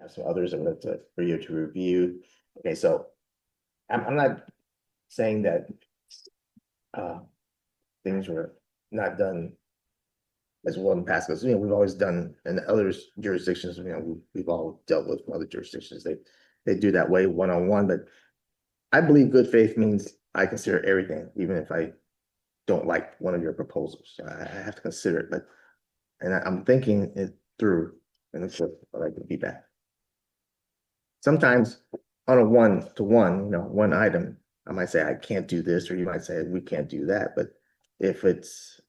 have some others for you to review. Okay, so I'm not saying that things were not done as well in the past, because we've always done in other jurisdictions, we've all dealt with other jurisdictions. They do that way one-on-one, but I believe good faith means I consider everything, even if I don't like one of your proposals. I have to consider it, and I'm thinking it through, and it's what I like the feedback. Sometimes on a one-to-one, one item, I might say I can't do this, or you might say we can't do that. But if it's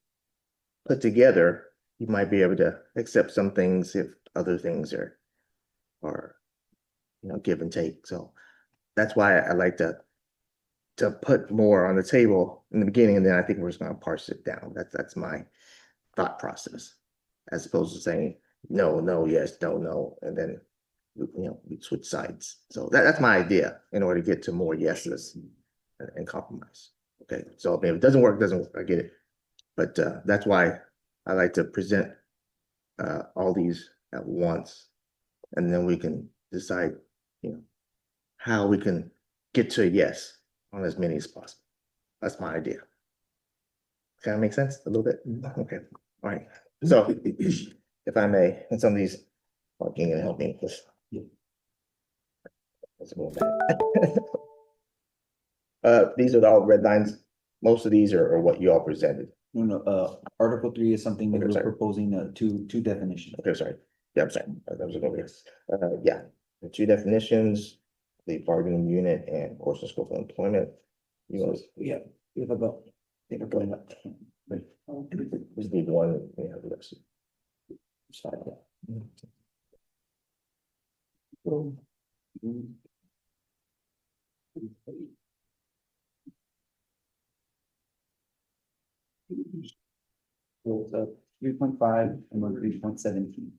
put together, you might be able to accept some things if other things are give and take. So that's why I like to put more on the table in the beginning, and then I think we're just going to parse it down. That's my thought process, as opposed to saying no, no, yes, no, no, and then we switch sides. So that's my idea in order to get to more yeses and compromise. Okay, so if it doesn't work, I get it, but that's why I like to present all these at once, and then we can decide, how we can get to a yes on as many as possible. That's my idea. Kind of make sense a little bit? Okay, all right. So if I may, and some of these parking and help me with this. Let's move back. These are all red lines. Most of these are what you all presented. No, Article 3 is something that Okay, we're sorry. proposing two definitions. Okay, sorry. Yeah, I'm sorry. That was over here. Yeah, the two definitions, the bargaining unit and course and scope of employment. Yeah, we have about, I think we're going up. We just need one, we have the rest. It's fine, yeah. So 3.5 and 3.17.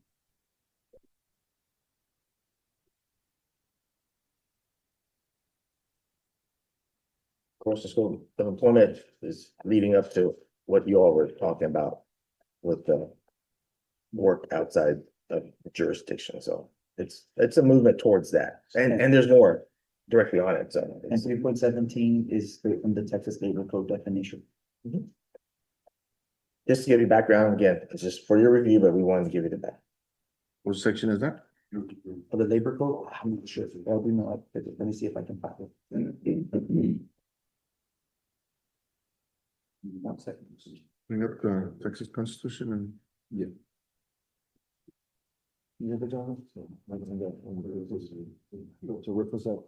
Course and scope of employment is leading up to what you all were talking about with the work outside of the jurisdiction. So it's a movement towards that, and there's more directly on it. So And 3.17 is straight from the Texas Labor Code definition. just to give you background, again, it's just for your review, but we wanted to give you the back. What section is that? For the labor code, I'm not sure. I'll do know. Let me see if I can find it. 1 second. Bring up the Texas Constitution and. Yeah. You have the job? To represent.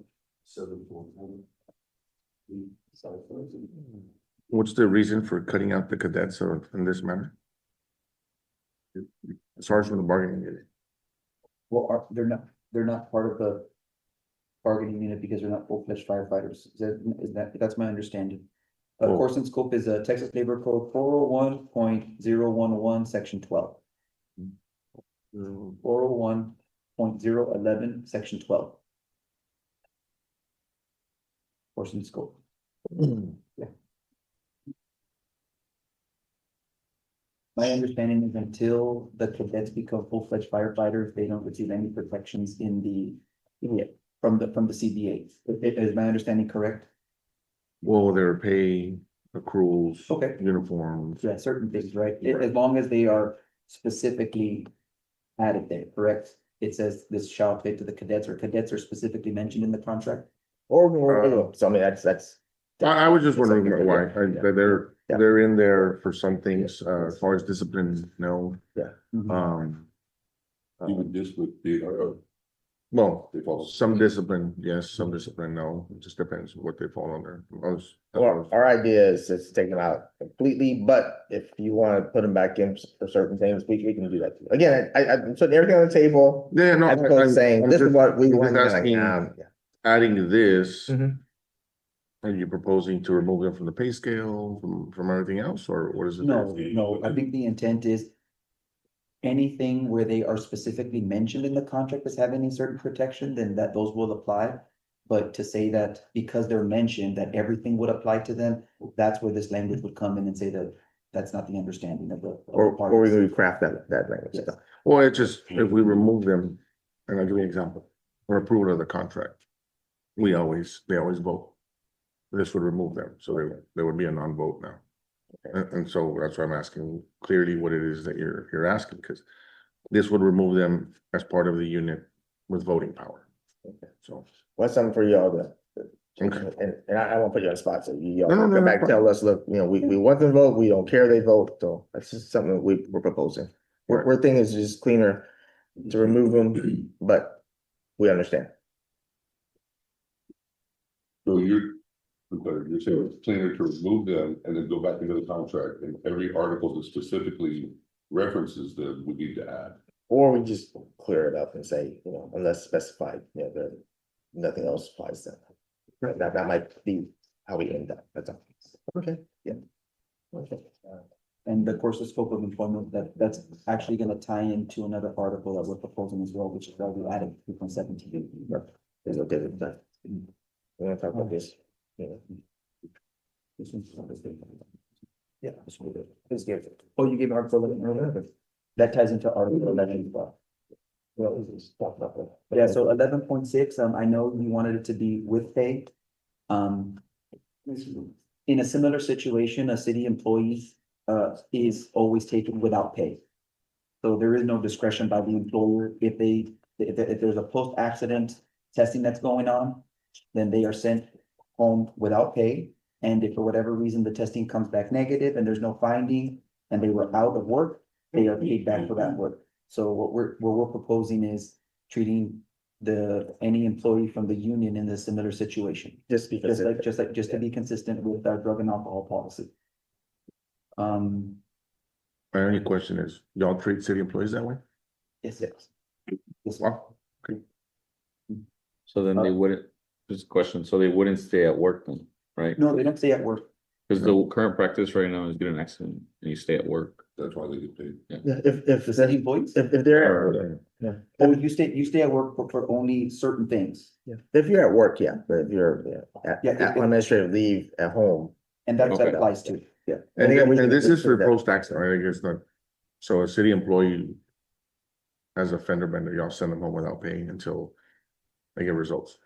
What's the reason for cutting out the cadets in this manner? As far as from the bargaining unit. Well, they're not part of the bargaining unit because they're not full-fledged firefighters. That's my understanding. Oh. Course and scope is a Texas Labor Code 401.011, section 12. 401.011, section 12. Course and scope. Yeah. My understanding is until the cadets become full-fledged firefighters, they don't receive any protections from the CBA. Is my understanding correct? Well, their pay, accruals. Okay. Uniforms. Yeah, certain things, right? As long as they are specifically added there, correct? It says this shall apply to the cadets, or cadets are specifically mentioned in the contract. So I mean, that's. I was just wondering why, Yeah. they're in there for some things, as far as discipline, no. Even this would be, Well, they follow. some discipline, yes, some discipline, no, it just depends what they fall under. Well, our idea is to take them out completely, but if you want to put them back in for certain things, we can do that too. Again, I'm putting everything on the table. Yeah, no. As opposed to saying, this is what we I'm want. just asking, adding this, Mhm. are you proposing to remove them from the pay scale, from everything else, or what is it? No, I think the intent is anything where they are specifically mentioned in the contract as having a certain protection, then those will apply. But to say that because they're mentioned, that everything would apply to them, that's where this language would come in and say that that's not the understanding of the. Or we craft that language. Yes. Well, it's just, if we remove them, and I'll give you an example, for approval of the contract. They always vote. This would remove them, so there would be a non-vote now. And so that's why I'm asking clearly what it is that you're asking, because this would remove them as part of the unit with voting power. Okay. So, What's something for y'all to? Okay. And I won't put you on the spot, so y'all No, no, no, come back, no, tell us, look, we want them to vote, we don't care they vote, so that's just something that we're proposing. We're thinking is just cleaner to remove them, but we understand. So you're saying it's cleaner to remove them and then go back into the contract, and every article that specifically references them, we need to add. Or we just clear it up and say, unless specified, there, nothing else applies to them. That might be how we end up, that's all. Okay, yeah. Okay. And of course, the scope of employment, that's actually gonna tie into another article that we're proposing as well, which is why we added 3.17. Is okay with that. We're gonna talk about this. Yeah. Let's give it. Oh, you gave Article 11 earlier? That ties into Article 11 as well. Well, let's just talk about that. Yeah, so 11.6, I know you wanted it to be with pay. In a similar situation, a city employee is always taken without pay. So there is no discretion by the employer if there's a post-accident testing that's going on, then they are sent home without pay. And if for whatever reason the testing comes back negative and there's no finding and they were out of work, they are paid back for that work. So what we're proposing is treating any employee from the union in a similar situation. Just because. Just to be consistent with our drug and alcohol policy. my only question is, y'all treat city employees that way? Yes. Yes. Wow. So then they wouldn't, just a question, so they wouldn't stay at work then, right? No, they don't stay at work. Because the current practice right now is get an accident and you stay at work. That's why they get paid. Yeah, if The city employees? if they're, yeah, Oh, you stay at work for only certain things. yeah, if you're at work, yeah, but if you're at Yeah, on administrative leave at home. And that Okay. applies to, yeah. And again, we and can this is for that. post-accident, right? I guess not. So a city employee as a fender bender, y'all send them home without paying until they get results.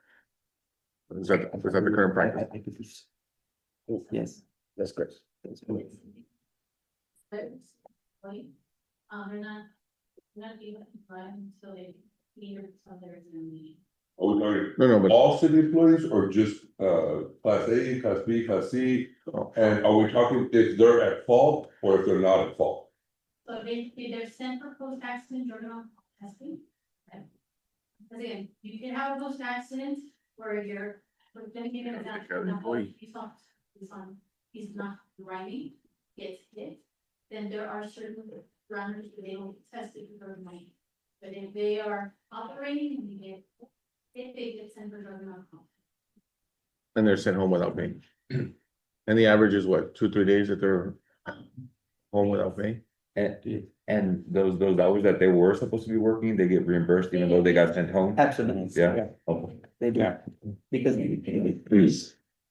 Is that the current practice? I could be- Yes. That's great. They're not even run, so they either others in the. Are we talking No, but all city employees or just class A, class B, class C? oh, And are we talking if they're at fault or if they're not at fault? So if they're sent for post-accident drug and alcohol testing. Okay. Because again, you can have a post-accident where you're, let me give you an example, he's not driving, gets hit. Then there are certain runners that they will be tested for money. But if they are operating and you get, if they get sent for drug and alcohol. and they're sent home without pay. And the average is what, 2-3 days that they're home without pay? And those hours that they were supposed to be working, they get reimbursed even though they got sent home? Absolutely. Yeah. Okay. They do, Yeah. because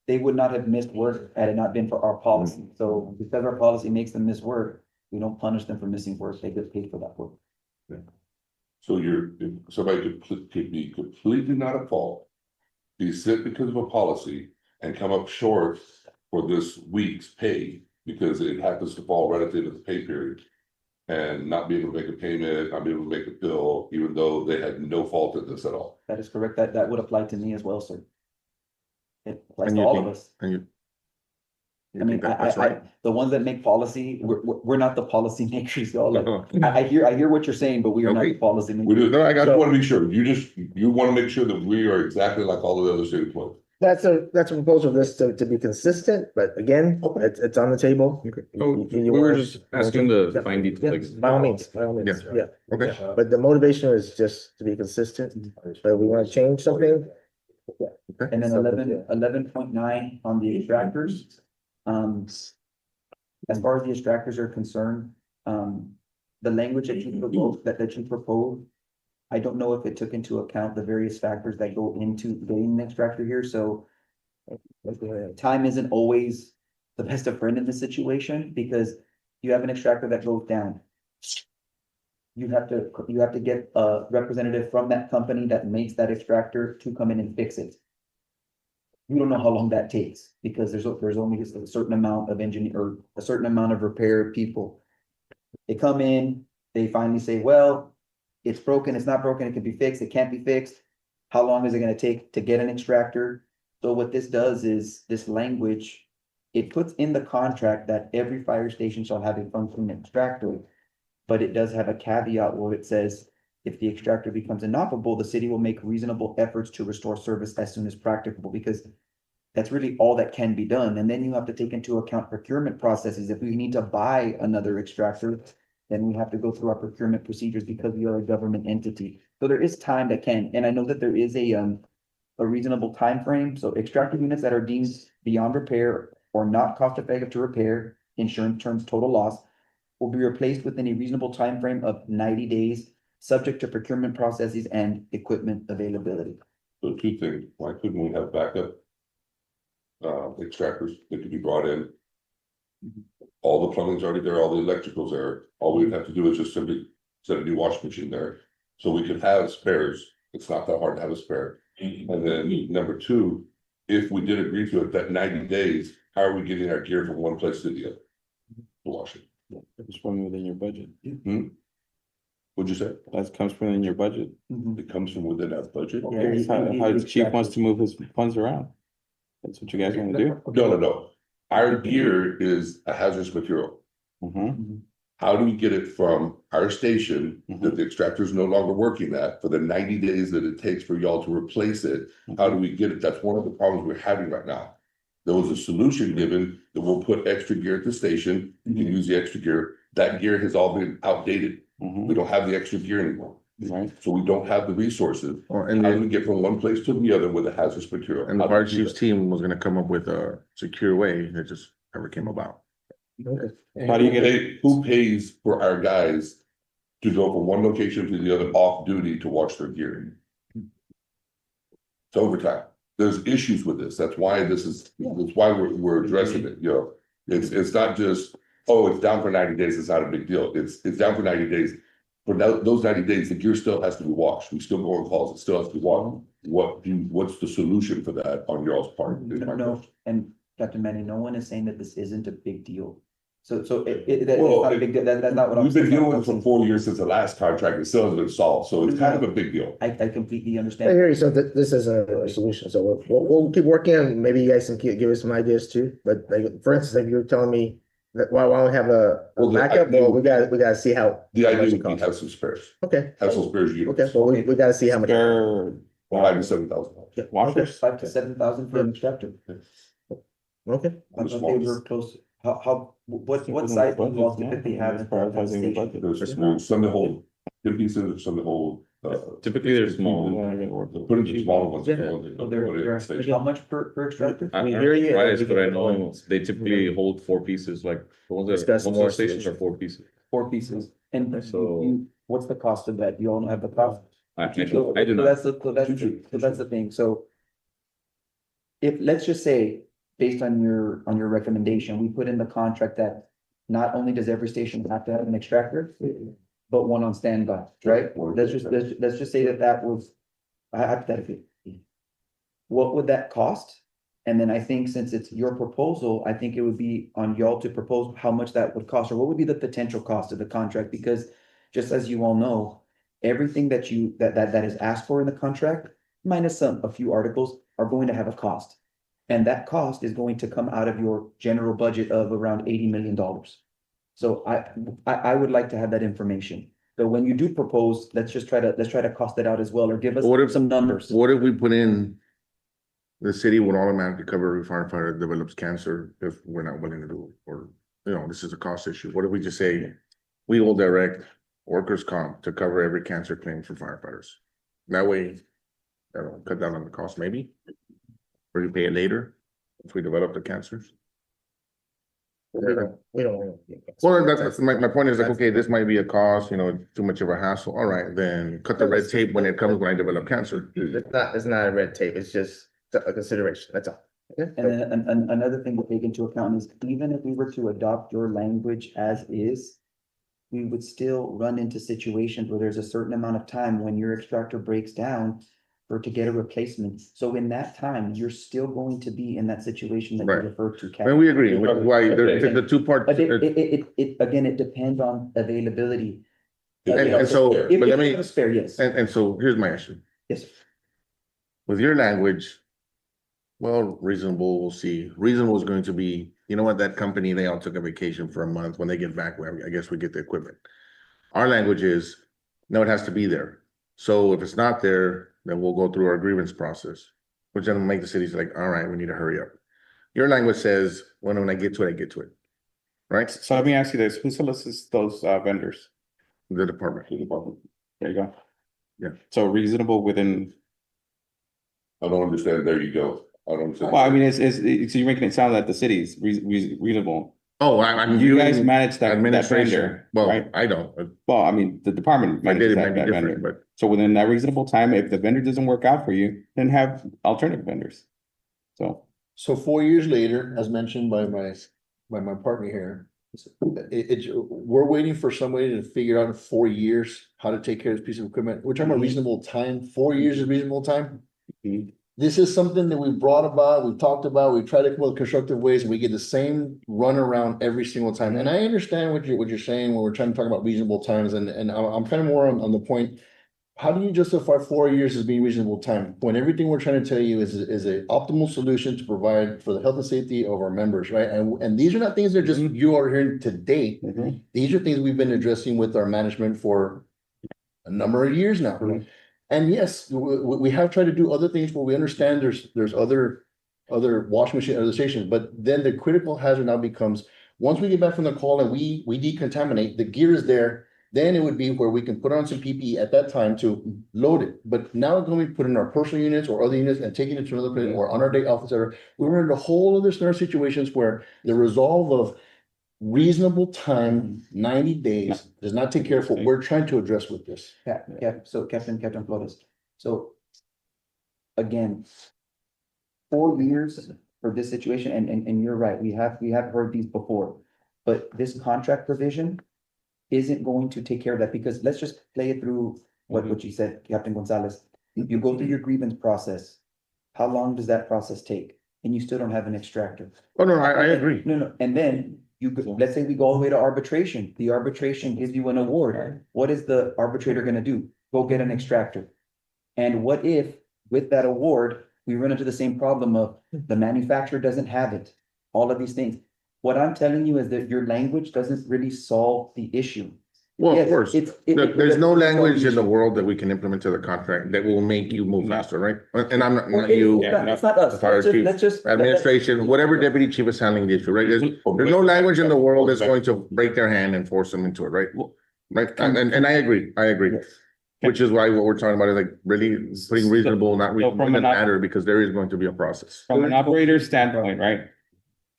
they would not have missed work had it not been for our policy. So because our policy makes them miss work, we don't punish them for missing work. They get paid for that work. So if somebody could be completely not at fault. Be sick because of a policy and come up short for this week's pay because it happens to fall right at the end of the pay period. And not be able to make a payment, not be able to make a bill, even though they had no fault in this at all. That is correct. That would apply to me as well, sir. It applies And to you all of think- us. And you. I You mean, think that's right? the ones that make policy, we're not the policy makers, y'all. Like, I hear what you're saying, but we are not the Okay. policy We makers. just, No, I got I you. want to be sure, you want to make sure that we are exactly like all the other city employees. That's a proposal of this to be consistent, but again, it's on the table. Oh, You we were wanna- just asking the Yeah, fine details, yeah, like, by all means, yeah. Okay, But the motivation is just to be consistent, but we want to change something. And then 11.9 on the extractors. As far as the extractors are concerned, the language that you proposed, I don't know if it took into account the various factors that go into getting an extractor here, so time isn't always the best of friend in this situation, because you have an extractor that goes down. you have to get a representative from that company that makes that extractor to come in and fix it. You don't know how long that takes, because there's only just a certain amount of engineer, or a certain amount of repair people. They come in, they finally say, well, it's broken, it's not broken, it can be fixed, it can't be fixed. How long is it gonna take to get an extractor? So what this does is, this language, it puts in the contract that every fire station shall have a functioning extractor. But it does have a caveat where it says, if the extractor becomes inoperable, the city will make reasonable efforts to restore service as soon as practicable, because that's really all that can be done. And then you have to take into account procurement processes. If we need to buy another extractor, then we have to go through our procurement procedures because we are a government entity. So there is time that can, and I know that there is a reasonable time frame. So extractor units that are deemed beyond repair or not cost effective to repair, insurance terms total loss, will be replaced within a reasonable time frame of 90 days, subject to procurement processes and equipment availability. So two things, why couldn't we have backup? Extractors that could be brought in. All the plumbing's already there, all the electrical's there, all we'd have to do is just simply set a new washing machine there. So we could have spares, it's not that hard to have a spare. And then number two, if we did agree to it, that 90 days, how are we getting our gear from one place to the other? To wash it. It's from within your budget. What'd you say? That comes from within your budget. It comes from within that budget? Yeah, That's how the chief wants to move his funds around. That's what you guys want to do. No. Our gear is a hazardous material. Mm-hmm. How do we get it from our station that the extractor is no longer working at for the 90 days that it takes for y'all to replace it? How do we get it? That's one of the problems we're having right now. There was a solution given that we'll put extra gear at the station. You can use the extra gear. That gear has all been outdated. We don't have the extra gear anymore. Right. So we don't have the resources. And How do we then, get from one place to the other with a hazardous material? and the How do fire we do chief's that? team was gonna come up with a secure way, it just never came about. How do you get it? Who pays for our guys to go from one location to the other off duty to watch their gear? It's overtime. There's issues with this. That's why that's why we're addressing it, you know. It's not just, oh, it's down for 90 days, it's not a big deal. It's down for 90 days. For those 90 days, the gear still has to be washed. We still go on calls, it still has to be washed. What's the solution for that on y'all's part? is my No, question. and Captain Manny, no one is saying that this isn't a big deal. So it's Well, not a big deal. That's not what I'm We've been saying. dealing with it for 4 years since the last contract, it still hasn't been solved, so it's kind of a big deal. I completely I understand. hear you, so this is a solution, so we'll keep working, and maybe you guys can give us some ideas too, but like, for instance, if you're telling me that, why don't we have a Well, the backup, idea- well, we gotta see how. The how idea much it would be costs. have some spares, Okay, have some spares okay, units, well, we gotta see how much. Spare $5,000 to $7,000. washers? 5,000 to 7,000 for an extractor. Okay, I thought they were close. What size do you all typically have? in the Prioritizing the station? budget. There's some that hold 10 pieces, or some that hold, Typically, they're small. put in the smaller ones. Yeah. So they're how much per extractor? I We don't hear know you, the and price, we but I can- know they typically hold 4 pieces, like the ones that Discuss most more of the stations solutions. are 4 pieces. 4 pieces. And So- what's the cost of that? You all have the cost? I do So not. that's the thing, so. If, let's just say, based on your recommendation, we put in the contract that not only does every station have to have an extractor, but one on standby, right? Let's just say that was hypothetically. What would that cost? And then I think since it's your proposal, I think it would be on y'all to propose how much that would cost, or what would be the potential cost of the contract, because just as you all know, everything that is asked for in the contract, minus a few articles, are going to have a cost. And that cost is going to come out of your general budget of around $80 million. So I would like to have that information. So when you do propose, let's try to cost it out as well, or give us What if- some numbers. What if we put in, the city would automatically cover if firefighter develops cancer if we're not willing to do it, or, you know, this is a cost issue. What if we just say, we will direct workers' comp to cover every cancer claim for firefighters? That way, that'll cut down on the cost maybe, or you pay it later if we develop the cancers. We don't. Well, that's my point is like, okay, this might be a cost, you know, too much of a hassle. All right, then cut the red tape when I develop cancer. It's not a red tape, it's just a consideration, that's all. Okay, And then another thing to take into account is even if we were to adopt your language as is, we would still run into situations where there's a certain amount of time when your extractor breaks down for to get a replacement. So in that time, you're still going to be in that situation that you Right. referred to. And Captain. we agree, which is why there's the two parts. But it again, it depends on availability. And so, If but you let me, have a spare, yes, and so here's my issue. yes. With your language, well, reasonable, we'll see. Reasonable is going to be, you know what, that company, they all took a vacation for a month. When they get back, well, I guess we get the equipment. Our language is, no, it has to be there. So if it's not there, then we'll go through our grievance process, which then will make the cities like, all right, we need to hurry up. Your language says, when I get to it, I get to it. Right? So let me ask you this, who solicits those vendors? The department. There you go. Yeah. So reasonable within, I don't understand, there you go. I don't understand. well, I mean, so you're making it sound like the city's reasonable. Oh, I'm You guys viewing manage that administration. vendor, Well, right? I don't. Well, I mean, the department I did, manages it might that be vendor. different, but So within that reasonable time, if the vendor doesn't work out for you, then have alternative vendors. So, So 4 years later, as mentioned by my partner here, we're waiting for somebody to figure out in 4 years how to take care of this piece of equipment. We're talking about reasonable time. 4 years is reasonable time. Mhm. This is something that we've brought about, we've talked about, we've tried to come up with constructive ways, and we get the same run around every single time. And I understand what you're saying when we're trying to talk about reasonable times, and I'm kind of more on the point. How do you justify 4 years as being reasonable time when everything we're trying to tell you is a optimal solution to provide for the health and safety of our members, right? And these are not things that are just you are hearing today. Mhm. These are things we've been addressing with our management for a number of years now. Mhm. And yes, we have tried to do other things, but we understand there's other washing machine, other stations, but then the critical hazard now becomes, once we get back from the call and we decontaminate, the gear is there, then it would be where we can put on some PPE at that time to load it. But now when we put in our personal units or other units and taking it to another place or on our day officer, we run into a whole other scenario situations where the resolve of reasonable time, 90 days, does not take care of what we're trying to address with this. So Captain Flores, so again, 4 years for this situation, and you're right, we have heard these before, but this contract provision isn't going to take care of that, because let's just play it through what you said, Captain Gonzalez. You go through your grievance process, how long does that process take? And you still don't have an extractor. oh, no, I agree. No, and then let's say we go all the way to arbitration. The arbitration gives you an award. What is the arbitrator gonna do? Go get an extractor. And what if with that award, we run into the same problem of the manufacturer doesn't have it? All of these things. What I'm telling you is that your language doesn't really solve the issue. Well, of Yes, course, it there's no language in the issue. world that we can implement to the contract that will make you move faster, right? And I'm not Well, you, it's not us. fire chief, Let's just. administration, whatever deputy chief is handling the issue, right? There's no language in the world that's going to break their hand and force them into it, right? Right, and I agree, Yes. which is why what we're talking about is like really putting reasonable, not reasonable, from doesn't an matter, because there is going to be a process. from an operator standpoint, right?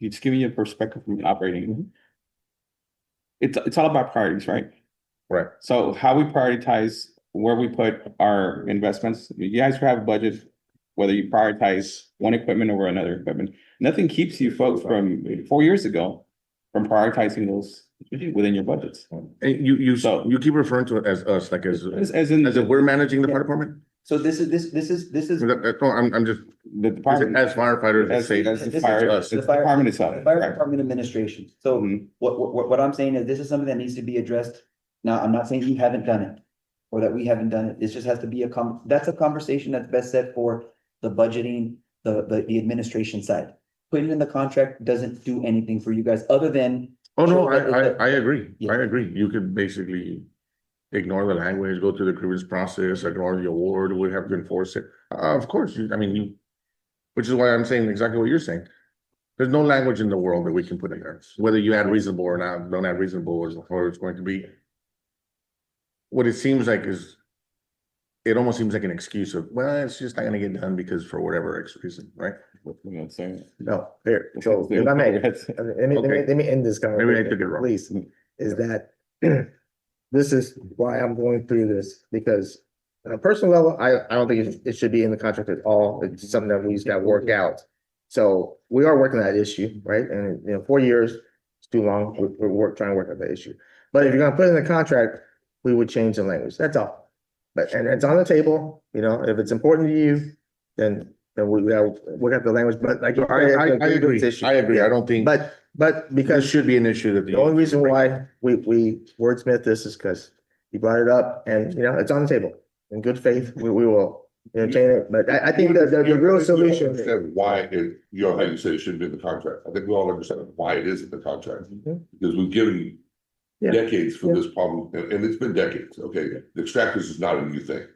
It's giving you a perspective from an operating. It's all about priorities, right? Right. So how we prioritize where we put our investments, you guys have a budget, whether you prioritize one equipment over another equipment. Nothing keeps you folks from 4 years ago from prioritizing those within your budgets. And you keep referring to it as us, like as in if we're managing the fire department? So this is. No, I'm just, the department. as firefighters, As say, as the This is fire, us. the department itself. The Fire right. Department Administration. So Mhm. what I'm saying is this is something that needs to be addressed. Now, I'm not saying you haven't done it or that we haven't done it. It just has to be that's a conversation that's best set for the budgeting, the administration side. Putting in the contract doesn't do anything for you guys other than. Oh, no, Sure, but I agree, Yeah. I agree. You could basically ignore the language, go through the grievance process, ignore the award, we have to enforce it. Of course, which is why I'm saying exactly what you're saying. There's no language in the world that we can put in there, whether you add reasonable or not, don't add reasonable or it's going to be. What it seems like is, it almost seems like an excuse of, well, it's just not gonna get done because for whatever X reason, right? I'm not saying- No, here, so if I may, let me end this Maybe I conversation, took it wrong. please, is that this is why I'm going through this, because on a personal level, I don't think it should be in the contract at all. It's something that we just got to work out. So we are working on that issue, right? And 4 years, It's too long, trying to work out the issue. But if you're gonna put it in the contract, we would change the language, that's all. But, and it's on the table, you know, if it's important to you, then we got the language, but like. I agree, I agree, I don't think But this because should be an issue that the only reason why we wordsmith this is because he brought it up and, you know, it's on the table. In good faith, we will entertain it, but I think that the real solution. Understand why it, you know, how you say it shouldn't be in the contract. I think we all understand why it is in the contract. Because we've given Yeah. decades for this problem, and it's been decades, okay? The extractors is not a new thing.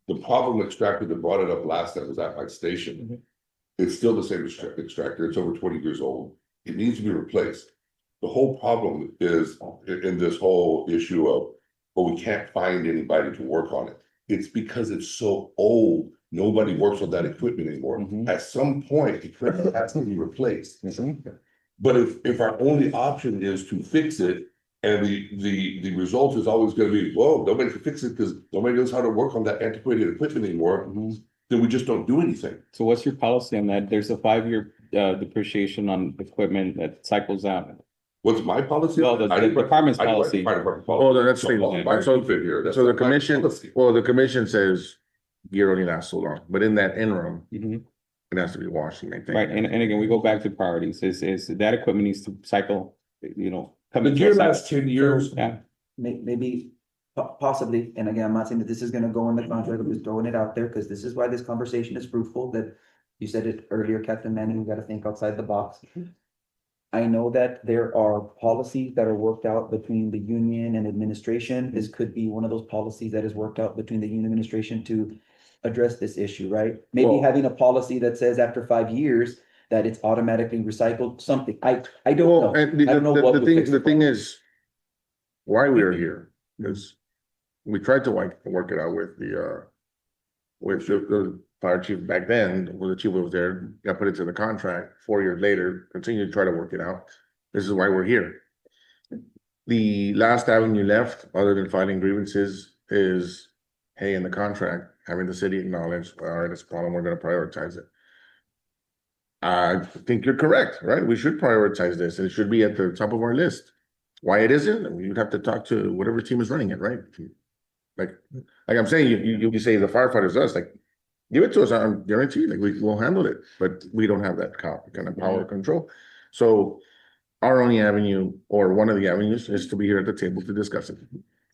The problem extractor that brought it up last time was at my station. It's still the same extractor, it's over 20 years old. It needs to be replaced. The whole problem is in this whole issue of, well, we can't find anybody to work on it. It's because it's so old, nobody works on that equipment anymore. At some point, equipment has to be replaced. But if our only option is to fix it, and the result is always gonna be, whoa, nobody can fix it because nobody knows how to work on that antiquated equipment anymore, then we just don't do anything. So what's your policy on that? There's a 5-year depreciation on equipment that cycles out. What's my policy? Well, the I didn't write- department's I didn't write policy. fire department Oh, policy. that's So, state. my So- fit here, that's So the not my commission, policy. well, the commission says year only lasts so long, but in that interim, Mhm. it has to be washed and maintained. Right, and again, we go back to priorities, is that equipment needs to cycle, you know. come The into gear a cycle. lasts 10 years. Yeah, Maybe, possibly, and again, I'm not saying that this is gonna go in the contract, I'm just throwing it out there, because this is why this conversation is fruitful, that you said it earlier, Captain Manning, we gotta think outside the box. I know that there are policies that are worked out between the union and administration. This could be one of those policies that is worked out between the union administration to address this issue, right? Maybe Well- having a policy that says after 5 years that it's automatically recycled, something. I don't Well, know. and I don't know what the would thing, fix the the thing problem. is, why we are here is we tried to work it out with the fire chief back then, when the chief was there, got put into the contract. 4 years later, continue to try to work it out. This is why we're here. The last avenue left, other than filing grievances, is, hey, in the contract, having the city acknowledge, all right, it's a problem, we're gonna prioritize it. I think you're correct, right? We should prioritize this, and it should be at the top of our list. Why it isn't, you'd have to talk to whatever team is running it, right? Like I'm saying, you say the firefighters, us, like, give it to us, I'm guaranteed, like, we will handle it, but we don't have that kind of power control. So our only avenue, or one of the avenues, is to be here at the table to discuss it.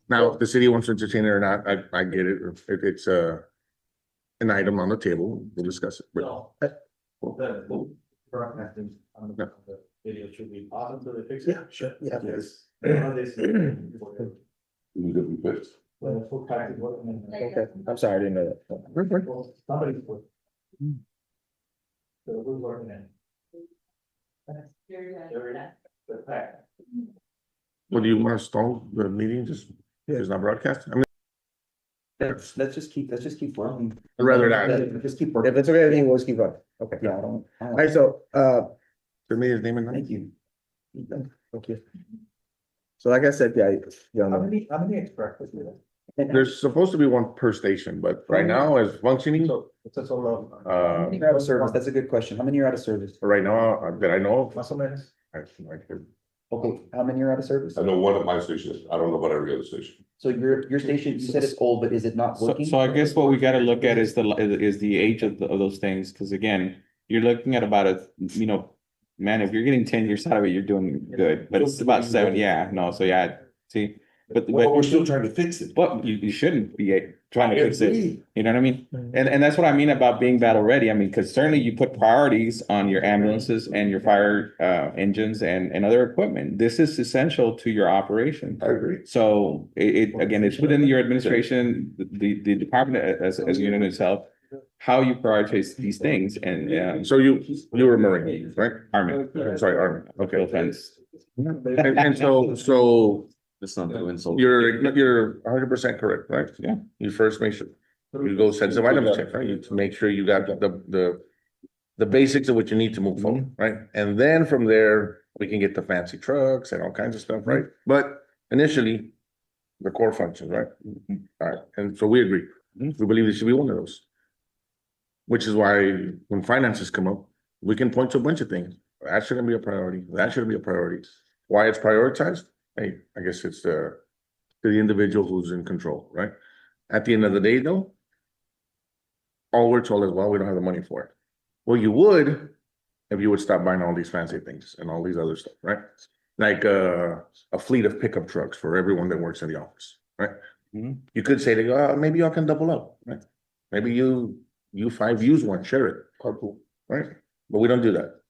Now, if the city wants to entertain it or not, I get it, if it's an item on the table, we'll discuss it. But- Broadcasting on Yeah. the video should be awesome, so they fix it. Yeah, sure, yeah. Yes. We could be fixed. Okay, I'm sorry, I didn't know that. Somebody's. So who's working it? The fact. Well, do you want to stall the meeting, just, it's not broadcast? I mean, Let's just keep working. I'd rather not. Let's just keep working. If it's okay, then we'll just keep going. Okay. Yeah, I don't. All right, so, The meeting's name and number? Thank you. thank you. So like I said, yeah, you How know, many extractors do that? There's supposed to be one per station, but right now, as functioning, So, it's a solo. How many are out of service? That's a good question. How many are out of service? right now, that I know of, Más o menos. I have no idea. Okay, how many are out of service? I know one at my station, I don't know about every other station. So your station, you said it's old, but is it not so, working? so I guess what we gotta look at is the age of those things, because again, you're looking at about you know, man, if you're getting 10 years out of it, you're doing good, but it's about 7, yeah, no, so yeah, see, but We're still trying to fix it. but you shouldn't be trying to fix it, agree. you know what I mean? And that's what I mean about being battle ready. I mean, because certainly you put priorities on your ambulances and your fire engines and other equipment. This is essential to your operation. I agree. So again, it's within your administration, the department as a unit itself, how you prioritize these things and So you were Marine, right? Army. Sorry, Army, okay. Offense. And so Let's not do insult. you're 100% correct, right? Yeah. You first make sure, you go sensitive items check, right? You to make sure you got the basics of what you need to move forward, right? And then from there, we can get the fancy trucks and all kinds of stuff, right? But initially, the core functions, right? All right, and so we agree. We believe it should be one of those. Which is why when finances come up, we can point to a bunch of things. That shouldn't be a priority. That shouldn't be a priority. Why it's prioritized? Hey, I guess it's to the individual who's in control, right? At the end of the day, though, all we're told is, well, we don't have the money for it. Well, you would if you would stop buying all these fancy things and all these other stuff, right? Like a fleet of pickup trucks for everyone that works in the office, right? Mhm. You could say to go, maybe y'all can double up, right? Maybe you five use one, share it, Carpool. right? But we don't do that.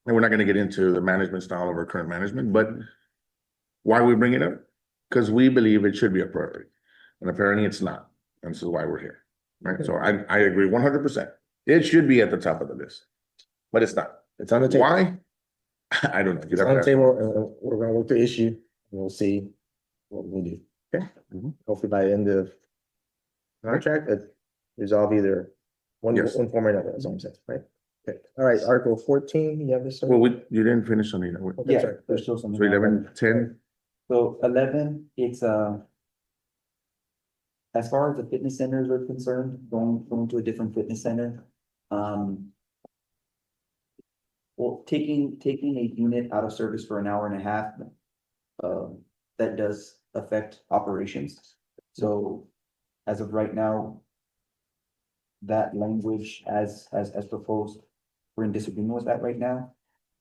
And we're not gonna get into the management style of our current management, but why we bring it up? Because we believe it should be a priority. And apparently it's not. And this is why we're here, right? So I agree 100%. It should be at the top of the list, but it's not. It's on the table. Why? I don't know. You'd It's have on the to- table, and we're gonna work the issue, and we'll see what we do, okay? Mhm. Hopefully by the end of contract, it resolve either one Yes. form or another, that's all I'm saying, right? Okay, all right, Article 14, you have this? sir? Well, you didn't finish on it. Okay, Yeah, sorry. there's still some. So 11, 10, So 11, it's as far as the fitness centers are concerned, going to a different fitness center, well, taking a unit out of service for an hour and a half, that does affect operations. So as of right now, that language as proposed, we're in disagreement with that right now.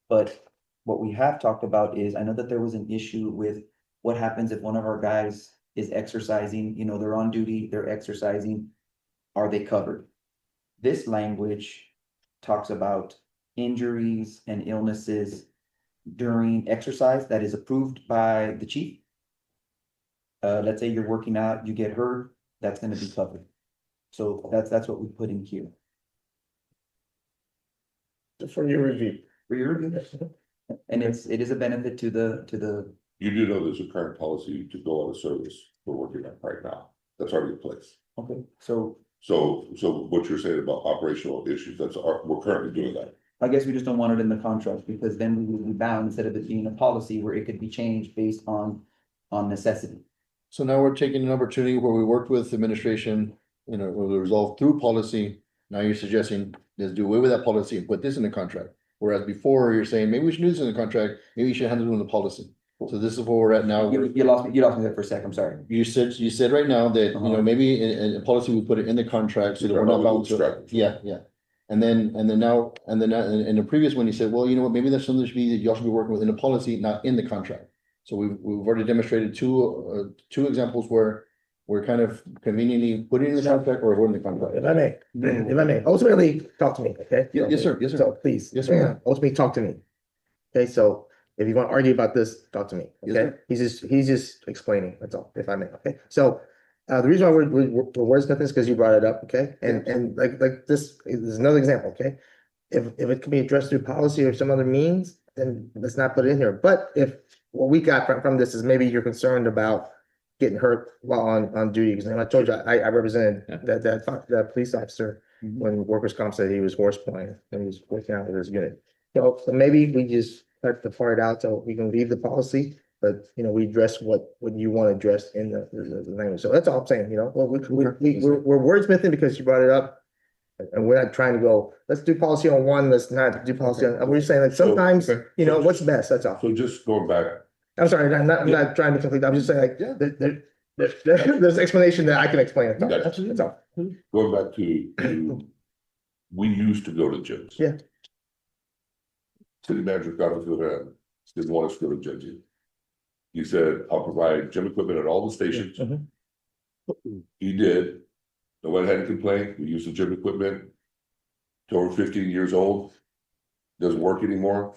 But what we have talked about is, I know that there was an issue with what happens if one of our guys is exercising, you know, they're on duty, they're exercising, are they covered? This language talks about injuries and illnesses during exercise that is approved by the chief. Let's say you're working out, you get hurt, that's gonna be covered. So that's what we put in here. For your review. For your review. And it is a benefit to the, You do know there's a current policy to go out of service for working on right now. That's already in place. okay, so So what you're saying about operational issues, we're currently doing that. I guess we just don't want it in the contract, because then we would be bound, instead of it being a policy where it could be changed based on necessity. So now we're taking an opportunity where we worked with administration, you know, where we resolved through policy. Now you're suggesting, let's do away with that policy and put this in the contract. Whereas before you're saying, maybe we should do this in the contract, maybe you should handle it in the policy. So this is where we're at now. You lost me there for a sec, I'm sorry. You said right now that, you know, maybe in policy, we put it in the contract so that we're not bound to. Strategy. Yeah. And then now, in the previous one, you said, well, you know what, maybe that's something that should be, that you also be working with in the policy, not in the contract. So we've already demonstrated two examples where we're kind of conveniently putting in the contract or avoiding the contract. If I may, ultimately, talk to me, okay? Yes, sir. Yes, sir. So please. Yes, sir. Ultimately, talk to me. Okay, so if you want to argue about this, talk to me, Yes, okay? He's just explaining, that's all, if I may, okay? So, the reason why we're wordsmithing this is because you brought it up, okay? And like this is another example, okay? If it can be addressed through policy or some other means, then let's not put it in here. But if what we got from this is maybe you're concerned about getting hurt while on duty, because I told you, I represented that police officer Mhm. when workers' comp said he was horseplaying and he was working out with his unit. So maybe we just cut the part out so we can leave the policy, but you know, we address what you want to address in the language. So that's all I'm saying, you know, well, we're wordsmithing because you brought it up. And we're not trying to go, let's do policy on one, let's not do policy on, we're just saying like sometimes, okay. you know, what's best, that's all. So just going back, I'm sorry, I'm not trying to be complete, I'm just saying like, there's explanation that I can explain. That's all. Gotcha. That's all. going back to, we used to go to gyms. Yeah. City manager got into it, didn't want us to go to gyms. He said, I'll provide gym equipment at all the stations. Mhm. He did. No one had a complaint. We used the gym equipment. It's over 15 years old. Doesn't work anymore.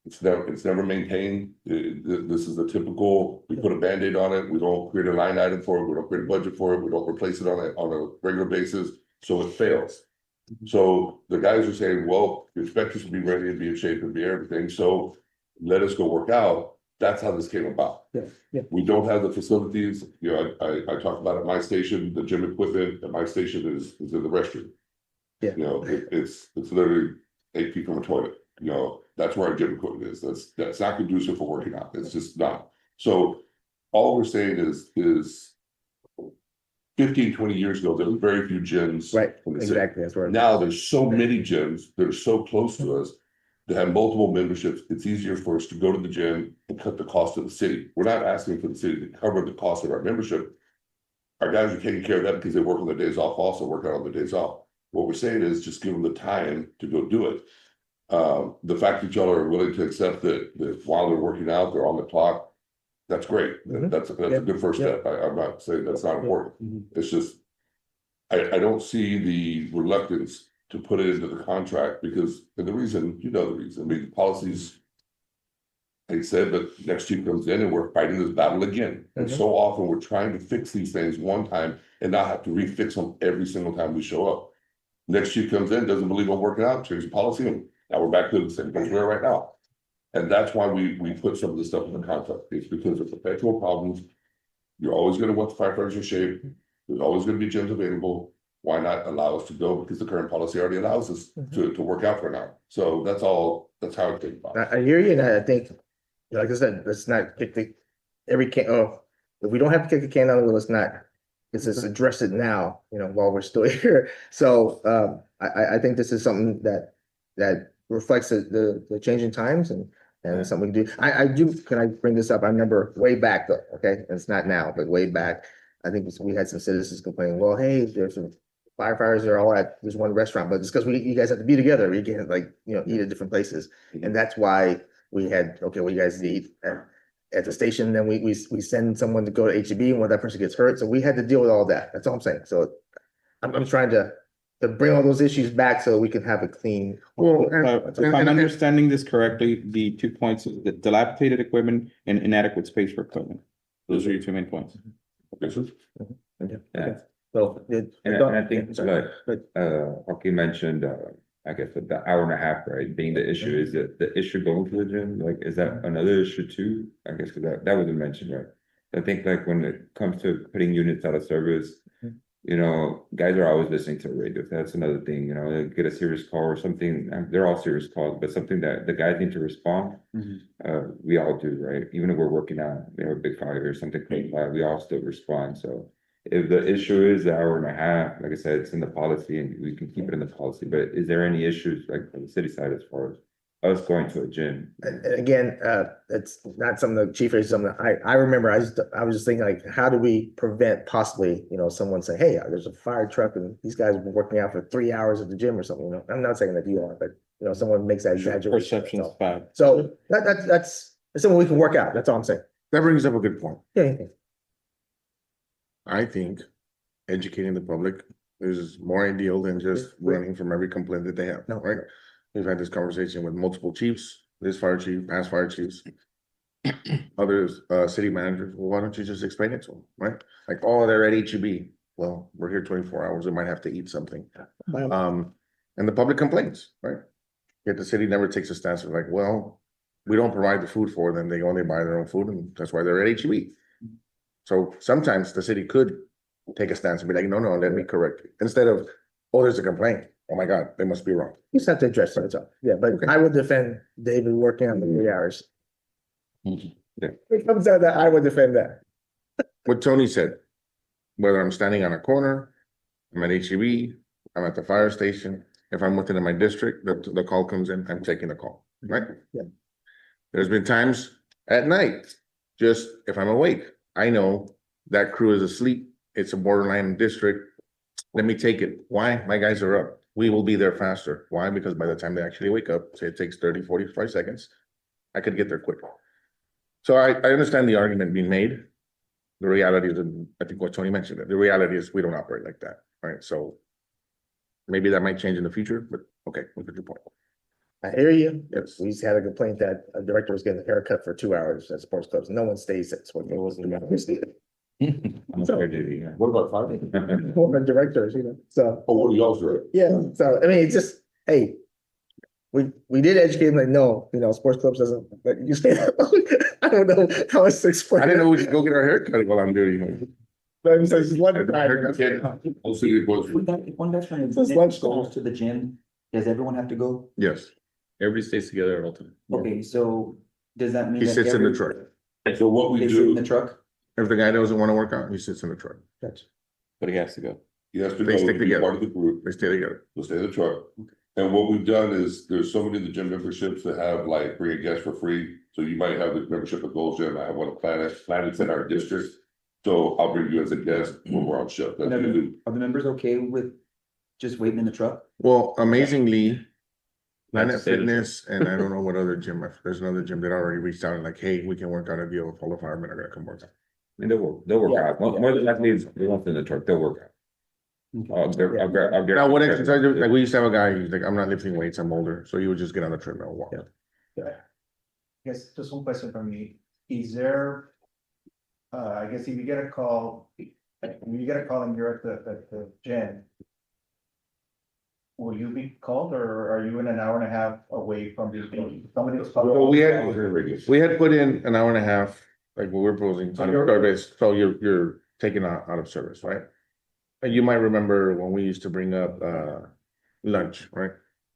It's never maintained. This is the typical, we put a Band-Aid on it. We don't create a line item for it. We don't create a budget for it. We don't replace it on a regular basis. So it fails. So the guys are saying, well, you expect us to be ready and be in shape and be everything. So let us go work out. That's how this came about. Yeah. We don't have the facilities, you know, I talked about at my station, the gym equipment at my station is in the restroom. Yeah. You know, it's literally 8 feet from a toilet, you know, that's where our gym equipment is. That's not conducive for working out. It's just not. So all we're saying is 15, 20 years ago, there were very few gyms. Right, in the city. exactly, that's where. Now there's so many gyms that are so close to us to have multiple memberships, it's easier for us to go to the gym and cut the cost of the city. We're not asking for the city to cover the cost of our membership. Our guys are taking care of that because they work on their days off, also work out on their days off. What we're saying is just give them the time to go do it. The fact that y'all are willing to accept that while they're working out, they're on the clock, that's great. Mhm. That's a good first Yeah. step. I'm not saying that's not important. Mhm. It's just, I don't see the reluctance to put it into the contract because, and the reason, you know the reason, I mean, the policies. Like I said, but next chief comes in and we're fighting this battle again. And so often we're trying to fix these things one time and not have to refix them every single time we show up. Next chief comes in, doesn't believe I'm working out, change the policy, and now we're back to the same place we're right now. And that's why we put some of this stuff in the contract, it's because of perpetual problems. You're always gonna want the firefighters in shape, there's always gonna be gyms available. Why not allow us to go? Because the current policy already allows us to work out for now. So that's all, that's how I think about it. I hear you, and I think, like I said, let's not kick the, every can, if we don't have to kick the can down the road, let's not. Let's just address it now, while we're still here. So, I think this is something that reflects the changing times and something we can do. I do, can I bring this up? I remember way back though, okay? It's not now, but way back, I think we had some citizens complaining, well, hey, there's some firefighters, they're all at this one restaurant, but it's because you guys have to be together. We can't eat at different places. And that's why we had, okay, well, you guys eat at the station, then we send someone to go to HEB and when that person gets hurt. So we had to deal with all that. That's all I'm saying. So I'm trying to bring all those issues back so we can have a clean. Well, If I'm understanding this correctly, the 2 points is the dilapidated equipment and inadequate space for equipment. Those are your 2 main points. Okay, so Yeah. So. And I think like, Joaquin mentioned, I guess the hour and a half, right, being the issue, is that the issue going to the gym, like, is that another issue too? I guess, cause that wasn't mentioned, right? I think like when it comes to putting units out of service, guys are always listening to the radio. That's another thing, they get a serious call or something, they're all serious calls, but something that the guys need to respond. We all do, right? Even if we're working out, a big fire or something crazy, we all still respond, so. If the issue is the hour and a half, like I said, it's in the policy and we can keep it in the policy, but is there any issues like from the city side as far as us going to a gym? And again, it's not something the chief is something I remember. I was just thinking like, how do we prevent possibly, someone saying, hey, there's a fire truck and these guys have been working out for 3 hours at the gym or something, I'm not saying that you are, but someone makes that exaggeration. Perception is bad. So that's something we can work out. That's all I'm saying. That brings up a good point. Yeah. I think educating the public is more ideal than just running from every complaint that they have, No. right? We've had this conversation with multiple chiefs, this fire chief, past fire chiefs. Others, city managers, well, why don't you just explain it to them, right? Like, oh, they're at HEB. Well, we're here 24 hours, we might have to eat something. And the public complains, right? Yet the city never takes a stance of like, well, we don't provide the food for them, they go and they buy their own food and that's why they're at HEB. So sometimes the city could take a stance and be like, no, let me correct it. Instead of, oh, there's a complaint. Oh my God, they must be wrong. You just have to address it. That's all. Yeah, but I would defend David working on the 3 hours. Yeah. It comes out that I would defend that. What Tony said, whether I'm standing on a corner, I'm at HEB, I'm at the fire station, if I'm within my district, the call comes in, I'm taking the call, right? Yeah. There's been times at night, just if I'm awake, I know that crew is asleep, it's a borderline district. Let me take it. Why? My guys are up. We will be there faster. Why? Because by the time they actually wake up, say it takes 30, 45 seconds, I could get there quicker. So I understand the argument being made. The reality is, I think what Tony mentioned, the reality is we don't operate like that, right? So maybe that might change in the future, but okay, look at your point. I hear you. Yes. We had a complaint that a director was getting a haircut for 2 hours at sports clubs. No one stays at sports clubs. I'm So- fair duty, yeah. what about fire? Woman directors, so. Oh, what do y'all do? Yeah, so I mean, it's just, hey, we did educate them like, no, sports clubs doesn't, but you stay. I don't know how else to explain. I didn't know we should go get our hair cut while I'm doing. But I'm saying, it's one Haircut. Also, it was, If one veteran It's lunch goes to the gym, does everyone have to go? Yes, Everybody stays together at all times. Okay, so does that mean? he that sits in the every- truck. so what we They sit in do, the truck? If the guy doesn't want to work out, he sits in the truck. But he has to go. he has to They go stick to be together. part of the group, They stay together. he'll stay in the truck. And what we've done is, there's so many of the gym memberships that have like bring a guest for free. So you might have the membership at Gold Gym, I have one at Planet's in our district. So I'll bring you as a guest when we're on shift. That's usually- Are the members okay with just waiting in the truck? Well, amazingly. Planet That's it. Fitness, and I don't know what other gym, there's another gym that already reached out and like, hey, we can work out a deal if all the firemen are gonna come work. I mean, they'll work Yeah, out, more than likely, it's they want in the truck, they'll work out. I'll get. Now, what exercise, like, we used to have a guy, he's like, I'm not lifting weights, I'm older, so he would just get on the treadmill and walk. I guess just one question from me, is there? I guess if you get a call, when you get a call and you're at the gym. Will you be called or are you in an hour and a half away from the, somebody was calling? Well, we had put in an hour and a half, like what we're proposing, So out of you're- service, so you're taken out of service, right? And you might remember when we used to bring up lunch, right?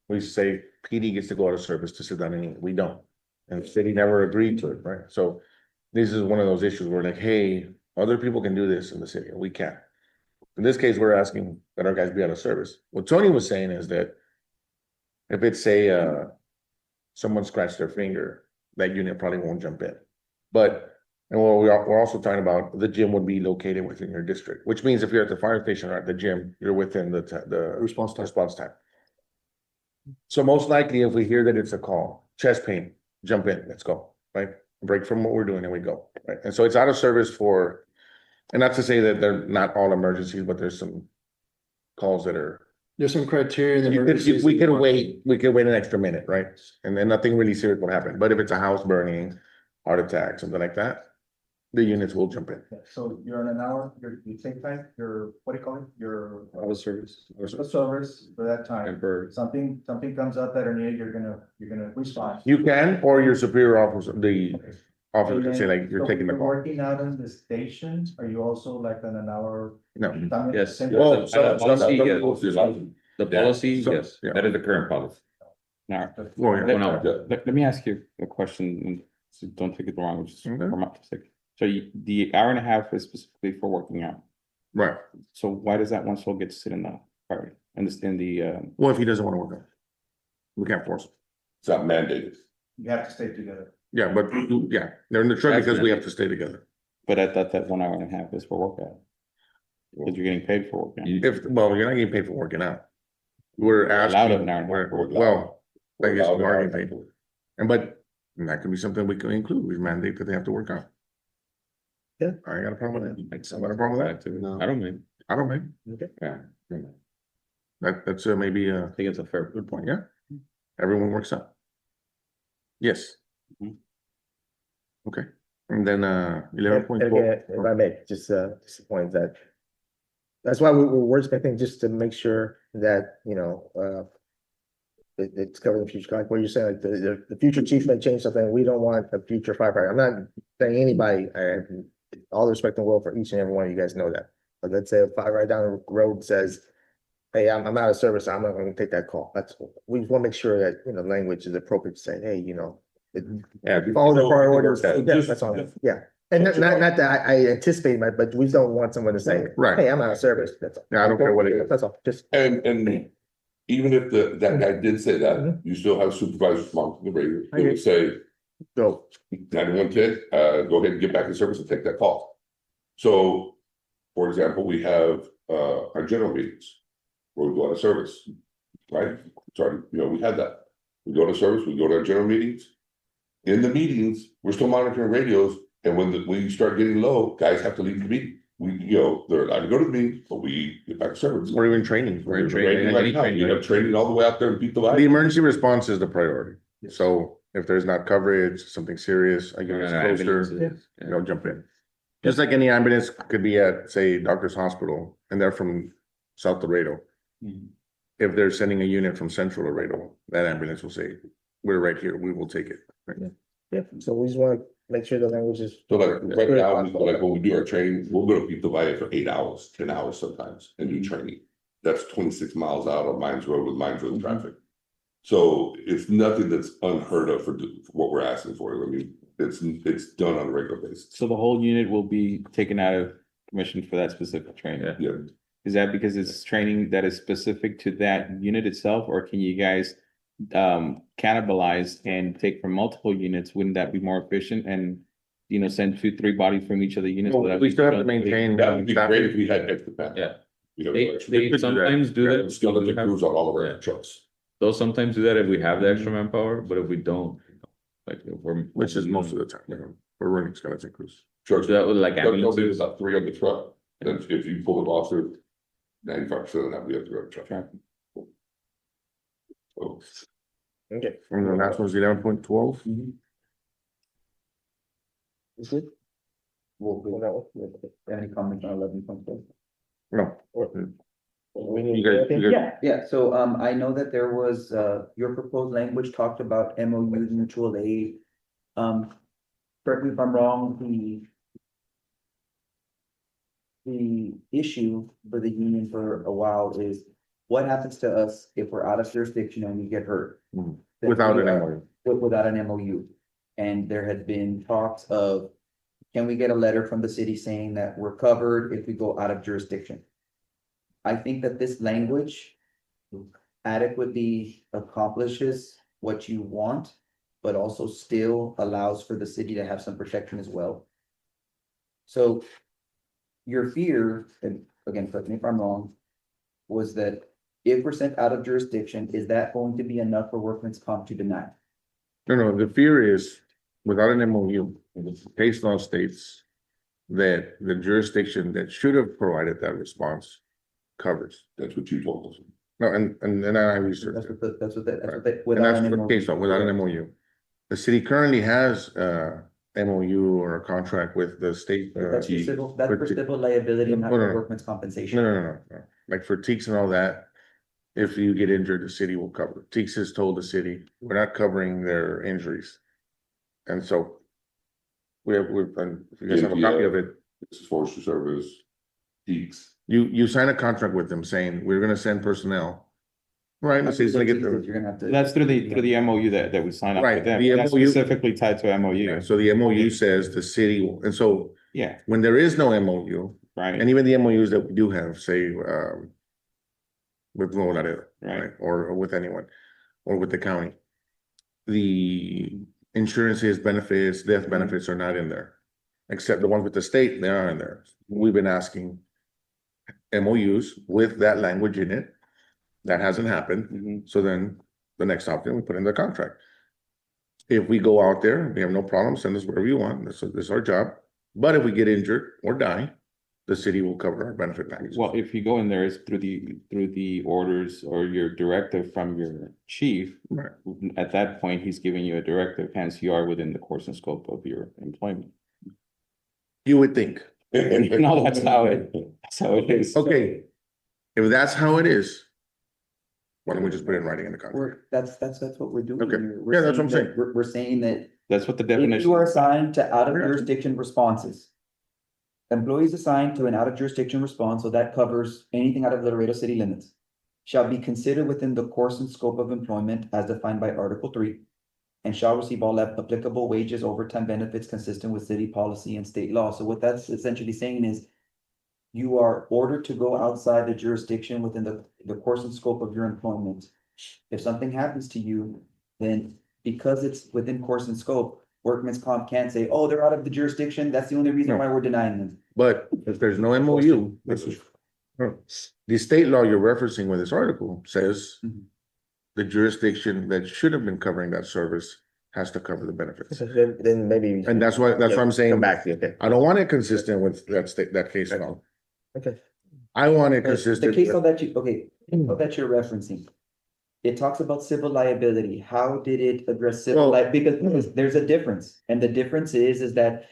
We used to say PD gets to go out of service to sit down and eat, we don't. And the city never agreed to it, right? So this is one of those issues where like, hey, other people can do this in the city, and we can't. In this case, we're asking that our guys be out of service. What Tony was saying is that if it's say someone scratched their finger, that unit probably won't jump in. But, and what we're also talking about, the gym would be located within your district, which means if you're at the fire station or at the gym, you're within the Response time. response time. So most likely, if we hear that it's a call, chest pain, jump in, let's go, right? Break from what we're doing and we go, right? And so it's out of service for, and not to say that they're not all emergencies, but there's some calls that are. There's some criteria. in the We emergencies could that- wait an extra minute, right? And then nothing really serious will happen. But if it's a house burning, heart attack, something like that, the units will jump in. So you're in an hour, you take time, what do you call it, your Out of service. service for that time. Temporary. Something comes up that are needed, you're gonna respond. You can, or your superior officer, the officer can say like, you're So taking the when call. Working out in the stations, are you also like on an hour? No. time? Yes. Same- Well, Policy, yes. The Yeah. policy, So- yes, yeah. that is the current policy. Now, Well, yeah. let, no. let me ask you a question, and so don't take it the wrong, just Okay. for my sake. So the hour and a half is specifically for working out. Right. So why does that one still get to sit in the fire? Understand the, Well, if he doesn't want to work out, we can't force him. It's not mandated. You have to stay together. Yeah, but yeah, they're in the truck That's because we it. have to stay together. but I thought that 1 hour and a half is for workout. Because you're getting paid for working. out. You- If, well, you're not getting paid for working out. We're Allowed asking, an hour and a half. well, I guess Allowed we are an hour. getting paid. And but that could be something we can include. We mandate that they have to work out. Yeah. I ain't got a problem with that. I got a problem with that. I don't mean, I don't think. Yeah. That's maybe I think it's a fair. good point, yeah. Everyone works out. Yes. Mhm. Okay, and then 11.4. And again, if I may, just a point that. That's why we're expecting just to make sure that, it's covered in the future, like what you're saying, like the future chief may change something, we don't want a future firefighter, I'm not saying anybody, I have all the respect in the world for each and every one of you guys know that. But let's say a firefighter down the road says, hey, I'm out of service, I'm not gonna take that call, we just wanna make sure that, language is appropriate to say, hey, Yeah. follow the prior orders, that- yeah, that's all, yeah. And not that I anticipate, but we don't want someone to say, Right. hey, I'm out of service, that's all. Yeah, I don't care what it is. That's all, just. And even if that guy did say that, Mhm. you still have supervisors respond to the radio. I They hear would say, Go. 9110, go ahead and get back in service and take that call. So, for example, we have our general meetings where we go out of service, right? Sorry, we had that. We go to service, we go to our general meetings. In the meetings, we're still monitoring radios, and when you start getting low, guys have to leave the meeting. They're allowed to go to the meeting, but we get back to service. Or even training. We're in Training training, right any now, training, you have right? training all the way out there and beat the The light. emergency response is the priority. So if there's not coverage, something serious, I guess closer, jump in. Just like any ambulance could be at, say, Doctor's Hospital, and they're from South Laredo. Mhm. If they're sending a unit from Central Laredo, that ambulance will say, we're right here, we will take it. Right? Yeah, so we just wanna make sure the language is. So like right now, like when we do our training, we'll go to beat the light for 8 hours, 10 hours sometimes and do training. That's 26 miles out on Mines Road with Mines Road traffic. So it's nothing that's unheard of for what we're asking for. I mean, it's done on a regular basis. So the whole unit will be taken out of commission for that specific training. Yeah, Is that because it's training that is specific to that unit itself, or can you guys cannibalize and take from multiple units? Wouldn't that be more efficient and, you know, send 2, 3 bodies from each of the units? Well, without- we still have to maintain. That would be staff. great if we had extra man. Yeah. You know, They, extra- they sometimes do that. skeleton crews on all of Yeah. our trucks. They'll sometimes do that if we have the extra manpower, but if we don't, like, if we're. Which is most of the time, you know, we're running skeleton crews. Trucks. Do that with like They'll do ambulances. about 3 on the truck, and if you pull it off, there, 95% of that we have to run a truck. So, Okay. And the last one's 11.12. Is it? Any comments on 11.4? No. We need You guys- you guys- Yeah, so I know that there was your proposed language talked about MOU mutual aid. Correct me if I'm wrong, the issue for the union for a while is what happens to us if we're out of jurisdiction and we get hurt? Mhm. That Without we an are- MOU. Without an MOU. And there had been talks of, can we get a letter from the city saying that we're covered if we go out of jurisdiction? I think that this language adequately accomplishes what you want, but also still allows for the city to have some protection as well. So your fear, and again, correct me if I'm wrong, was that if we're sent out of jurisdiction, is that going to be enough for workman's comp to deny? No, the fear is without an MOU, the case law states that the jurisdiction that should have provided that response covers. that's what you told us. No, and then I researched That's it. what they, And without that's an the MOU. case law, without an MOU. The city currently has MOU or a contract with the state. That's for civil, that's but for the- civil liability, not No, no, for no. workman's compensation. No. Like for Teeks and all that, if you get injured, the city will cover. Teeks has told the city, we're not covering their injuries. And so and if you guys have a copy of it, This is Forestry Service, Deeks. you sign a contract with them saying, we're gonna send personnel. Right, the city's gonna get You're the, gonna have to. That's through the MOU that we sign up Right, with them. the That's MOU specifically tied to MOU. so the MOU says the city, and so Yeah, when there is no MOU, right, and even the MOUs that we do have, say, with Nuevo Laredo, right. right, or with anyone, or with the county. The insurances, benefits, death benefits are not in there. Except the ones with the state, they are in there. We've been asking MOUs with that language in it. That hasn't happened, Mhm. so then the next option, we put in the contract. If we go out there, we have no problem, send us wherever you want, this is our job. But if we get injured or die, the city will cover our benefit package. Well, if you go in there, it's through the orders or your directive from your chief. Right. At that point, he's giving you a directive, hence you are within the course and scope of your employment. You would think, No, that's how it is. okay, if that's how it is, why don't we just put it in writing in the contract? That's what we're doing. Okay. here. We're Yeah, that's what I'm that- saying. We're saying that That's what the if you definition. are assigned to out of jurisdiction responses. Employees assigned to an out of jurisdiction response, so that covers anything out of the Laredo city limits. Shall be considered within the course and scope of employment as defined by Article 3. And shall receive all applicable wages, overtime benefits consistent with city policy and state law. So what that's essentially saying is. You are ordered to go outside the jurisdiction within the course and scope of your employment. If something happens to you, then because it's within course and scope, workman's comp can't say, oh, they're out of the jurisdiction. That's the only reason No. why we're denying them. But if there's no MOU, the state law you're referencing with this article says. Mhm. The jurisdiction that should have been covering that service has to cover the benefits. Then maybe. And that's why I'm Come saying, back to you, okay. I don't want it consistent with that state, that case law. Okay. I want it The consistent. case law that that you're referencing. It talks about civil liability. How did it address civil Well- because there's a difference. And the difference is that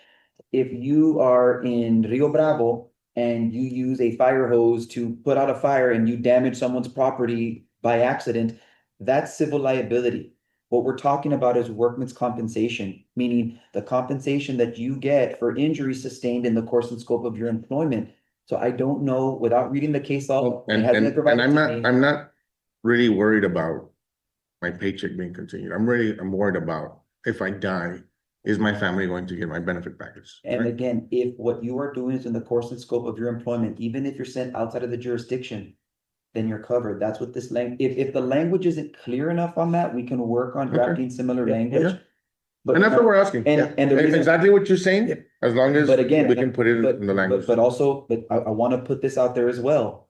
if you are in Rio Bravo and you use a fire hose to put out a fire and you damage someone's property by accident, that's civil liability. What we're talking about is workman's compensation, meaning the compensation that you get for injuries sustained in the course and scope of your employment. So I don't know, without reading the case law. it hasn't been provided I'm to me. not really worried about my paycheck being continued. I'm worried about if I die is my family going to get my benefit package? And right? again, if what you are doing is in the course and scope of your employment, even if you're sent outside of the jurisdiction, then you're covered. That's what this if the language isn't clear enough on that, we can work on Okay. drafting similar Yeah, language. yeah. But And that's what we're asking. and the reason, Exactly what you're saying, as long as but again, we can put it but, in the language. but also, but I wanna put this out there as well.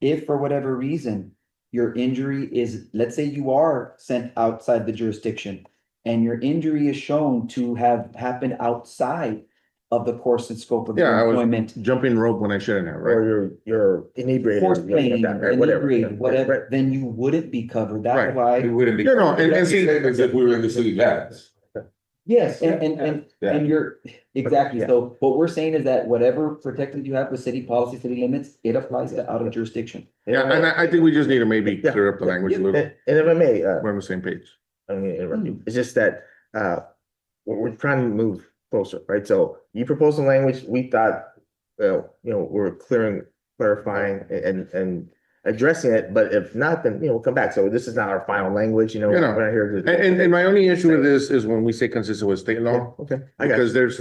If for whatever reason, your injury is, let's say you are sent outside the jurisdiction and your injury is shown to have happened outside of the course and scope of Yeah, I your was employment, jumping rope when I shouldn't have, right? Or you're inebriated. force or something like pain, that, right? Whatever. inebriated, Yeah, whatever, right. then you wouldn't be covered. That's Right. why. We wouldn't be. You know, and That's the see, same as if we were in the city limits. Yes, and Yeah. you're, exactly, Yeah. so what we're saying is that whatever protections you have with city policy, city limits, it applies to out of jurisdiction. yeah, and I think we just need to maybe Yeah. clear up the language a little, And if I may, we're on the same page. I mean, interrupt you. It's just that, we're trying to move closer, right? So you proposed the language, we thought, we're clarifying and addressing it, but if not, then, we'll come back. So this is not our final language, You know, we're not here to. And my only issue with this is when we say consistent with state law, Okay, I got because you. there's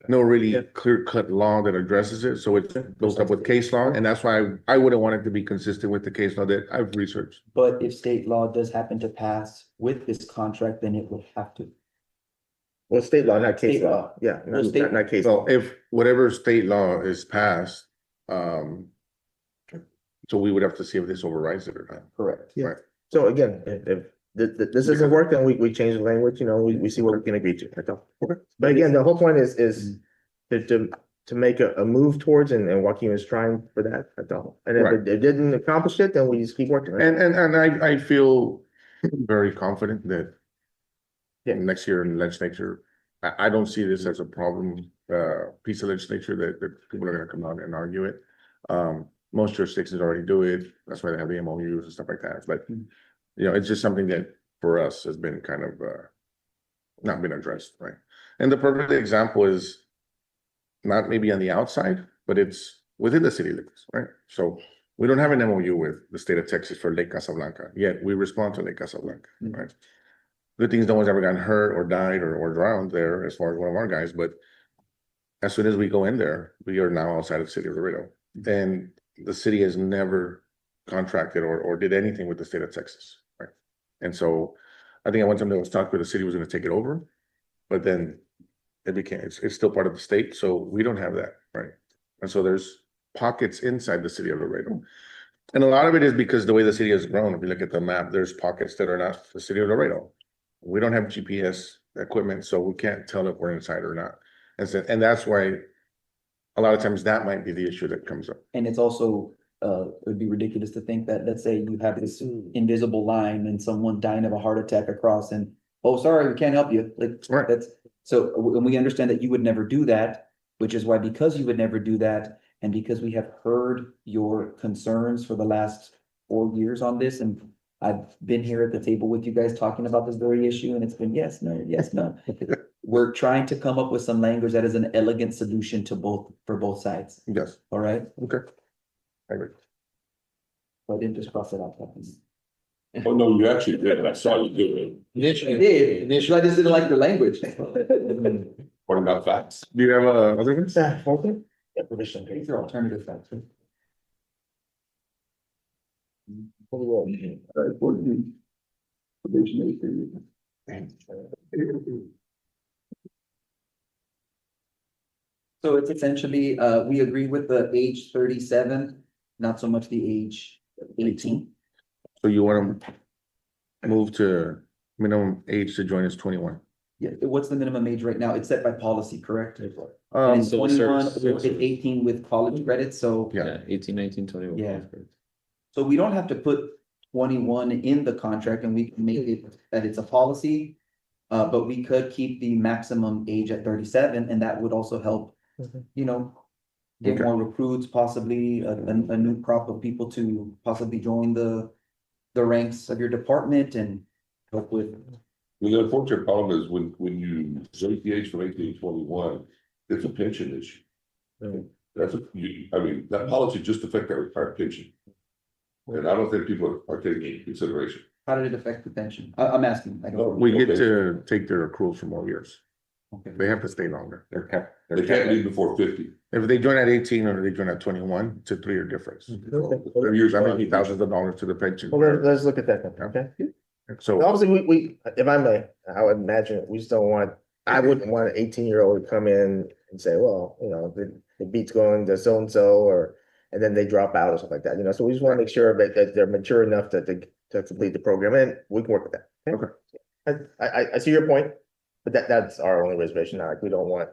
no really Yeah. clear cut law that addresses it, so it goes up with case law, and that's why I wouldn't want it to be consistent with the case law that I've researched. But if state law does happen to pass with this contract, then it would have to. Well, state law, not case State law. law. Yeah, Well, not, state- not case So law. if whatever state law is passed, so we would have to see if this overrides it or not. Correct. Yeah. So again, if this doesn't work, then we change the language, we see what we can agree to. That's all. But again, the whole point is to make a move towards, and Joaquin is trying for that. That's all. And if it didn't accomplish it, then we just keep working. Right? And I feel very confident that Yeah. next year in legislature, I don't see this as a problem, piece of legislature that people are gonna come out and argue it. Most jurisdictions already do it, that's why they have the MOUs and stuff like that, but it's just something that for us has been kind of, not been addressed, right? And the perfect example is not maybe on the outside, but it's within the city limits, right? So we don't have an MOU with the state of Texas for Lake Casablanca, yet we respond to Lake Casablanca, right? Good things, no one's ever gotten hurt or died or drowned there as far as one of our guys, but as soon as we go in there, we are now outside of the city of Laredo. And the city has never contracted or did anything with the state of Texas, right? And so I think at one time there was talk where the city was gonna take it over, but then it became, it's still part of the state, so we don't have that, right? And so there's pockets inside the city of Laredo. And a lot of it is because the way the city has grown, if you look at the map, there's pockets that are not the city of Laredo. We don't have GPS equipment, so we can't tell if we're inside or not. And that's why a lot of times that might be the issue that comes up. And it's also, it'd be ridiculous to think that, let's say you have this invisible line and someone dying of a heart attack across and, oh, sorry, we can't help you. Like, Right. that's, so, and we understand that you would never do that, which is why, because you would never do that, and because we have heard your concerns for the last 4 years on this, and I've been here at the table with you guys talking about this very issue, and it's been yes, no, yes, no. We're trying to come up with some language that is an elegant solution to for both sides, Yes, all right? okay. I agree. So I didn't just cross it out. Oh, no, you actually did, I saw you do it, I did, initially, I just didn't like your language. pointing out facts. Do you have other ones? Okay. Yeah, provision. These are alternative factors. So it's essentially, we agree with the age 37, not so much the age 18. So you wanna move to minimum age to join is 21? Yeah, what's the minimum age right now? It's set by policy, correct? And it's So 21, service- or it's 18 with college credits, so. Yeah. 18, 19, 21. Yeah. So we don't have to put 21 in the contract, and we can make it that it's a policy. But we could keep the maximum age at 37, and that would also help, get Okay. more recruits, possibly a new crop of people to possibly join the ranks of your department and help with. The unfortunate problem is when you raise the age from 18 to 21, it's a pension issue. That's that policy just affects our retired pension. And I don't think people are taking it into consideration. How did it affect the pension? I'm asking. I don't. We get Okay. to take their accruals for more years. They have to stay longer. They're kept. they're They can't kept- leave before 50. If they join at 18 or they join at 21, it's a 3-year difference. They're usually making thousands of dollars to the pension. Well, let's look at that, then, okay? So, Obviously, we, if I may, I would imagine, we just don't want, I wouldn't want an 18-year-old to come in and say, well, you know, the beat's going to so-and-so, or, and then they drop out or something like that, you know, so we just want to make sure that they're mature enough to complete the program, and we can work with that. Okay. I see your point, but that's our only reservation, now, like, we don't want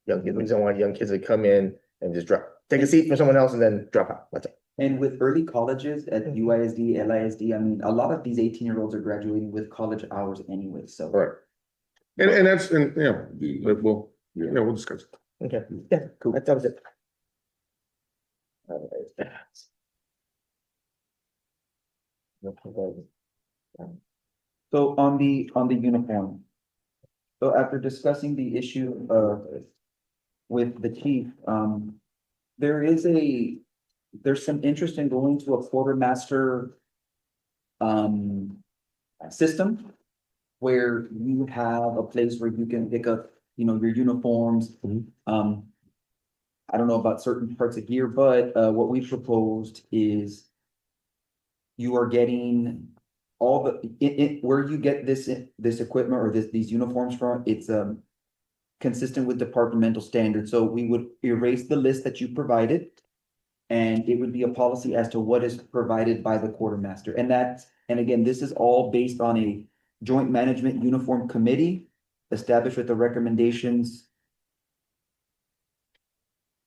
young kids, we don't want young kids to come in and just take a seat from someone else and then drop out, that's it. And with early colleges at UISD, LISD, I mean, a lot of these 18-year-olds are graduating with college hours anyway, so. right. And that's, and, you know, but we'll discuss it. Okay, yeah, cool, that was it. So on the uniform. So after discussing the issue with the chief, there's some interest in going to a quartermaster system where you have a place where you can pick up, you know, your uniforms. I don't know about certain parts of gear, but what we proposed is you are getting all where you get this equipment or these uniforms from, it's consistent with departmental standards. So we would erase the list that you provided, and it would be a policy as to what is provided by the quartermaster. And again, this is all based on a joint management uniform committee established with the recommendations.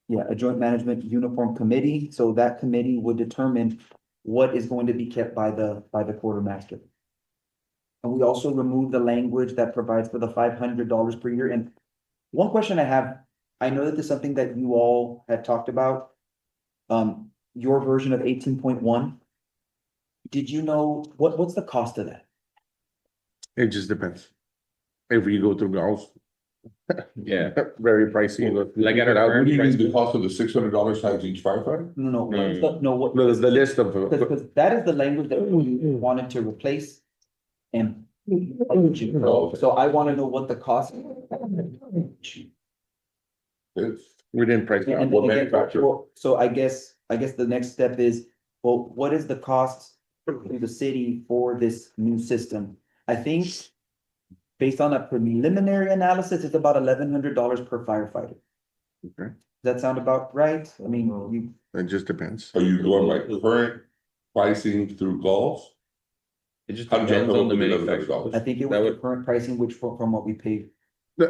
Yeah, a joint management uniform committee. So that committee would determine what is going to be kept by the quartermaster. And we also remove the language that provides for the $500 per year. And one question I have, I know that this is something that you all had talked about. Your version of 18.1. Did you know what's the cost of that? It just depends. If you go through golf, Yeah, very pricey. Like at our Out- current What do you mean the cost of the $600 times each firefighter? No, what? No, the list of, Because that is the language that we wanted to replace. And so I want to know what the cost. It's, we didn't price it out. And What again, manufacturer? well, so I guess the next step is, well, what is the cost to the city for this new system? I think based on a preliminary analysis, it's about $1,100 per firefighter. Okay. Does that sound about right? I mean, It just depends. are you going by current pricing through Gulf? it just How do you depends know on the what the manufacturer. I think it That was the would- current pricing, which from what we paid.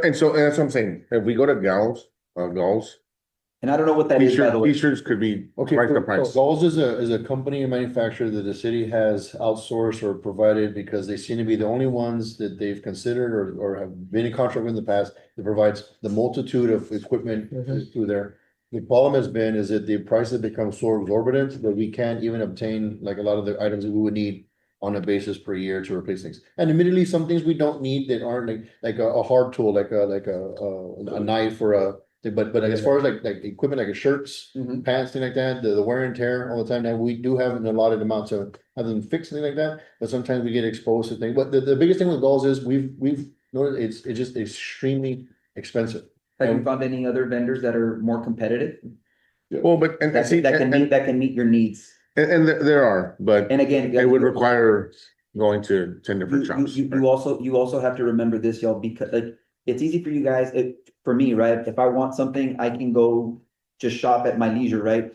And so, and that's what I'm saying, if we go to gals, And I don't know what that is, by the way. T-shirts could be Okay, twice the so price. Galls is a company and manufacturer that the city has outsourced or provided because they seem to be the only ones that they've considered or have been in contract with in the past that provides the multitude of equipment through there. The problem has been is that the prices become so exorbitant that we can't even obtain like a lot of the items that we would need on a basis per year to replace things. And admittedly, some things we don't need that aren't like a hard tool, like a knife or a. But as far as like equipment, like shirts, Mhm. pants, thing like that, the wear and tear all the time, now we do have an allotted amount to have them fix things like that, but sometimes we get exposed to things, but the biggest thing with Galls is we've noticed it's just extremely expensive. Have you found any other vendors that are more competitive? Well, but, and That see, can meet your needs? and there are, but And again. it would require going to 10 different You, shops. you also have to remember this, y'all, because like, it's easy for you guys, for me, right? If I want something, I can go just shop at my leisure, right?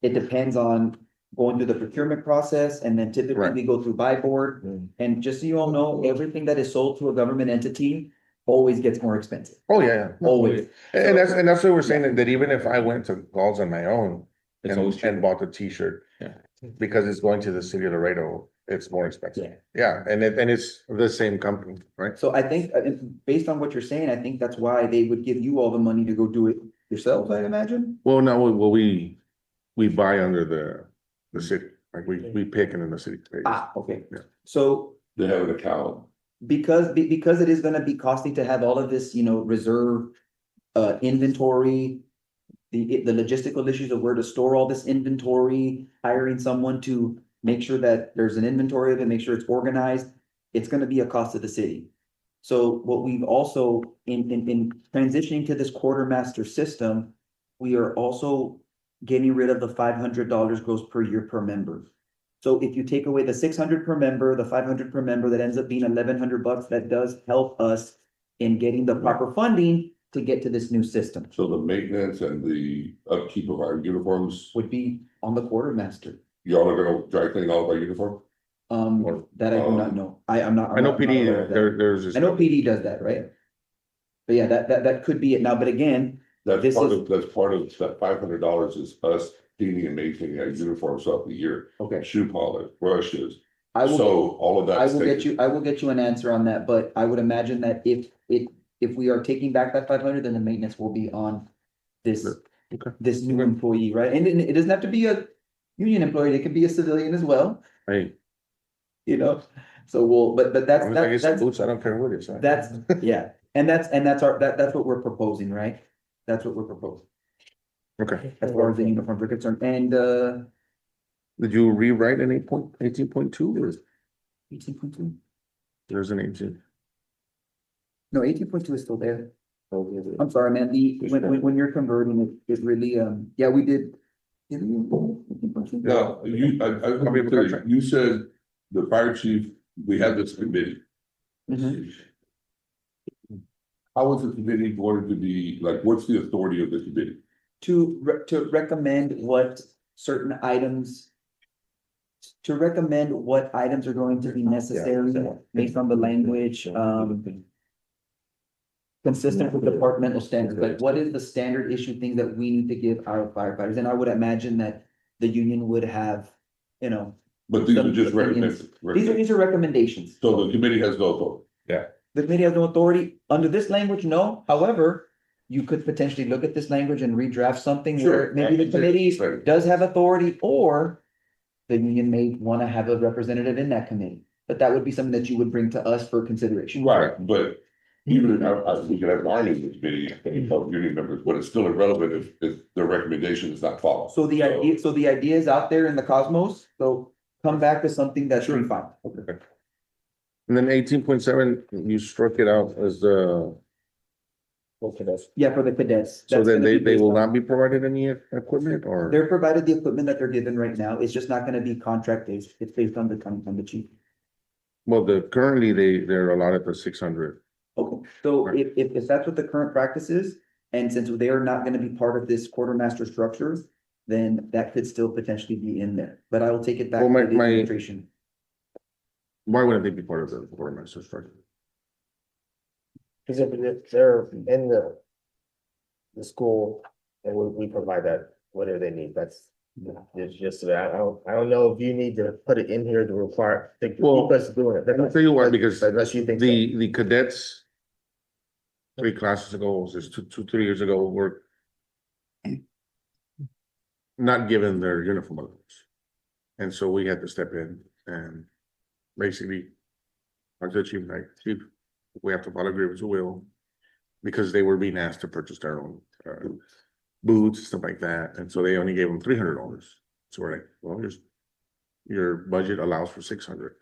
It depends on going through the procurement process, and then typically Right. we go through buy board. Mm. And just so you all know, everything that is sold to a government entity always gets more expensive, Oh, yeah, yeah. always. And that's what we're saying, that even if I went to Galls on my own It's always cheaper. and bought the T-shirt. Yeah. Because it's going to the city of Laredo, it's more expensive. Yeah. Yeah, and it's the same company, right? So I think, based on what you're saying, I think that's why they would give you all the money to go do it yourselves, I imagine? Well, no, we buy under the city, like we pick and then the city pays. Okay. Yeah. So They have an account. because it is gonna be costly to have all of this, reserve, inventory. The logistical issues of where to store all this inventory, hiring someone to make sure that there's an inventory of it, make sure it's organized. It's gonna be a cost to the city. So what we've also, in transitioning to this quartermaster system, we are also getting rid of the $500 gross per year per member. So if you take away the 600 per member, the 500 per member, that ends up being $1,100, that does help us in getting the proper funding to get to this new system, So the maintenance and the upkeep of our uniforms, would be on the quartermaster. y'all are gonna dry clean all of our uniform? That I do not know. I'm not. I know I'm not aware of PD, that. there's this. I know PD does that, right? But yeah, that could be it now, but again, That's This part is- of, that's part of that $500 is us cleaning and maintaining our uniforms throughout the year. okay, Shoe polish, brushes, I will. so all of that. I will get you an answer on that, but I would imagine that if we are taking back that 500, then the maintenance will be on this. Okay. This new employee, right? And it doesn't have to be a union employee, it could be a civilian as well, Hey, you know? So but that's, I'm gonna get some that's, boots, I don't care what it is. right? that's, yeah, and that's that's what we're proposing, right? That's what we're proposing, Okay, as far as the uniforms are concerned, and, did you rewrite an 18.2 or 18.2? there's an 18? No, 18.2 is still there. I'm sorry, man, when you're converting it, it really, yeah, we did. Now, you said the fire chief, we have this committee. Mhm. How is the committee going to be, like, what's the authority of the committee? To recommend what certain items. To recommend what items are going to be necessary based on the language, consistent with departmental standards, like what is the standard issue thing that we need to give our firefighters? And I would imagine that the union would have, you know, But these are Some just opinions. recommendations. these are recommendations. So the committee has no authority. The committee has no authority under this language, no, however, you could potentially look at this language and redraft something where maybe the committee Right. does have authority, or the union may wanna have a representative in that committee, but that would be something that you would bring to us for consideration. Right, but even, we could have an argument committee of union members, but it's still irrelevant if the recommendation is not followed. So the idea is out there in the cosmos, so come back to something that's Sure. refined. And then 18.7, you struck it out as the, Yeah, for the cadets. so That's then gonna be they based will on- not be provided any equipment or? They're provided the equipment that they're given right now, it's just not gonna be contract based, it's based on the chief. Well, currently they're allotted for 600. Okay, so if that's what the current practice is, and since they are not gonna be part of this quartermaster structure, then that could still potentially be in there, but I will take it back Well, to my- the my- administration. Why wouldn't they be part of the quartermaster structure? Cause if they're in the school, and we provide that, whatever they need, that's. It's just, I don't know if you need to put it in here to require, to keep Well, us doing it. I'll tell you why, because Unless you think. so. the cadets. 3 classes ago, just 3 years ago, were. Not given their uniform allowance. And so we had to step in and basically. Like the chief, chief, we have to file a grievance, we will. Because they were being asked to purchase their own boots, stuff like that, and so they only gave them $300. So we're like, well, your budget allows for 600.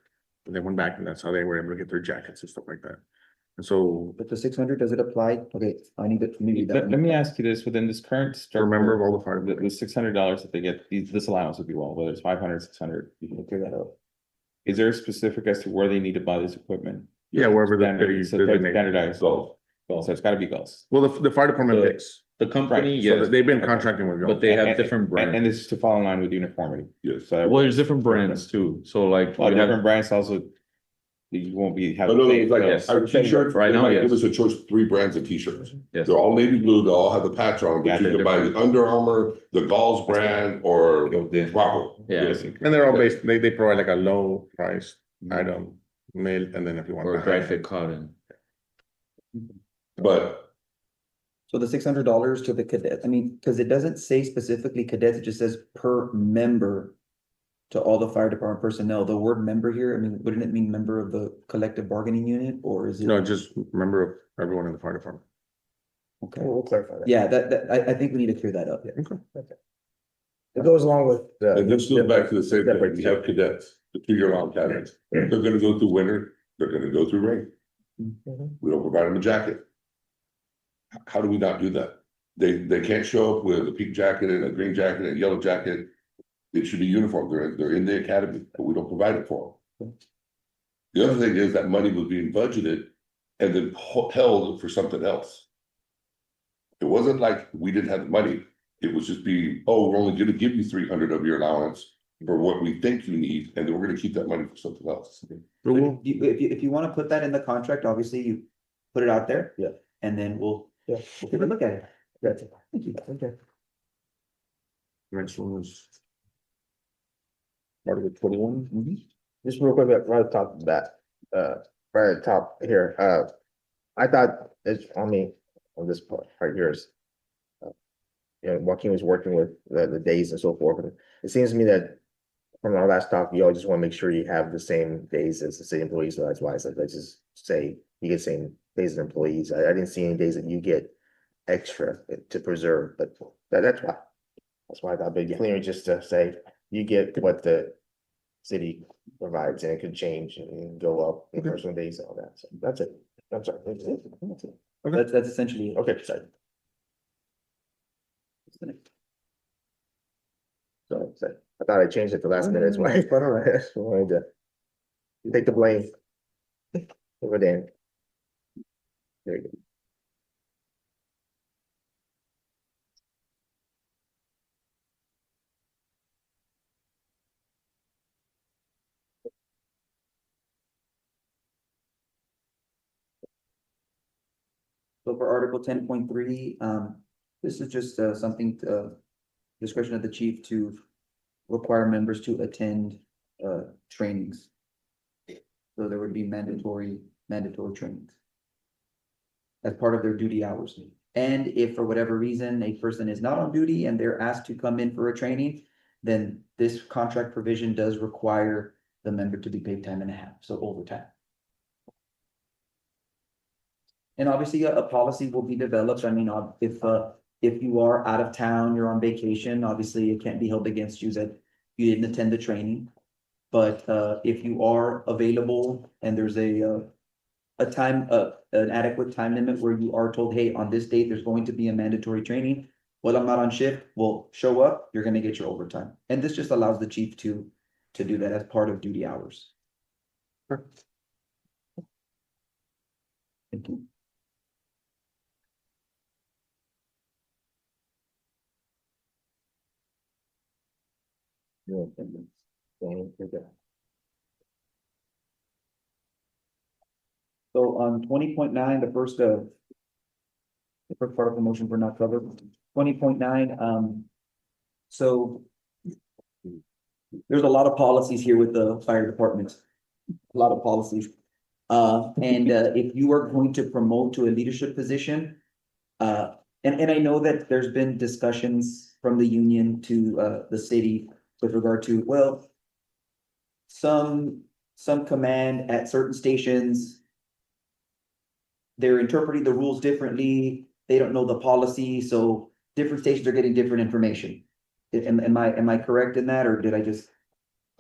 And they went back and that's how they were able to get their jackets and stuff like that. And so, But the 600, does it apply? Okay, I need to, maybe that. Let me ask you this, within this current structure. remember of all the fire. The $600 that they get, this allowance would be well, whether it's 500, 600, you can clear that up. Is there a specific as to where they need to buy this equipment? Yeah, wherever the Standard- so city it's designate. standardized, so it's gotta be gulls. Well, the fire department The- picks, The company, Right, so yes, they've been contracting with. but they have And- different And brands. this is to fall in line with uniformity. Yes. So, Well, there's different brands too, so like. well, we have- different brands also, you won't be But having. no, the like, same- our t-shirts, Right now, they might give yes. us a choice of 3 brands of t-shirts. Yes. They're all navy blue, they all have the patch on, Yeah, but you they're can buy the Under Armour, the Gauls brand, or Rocco. Yeah. And they're all based, they provide like a low price item, mid, and then if you want. Or the dry high- fit cotton. But So the $600 to the cadet, I mean, because it doesn't say specifically cadets, it just says per member. To all the fire department personnel, the word member here, I mean, wouldn't it mean member of the collective bargaining unit, or is it? No, just remember of everyone in the fire department. Okay, We'll clarify that. yeah, I think we need to clear that up. It goes along with. and this goes back to the same thing, we have cadets, the 2-year-long cadets. They're gonna go through winter, they're gonna go through rain. We don't provide them a jacket. How do we not do that? They can't show up with a pink jacket and a green jacket and a yellow jacket. It should be uniform. They're in the academy, but we don't provide it for them. The other thing is that money was being budgeted and then held for something else. It wasn't like we didn't have the money. It was just we're only gonna give you 300 of your allowance for what we think you need, and then we're gonna keep that money for something else. But if you wanna put that in the contract, obviously you put it out there. Yeah. And then we'll Yeah. take a look at it. That's Thank you. okay. Next one was. Article 21. Just real quick, right at the top of that, right at the top here, I thought it's, on this part, right here is. Joaquin was working with the days and so forth, and it seems to me that. From our last talk, you all just wanna make sure you have the same days as the city employees, so that's why I said, let's just say you get the same days as employees, I didn't see any days that you get. Extra to preserve, but that's why. That's why I thought it'd be cleaner just to say, you get what the city provides, and it could change and go up in personal days and all that, so that's it. I'm sorry. That's it. That's essentially. Okay, sorry. So, I thought I changed it the last minute, that's why, but all right, I just wanted to take the blame. Over there. There you go. So for Article 10.3, this is just something to discretion of the chief to require members to attend trainings. So there would be mandatory trainings as part of their duty hours. And if for whatever reason a person is not on duty and they're asked to come in for a training, then this contract provision does require the member to be paid time and a half, so overtime. And obviously a policy will be developed. I mean, if you are out of town, you're on vacation, obviously it can't be held against you that you didn't attend the training. But if you are available and there's an adequate time limit where you are told, hey, on this date, there's going to be a mandatory training. Well, I'm not on shift, well, show up, you're gonna get your overtime. And this just allows the chief to do that as part of duty hours. Thank you. So on 20.9, the first part of the motion we're not covered, 20.9, so. There's a lot of policies here with the fire department, a lot of policies. If you are going to promote to a leadership position, and I know that there's been discussions from the union to the city with regard to, well, some command at certain stations, they're interpreting the rules differently, they don't know the policy, so different stations are getting different information. Am I correct in that, or did I just?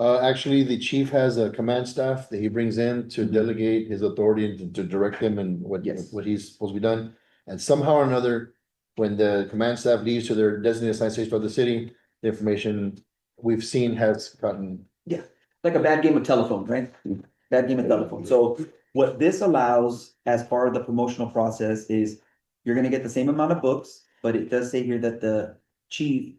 Actually, the chief has a command staff that he brings in to delegate his authority and to direct him and what he's supposed to be done. And somehow or another, when the command staff leaves to their designated assigned station for the city, the information we've seen has gotten. Yeah, like a bad game of telephone, right? Bad game of telephone. So what this allows as part of the promotional process is you're gonna get the same amount of books, but it does say here that the chief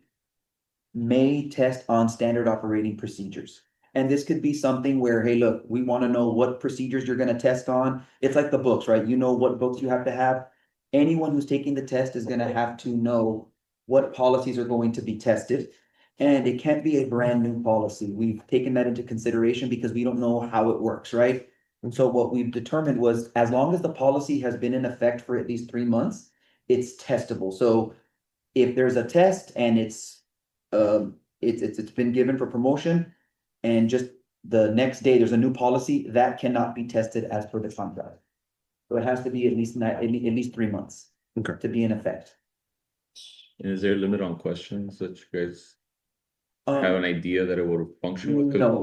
may test on standard operating procedures. And this could be something where, hey, look, we want to know what procedures you're going to test on. It's like the books, right? You know what books you have to have. Anyone who's taking the test is going to have to know what policies are going to be tested. And it can't be a brand new policy. We've taken that into consideration because we don't know how it works, right? And so what we've determined was as long as the policy has been in effect for at least 3 months, it's testable. So if there's a test and it's been given for promotion and just the next day there's a new policy that cannot be tested as per the contract. So it has to be at least 3 months. Okay. To be in effect. And is there a limit on questions that you guys have an idea that it would function with? No,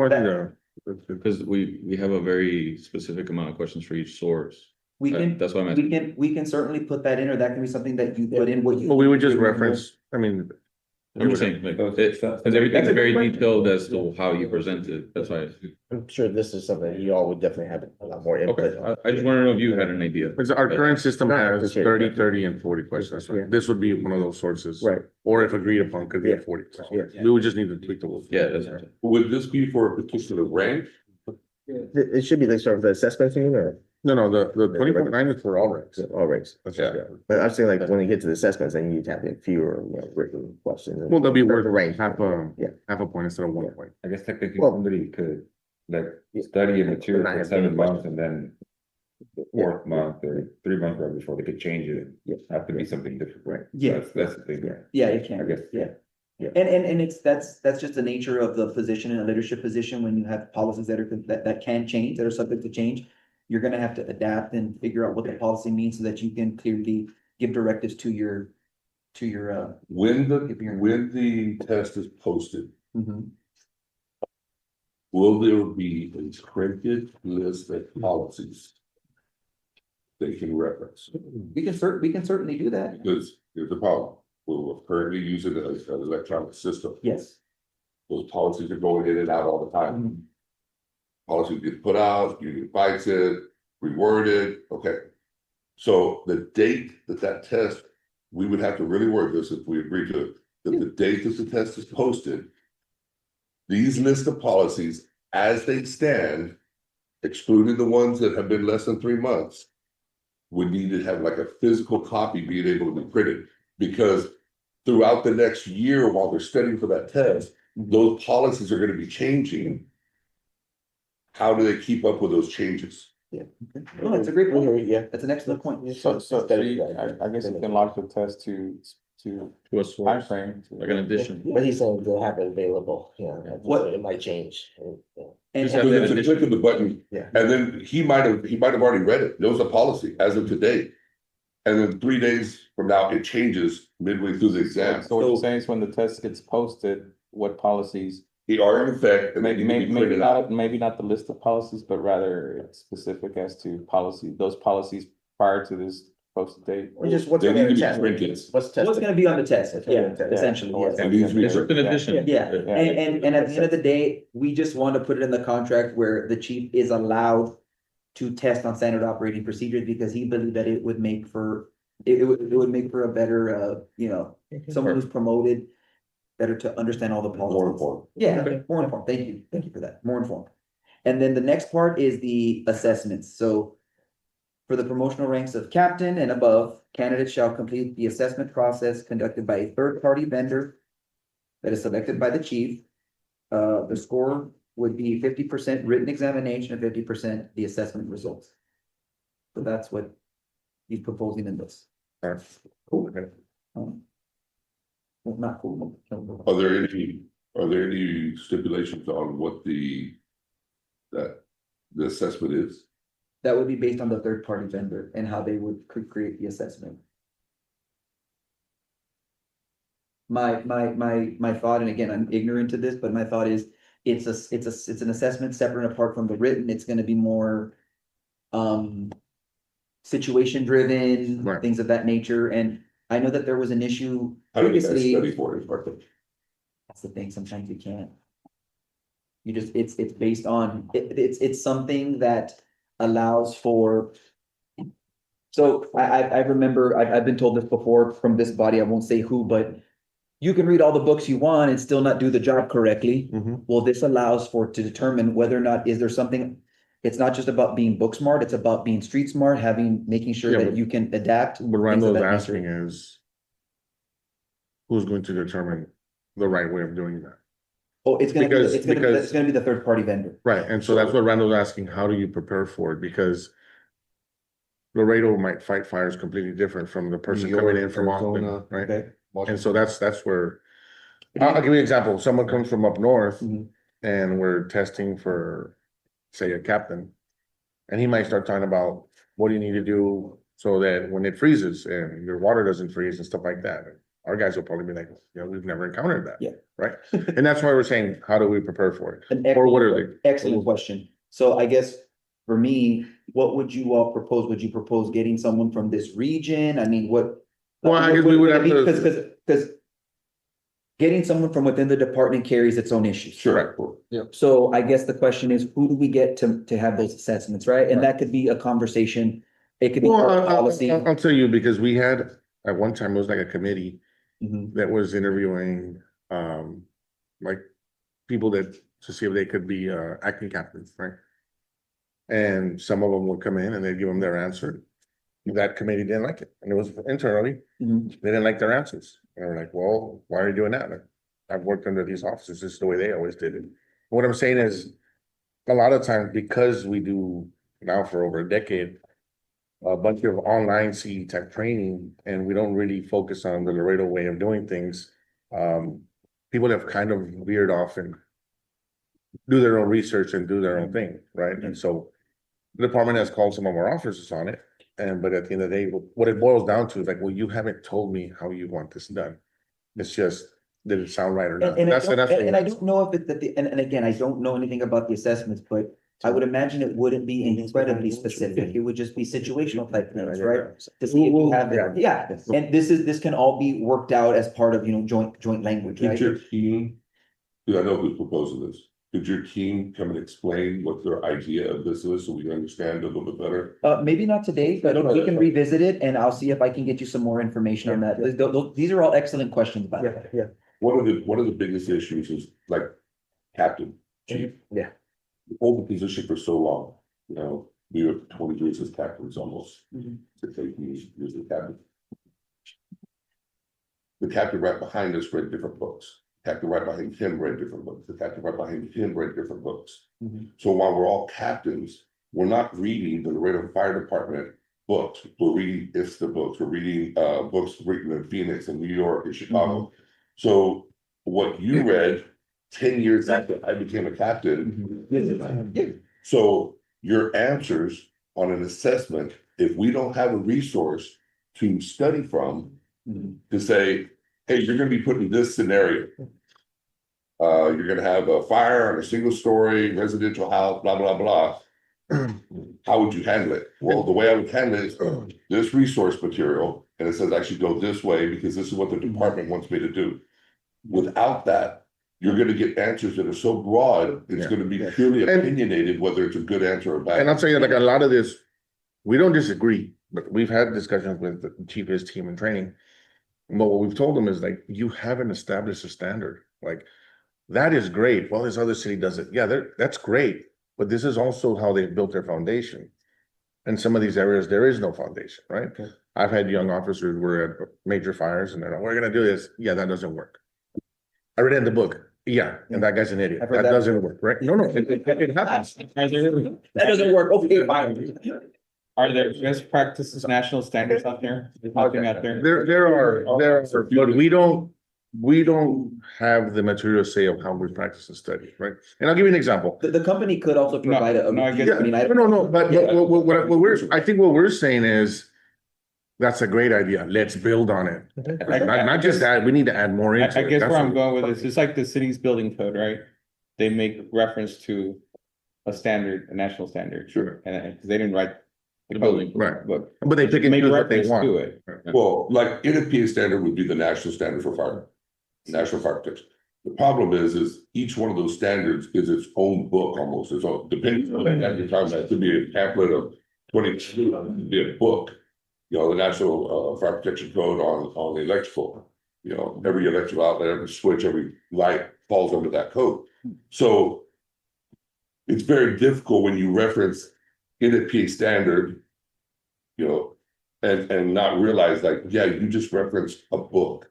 Because we have a very specific amount of questions for each source. We can, That's what I'm asking. we can certainly put that in, or that can be something that you put in what you. Well, we would just think is reference, I mean. we I'm would- saying, like, because everything's very detailed as to how you present it, that's why. I'm sure this is something you all would definitely have a lot more Okay, input. I just wanna know if you had an idea. Because our current system No, I has appreciate it. 30, 30, and 40 questions. Yeah. This would be one of those sources. Right. Or if agreed upon, could be a Yeah. 40. Yeah. We would just need to tweak the rules. Yeah, that's. Would this be for a particular rank? It should be like sort of the assessment team or No, the 20.9 is for all ranks. all rates. Yeah. But I'm saying like when you get to the assessments, then you have fewer, written questions. Well, they'll be worth The range. half Yeah. a point instead of 1 point. I guess technically Well- somebody could like Yeah. study a material Not for have 7 any months and then. The Yeah. 4th month or 3 months right before they could change it, Yeah. have to be something different. Right. Yeah. That's the thing. Yeah. Yeah, it can, I guess. yeah. Yeah. And it's, that's just the nature of the position in a leadership position, when you have policies that are, that can change, that are subject to change. You're gonna have to adapt and figure out what the policy means so that you can clearly give directives to your, When the test is posted, mhm. will there be a printed list of policies they can reference? We can certainly do that, Because here's the problem, we're currently using an electronic system. yes. Those policies are going in and out all the time. Mhm. Policy gets put out, you fights it, reworded, okay. So the date that test, we would have to really work this if we agree to it, that the date that the test is posted. These list of policies as they stand, excluding the ones that have been less than 3 months. Would need to have like a physical copy being able to be printed, because throughout the next year while they're studying for that test, those policies are gonna be changing. How do they keep up with those changes? No, that's a great point. Yeah. That's an excellent point. I guess you can lock the test to To a source, timeframe. like an addition. But he's saying they'll have it available, What- it might change. And, Just So have there's a click of the button, Yeah. and then he might have already read it, knows the policy as of today. And then 3 days from now, it changes midway through the exam. So what you're saying is when the test gets posted, what policies, They are in effect, and they maybe, need to be printed out. maybe not the list of policies, but rather it's specific as to policy, those policies prior to this posted date. Or just what's They on need the to be test? printed. What's tested? what's gonna be on the test, yeah, essentially, yes. And these It's just an addition. Yeah, and at the end of the day, we just want to put it in the contract where the chief is allowed to test on standard operating procedures, because he believed that it would make for, it would make for a better, someone who's promoted, better to understand all the policies. More informed. Yeah, more informed. Thank you for that. More informed. And then the next part is the assessments. So for the promotional ranks of captain and above, candidates shall complete the assessment process conducted by a third-party vendor that is selected by the chief. The score would be 50% written examination and 50% the assessment results. So that's what he's proposing in this. Cool. Well, not cool. Are there any stipulations on what the assessment is? That would be based on the third-party vendor and how they would create the assessment. My thought, and again, I'm ignorant to this, but my thought is, it's an assessment separate and apart from the written. It's gonna be more situation driven, Right. things of that nature. And I know that there was an issue How do you guys previously. study for it, Martha? That's the thing, sometimes you can't. You just, it's based on, it's something that allows for. So I remember, I've been told this before from this body, I won't say who, but you can read all the books you want and still not do the job correctly. Mhm. Well, this allows for, to determine whether or not, is there something, it's not just about being book smart, it's about being street smart, making sure Yeah, that but- you can adapt. What things of Randall's that nature. asking is. Who's going to determine the right way of doing that? Oh, it's gonna be, Because- it's gonna be, because- it's gonna be the third party vendor. Right, and so that's what Randall's asking, how do you prepare for it, because. Laredo might fight fires completely different from the person New coming York, in from Austin, Arizona. right? Okay. And so that's where, I'll give you an example, someone comes from up north Mhm. and we're testing for, say, a captain. And he might start talking about, what do you need to do so that when it freezes and your water doesn't freeze and stuff like that? Our guys will probably be like, we've never encountered that. Yeah. Right? And that's why we're saying, how do we prepare for it? An Or what are they? excellent question. So I guess for me, what would you all propose? Would you propose getting someone from this region? I mean, what? Well, I guess we would have to- Because getting someone from within the department carries its own issues. Sure. So I guess the question is, who do we get to have those assessments, right? And that could be a conversation. It could be Well, policy. I'll tell you, because we had, at one time, it was like a committee Mhm. that was interviewing, like, people that, to see if they could be, acting captains, right? And some of them would come in and they'd give them their answer. That committee didn't like it, and it was internally, Mhm. they didn't like their answers. And they were like, well, why are you doing that? Like, I've worked under these officers, this is the way they always did it. What I'm saying is, a lot of times, because we do now for over a decade, a bunch of online CE type training, and we don't really focus on the Laredo way of doing things. People have kind of veered off and do their own research and do their own thing, right? And so the department has called some of our officers on it, but at the end of the day, what it boils down to is like, well, you haven't told me how you want this done. It's just, did it sound right or not? And I That's don't, what and I it is. don't know if it, that the, and again, I don't know anything about the assessments, but I would imagine it wouldn't be incredibly specific. It would just be situational type things, right? To see if you have it, yeah, and this can all be worked out as part of, joint language, Did right? your team, because I know who's proposing this, did your team come and explain what their idea of this is so we can understand a little bit better? Maybe not today, but we can revisit it and I'll see if I can get you some more information on that. These are all excellent questions, by the way. One of the biggest issues is like captain, chief. Yeah. Hold the position for so long, we have 20 years as captains almost. Mhm. To take years as captain. The captain right behind us read different books. Captain right behind him read different books. The captain right behind him read different books. Mhm. So while we're all captains, we're not reading the Laredo Fire Department books. We're reading ISTA books. We're reading books written in Phoenix and New York and Chicago. So what you read 10 years after I became a captain. So your answers on an assessment, if we don't have a resource to study from, to say, hey, you're gonna be put in this scenario. You're gonna have a fire on a single story residential house, blah, blah, blah. How would you handle it? Well, the way I would handle it is this resource material, and it says I should go this way because this is what the department wants me to do. Without that, you're gonna get answers that are so broad, it's Yeah. gonna be purely And- opinionated, whether it's a good answer or bad. And I'll tell you, like, a lot of this, we don't disagree, but we've had discussions with the chief, his team in training. But what we've told them is like, you haven't established a standard, like, that is great, well, this other city does it, yeah, that's great. But this is also how they've built their foundation. In some of these areas, there is no foundation, right? Okay. I've had young officers who were at major fires and they're like, we're gonna do this, yeah, that doesn't work. I read it in the book, yeah, and that guy's an idiot, I've heard that that. doesn't work, right? No, it happens. That doesn't work, okay, fine. Are there best practices, national standards out there? There's nothing out there. There are, but we don't have the material say of how we practice and study, right? And I'll give you an example. The company could also provide a. no, I get- Yeah, mean, I- no, but I think what we're saying is, that's a great idea, let's build on it. Like, not just that, we need to add more I into it. guess That's where I'm what- going with this, it's like the city's building code, right? They make reference to a standard, a national standard. Sure. And 'cause they didn't write the The building, building. Right, but but they pick and make choose what they reference want. to it. Well, like NFPA standard would be the national standard for fire, national fire protection. The problem is each one of those standards is its own book almost, its own, depending on that you're talking about, it could be a pamphlet of 22, it could be a book. The National Fire Protection Code on the electrical, every electrical outlet, every switch, every light falls under that code. So it's very difficult when you reference NFPA standard, and not realize like, yeah, you just referenced a book.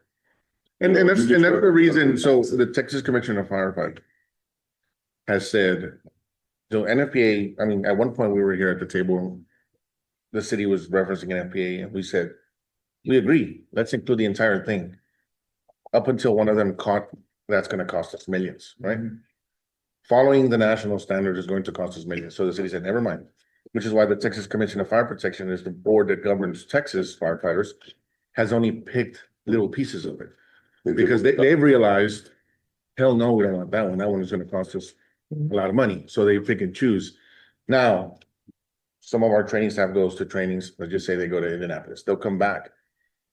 And You that's just the referenced reason, so something. the Texas Commission of Firefighting has said, so NFPA, I mean, at one point we were here at the table, the city was referencing NFPA, and we said, we agree, let's include the entire thing. Up until one of them caught, that's gonna cost us millions, right? Following the national standard is going to cost us millions, so the city said, never mind. Which is why the Texas Commission of Fire Protection is the board that governs Texas firefighters, has only picked little pieces of it. Because they've realized, hell no, we don't want that one is gonna cost us a lot of money, so they pick and choose. Now, some of our training staff goes to trainings, let's just say they go to Indianapolis, they'll come back.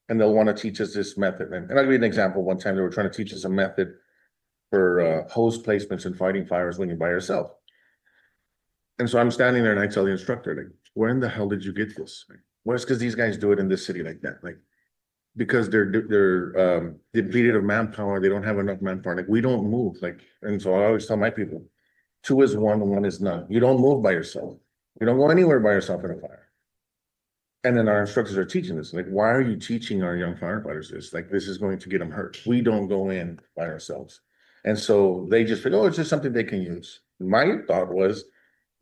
And they'll want to teach us this method. And I'll give you an example. One time they were trying to teach us a method for hose placements and fighting fires when you're by yourself. And so I'm standing there and I tell the instructor, like, where in the hell did you get this? Well, it's because these guys do it in this city like that, like, because they're depleted of manpower, they don't have enough manpower, like, we don't move, like, and so I always tell my people, 2 is 1 and 1 is none. You don't move by yourself. You don't go anywhere by yourself in a fire. And then our instructors are teaching this, like, why are you teaching our young firefighters this? Like, this is going to get them hurt. We don't go in by ourselves. And so they just feel, oh, it's just something they can use. My thought was,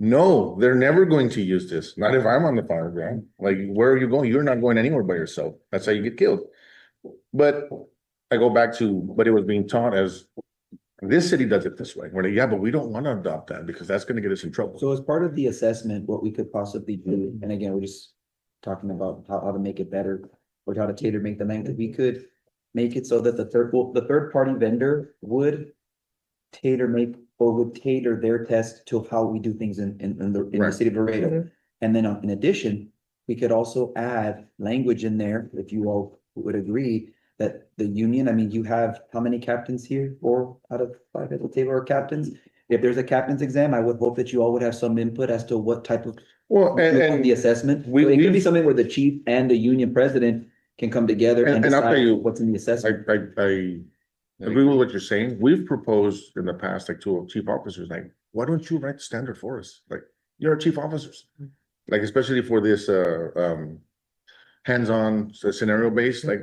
no, they're never going to use this. Not if I'm on the fire ground. Like, where are you going? You're not going anywhere by yourself. That's how you get killed. But I go back to, but it was being taught as, this city does it this way. We're like, yeah, but we don't want to adopt that because that's going to get us in trouble. So as part of the assessment, what we could possibly do, and again, we're just talking about how to make it better, or how to tailor make the language, we could make it so that the third party vendor would tailor make or would tailor their test to how we do things in the Right. city of Laredo. And then in addition, we could also add language in there, if you all would agree, that the union, I mean, you have how many captains here? 4 out of 5 at the table are captains. If there's a captain's exam, I would hope that you all would have some input as to what type of Well, and the assessment. we- So it could be we've- something where the chief and the union president can come together and And I'll tell decide you, what's in the assessment. I agree with what you're saying. We've proposed in the past, like, to chief officers, like, why don't you write the standard for us? Like, you're our chief officers. Like, especially for this, hands-on scenario based, like,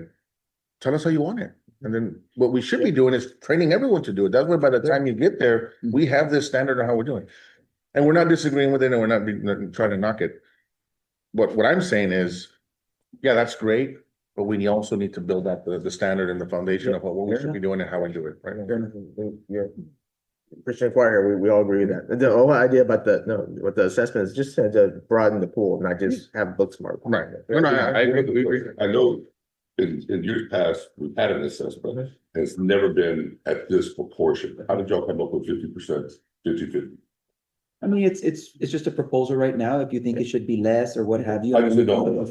tell us how you want it. And then what we should be doing is training everyone to do it. That way, by the time you get there, we have this standard of how we're doing. And we're not disagreeing with it and we're not trying to knock it. But what I'm saying is, yeah, that's great, but we also need to build up the standard and the foundation of what we should be doing and how we do it, right? Yeah. Christian Inquirer, we all agree with that. The whole idea about what the assessment is just to broaden the pool, not just have book smart. Right. No, I agree, we agree. I know in years past, we've had an assessment, it's never been at this proportion. How did y'all come up with 50%, 50-50? I mean, it's just a proposal right now. If you think it should be less or what have you. I just didn't know.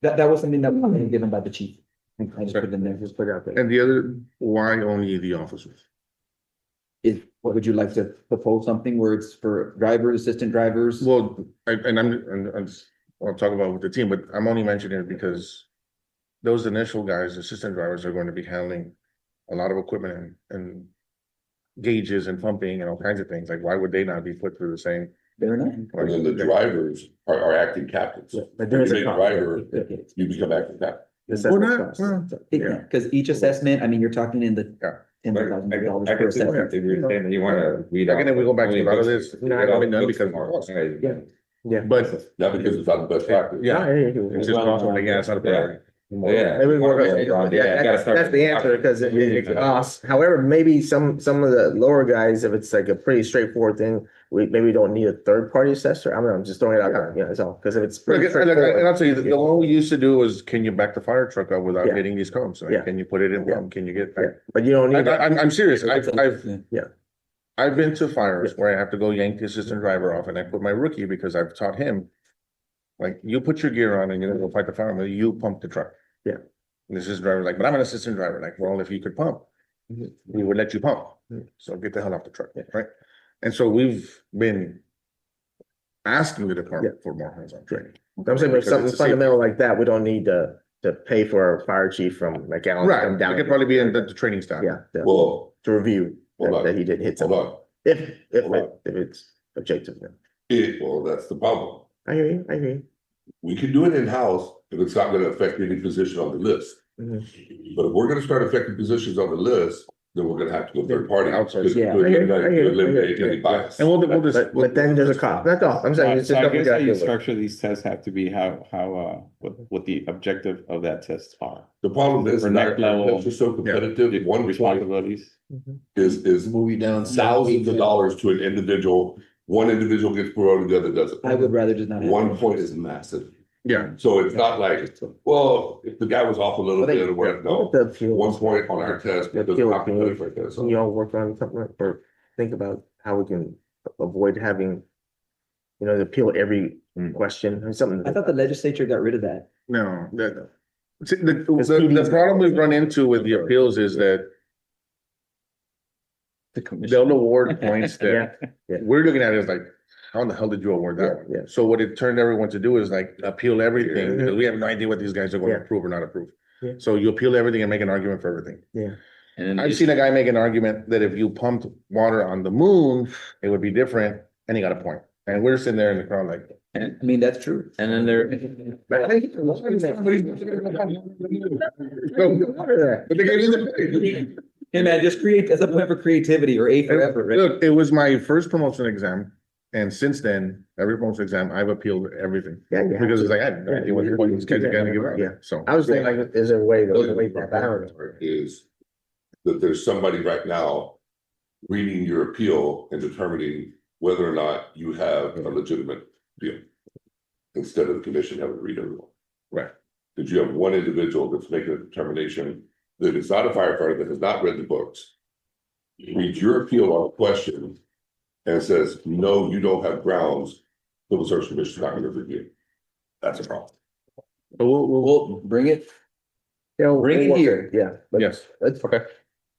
That was something that was given by the chief. I just put it in there. Just put it out there. And the other, why only the officers? What would you like to propose something where it's for drivers, assistant drivers? Well, I'll talk about with the team, but I'm only mentioning it because those initial guys, assistant drivers, are going to be handling a lot of equipment and gauges and pumping and all kinds of things. Like, why would they not be put through the same? They're not. And then the drivers are acting captains. But You there's be a a cost. driver, you become acting captain. The assessment Well, cost. well, Yeah, because each assessment, I mean, you're talking in the. Yeah. In But the thousands I of guess, dollars I per guess if assessment. you're saying that you wanna weed out. Again, then we go back to a lot of this, Get not all been the done books because of tomorrow. cost. Yeah. Yeah. But, Not because it's not the best practice. yeah, it's just cost, like, yeah, it's not a priority. Yeah. Maybe we work Yeah, on, yeah, gotta start- that's the answer, because it costs. However, maybe some of the lower guys, if it's like a pretty straightforward thing, we maybe don't need a third party assessor. I don't know, I'm just throwing it out there, yeah, that's all, because if it's pretty And and straightforward. I'll tell you, the one we used to do was, can you back the fire truck up without Yeah. hitting these cones? Like, Yeah. can you put it in, Yeah. can you get? Yeah, but you don't need. that. I'm serious, Yeah. I've been to fires where I have to go yank the assistant driver off and I put my rookie because I've taught him. Like, you put your gear on and you're gonna go fight the fire, you pump the truck. Yeah. And this is driver like, but I'm an assistant driver, like, well, if you could pump, we would let you pump. So get the hell off the truck, right? And so we've been asking the department for more hands-on training. I'm saying, if Because something it's a safety- fundamental like that, we don't need to pay for a fire chief from McAllen to Right, come it down. could probably be in the training staff. Yeah, Well, to review hold on. that he did hit hold something, on, if it's objective. well, that's the problem. I hear you, I hear you. We can do it in-house if it's not gonna affect any position on the list. Mhm. But if we're gonna start affecting positions on the list, then we're gonna have to go third party. Outsource. Yeah, I hear you, I hear you, I Eliminate hear you. any bias. And we'll just. But then there's a cost, that's all, I'm saying, it's So just I something we guess how gotta you deal with. structure these tests have to be what the objective of that test are. The problem is, For next level. it's just so competitive, one point Responsibilities. is Move you down. thousands of dollars to an individual. One individual gets promoted, the other doesn't. I would rather just not. have One it. point is massive. Yeah, So it's not like, well, if the guy was off a little bit or what, no. The appeal- One point on our test, the because appeal I'm committee, competitive right there, so. You all work on something or think about how we can avoid having, the appeal every question or something. I thought the legislature got rid of that. No, see, the problem we've run into with the appeals is that they'll award points that Yeah. we're looking at it as like, how in the hell did you award that Yeah. one? So what it turned everyone to do is like appeal everything, because we have no idea what these guys are going to Yeah. approve or not approve. Yeah. So you appeal everything and make an argument for everything. And then I've seen a guy make an argument that if you pumped water on the moon, it would be different, and he got a point. And we're sitting there in the crowd like. I mean, that's true. and then there, But they gave you the. Hey, man, just create, as a point for creativity or A for effort, right? Look, it was my first promotion exam, and since then, every promotion exam, I've appealed everything. Yeah, you have Because it's to. like, I had no idea what the point these guys are gonna give out, Yeah. so. I was thinking like, is there a way to wait that balance? Is that there's somebody right now reading your appeal and determining whether or not you have a legitimate deal. Instead of the commission having to read everyone. Right. Did you have one individual that's making a determination that is not a firefighter, that has not read the books? Reads your appeal on a question and says, no, you don't have grounds, civil service commission is not gonna review. That's a problem. But We'll bring it. Yeah, Bring it we'll- here. Yeah. but yes, It's, okay.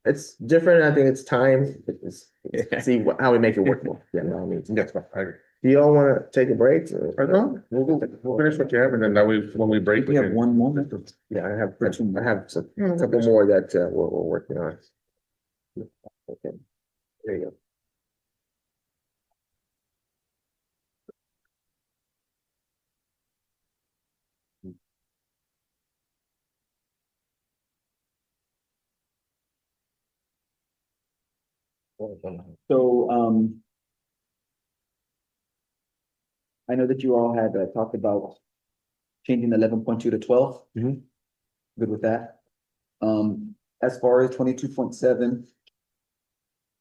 it's different. I think it's time. See how we make it workable. Yeah, no, I mean, Yes, I agree. do y'all wanna take a break? I know, we'll finish what you have, and then that way, when we break. We have one moment. Yeah, I have some, couple more that, we're working on. Okay, there you go. So, I know that you all had talked about changing 11.2 to 12. Mhm. Good with that. As far as 22.7.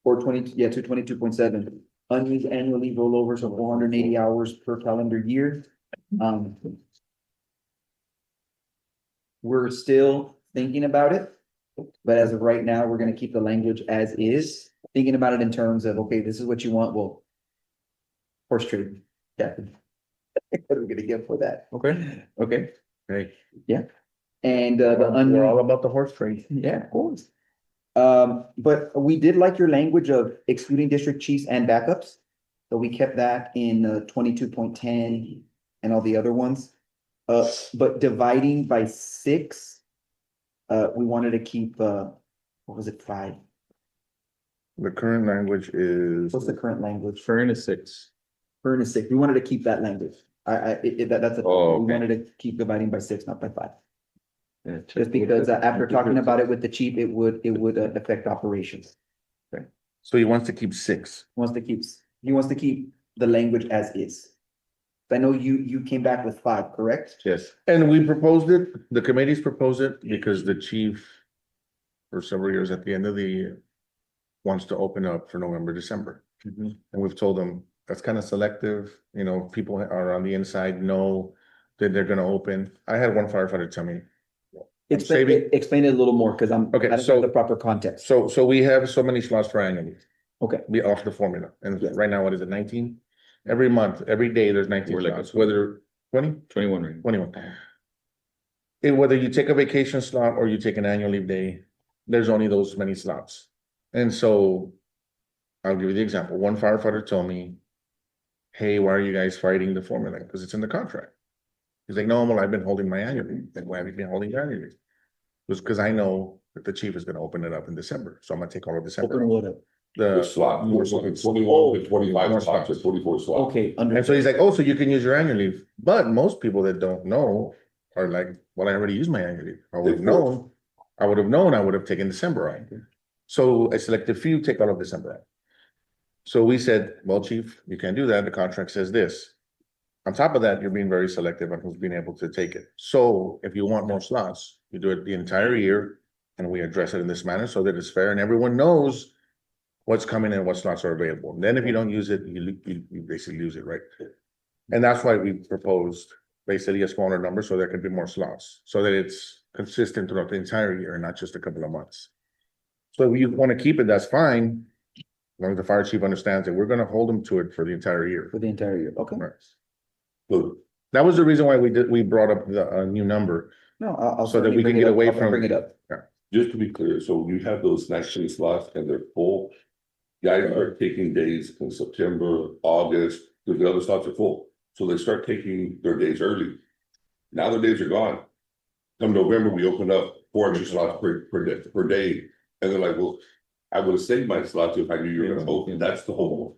Or 22.7, unused annual leave rollovers of 480 hours per calendar year. We're still thinking about it. But as of right now, we're gonna keep the language as is, thinking about it in terms of, okay, this is what you want, well. Horse trading, yeah. What are we gonna get for that? Okay. Okay, Hey. yeah. And the We're all unused, about the horse trade. yeah, of course. But we did like your language of excluding district chiefs and backups. So we kept that in 22.10 and all the other ones. But dividing by 6. We wanted to keep, what was it, 5? The current language is. What's the current language? Fern is 6. Fern is 6. We wanted to keep that language. That's a, Oh, we okay. wanted to keep dividing by 6, not by 5. Just because after talking about it with the chief, it would affect operations. So he wants to keep 6. He wants to keep the language as is. I know you came back with 5, correct? Yes. And we proposed it, the committees proposed it because the chief. For several years at the end of the year. Wants to open up for November, December. And we've told them that's kind of selective, people are on the inside know that they're gonna open. I had one firefighter tell me. Explain it a little more, because I Okay, don't so- have the proper context. So we have so many slots for annual leave. Okay. We offer the formula, and right now, what is it, 19? Every month, every day, there's 19 We're like slots, a- whether 20, 21 right now. 21. And whether you take a vacation slot or you take an annual leave day, there's only those many slots. And so I'll give you the example. One firefighter told me, hey, why are you guys fighting the formula? Because it's in the contract. He's like, no, well, I've been holding my annual leave. Like, why have you been holding your annual leave? It was because I know that the chief is gonna open it up in December, so I'm gonna take all of December. Open what up? The The slot, more 21 slots. to 25 More slots, or slots. 44 slots. Okay, And so he's like, oh, so you can use your annual leave, but most people that don't know are like, well, I already used my annual leave. I would have known, I would have taken December off. So a selected few take all of December off. So we said, well, chief, you can't do that. The contract says this. On top of that, you're being very selective on who's being able to take it. So if you want more slots, you do it the entire year. And we address it in this manner so that it's fair and everyone knows what's coming and what slots are available. And then if you don't use it, you basically lose it, right? And that's why we proposed basically a smaller number so there can be more slots, so that it's consistent throughout the entire year and not just a couple of months. So if you want to keep it, that's fine. As long as the fire chief understands that we're gonna hold them to it for the entire year. for the entire year, okay. Right. So That was the reason why we brought up the, new number. No, I'll. So that certainly we can bring it get up. away I'll from- Bring it up. just to be clear, so when you have those night shift slots and they're full. Guys are taking days in September, August, because the other slots are full, so they start taking their days early. Now their days are gone. Come November, we open up 4 extra slots per day, and they're like, well, I would have saved my slots if I knew you were gonna open, that's the whole.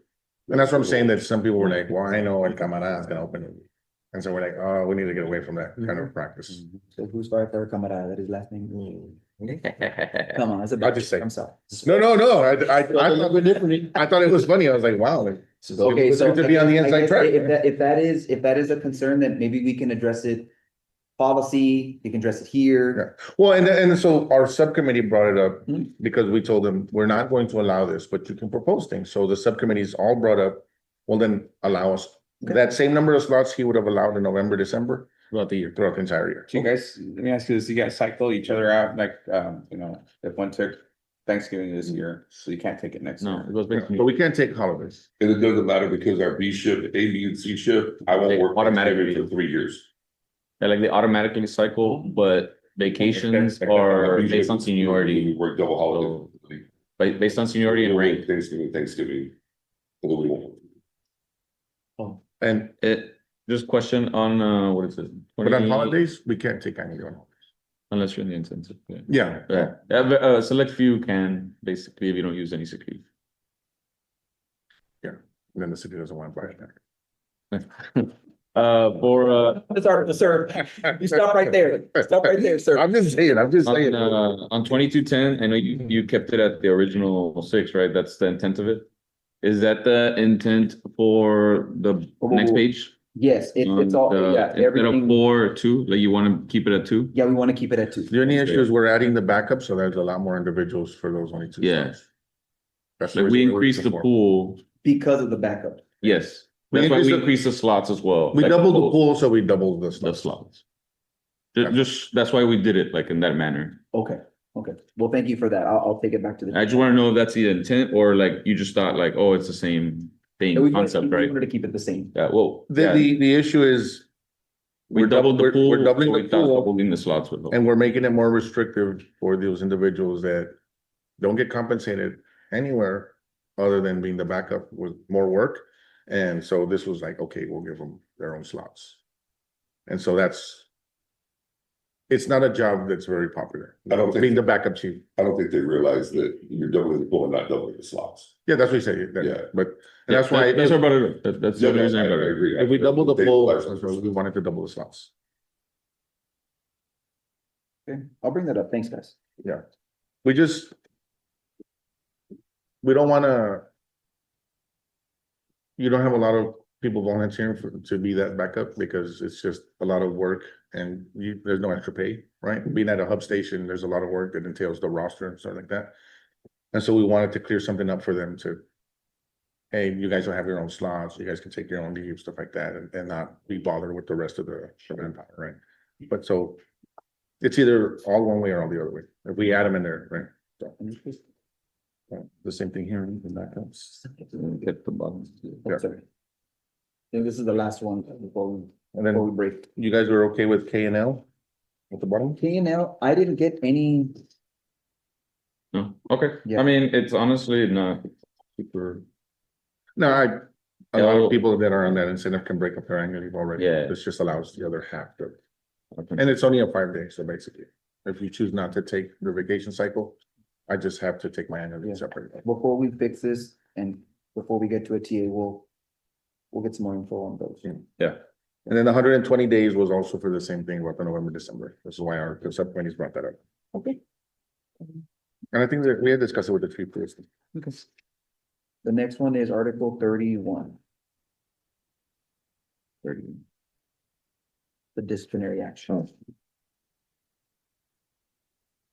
And that's what I'm saying, that some people were like, well, I know El Camarada is gonna open it. And so we're like, oh, we need to get away from that kind of practice. So who's Firefighter Camarada? That his last name? Come on, that's a I'll big, just say. I'm sorry. No, Differently. I thought it was funny. I was like, wow. Okay, It's so. good to be on the I inside guess track. If that is a concern, then maybe we can address it. Policy, you can address it here. Well, and so our subcommittee brought it up Hmm. because we told them, we're not going to allow this, but you can propose things. So the subcommittees all brought up, well, then allow us. Okay. That same number of slots he would have allowed in November, December, throughout the entire year. Do you guys, let me ask you this, you guys cycle each other out, like, if one took Thanksgiving this year, so you can't take it next No, year? it goes back to But we can't take holidays. And it doesn't matter because our B shift, A, B, and C shift, I won't They work automatically- Thanksgiving for 3 years. Yeah, like they automatically cycle, but vacations Our are B based on shift, seniority, We work double holiday. based on seniority and rank. Thanksgiving. And then we won't. And, Just question on, what is it? but on 20 holidays, we can't take any on holidays. Unless you're in the intensive, yeah. Yeah. Yeah, select few can, basically, if you don't use any sick leave. And then the city doesn't want to buy it. For, This article, sir, you stop right there. Stop right there, sir. I'm just saying. on 2210, I know you kept it at the original 6, right? That's the intent of it? Is that the intent for the next page? Yes, it's all, yeah, Instead of everything. 4, 2, like you wanna keep it at 2? Yeah, we want to keep it at 2. The only issue is we're adding the backup, so there's a lot more individuals for those only 2 Yeah. slots. That's the Like we reason increased the before. pool, Because of the backup. yes, We that's why we increased the- increased the slots as well. We like doubled the pool, so we doubled the The slots. slots. Just, that's why we did it like in that manner. Okay, okay. Well, thank you for that. I'll take it back to the. I just wanna know if that's the intent or like you just thought like, oh, it's the same We thing, wanted- concept, we right? wanted to keep it the same. Yeah, well, The, yeah, the issue is, we we're doubled the pool. we're doubling so the we thought pool. Doubling the slots with. and we're making it more restrictive for those individuals that don't get compensated anywhere other than being the backup with more work. And so this was like, okay, we'll give them their own slots. And so it's not a job that's very popular. I don't think- Being the backup chief. I don't think they realize that you're doubling the pool and not doubling the slots. Yeah, that's what you say. Yeah. But and that's why. That's what brought it up. That's the Yeah, only reason I I brought it up. agree. If we double the They pool, realize- we wanted to double the slots. Okay, I'll bring that up. Thanks, guys. We just. We don't wanna. You don't have a lot of people volunteering to be that backup because it's just a lot of work and there's no extra pay, right? Being at a hub station, there's a lot of work that entails the roster and stuff like that. And so we wanted to clear something up for them to. Hey, you guys will have your own slots, you guys can take your own leave, stuff like that, and not be bothered with the rest of the manpower, right? But so. It's either all one way or all the other way, if we add them in there, right? So, the same thing here in backups. Hit the button. Oh, sorry. I think this is the last one before And we then break. you guys were okay with K and L at the bottom? K&L, I didn't get any. No, okay, Yeah. I mean, it's honestly not super, No, a lot Yeah, of people that are on that incentive can break up their annual leave already. Yeah. This just allows the other half to, and it's only a 5 day, so basically, if you choose not to take the vacation cycle, I just have to take my annual Yeah. leave separately. Before we fix this and before we get to a TA, we'll get some more info on those. yeah. And then 120 days was also for the same thing about the November, December. This is why our subcommittees brought that up. Okay. And I think that we had discussed it with the chief previously. Okay. The next one is Article 31. 30. The disciplinary action.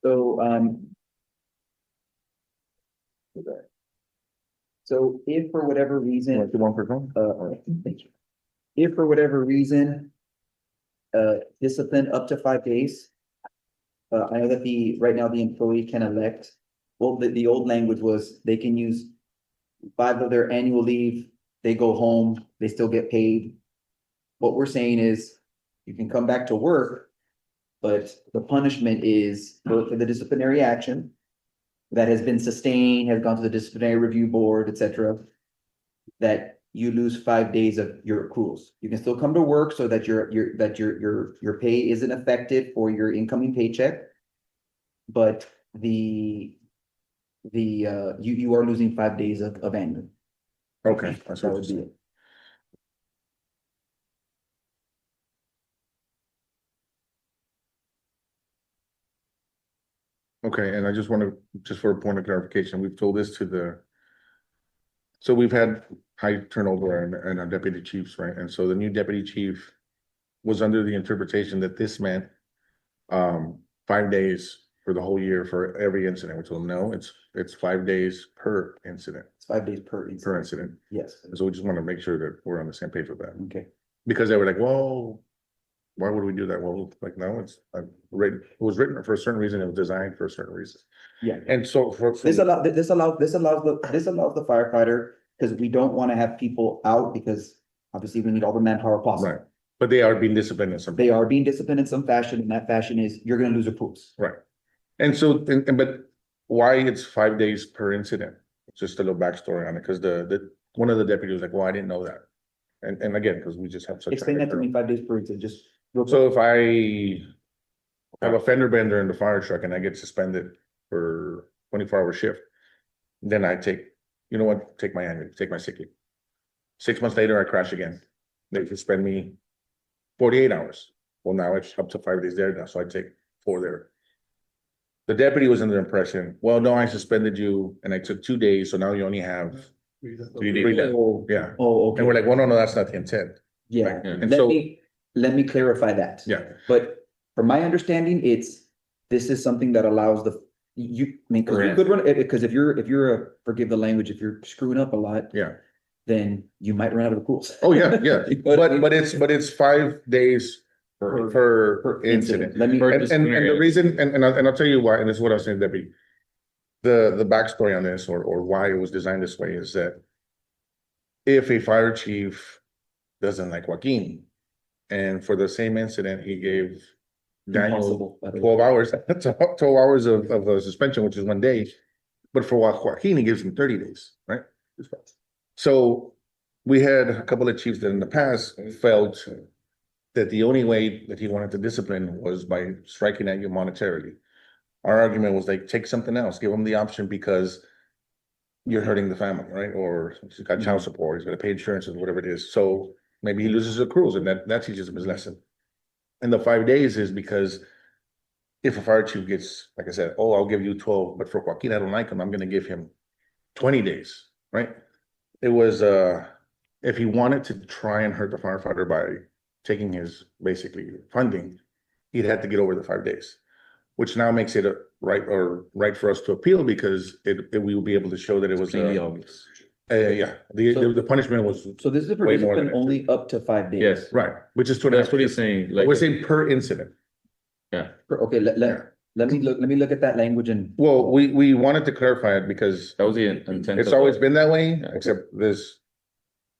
So, so if for whatever reason. Want to do one per phone? Thank you. If for whatever reason, discipline up to 5 days. I know that right now the employee can elect, well, the old language was they can use 5 of their annual leave, they go home, they still get paid. what we're saying is you can come back to work, but the punishment is for the disciplinary action that has been sustained, has gone to the disciplinary review board, et cetera, that you lose 5 days of your accruals. You can still come to work so that your pay isn't affected for your incoming paycheck. But you are losing 5 days of annual. Okay, that's That what would it's be saying. it. Okay, and I just want to, just for a point of clarification, we've told this to the. So we've had high turnover and our deputy chiefs, right? And so the new deputy chief was under the interpretation that this meant 5 days for the whole year for every incident. We told him, no, it's 5 days per incident, It's 5 days per incident. per incident. Yes, So we just want to make sure that we're on the same page with that. okay. Because they were like, whoa, why would we do that? Well, like, no, it's written, it was written for a certain reason, it was designed for a certain reason. Yeah. And so for. This allows the firefighter, because we don't want to have people out because obviously we need all the manpower possible. Right, but they are being disciplined in some. They are being disciplined in some fashion, and that fashion is you're gonna lose your pools. Right. And so, but why it's 5 days per incident? Just a little backstory on it, because one of the deputies was like, well, I didn't know that. And again, because we just have such. Explain that to me, 5 days per incident, just. real quick. So if I have a fender bender in the fire truck and I get suspended for 24-hour shift, then I take, you know what, take my annual, take my sick leave. 6 months later, I crash again. They suspend me 48 hours. Well, now it's up to 5 days there now, so I take 4 there. The deputy was under the impression, well, no, I suspended you and I took 2 days, so now you only have 3 days. Oh, Yeah, oh, okay. and we're like, well, no, that's not the intent. Yeah, And let so, me clarify that. yeah, But from my understanding, this is something that allows I mean, cause you could run, because if you're forgive the language, if you're screwing up a lot, yeah. then you might run out of rules. Oh, yeah, yeah, but it's 5 days per incident. Let me, And the reason, and I'll tell you why, and this is what I was saying, Debbie. The backstory on this, or why it was designed this way, is that if a fire chief doesn't like Joaquin, and for the same incident, he gave Daniel Impossible, by the way. 12 hours, 12 hours of a suspension, which is 1 day. But for Joaquin, he gives him 30 days, right? So we had a couple of chiefs that in the past felt that the only way that he wanted to discipline was by striking at you monetarily. Our argument was like, take something else, give him the option, because you're hurting the family, right? Or he's got child support, he's got to pay insurance or whatever it is. So maybe he loses accruals, and that teaches him his lesson. And the 5 days is because if a fire chief gets, like I said, oh, I'll give you 12, but for Joaquin, I don't like him, I'm gonna give him 20 days, right? It was, if he wanted to try and hurt the firefighter by taking his basically funding, he'd have to get over the 5 days, which now makes it right for us to appeal, because we will be able to show that it was. Yeah, the punishment was. So this is for way more than discipline only up to 5 days. Yes, Right, which is. that's what he's saying, like. We're saying per incident. Okay, let me look at that language and. Well, we wanted to clarify it because That was the intent. it's of always it. been that way, Yeah. except this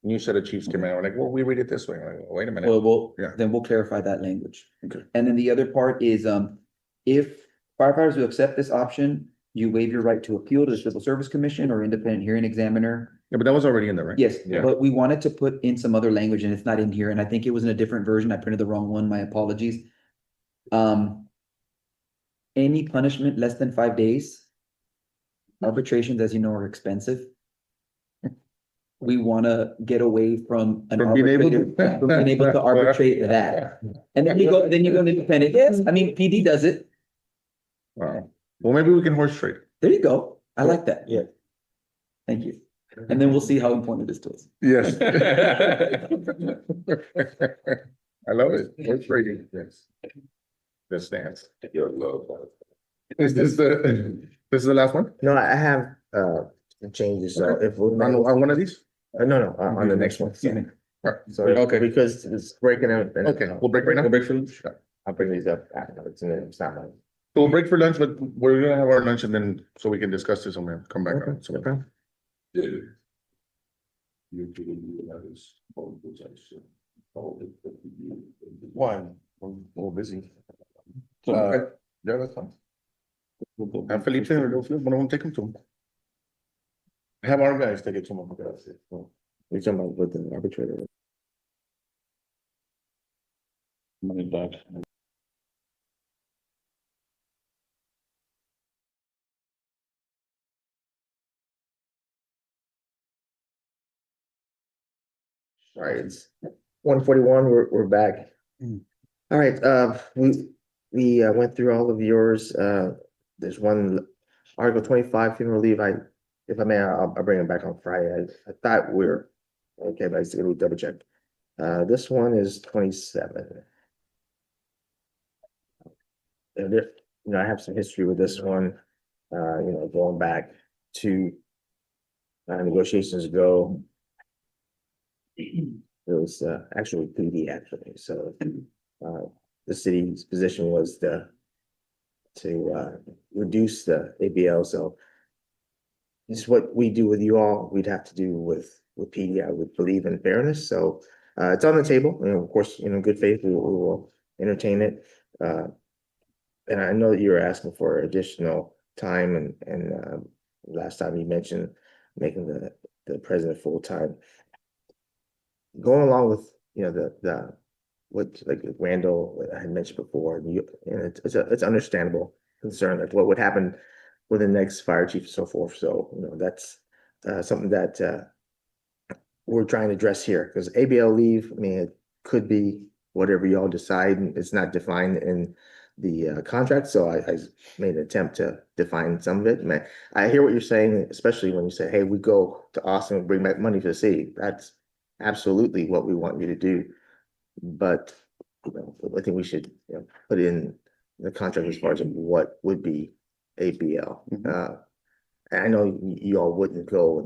new set of chiefs came in, we're like, well, we read it this way. I'm like, wait a minute. Well, Yeah. then we'll clarify that language. Okay. And then the other part is, if firefighters who accept this option, you waive your right to appeal to the Civil Service Commission or independent hearing examiner. Yeah, but that was already in there, right? Yes, Yeah. but we wanted to put in some other language and it's not in here, and I think it was in a different version. I printed the wrong one, my apologies. Any punishment less than 5 days. Arbitrations, as you know, are expensive. We wanna get away from an From being able to- arbitrator, from being able to arbitrate that. And then you go independent. Yes, I mean, PD does it. Wow. Well, maybe we can horse trade. There you go. I like that. Yeah. Thank you. And then we'll see how important it is to us. Yes. I love it. Horse trading. Yes. The stance. Is this the last one? No, I have, changes, so if we're. On one of these? No, on the next one. Excuse me. So, Okay. because it's breaking out. and- Okay, we'll break right now. Go back for lunch? I'll bring these up afterwards, and then it's not mine. So we'll break for lunch, but we're gonna have our lunch and then, so we can discuss this and we'll come back. on it. So- Why? We're a little busy. So, Yeah, that's fine. Have Felipe or go flip, one of them take them to him. Have our guys take it to him. You're talking about with the arbitrator. money back. All right, it's 1:41. We're back. Mm. All right, we went through all of yours. There's one Article 25 funeral leave. If I may, I'll bring it back on Friday. I thought we were okay, but I still double check. This one is 27. And if, I have some history with this one, going back to negotiations ago. It was actually PD actually, so the city's position was to reduce the ABL, so this is what we do with you all, we'd have to do with PD. I would believe in fairness, so it's on the table, and of course, good faith, we will entertain it. And I know that you were asking for additional time, and last time you mentioned making the president full-time. Going along with, the what, like Randall I had mentioned before, and it's understandable concern, like what would happen with the next fire chief and so forth. So, that's something that we're trying to address here, because ABL leave, I mean, it could be whatever y'all decide, and it's not defined in the contract, so I made an attempt to define some of it. Man, I hear what you're saying, especially when you say, hey, we go to Austin and bring back money for the city. That's absolutely what we want you to do. But I think we should put in the contract as far as what would be ABL. And I know you all wouldn't go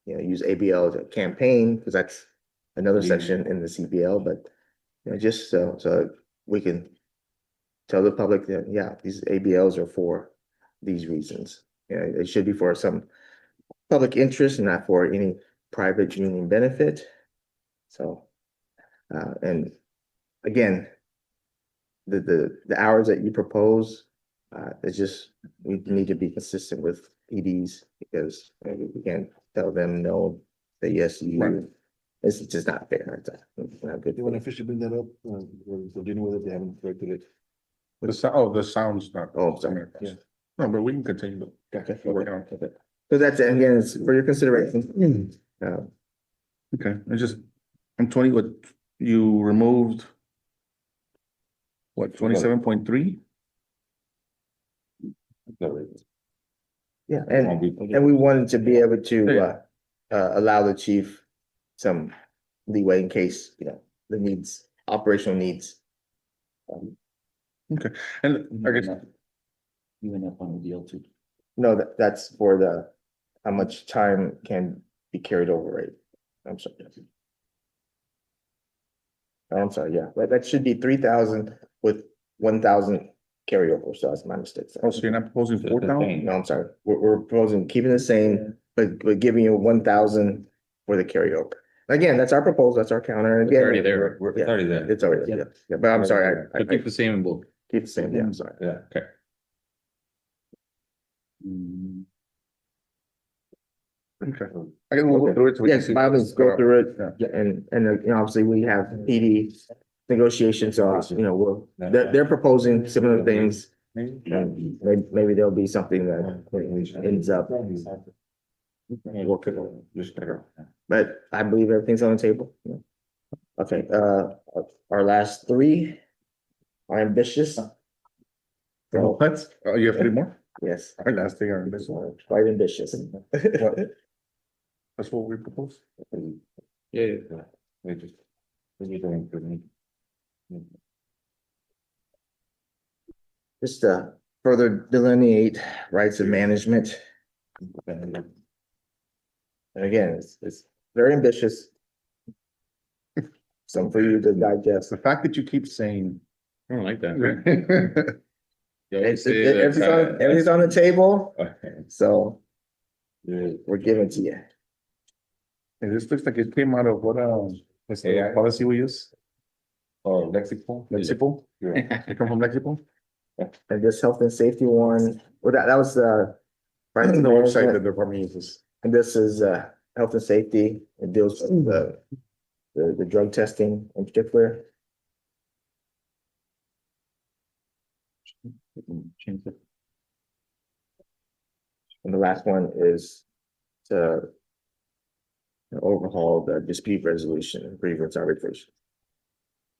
and use ABL to campaign, because that's another section in the CBL, but just so we can tell the public that, yeah, these ABLs are for these reasons. It should be for some public interest and not for any private union benefit. So, and again, the hours that you propose, it's just, we need to be consistent with PDs, because we can't tell them no, say yes, you. It's just not fair. It's not good. You want to officially bring that up? We're dealing with it, they haven't corrected it. The sound's not. Oh, sorry. Yeah. No, but we can continue. Okay. Work on Okay. So that's, again, it's for your consideration. Okay, I just, I'm 20, what, you removed what, 27.3? Yeah, and we wanted to be able to allow the chief some leeway in case, the needs, operational needs. Okay, and I guess, You end up on the deal too. No, that's for how much time can be carried over, right? I'm sorry. I'm sorry, yeah, that should be 3,000 with 1,000 carryover, so that's my mistake. oh, so you're not proposing 4,000? No, I'm sorry, we're proposing keeping the same, but giving you 1,000 for the carryover. Again, that's our proposal, that's our counter, and It's again. already there. It's already there. It's already there, yeah, but I'm sorry, I So keep the same in both. keep the same, yeah, I'm sorry. Yeah. Okay. Okay. I can go through it. So we can Yes, see- Bob, let's go through it, Yeah. and obviously we have PD negotiations, so, they're proposing similar things. And maybe there'll be something that ends up, but I believe everything's on the table. Okay, our last three are ambitious. So, What? Oh, you have 3 more? yes, Our last thing, our this one. quite ambitious. That's what we propose. Yeah. Just to further delineate rights of management. And again, it's very ambitious. Some for you to digest. The fact that you keep saying. I don't like that. Everything's on the table, so we're giving to you. And this looks like it came out of what, That's the policy we use, or lexical. Lexipol, Yeah. they come from Lexipol? And this health and safety one, well, that was The right, website that the department uses. and this is health and safety. It deals with the drug testing in particular. And the last one is to overhaul the dispute resolution and grievance arbitration.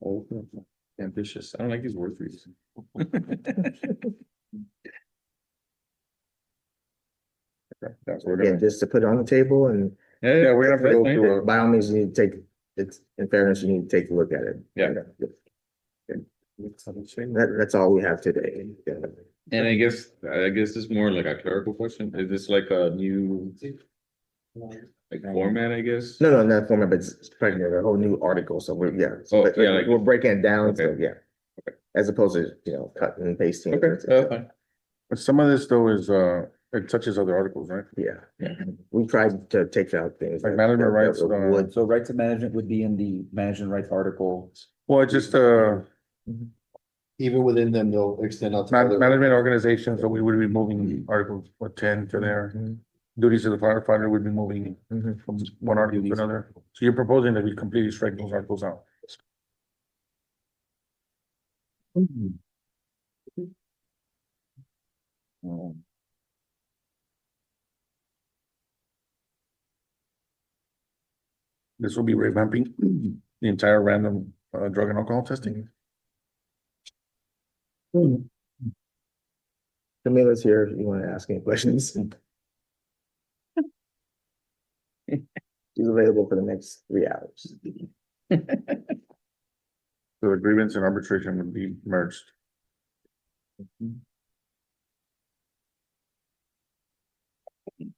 Oh, ambitious. I don't like these words. That's what we're Again, gonna, just to put it on the table and yeah, we're gonna have to go through. by all means, you need to take, it's, in fairness, you need to take a look at it. Yeah. That's all we have today. Yeah. And I guess this is more like a clerical question. Is this like a new like format, I guess? No, not format, but it's probably a whole new article, so we're, yeah. so, Oh, but, yeah, like- we're breaking it down, so, Okay. yeah. As opposed to, cutting and pasting. Fine. But some of this though is, it touches other articles, right? Yeah, we tried to take out things. Like management rights, would, So rights of management would be in the management rights article. Well, it's just, Even within them, they'll extend out. to other- management organizations, so we would be moving Article 10 to there. Duties of the firefighter would be moving Mhm. from one article to another. So you're proposing that we completely strike those articles out. This will be revamping the entire random drug and alcohol testing. Camila's here, if you want to ask any questions. She's available for the next 3 hours. So the grievance and arbitration would be merged.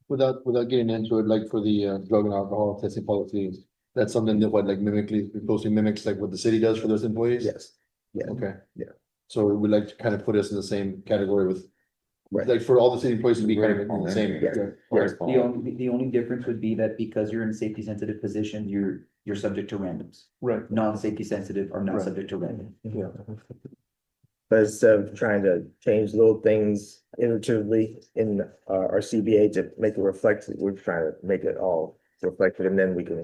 Without getting into it, like for the drug and alcohol testing policies, that's something that what like closely mimics like what the city does for those employees? Yes, yeah, Okay. Yeah. So we would like to kind of put us in the same category with, Right. like for all the city employees to be kind of in the same. Yeah. Yes, the only difference would be that because you're in a safety sensitive position, you're subject to randoms. Right. Non-safety sensitive are not Right. subject to random. Yeah. but instead of trying to change little things iteratively in our CBA to make it reflect, we're trying to make it all reflected, and then we can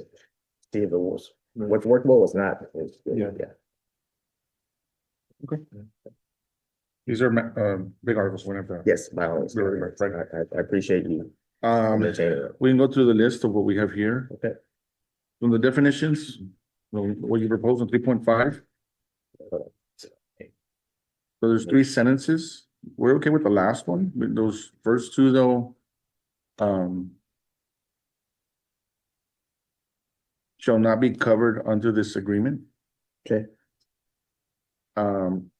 see if it was, what's workable, what's not. Yeah. These are big articles, whenever. Yes, by all means. Right. I appreciate you maintaining it. We can go through the list of what we have here. Okay. From the definitions, what you propose in 3.5. So there's 3 sentences. We're okay with the last one, with those first 2 though. Shall not be covered under this agreement. Okay.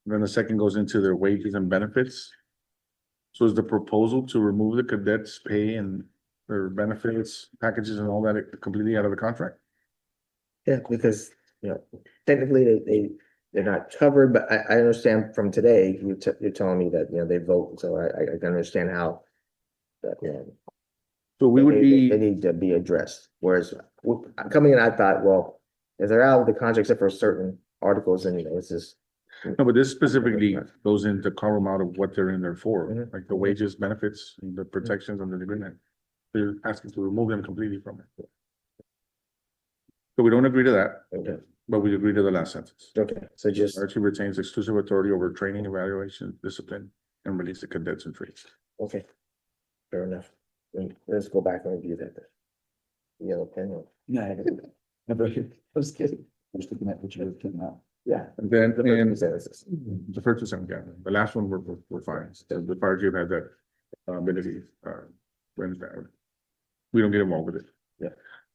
Then the second goes into their wages and benefits. So is the proposal to remove the cadets' pay and their benefits, packages and all that completely out of the contract? Yeah, because, technically they're not covered, but I understand from today, you're telling me that, they vote, so I can understand how that, So we would they be, need to be addressed, whereas coming in, I thought, well, if they're out of the contract except for certain articles, and it's just. no, but this specifically goes into carve them out of what they're in there for, Mhm. like the wages, benefits, and the protections under the agreement. They're asking to remove them completely from it. So we don't agree to that, Okay, but we agree to the last sentence. okay, so just, Archie retains exclusive authority over training, evaluation, discipline, and release the cadets and trainees. okay. Fair enough. Let's go back and review that. Yellow pen, No, I was kidding. I was looking at what you were looking at. yeah. And then The first in two sentences. the first and second, yeah, the last one, we're fine. The fire chief had that ability, when we don't get involved with it.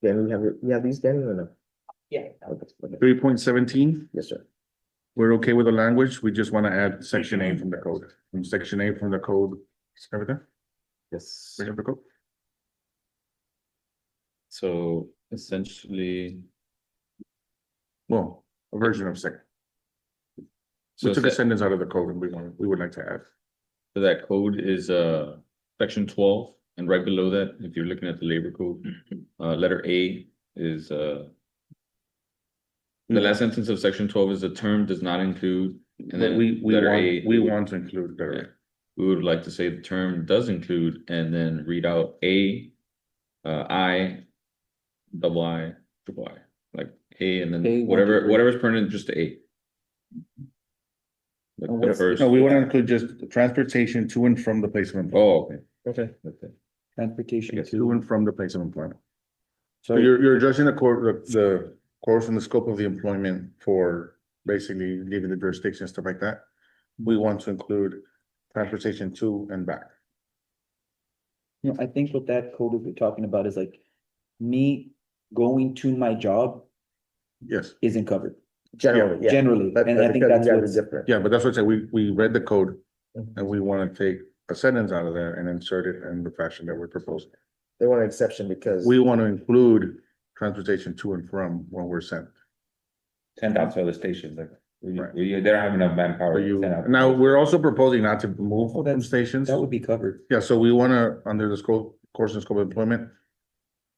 Then we have these, Danny, or no? Yeah. Okay. 3.17, Yes, sir. we're okay with the language. We just want to add section A from the code. From section A from the code, everything, Yes. we have the code. So essentially, Well, a version of second. so We took a that, sentence out of the code and we would like to add. so that code is section 12, and right below that, if you're looking at the labor code, letter A is The last sentence of section 12 is the term does not include, and But then we letter A. want to include Yeah. better. We would like to say the term does include and then read out A, I, double I, triple I, like A and A, then 1, whatever, 2, 3. whatever's printed, just A. Like And the what's- first, No, we want to include just transportation to and from the place of employment. oh, okay. Okay. Okay. Transportation I guess To to, and from the place of employment. So so you're addressing the course and the scope of the employment for basically leaving the jurisdiction and stuff like that. We want to include transportation to and back. you know, I think what that code we're talking about is like me going to my job Yes, isn't covered Generally, yeah. generally, But- and but I think because that's you guys are what's. different. yeah, but that's what I said, we read the code Mhm. and we want to take a sentence out of there and insert it in the fashion that we're proposing. They want an exception because. We want to include transportation to and from when we're sent. Send out to other stations, like, Right. they don't have enough manpower. Are to you, send out. now, we're also proposing not to move Oh, from that's- stations. That would be covered. Yeah, so we wanna, under the scope, course and scope of employment.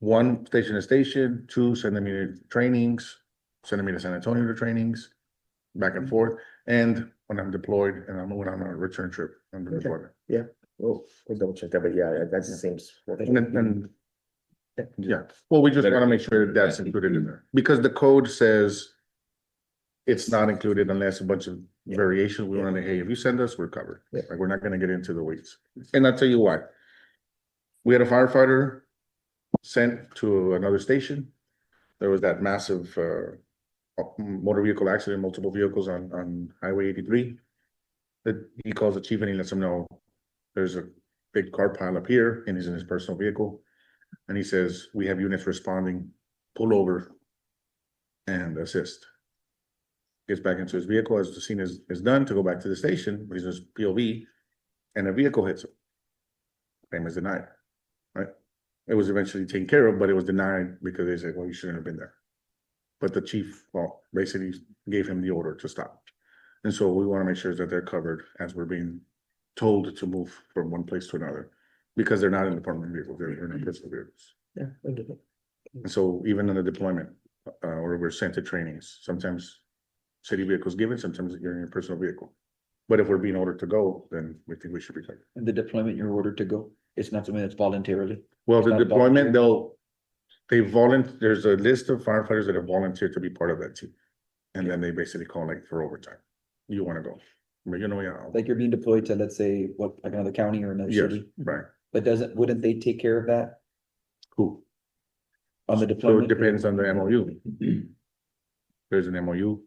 One, station to station, two, sending me to trainings, sending me to San Antonio to trainings. Back and forth, and when I'm deployed and when I'm on a return trip under Okay. deployment. We'll double check that, but yeah, that just seems. And yeah, well, we just wanna make sure that that's included in there, because the code says. It's not included unless a bunch of variations, we wanna, hey, if you send us, we're covered, Yeah. like, we're not gonna get into the weeds. And I'll tell you why. We had a firefighter sent to another station. There was that massive motor vehicle accident, multiple vehicles on Highway 83. That he calls the chief and he lets him know there's a big car pile up here and he's in his personal vehicle. And he says, we have units responding, pull over and assist. Gets back into his vehicle as the scene is done to go back to the station, he's in his POV, and a vehicle hits him. Claim is denied, right? It was eventually taken care of, but it was denied because they said, well, you shouldn't have been there. But the chief, well, basically gave him the order to stop. And so we want to make sure that they're covered as we're being told to move from one place to another. Because they're not in department vehicles, they're in personal vehicles. Yeah, I get it. And so even in the deployment, or we're sent to trainings, sometimes city vehicles given, sometimes you're in your personal vehicle. But if we're being ordered to go, then we think we should be covered. And the deployment, you're ordered to go. It's not something that's voluntarily. Well, It's the not deployment, there's a list of firefighters that have volunteered to be part of that team. And then they basically call like for overtime. You wanna go, but you know, yeah. Like you're being deployed to, let's say, what, like another county or another Yes, city, right. but wouldn't they take care of that Who? on the So it deployment? depends on the MOU. There's an MOU.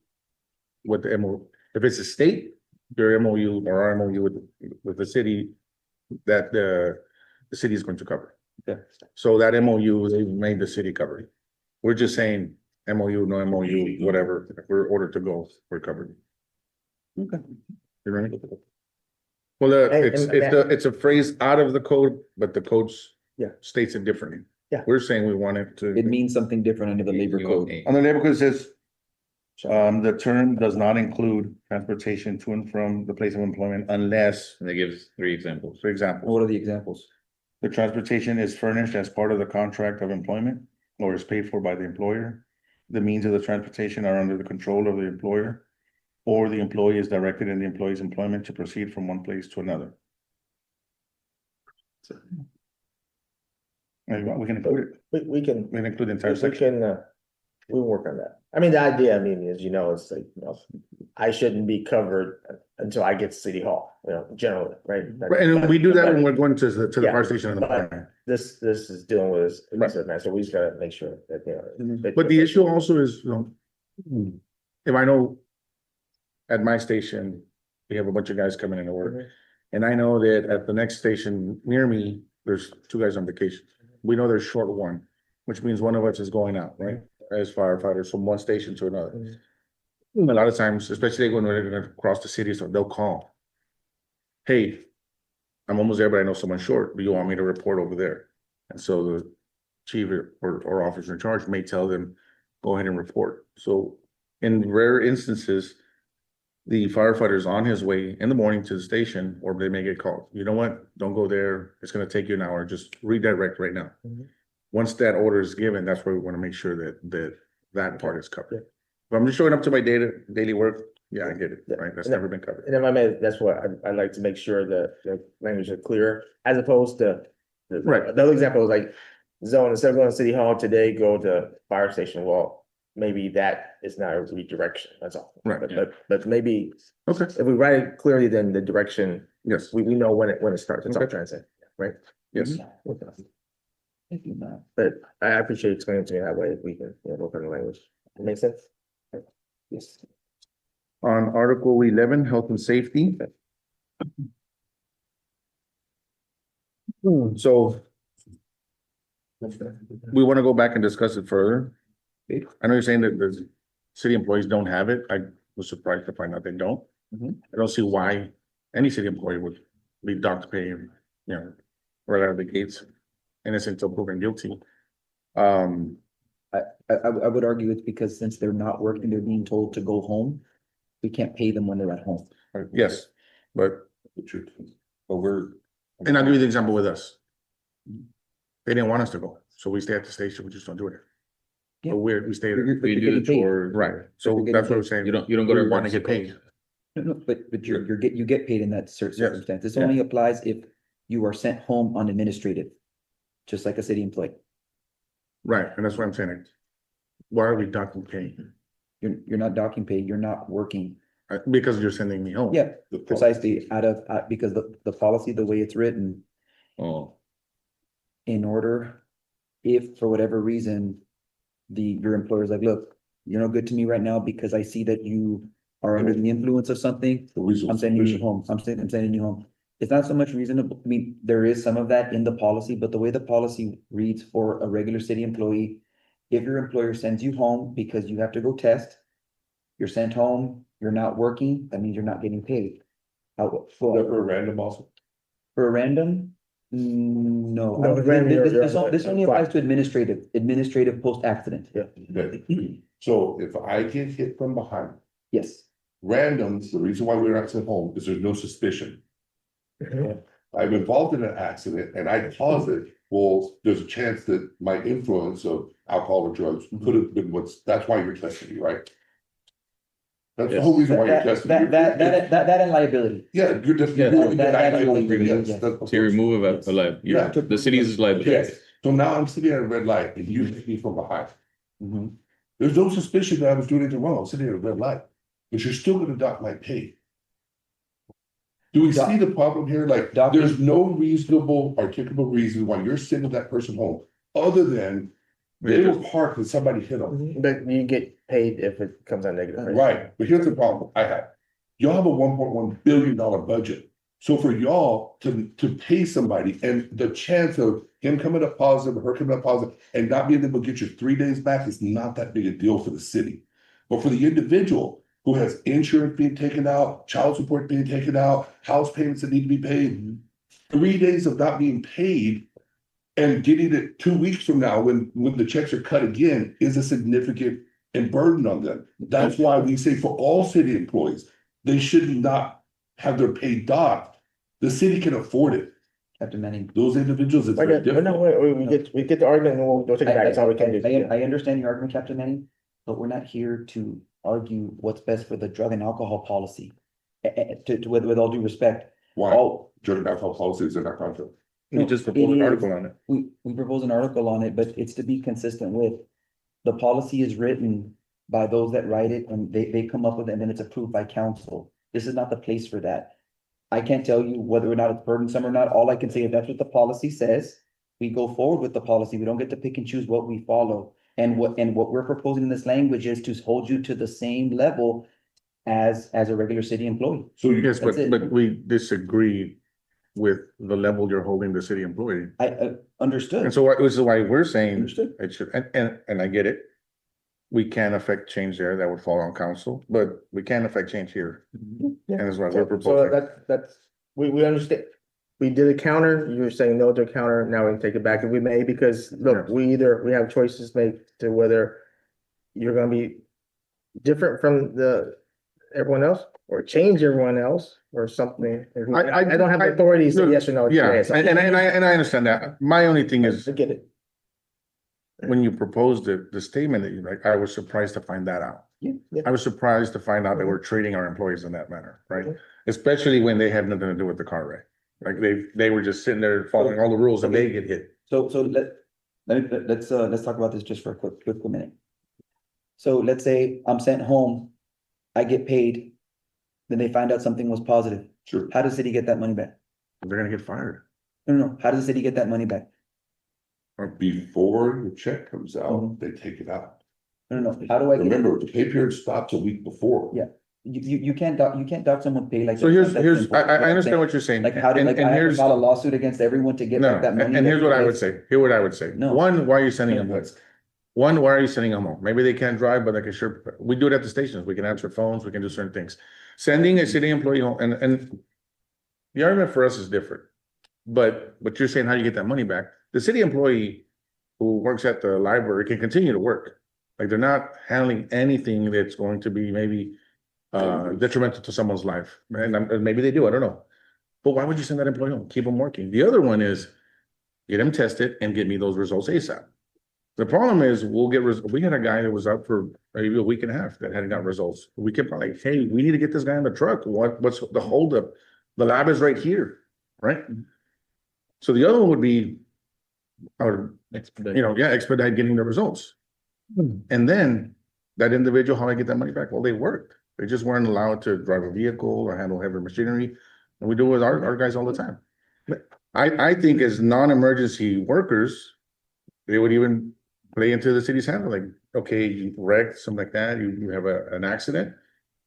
What the MOU, if it's a state, your MOU or our MOU with the city, that the city is going to cover. Okay. So that MOU, they made the city cover it. We're just saying MOU, no MOU, whatever, if we're ordered to go, we're covered. Okay. You know what I mean? Well, And- it's a phrase out of the code, but the codes. Yeah. States it differently. Yeah. We're saying we want it to. It means something different under the labor You want code. A. On the labor code, it says, the term does not include transportation to and from the place of employment unless, And they gives 3 examples. for example, What are the examples? the transportation is furnished as part of the contract of employment or is paid for by the employer. The means of the transportation are under the control of the employer, or the employee is directed in the employee's employment to proceed from one place to another. And we can include it, We can, we can include the entire we section. can, we'll work on that. I mean, the idea, I mean, is, you know, it's like, I shouldn't be covered until I get to City Hall, generally, right? Right, and we do that when we're going to the Yeah, fire station in the but- morning. This is dealing with this, Right. man, so we just gotta make sure that, But the issue also is, if I know at my station, we have a bunch of guys coming into work, Mhm. and I know that at the next station near me, there's 2 guys on vacation. We know there's short one, which means one of us is going out, right? As firefighters from one station to another. A lot of times, especially when we're gonna cross the city, so they'll call. Hey, I'm almost there, but I know someone's short. Do you want me to report over there? And so the chief or officer in charge may tell them, go ahead and report. So in rare instances, the firefighter's on his way in the morning to the station, or they may get called. You know what? Don't go there. It's gonna take you an hour. Just redirect right now. Mhm. Once that order is given, that's where we wanna make sure that part is covered. If I'm just showing up to my daily work, yeah, I get it, right? That's never been covered. And if I may, that's what I like to make sure that the language is clear, as opposed to. Right. Another example is like zone, instead of going to city hall today, go to fire station. Well, maybe that is not a redirection, that's all. Right. But maybe Okay, if we write it clearly, then the direction, yes, we know when it starts, that's all I'm Okay. trying to say, right? yes. Thank you, Matt. But I appreciate you explaining it to me that way, if we can, work on the language. It makes sense? Yes. On Article 11, health and safety. So we want to go back and discuss it further. I know you're saying that the city employees don't have it. I was surprised to find out they don't. Mhm. I don't see why any city employee would be docked pay, right out of the gates, innocent until proven guilty. I would argue it's because since they're not working, they're being told to go home. We can't pay them when they're at home. Yes, but, But we're. and I'll give you the example with us. They didn't want us to go, so we stay at the station, we just don't do it. Yeah. But we stay But there, you're You do getting the paid. chores. right, so You're that's what getting I'm saying. You don't go to. We want to get paid. No, but you get paid in that certain Yes. circumstance. This Yeah. only applies if you are sent home on administrative. Just like a city employee. Right, and that's what I'm saying. Why are we docking pay? You're not docking pay, you're not working. Because you're sending me home. Yeah, precisely because the policy, the way it's written, Oh, in order, if for whatever reason, your employer's like, look, you're no good to me right now because I see that you are under the influence of something. I'm sending you home. I'm sending you home. It's not so much reasonable. I mean, there is some of that in the policy, but the way the policy reads for a regular city employee, if your employer sends you home because you have to go test, you're sent home, you're not working, that means you're not getting paid. For random also. For a random? No. No, random, you're This only applies to administrative post-accident. Okay. So if I get hit from behind, Yes. randoms, the reason why we're not sent home is there's no suspicion. I'm involved in an accident and I cause it, well, there's a chance that my influence of alcohol or drugs could have been that's why you're testing me, right? That's the whole reason why you're testing me. That and liability. Yeah, you're just. Yeah, that- to remove a life, Yeah. the city's liability. Yes, so now I'm sitting at a red light and you hit me from behind. Mhm. There's no suspicion that I was doing anything wrong, I'm sitting at a red light, but you're still gonna dock my pay. Do we see the problem here? Like, Docking- there's no reasonable, articulable reason why you're sending that person home, other than they were parked and somebody hit them. But you get paid if it comes out negative. Right, but here's the problem I have. Y'all have a $1.1 billion budget. So for y'all to pay somebody and the chance of him coming up positive or her coming up positive and not being able to get your 3 days back is not that big a deal for the city. But for the individual who has insurance being taken out, child support being taken out, house payments that need to be paid, 3 days of not being paid and getting it 2 weeks from now when the checks are cut again is a significant and burden on them. That's why we say for all city employees, they should not have their pay docked. The city can afford it. Captain Manning. Those individuals, it's very Okay, but no, difficult. we get the argument and we'll take it back, that's all we can do. I understand your argument, Captain Manning, but we're not here to argue what's best for the drug and alcohol policy. With all due respect, Why? all, Drug and alcohol policies in our contract. You just proposed an It is. article on it. we propose an article on it, but it's to be consistent with. The policy is written by those that write it and they come up with it and then it's approved by council. This is not the place for that. I can't tell you whether or not it's burdensome or not. All I can say is that's what the policy says. We go forward with the policy. We don't get to pick and choose what we follow. And what we're proposing in this language is to hold you to the same level as a regular city employee. So you Yes, That's it. but we disagree with the level you're holding the city employee. I understood. And so this is why we're saying Understood. it should, and I get it. We can affect change there, that would fall on council, but we can affect change here. And that's why we're So proposing. that's, we understand. We did a counter, you were saying no to a counter, now we can take it back if we may, because look, Yes. we have choices made to whether you're gonna be different from everyone else, or change everyone else, or something. I don't have the authority to say yes or no. Yeah, today, so- and I understand that. My only thing is, I get it. when you proposed the statement that you like, I was surprised to find that out. Yeah. I was surprised to find out that we're treating our employees in that manner, right? Especially when they have nothing to do with the car wreck. Like they were just sitting there following all the rules and they get hit. So let's talk about this just for a quick minute. So let's say I'm sent home, I get paid, then they find out something was positive. Sure. How does the city get that money back? They're gonna get fired. No, how does the city get that money back? Or before the check comes out, Mhm. they take it out. No, how do I get it? Remember, the pay period stops a week before. Yeah. You can't dock someone pay like. So that. here's, That's simple. I understand what you're saying. Like, how do, And- like, and I have to here's- file a lawsuit against everyone to get No, back that money? and here's what I would that's- say, here what I would say. No. One, why are you sending them home? One, why are you sending them home? Maybe they can't drive, but they can sure, we do it at the stations. We can answer phones, we can do certain things. Sending a city employee home, and the argument for us is different. But you're saying how you get that money back. The city employee who works at the library can continue to work. Like, they're not handling anything that's going to be maybe detrimental to someone's life. And maybe they do, I don't know. But why would you send that employee home? Keep them working. The other one is get them tested and get me those results ASAP. The problem is we had a guy that was out for maybe a week and a half that hadn't got results. We kept on like, hey, we need to get this guy in the truck. What's the holdup? The lab is right here, right? So the other one would be, expedite getting the results. And then that individual, how do I get that money back? Well, they worked. They just weren't allowed to drive a vehicle or handle heavy machinery. And we do it with our guys all the time. I think as non-emergency workers, they would even play into the city's hand, like, okay, you wrecked, something like that, you have an accident.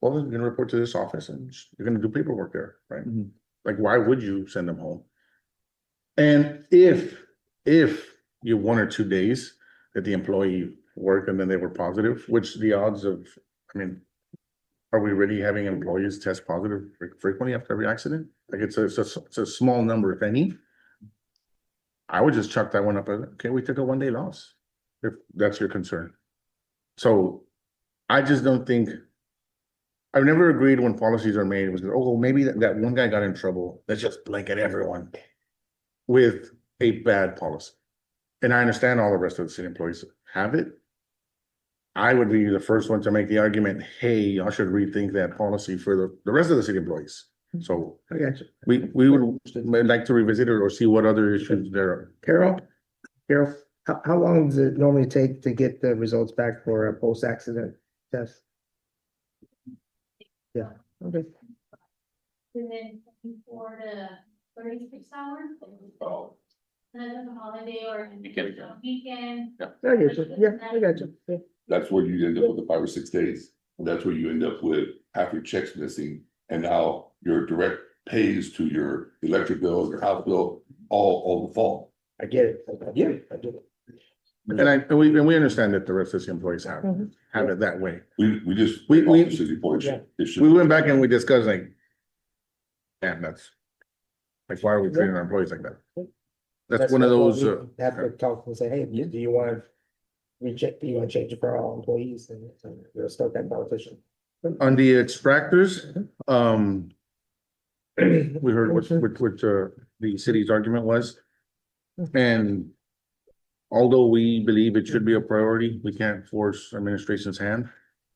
Well, then you're gonna report to this office and you're gonna do paperwork there, right? Mhm. Like, why would you send them home? And if you 1 or 2 days that the employee worked and then they were positive, which the odds of, I mean, are we really having employees test positive frequently after every accident? Like, it's a small number, if any. I would just chuck that one up as, okay, we took a 1 day loss, if that's your concern. So I just don't think, I've never agreed when policies are made, it was, oh, maybe that one guy got in trouble, let's just blanket everyone with a bad policy. And I understand all the rest of the city employees have it. I would be the first one to make the argument, hey, y'all should rethink that policy for the rest of the city employees. So I got you. we would like to revisit it or see what other issues there are. Carol, how long does it normally take to get the results back for a post-accident test? Yeah, okay. And then 24 to 36 hours. Oh. And then there's a holiday or Weekend. a weekend. I get you. Yeah, I got you. Yeah. That's where you end up with the 5 or 6 days. And that's where you end up with half your checks missing. And now your direct pays to your electric bill, your house bill, all the fault. I get it. I get it. I get it. And we understand that the rest of the employees have it that way. We just. We- off the city point, yeah. it should- We went back and we discussed like, and that's like, why are we treating our employees like that? That's one of what those, we Have to talk and say, hey, do you want to reject, do you want to change it for all employees and we'll start that conversation. on the extractors, we heard what the city's argument was. And although we believe it should be a priority, we can't force administration's hand.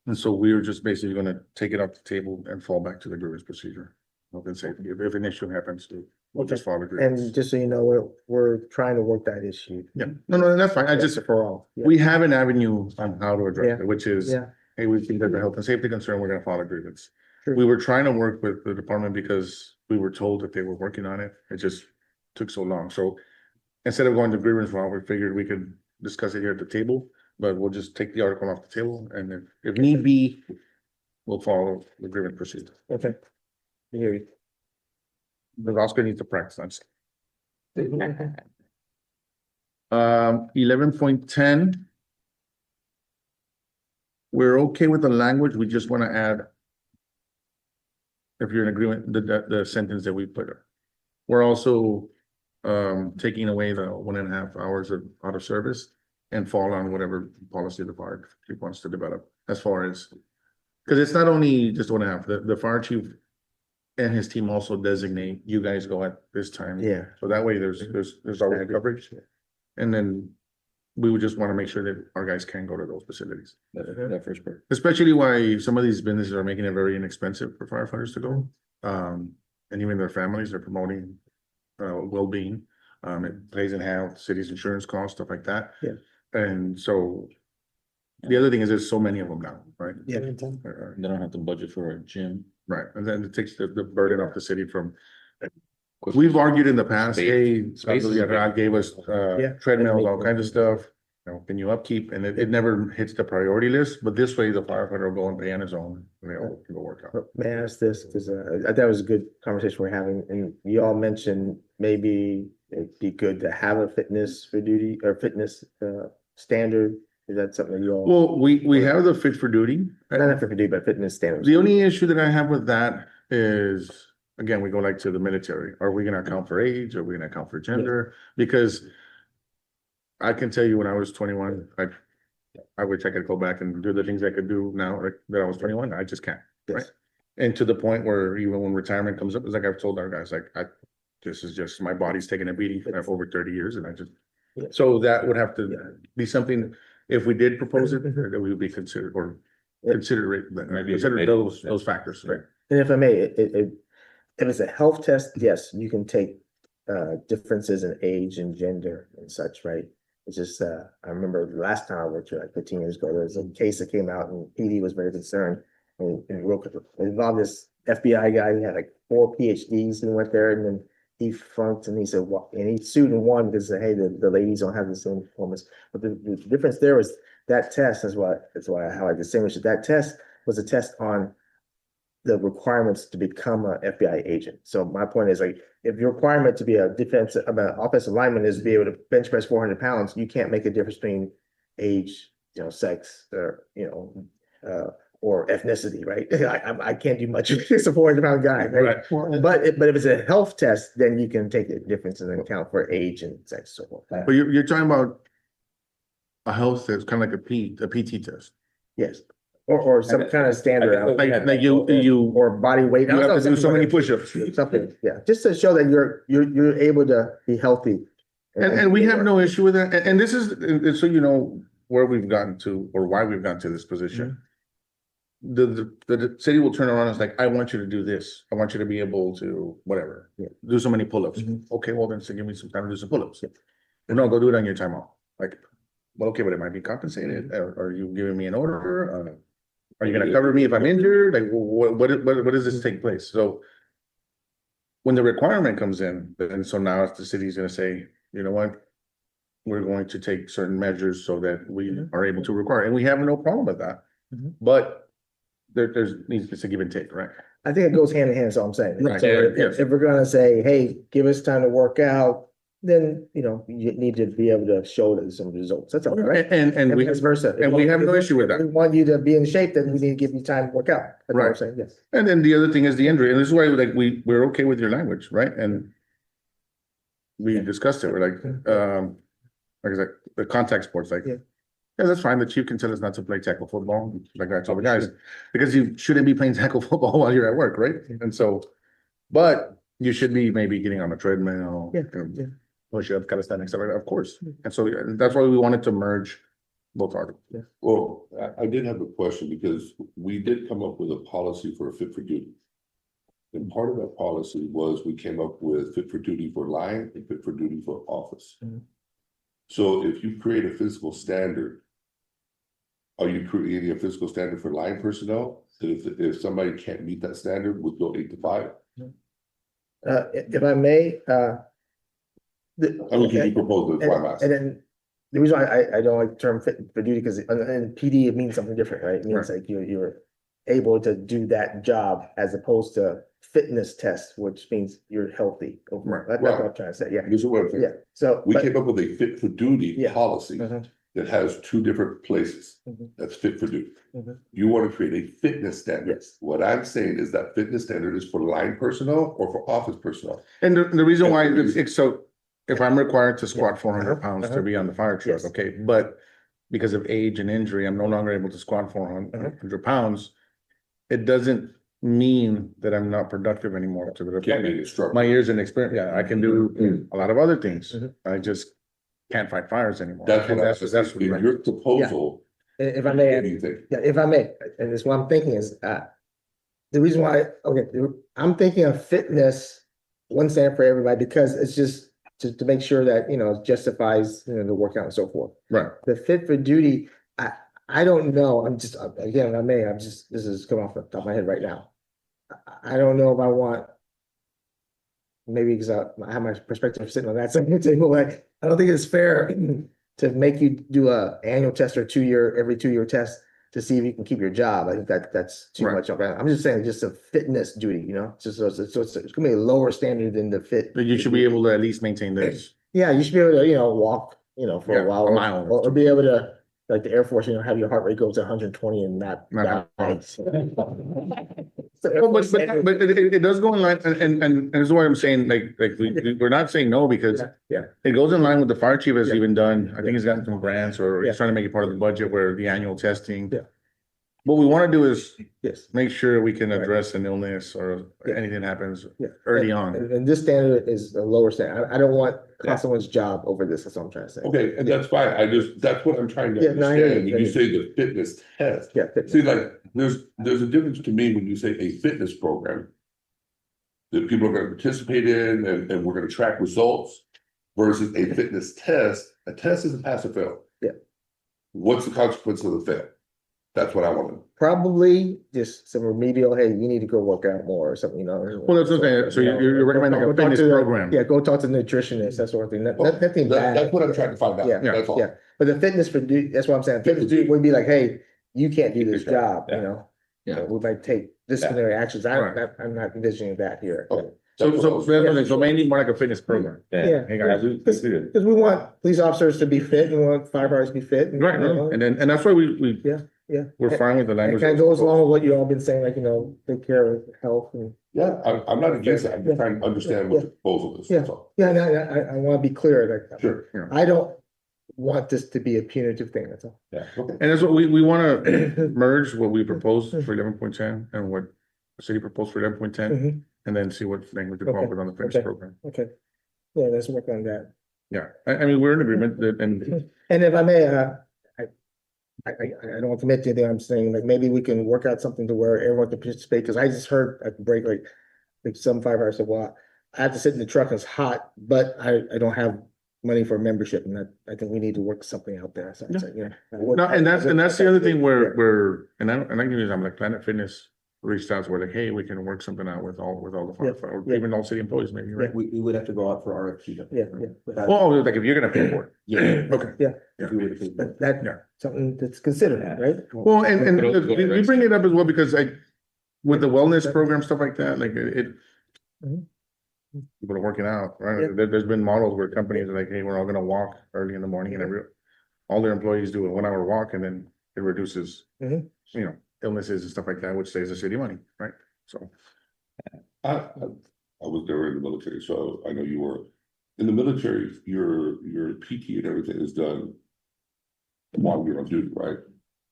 And so we were just basically gonna take it off the table and fall back to the grievance procedure. Health and safety, if an issue happens, we'll just follow the grievance. And just so you know, we're trying to work that issue. Yeah, no, that's fine. I just, For all. Yeah. we have an avenue on how to address it, which is, Yeah. hey, we think there's a health and safety concern, we're gonna file a grievance. Sure. We were trying to work with the department because we were told that they were working on it. It just took so long. So instead of going to grievance route, we figured we could discuss it here at the table, but we'll just take the article off the table and if need be, we'll follow the grievance procedure. Okay. I hear you. But Oscar needs to practice, I'm saying. 11.10. We're okay with the language, we just wanna add. If you're in agreement, the sentence that we put. We're also taking away the 1.5 hours of out of service and fall on whatever policy the fire chief wants to develop as far as. Cause it's not only just 1.5, the fire chief and his team also designate, you guys go at this time. Yeah. So that way there's always coverage. And then we would just want to make sure that our guys can go to those facilities. That first part. Especially why some of these businesses are making it very inexpensive for firefighters to go. And even their families are promoting well-being. It plays in health, city's insurance costs, stuff like that. Yeah. And so the other thing is there's so many of them now, right? Yeah. They don't have to budget for a gym. Right, and then it takes the burden off the city from. We've argued in the past, hey, Space is a big- Villarreal gave us Yeah. treadmills, all kinds of stuff. You know, can you upkeep? And it never hits the priority list, but this way the firefighter will go and pay on his own, and they'll go work out. May I ask this, because I thought it was a good conversation we're having, and you all mentioned maybe it'd be good to have a fitness for duty or fitness standard. Is that something that you all, Well, we have the fit for duty. not for duty, but fitness standards? The only issue that I have with that is, again, we go like to the military. Are we gonna account for age? Are we gonna account for gender? Because I can tell you when I was 21, I wish I could go back and do the things I could do now, like that I was 21. I just can't, right? Yes. And to the point where even when retirement comes up, it's like I've told our guys, like, this is just, my body's taking a beating for over 30 years and I just. Yeah. So that would have to Yeah. be something, if we did propose it, that we would be considered or Yeah. consider it, Maybe a consider committee, those, yeah. those factors, right? And if I may, if it's a health test, yes, you can take differences in age and gender and such, right? It's just, I remember the last time I worked here, like 15 years ago, there was a case that came out and PD was very concerned. And real quick, it involved this FBI guy who had like 4 PhDs and went there and then he funked and he said, well, and he sued and won because, hey, the ladies don't have the same performance. But the difference there was that test is how I distinguish it. That test was a test on the requirements to become an FBI agent. So my point is like, if your requirement to be a offensive lineman is to be able to bench press 400 pounds, you can't make a difference between age, sex, or, or ethnicity, right? I can't do much against a 400-pound guy, right? But if it's a health test, then you can take the difference into account for age and sex, so forth. But you're talking about a health test, kind of like a PT test. Yes, or some kind of standard. I think Like you Or body weight. have to do so many push-ups. Something, yeah, just to show that you're able to be healthy. And we have no issue with that. And this is, so you know where we've gotten to or why we've gotten to this position. The city will turn around and it's like, I want you to do this. I want you to be able to, whatever, Yeah. do so many pull-ups. Okay, well then, so give me some time to do some pull-ups. And no, go do it on your time off. Like, well, okay, but it might be compensated. Are you giving me an order? Are you gonna cover me if I'm injured? Like, what does this take place? So when the requirement comes in, then so now the city's gonna say, you know what? We're going to take certain measures so that we are able to require, and we have no problem with that. Mhm. But there's needs to give and take, right? I think it goes hand in hand, is all I'm saying. Right, So yeah, if yes. if we're gonna say, hey, give us time to work out, then, you need to be able to show that some results. That's all, right? And we vice versa. and we have no issue with that. We want you to be in shape, then we need to give you time to work out. That's all I'm Right. saying, yes. And then the other thing is the injury, and this is why like we're okay with your language, right? And we discussed it, we're like I said, the contact sports, like, Yeah. yeah, that's fine. The chief can tell us not to play tackle football, like I told the guys, because you shouldn't be playing tackle football while you're at work, right? And so, but you should be maybe getting on a treadmill. Yeah, yeah. Push-up, calisthenics, stuff like that, of course. And so that's why we wanted to merge both articles. Well, I did have a question because we did come up with a policy for a fit for duty. And part of that policy was we came up with fit for duty for line and fit for duty for office. Mhm. So if you create a physical standard, are you creating a physical standard for line personnel? That if somebody can't meet that standard, would go 8 to 5? If I may, I mean, can you propose this? Why I'm And asking? then the reason why I don't like the term fit for duty, because in PD, it means something different, right? It means like you're able to do that job as opposed to fitness test, which means you're healthy. Overall. That's what I'm trying to say, yeah. This is what I'm saying. Yeah, so. We but- came up with a fit for duty Yeah. policy Mhm. that has 2 different places. Mhm. That's fit for duty. Mhm. You want to create a fitness standard. Yes. What I'm saying is that fitness standard is for line personnel or for office personnel. And the reason why it's so, if I'm required to squat 400 Uh-huh, pounds to uh-huh. be on the fire truck, Yes. okay, but because of age and injury, I'm no longer able to squat Uh-huh. 400 pounds. It doesn't mean that I'm not productive anymore to the Can't be an department. instructor. My years and experience, yeah, I can do a lot of other things. Mhm. I just can't fight fires anymore. That's what I, That's that's what. in your proposal. If I may, What do you think? yeah, if I may, and this what I'm thinking is, the reason why, okay, I'm thinking of fitness, one standard for everybody, because it's just to make sure that, you know, it justifies, you know, the workout and so forth. Right. The fit for duty, I don't know, I'm just, again, this is coming off the top of my head right now. I don't know if I want, maybe because I have my perspective sitting on that side of the table, like, I don't think it's fair to make you do a annual test or every 2-year test to see if you can keep your job. I think that's too Right. much. I'm just saying, just a fitness duty, you know, just so it's gonna be a lower standard than the fit. But you should be able to at least maintain this. Yeah, you should be able to, you know, walk, you know, for Yeah, a while, a mile. or be able to, like the Air Force, you know, have your heart rate go to 120 and not Not die. Well, but it does go in line, and this is why I'm saying, like, we're not saying no, because Yeah. it goes in line with the fire chief has Yeah. even done, I think he's gotten some grants, or Yeah. he's trying to make it part of the budget where the annual testing. Yeah. What we wanna do is Yes. make sure we can Right. address an illness or Yeah. anything happens Yeah. early on. And this standard is a lower standard. I don't want to cost someone's job over this, that's what I'm trying to say. Okay, and that's fine, that's what I'm trying to Yeah, no, I hear you, understand, when I you hear say the fitness test. Yeah. fitness. See, like, there's a difference to me when you say a fitness program. That people are gonna participate in and we're gonna track results versus a fitness test. A test is a pass or fail. Yeah. What's the consequence of the fail? That's what I want to know. Probably just some remedial, hey, you need to go work out more or something, you know. Well, that's what I'm saying. So you're recommending like a Go talk fitness to the- program. Yeah, go talk to the nutritionist, that sort of thing. Nothing bad. That's what I'm trying to find out, Yeah, that's all. yeah, but the fitness for duty, that's what I'm saying, fitness duty would be like, hey, you can't do this job, you know? Yeah. We might take disciplinary actions, Right. I'm not envisioning that here. Okay. So mainly more like a fitness program. Yeah. Hey, guys. Because we want police officers to be fit, we want firefighters to be fit. Right, you know, and that's why we, Yeah. we're fine with the It language. kind of goes along with what you all been saying, like, you know, take care of health and, Yeah, I'm not against that, I'm just trying to understand what the proposal is, that's all. yeah, no, I want to be clear, like, Sure. I don't want this to be a punitive thing, that's all. Yeah, okay. And that's what we wanna merge what we proposed for 11.10 and what the city proposed for 11.10, Mhm. and then see what language we come up with on the fitness Okay. program. Okay, yeah, let's work on that. Yeah, I mean, we're in agreement that, and And if I may, I don't want to commit to anything, I'm saying, like, maybe we can work out something to where everyone can participate, because I just heard at the break, like some firefighters said, well, I have to sit in the truck and it's hot, but I don't have money for a membership, and I think we need to work something out there, so it's like, yeah. no, and that's the other thing where, and I can use, I'm like Planet Fitness reached out to where like, hey, we can work something out with all the Yeah, firefighters, yeah. even all city employees maybe, right? We would have to go out for RFP. though. Yeah, yeah. Well, like if you're gonna pay for it. Yeah. Okay. If we were to pay for it. But that, something that's considered, right? Well, and But also we right. bring it up as well because with the wellness program, stuff like that, like it. Mhm. People are working out, Yeah. right? There's been models where companies are like, hey, we're all gonna walk early in the morning and all their employees do a 1 hour walk and then it reduces, Mhm. you know, illnesses and stuff like that, which saves the city money, right? So. I was there in the military, so I know you were. In the military, your PT and everything is done while you're on duty, right?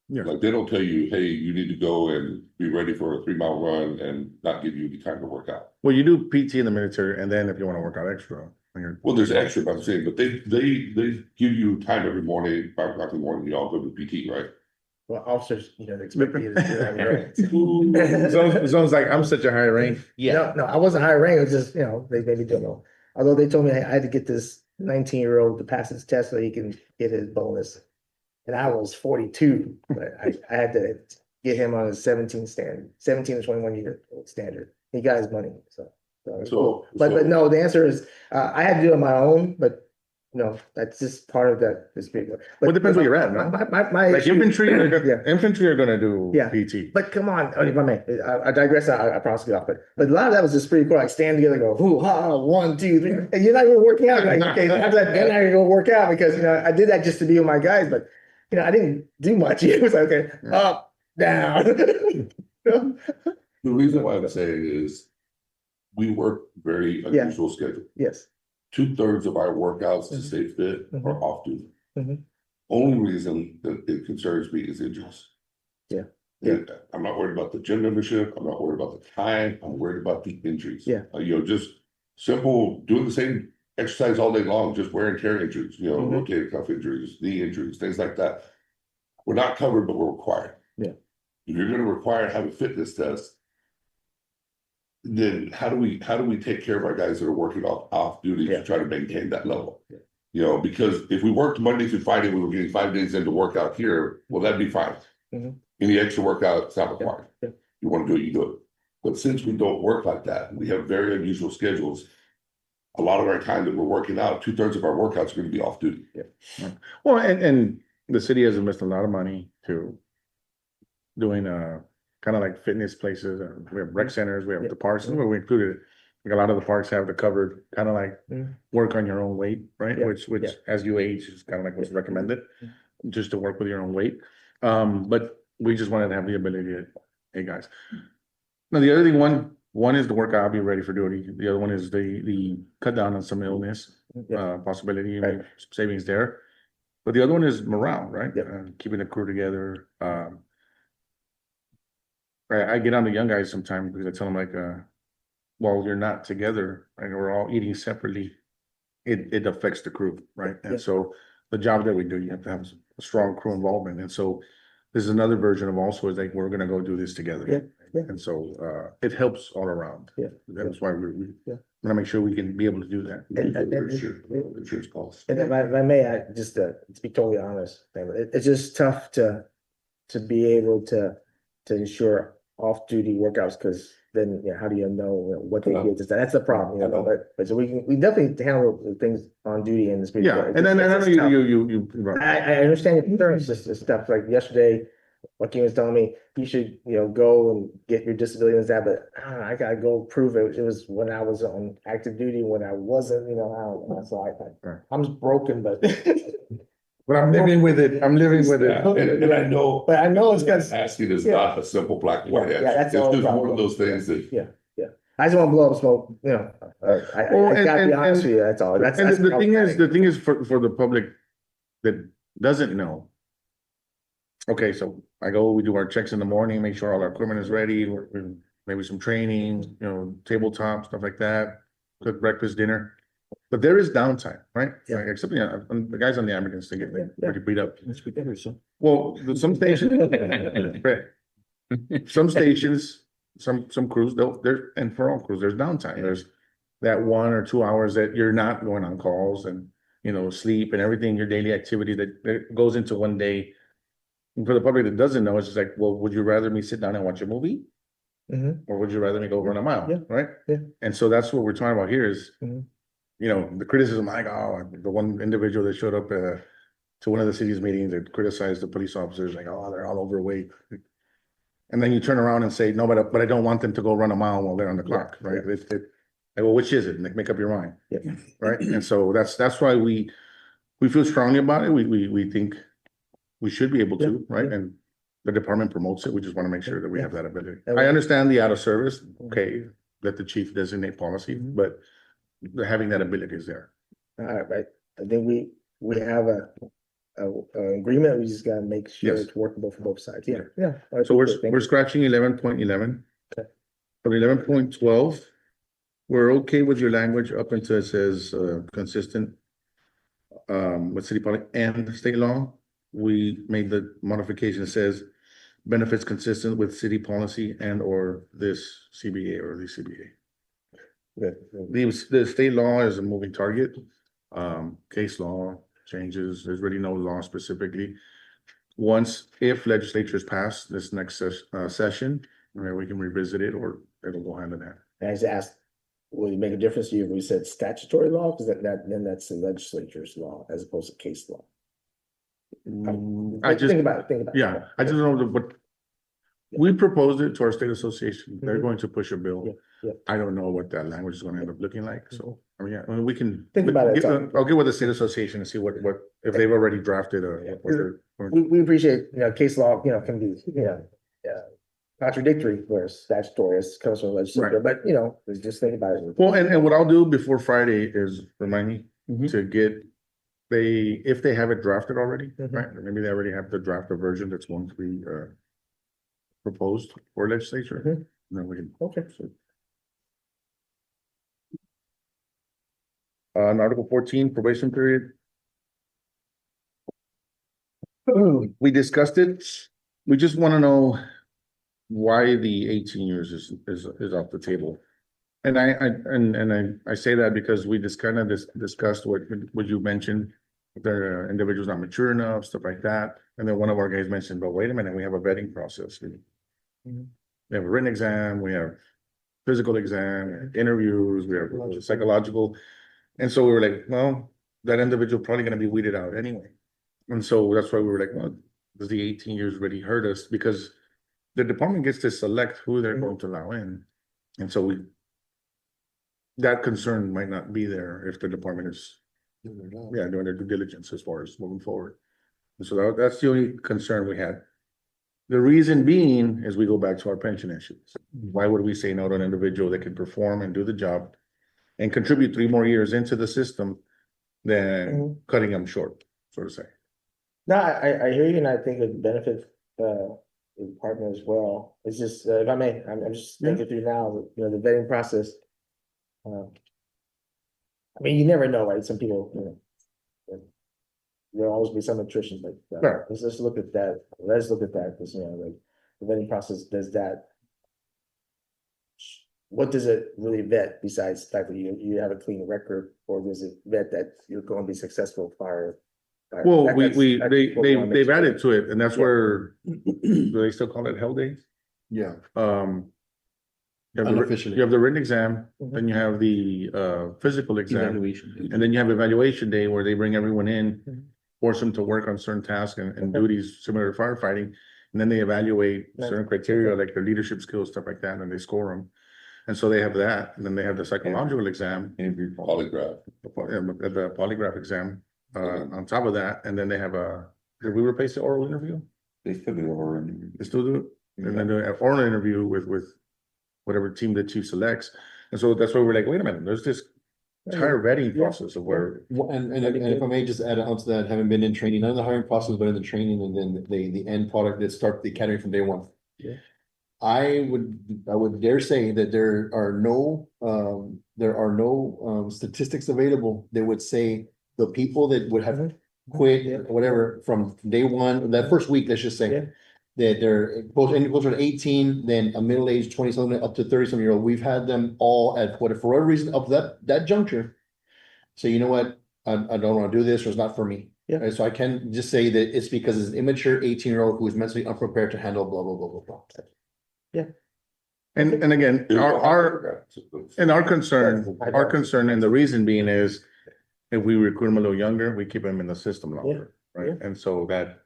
Yeah. Like, they don't tell you, hey, you need to go and be ready for a 3 mile run and not give you any time to work out. Well, you do PT in the military and then if you wanna work out extra. when you're- Well, there's extra, I'm saying, but they give you time every morning, 5 o'clock in the morning, you all go to PT, right? Well, officers, you know, they expect you to do that. Zone's like, I'm such a high rank. No, I wasn't high rank, it was just, you know, they maybe don't know. Although they told me I had to get this 19-year-old to pass his test so he can get his bonus. And I was 42, but I had to get him on his 17 to 21 year old standard. He got his money, so. it was cool. But no, the answer is, I had to do it on my own, but no, that's just part of that, this big. Well, it depends where you're at, no? My Like issue- infantry, Yeah. infantry are gonna do Yeah. PT. But come on, if I may, I digress, I promise to get off, but a lot of that was just pretty cool, like stand together, go, hoo, ha, 1, 2, 3, and you're not even working out, like, okay, after that, then I go work out, because, you know, I did that just to be with my guys, but, you know, I didn't do much, it was like, okay, up, down. The reason why I'm saying is we work very Yeah. unusual schedule. Yes, 2/3 of our workouts to Mhm. stay fit are off duty. Mhm. Only reason that it concerns me is injuries. Yeah. I'm not worried about the gym membership, I'm not worried about the time, I'm worried about the injuries. Yeah. You know, just simple, doing the same exercise all day long, just wear and tear injuries, you know, Mhm. rotator cuff injuries, knee injuries, things like that. We're not covered, but we're required. Yeah. If you're gonna require to have a fitness test. Then how do we take care of our guys that are working off duty Yeah. to try to maintain that level? Yeah. You know, because if we worked Monday through Friday, we were getting 5 days into workout here, well, that'd be fine. Mhm. Any extra workout, it's not required. Yeah. You wanna do it, you do it. But since we don't work like that, we have very unusual schedules. A lot of our time that we're working out, 2/3 of our workouts are gonna be off duty. Well, and the city has invested a lot of money to doing, kind of like fitness places, we have rec centers, we have the parks, and we included it. Like a lot of the parks have the covered, kind of like Mhm. work on your own weight, right? Yeah, Which yeah. as you age is kind of like what's recommended, just to work with your own weight. But we just wanted to have the ability to, hey, guys. Now, the other thing, one is the workout, I'll be ready for duty. The other one is the cut down on some illness, Yeah. possibility, Right. savings there. But the other one is morale, right? Yeah. Keeping the crew together. I get on the young guys sometimes because I tell them like, while you're not together and we're all eating separately, it affects the crew, right? Yeah. And so the job that we do, you have to have a strong crew involvement. And so this is another version of also is like, we're gonna go do this together. Yeah, yeah. And so, it helps all around. Yeah. That's why we Yeah. wanna make sure we can be able to do that. Insurance costs. And if I may, just to be totally honest, it's just tough to be able to ensure off-duty workouts, because then, how do you know what they get? That's the problem, I know. but so we definitely handle the things on duty in this. Yeah, and then I know you. I understand your concerns, just stuff like yesterday, Joaquin was telling me you should, go and get your disability and that, but I gotta go prove it. It was when I was on active duty, when I wasn't, I don't know, so I'm just broken, but. But I'm living with it, I'm living with it. And I know. But I know it's because, Asking is Yeah. not a simple black and white Yeah, answer. yeah, It's that's all just one problem. of those things that. I just wanna blow up smoke, I Well, gotta be and- honest with you, that's all. That's And the thing is, problematic. for the public that doesn't know. Okay, so we do our checks in the morning, make sure all our equipment is ready, maybe some training, tabletop, stuff like that. Cook breakfast, dinner, but there is downtime, right? Yeah. Like, except, the guys on the ambulance, they get Yeah. pretty beat up. Let's be better, so. Well, some stations, right. Some stations, some crews, and for all crews, there's downtime. There's that 1 or 2 hours that you're not going on calls and, sleep and everything, your daily activity that goes into one day. And for the public that doesn't know, it's just like, well, would you rather me sit down and watch a movie? Mhm. Or would you rather me go run a mile? Yeah. Right? Yeah. And so that's what we're talking about here is, Mhm. the criticism, like, the one individual that showed up, to one of the city's meetings that criticized the police officers, like, they're all overweight. And then you turn around and say, no, but I don't want them to go run a mile while they're on the clock, right? Well, which is it? Make up your mind. Yeah. Right? And so that's why we feel strongly about it. We think we should be able to, Yeah, right? yeah. And the department promotes it. We just want to make sure that we Yeah. have that ability. And I we- understand the out of service, okay, let the chief designate policy, Mhm. but having that ability is there. Right, I think we have a agreement, we just gotta make sure Yes. it's workable for both sides, yeah. So we're scratching 11.11. Okay. For 11.12, we're okay with your language up until it says, consistent with city policy and state law. We made the modification that says benefits consistent with city policy and or this CBA or the CBA. The state law is a moving target. Case law changes, there's really no law specifically. If legislatures pass this next session, we can revisit it or it'll go hand in hand. And I just asked, will it make a difference to you if we said statutory law, because then that's the legislature's law as opposed to case law? Think about it. Yeah, I just don't know what. We proposed it to our state association. They're Mhm. going to push a bill. Yeah. I don't know what that language is gonna end up looking like, so, we can. Think about it. I'll get with the state association and see what, if they've already drafted We appreciate, case law, can be, contradictory, whereas statutory comes from legislature, but, just think about it. Well, and what I'll do before Friday is remind me Mhm. to get. If they have it drafted already, Mhm. right, or maybe they already have the draft version that's going to be proposed for legislature, Mhm. then we can. Okay. On Article 14, probation period. We discussed it. We just want to know why the 18 years is off the table. And I say that because we just kind of discussed what you mentioned. The individual's not mature enough, stuff like that. And then one of our guys mentioned, but wait a minute, we have a vetting process. We have a written exam, we have physical exam, interviews, we have psychological. And so we were like, well, that individual probably gonna be weeded out anyway. And so that's why we were like, well, does the 18 years really hurt us? Because the department gets to select who they're going to allow in. And so that concern might not be there if the department is, doing their due diligence as far as moving forward. And so that's the only concern we had. The reason being is we go back to our pension issues. Why would we say no to an individual that can perform and do the job and contribute 3 more years into the system than cutting them short, so to say? No, I hear you, and I think it benefits the department as well. It's just, if I may, I'm just thinking through now, the vetting process. I mean, you never know, right? Some people, there'll always be some attrition, but Right. let's look at that. Let's look at that, because, like, the vetting process does that. What does it really vet besides the fact that you have a clean record, or does it vet that you're going to be successful fire? Well, That's what we wanna make they've sure. added to it, and that's where, do they still call it Hell Days? Yeah. You have Unofficially. you have the written exam, then you have the physical exam, Evaluation. and then you have evaluation day where they bring everyone in, force them to work on certain tasks and duties similar to firefighting. And then they evaluate certain criteria like their leadership skills, stuff like that, and they score them. And so they have that, and then they have the psychological exam, Interview. Polygraph. the polygraph exam, on top of that, and then they have did we replace the oral interview? They still do oral interview. They still do it, and then they have oral interview with whatever team the chief selects. And so that's why we're like, wait a minute, there's this entire vetting process of where, And if I may just add on to that, having been in training, not in the hiring process, but in the training and then the end product that start the academy from day one. Yeah. I would dare say that there are no statistics available that would say the people that would have quit or whatever from day one, that first week, let's just say. Yeah. That they're closer to 18, then a middle-aged 20-something up to 30-something-year-old. We've had them all at whatever reason up that juncture. So you know what, I don't want to do this, or it's not for me. Yeah. And so I can just say that it's because it's an immature 18-year-old who is mentally unprepared to handle blah, blah, blah, blah, blah. and again, our concern and the reason being is if we recruit them a little younger, we keep them in the system longer, right? And so that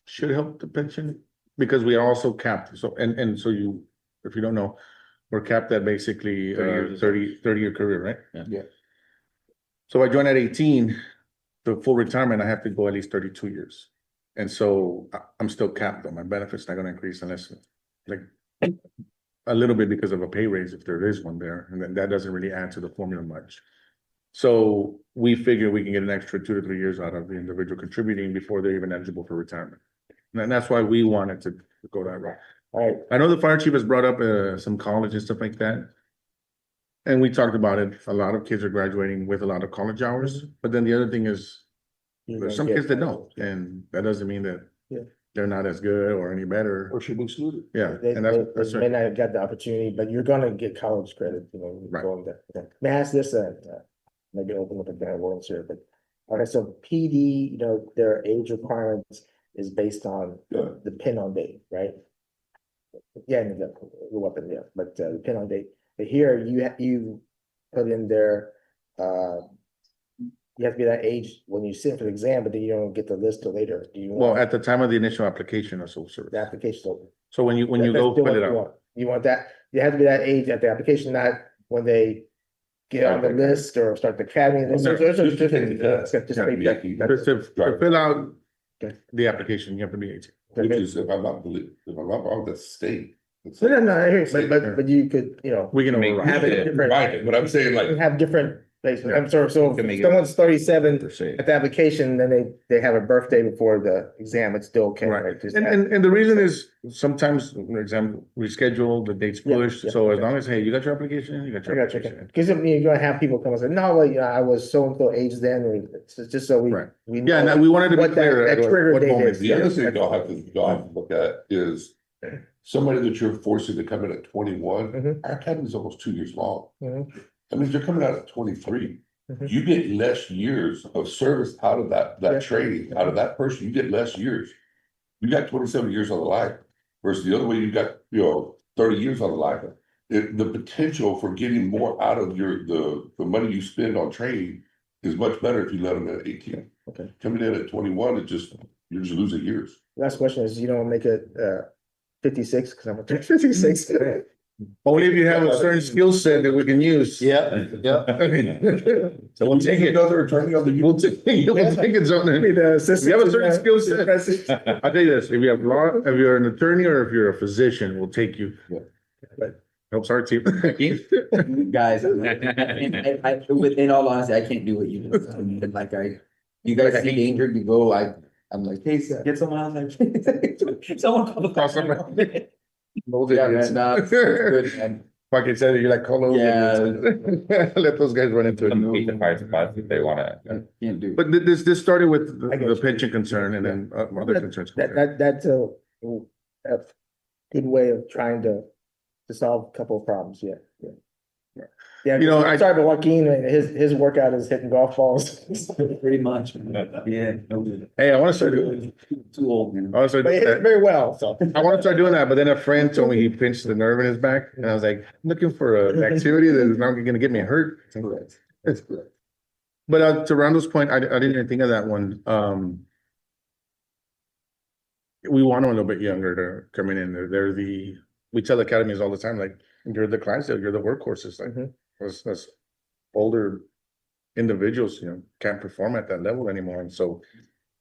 should help the pension, because we are also capped. So, and so if you don't know, we're capped at basically 30-year career, right? Yeah. So I joined at 18, the full retirement, I have to go at least 32 years. And so I'm still capped on my benefits, not gonna increase unless like a little bit because of a pay raise, if there is one there, and then that doesn't really add to the formula much. So we figure we can get an extra 2 to 3 years out of the individual contributing before they're even eligible for retirement. And that's why we wanted to go that route. All right, I know the fire chief has brought up some college and stuff like that. And we talked about it. A lot of kids are graduating with a lot of college hours, but then the other thing is there's some kids that don't, and that doesn't mean that they're not as good or any better. Or should be excluded. Yeah, They and that's may right. not have got the opportunity, but you're gonna get college credit, Right. going there. Okay. May I ask this, maybe open up a can of worms here, but, okay, so PD, their age requirements is based on the pin on date, right? Yeah, and the weapon, yeah, but the pin on date, but here you put in there, you have to be that age when you sit for the exam, but then you don't get the list till later. Do you Well, want at the time of the initial application of social service. the application over? So when you That's go still fill what it you out. want. You want that, you have to be that age at the application, not when they get on the list or start the academy. There's a different, it's got just make that- To fill out Okay. the application, you have to be 18. Which is, if I'm not wrong, that's state. No, I hear you, but you could, We can I mean, override. have it different, Right, but I'm saying you like, have different Basically, Yeah. I'm sorry, so Can if make it- someone's 37 per se. at the application, then they have a birthday before the exam, it's still okay, right? Right, Just and the reason is sometimes, for example, we schedule, the date's Yeah, pushed, yeah, so as okay. long as, hey, you got your application, you got I your got you, application. because you're gonna have people come and say, no, well, I was so and so age then, or it's just so we. Right. we Yeah, know and we wanted to be what that- clear. that at trigger what date moment. is. The other thing y'all have to look at is somebody that you're forcing to come in at 21. Mhm. Our academy is almost 2 years long. Mhm. That means they're coming out at 23. Mhm. You get less years of service out of Yeah. that training, out of that person, you get less years. You got 27 years on the line versus the other way, you got, 30 years on the line. The potential for getting more out of the money you spend on training is much better if you let them in at 18. Okay. Coming in at 21, you're just losing years. Last question is, you don't make it 56, because I'm a 56. Only if you have a certain skill set that we can use. Yeah, yeah. I mean, so we'll take it. Another attorney on the. We'll take it, something. Be the If you have a certain skill set, I'll tell you this, if you have law, if you're an attorney or if you're a physician, we'll take you. Yeah. Helps our team. Guys, in all honesty, I can't do what you do. I mean, like you guys see danger, you go, I'm like, hey, get someone else. Like, someone call the Call fire. somebody. Yeah, man, nah, it's good, man. Like I said, you're like, call over. Yeah. Let those guys run into Some hate it. the fire department if they wanna. Can't do. But this started with I get the you. pension concern and then other concerns. That's a good way of trying to solve a couple of problems, yeah. Yeah, You know, I- sorry, but Joaquin, his workout is hitting golf balls. Pretty much. Yeah. Hey, I wanna start doing, Too old, man. I wanna start But he doing hits it that. very well, so. I wanna start doing that, but then a friend told me he pinched the nerve in his back and I was like, I'm looking for an activity that is not gonna get me hurt. But to Randall's point, I didn't even think of that one. We want them a little bit younger to come in. We tell academies all the time, like, you're the Clydesdale, you're the workhorses, like, Mhm. us older individuals, can't perform at that level anymore. And so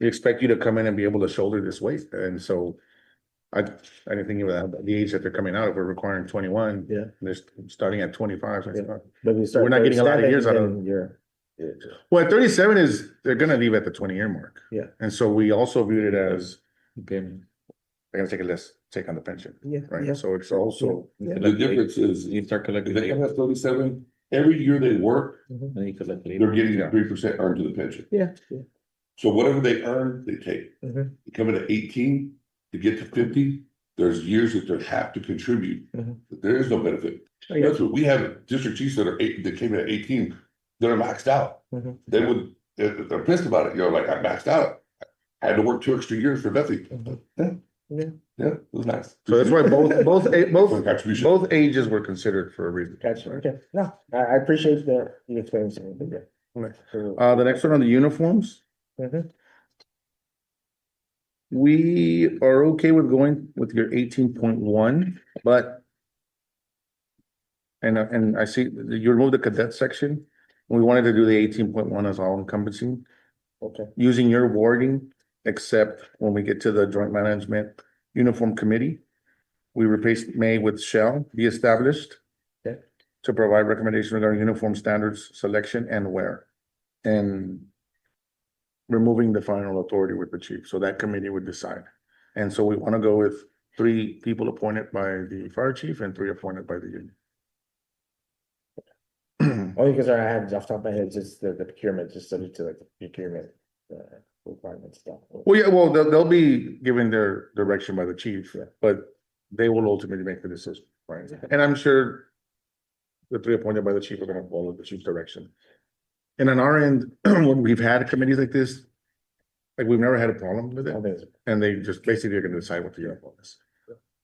we expect you to come in and be able to shoulder this weight. And so I didn't think of that, the age that they're coming out, if we're requiring 21. Yeah. They're starting at 25. Yeah. But we start We're not getting a lot of 37, years out of then you're. Well, 37 is, they're gonna leave at the 20-year mark. Yeah. And so we also viewed it as, Okay. they're gonna take a less, take on the pension, Yeah, right? yeah. So it's also, Yeah. The difference is, You start if collecting. they come at 37, every year they work, Then you collect they're getting Yeah. 3% earned to the pension. Yeah. So whatever they earn, they take. Mhm. They come in at 18, to get to 50, there's years that they have to contribute. Mhm. There is no benefit. Oh, yeah. That's what we have district chiefs that that came in at 18, that are maxed out. Mhm. They would, they're pissed about it, like, I maxed out. I had to work 2 extra years for nothing. Mhm. Yeah. Yeah, it was nice. so that's why both For contribution. both ages were considered for a reason. Gotcha, okay. No, I appreciate you explaining to me, but yeah. Okay. The next one on the uniforms, Mhm. we are okay with going with your 18.1, but and I see that you removed the cadet section. We wanted to do the 18.1 as all encompassing. Okay, Using your wording, except when we get to the joint management uniform committee. We replaced may with shall be established. Okay. To provide recommendations regarding uniform standards, selection and wear. And removing the final authority with the chief, so that committee would decide. And so we want to go with 3 people appointed by the fire chief and 3 appointed by the union. only because I had off the top of my head, just the procurement, just subject to like the procurement requirements stuff. Well, yeah, well, they'll be given their direction by the chief, but they will ultimately make the decision, right? And I'm sure the 3 appointed by the chief are gonna follow the chief's direction. And on our end, when we've had committees like this, like, we've never had a problem with I it, think it's- and they just basically are gonna decide what the uniform is.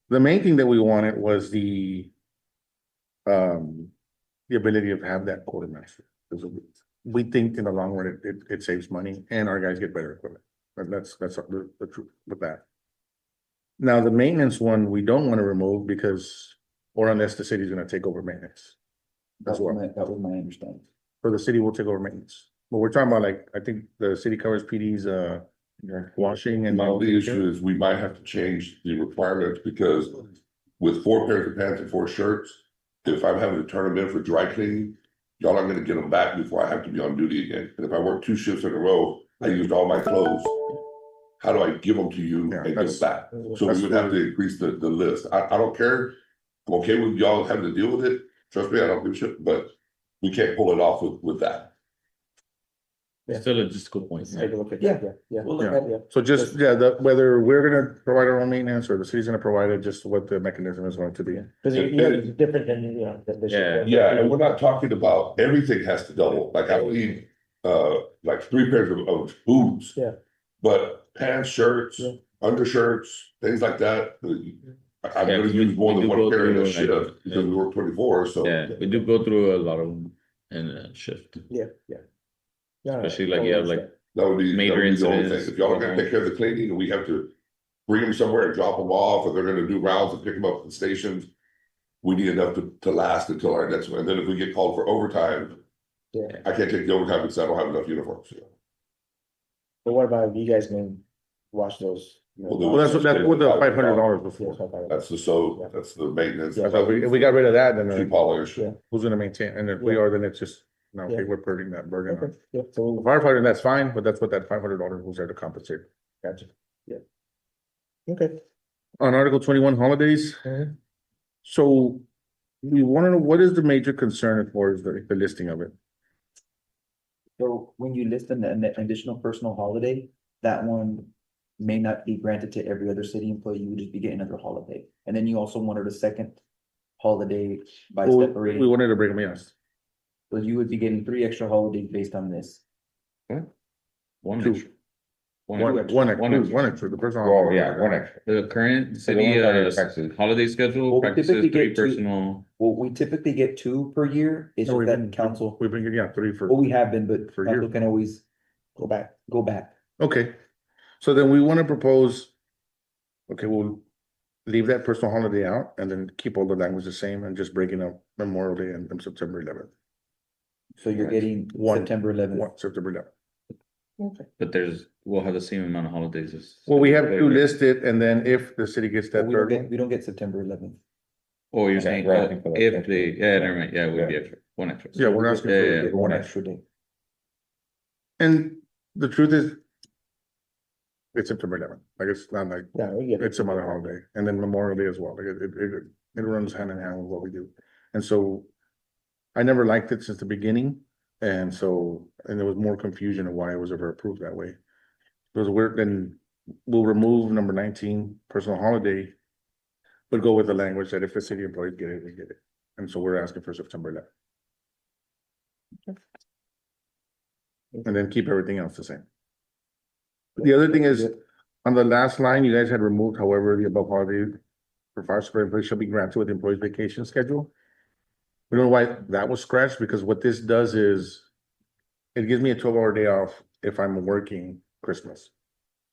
The main thing that we wanted was the ability to have that quartermaster. Because we think in the long run, it saves money and our guys get better equipment. But that's the truth with that. Now, the maintenance one, we don't want to remove because, or unless the city's gonna take over maintenance. That was my understanding. Or the city will take over maintenance. But we're talking about, like, I think the city covers PD's washing and. Now, the issue is we might have to change the requirements because with 4 pairs of pants and 4 shirts, if I'm having to turn them in for dry cleaning, y'all are gonna get them back before I have to be on duty again. And if I work 2 shifts in a row, I used all my clothes. How do I give them to you Yeah, and give that's- them back? So we would have to increase the list. I don't care. I'm okay with y'all having to deal with it. Trust me, I don't give a shit, but we can't pull it off with that. Still a logistical point. Let's take a look at Yeah. that, yeah. We'll look Yeah. at it. So just, yeah, whether we're gonna provide our own maintenance or the city's gonna provide it, just what the mechanism is going to be. Cause it's different than, you know. Yeah. Yeah, and we're not talking about everything has to double, like I don't need, like 3 pairs of boots. Yeah. But pants, shirts, Yeah. undershirts, things like that, I'm Yeah, gonna we- use more we than do one go pair in through, a like, shift, because we work 24, so. Yeah, we do go through a lot of them in a shift, Yeah. especially like you have like, That would be, that Major would be the only incidents. thing, if y'all are gonna take care of the cleaning, and we have to bring them somewhere and drop them off, or they're gonna do rounds and pick them up at the stations. We need enough to last until our next one, and then if we get called for overtime. Yeah. I can't take the overtime because I don't have enough uniforms. But what about you guys can wash those? You know, Well, Well, that's what the $500 was yeah, for. That's the sew, that's the maintenance. Yeah. So if we got rid of that, then Shoe polish. Yeah. who's gonna maintain? And if we are, then it's just, no, okay, Yeah. we're putting that burden on. Okay, yeah, so The firefighter, that's fine, but that's what that $500 was there to compensate. gotcha, yeah. Okay. On Article 21 holidays. Mhm. So we want to know, what is the major concern as far as the listing of it? So when you list an additional personal holiday, that one may not be granted to every other city employee, you would just be getting another holiday. And then you also wanted a second holiday by Well, We separating, wanted to bring them, yes. so you would be getting 3 extra holidays based on this. one Two. extra. One extra, the person. Well, yeah, one extra. The current So the one city that practices- holiday schedule Well, we practices typically 3 get two. personal. Well, we typically get 2 per year, it's No, just that council, We bring it, yeah, 3 for, well, we have been, but For council years. can always Go back. go back. okay. So then we want to propose. Okay, we'll leave that personal holiday out and then keep all the language the same and just breaking up Memorial Day and September 11th. So you're getting One. September 11th. September 11th. But we'll have the same amount of holidays as. Well, we have to list it, and then if the city gets that We don't third get, one, we don't get September 11th. Oh, you're Yeah, saying, we're oh, asking for that if extra. they, yeah, never mind, yeah, it would be Yeah. extra, one extra. yeah, we're asking Yeah, yeah, for One one extra. extra day. And the truth is, it's September 11th, like it's not like, Yeah, we get it. it's some other holiday, and then Memorial Day as well, like it runs hand in hand with what we do. And so I never liked it since the beginning, and there was more confusion of why it was ever approved that way. Because then we'll remove number 19, personal holiday, but go with the language that if the city employees get it, we get it. And so we're asking for September 11th. And then keep everything else the same. The other thing is, on the last line, you guys had removed, however, the above holiday for fire support employees shall be granted with the employee's vacation schedule. We don't know why that was scratched, because what this does is it gives me a 12-hour day off if I'm working Christmas.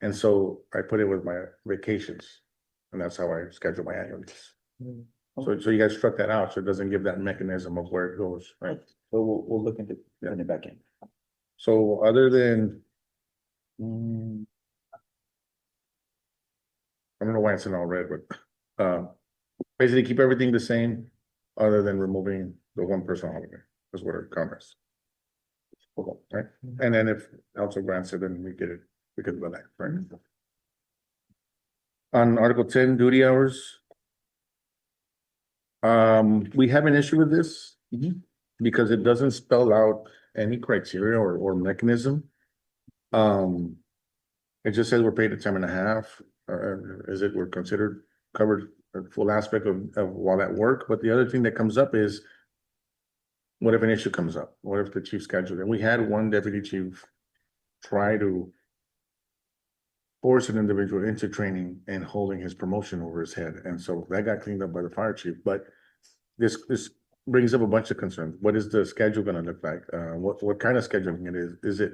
And so I put it with my vacations, and that's how I schedule my annual leaves. So you guys struck that out, so it doesn't give that mechanism of where it goes, right? So we'll look into putting it back in. So other than, I don't know why it's in all red, but basically keep everything the same, other than removing the one person holiday, is what our comments. Okay, right, and then if council grants it, then we get it, because of the next, right? On Article 10, duty hours. We have an issue with this. Because it doesn't spell out any criteria or mechanism. It just says we're paid at 10.5, is it, we're considered covered a full aspect of all that work, but the other thing that comes up is. What if an issue comes up? What if the chief scheduled it? We had one deputy chief try to force an individual into training and holding his promotion over his head, and so that got cleaned up by the fire chief, but this brings up a bunch of concerns. What is the schedule gonna look like? What kind of scheduling it is? Is it,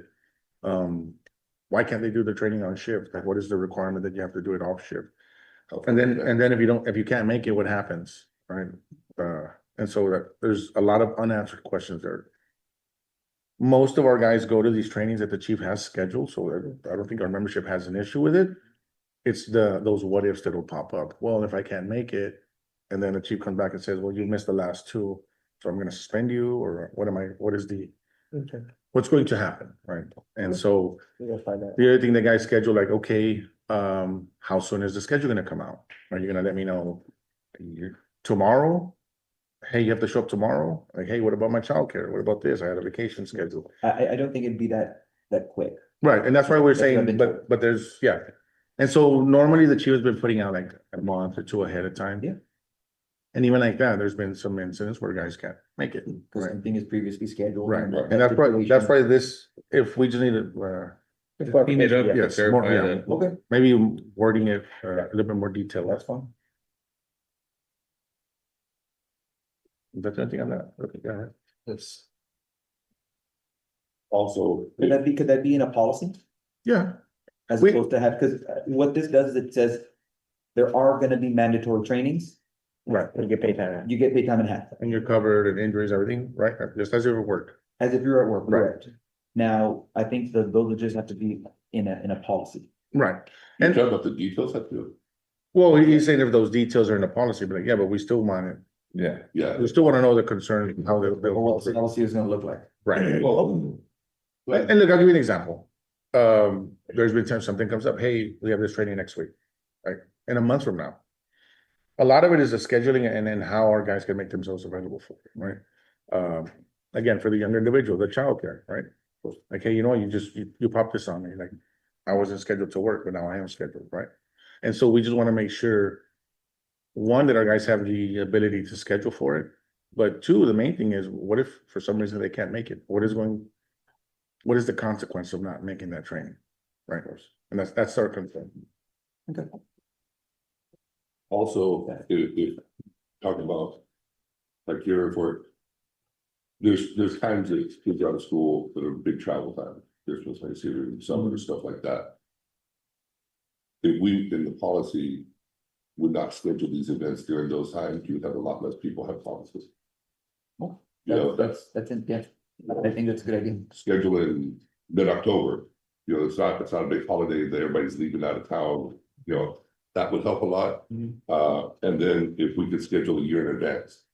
why can't they do the training on shift? Like, what is the requirement that you have to do it off shift? And then if you can't make it, what happens, right? And so that there's a lot of unanswered questions there. Most of our guys go to these trainings that the chief has scheduled, so I don't think our membership has an issue with it. It's those what ifs that will pop up. Well, if I can't make it, and then the chief comes back and says, well, you missed the last 2. So I'm gonna suspend you, or what is the, Okay, what's going to happen, right? And so we gotta find that. the other thing the guys schedule, like, okay, how soon is the schedule gonna come out? Are you gonna let me know tomorrow? Hey, you have to show up tomorrow? Like, hey, what about my childcare? What about this? I had a vacation schedule. I don't think it'd be that quick. Right, and that's why we're That's what I've saying, been but there's, yeah. And so normally the chief has been putting out like a month or two ahead of time. Yeah. And even like that, there's been some incidents where guys can't make it. Because Right, something is previously scheduled. right. and And that's situation- why this, if we just need to, Clean it up, yes, clarify more, yeah, that. Okay. maybe wording it a little bit more detailed. That's fine. That's anything on that. Okay, go ahead. It's, Also, Could that be in a policy? Yeah, As We- opposed to have, because what this does is it says there are gonna be mandatory trainings, right, you get paid time. you get paid time and a half, and you're covered and injuries, everything, right? Just as if it worked. as if you're at work, Right. correct? Now, I think those would just have to be in a policy. Right. you And talk about the details, I feel, well, he's saying if those details are in the policy, but like, yeah, but we still want it. Yeah, yeah. We still want to know the concern, how they. Or what the policy is gonna look like. Right. Well, And look, I'll give you an example. There's been times something comes up, hey, we have this training next week, right? In a month from now. A lot of it is the scheduling and then how our guys can make themselves available for it, right? Again, for the younger individual, the childcare, right? Like, hey, you know, you popped this on me, like, I wasn't scheduled to work, but now I am scheduled, right? And so we just want to make sure, one, that our guys have the ability to schedule for it. But two, the main thing is, what if for some reason they can't make it? What is the consequence of not making that training? Right? And that's our concern. also, if talking about like your report. There's times that kids are out of school that are big travel time, Christmas, Thanksgiving, summer and stuff like that. If we, in the policy, would not schedule these events during those times, you would have a lot less people have policies. Well, You know, That's it, yeah, I think that's a good idea. schedule in mid-October, you know, it's not a big holiday that everybody's leaving out of town, you know, that would help a lot. Mhm. And then if we could schedule a year in advance.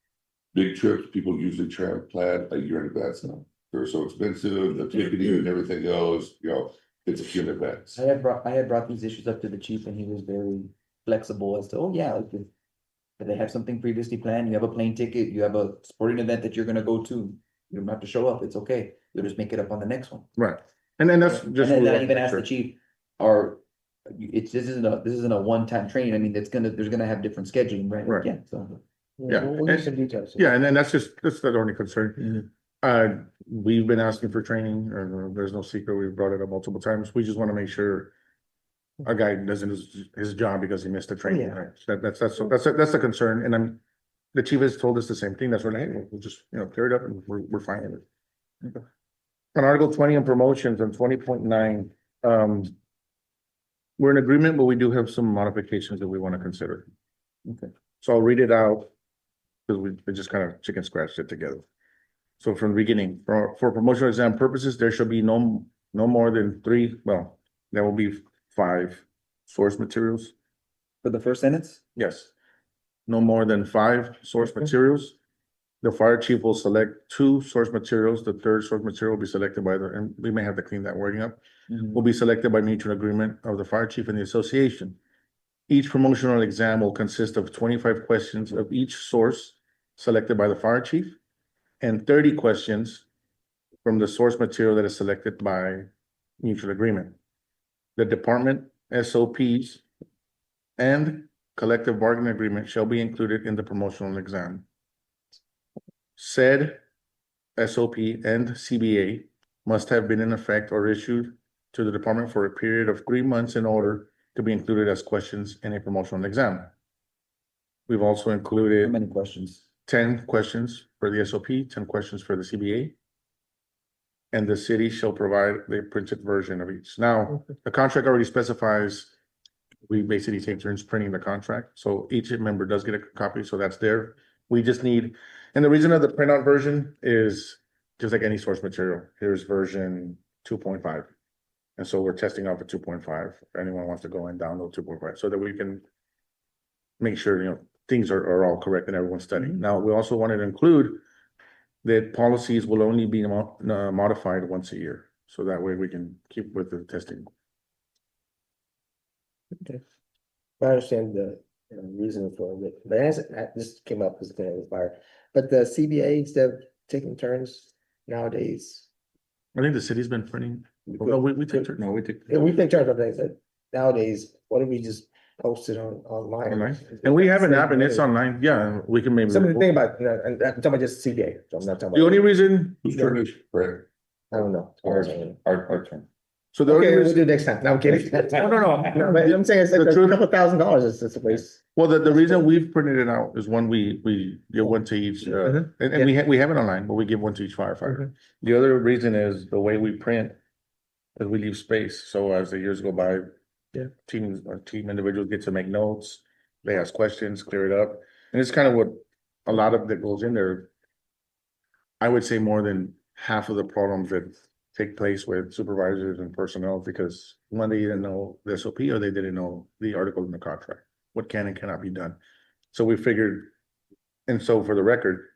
Big trips, people usually plan a year in advance now, they're so expensive, the ticketing and everything else, you know, it's a year in advance. I had brought these issues up to the chief and he was very flexible as to, oh, yeah, like if they have something previously planned, you have a plane ticket, you have a sporting event that you're gonna go to, you don't have to show up, it's okay, you'll just make it up on the next one. Right. And then that's And just. then I even asked the chief, this isn't a one-time training, I mean, there's gonna have different scheduling, right? Right. Yeah, so. Yeah, We'll get some details. Yeah, and then that's the only concern. We've been asking for training, or there's no secret, we've brought it up multiple times, we just want to make sure. Our guy doesn't lose his job because he missed the training, Yeah. right? That's the concern, and the chief has told us the same thing, that's what, hey, we'll just, you know, clear it up and we're fine with it. On Article 20 on promotions on 20.9, we're in agreement, but we do have some modifications that we want to consider. Okay. So I'll read it out. Because we just kind of chicken scratched it together. So from the beginning, for promotional exam purposes, there shall be no more than 3, well, there will be 5 source materials. For the first sentence? Yes. No more than 5 source materials. The fire chief will select 2 source materials. The third source material will be selected by and we may have to clean that wording up, will be selected by mutual agreement of the fire chief and the association. Each promotional exam will consist of 25 questions of each source selected by the fire chief and 30 questions from the source material that is selected by mutual agreement. The department SOPs and collective bargaining agreement shall be included in the promotional exam. Said SOP and CBA must have been in effect or issued to the department for a period of 3 months in order to be included as questions in a promotional exam. We've also How included many questions? 10 questions for the SOP, 10 questions for the CBA. And the city shall provide the printed version of each. Now, the contract already specifies, we basically take turns printing the contract, so each member does get a copy, so that's there. We just need, and the reason of the printout version is just like any source material, here's version 2.5. And so we're testing out the 2.5, if anyone wants to go and download 2.5, so that we can make sure, you know, things are all correct and everyone's studying. Now, we also wanted to include that policies will only be modified once a year. So that way we can keep with the testing. I understand the reason for it, but this came up as kind of fire, but the CBA instead of taking turns nowadays. I think the city's been printing, no, we take turns. No, we took. Yeah, we take turns on things, but nowadays, what if we just post it online? Online. And we have an app and it's online, yeah, we can maybe. Something to think about, and I'm talking about just CBA, so I'm not talking The about, only reason, Whose turn is, Brett? I don't know. Our turn. so the only Okay, we'll reason, do it next time, no, I'm kidding. no. No, but I'm saying it's like The a truth- couple $1,000, it's a waste. well, the reason we've printed it out is one, we give one to each, Mhm. and we have it online, but we give one to each firefighter. The other reason is the way we print, is we leave space, so as the years go by. Yeah. Teams, or team individuals get to make notes, they ask questions, clear it up, and it's kind of what, a lot of that goes in there. I would say more than half of the problems that take place with supervisors and personnel, because one, they didn't know the SOP, or they didn't know the article in the contract, what can and cannot be done. So we figured, and so for the record,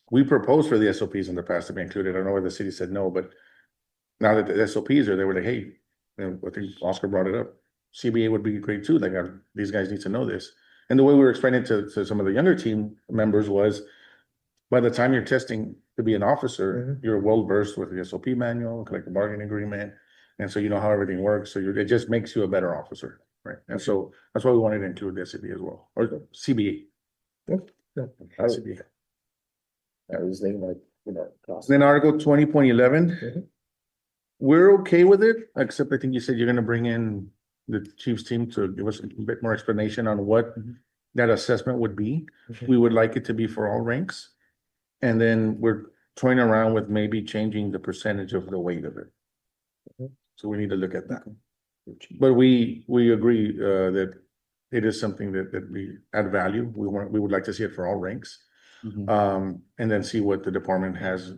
we proposed for the SOPs in the past to be included. I don't know why the city said no, but now that the SOPs are, they were like, hey, I think Oscar brought it up. CBA would be great too, like, these guys need to know this. And the way we were explaining to some of the younger team members was, by the time you're testing to be an officer, you're well versed with the SOP manual, collective bargaining agreement. And so you know how everything works, so it just makes you a better officer, right? And so that's why we wanted to include the SOP as well, or CBA. I was CBA. thinking like, you know. cost. Then Article 20.11. Mhm. We're okay with it, except I think you said you're gonna bring in the chief's team to give us a bit more explanation on what that assessment would be. Mhm. We would like it to be for all ranks. And then we're toying around with maybe changing the percentage of the weight of it. Mhm. So we need to look at that. But we agree that it is something that we add value. We would like to see it for all ranks. And then see what the department has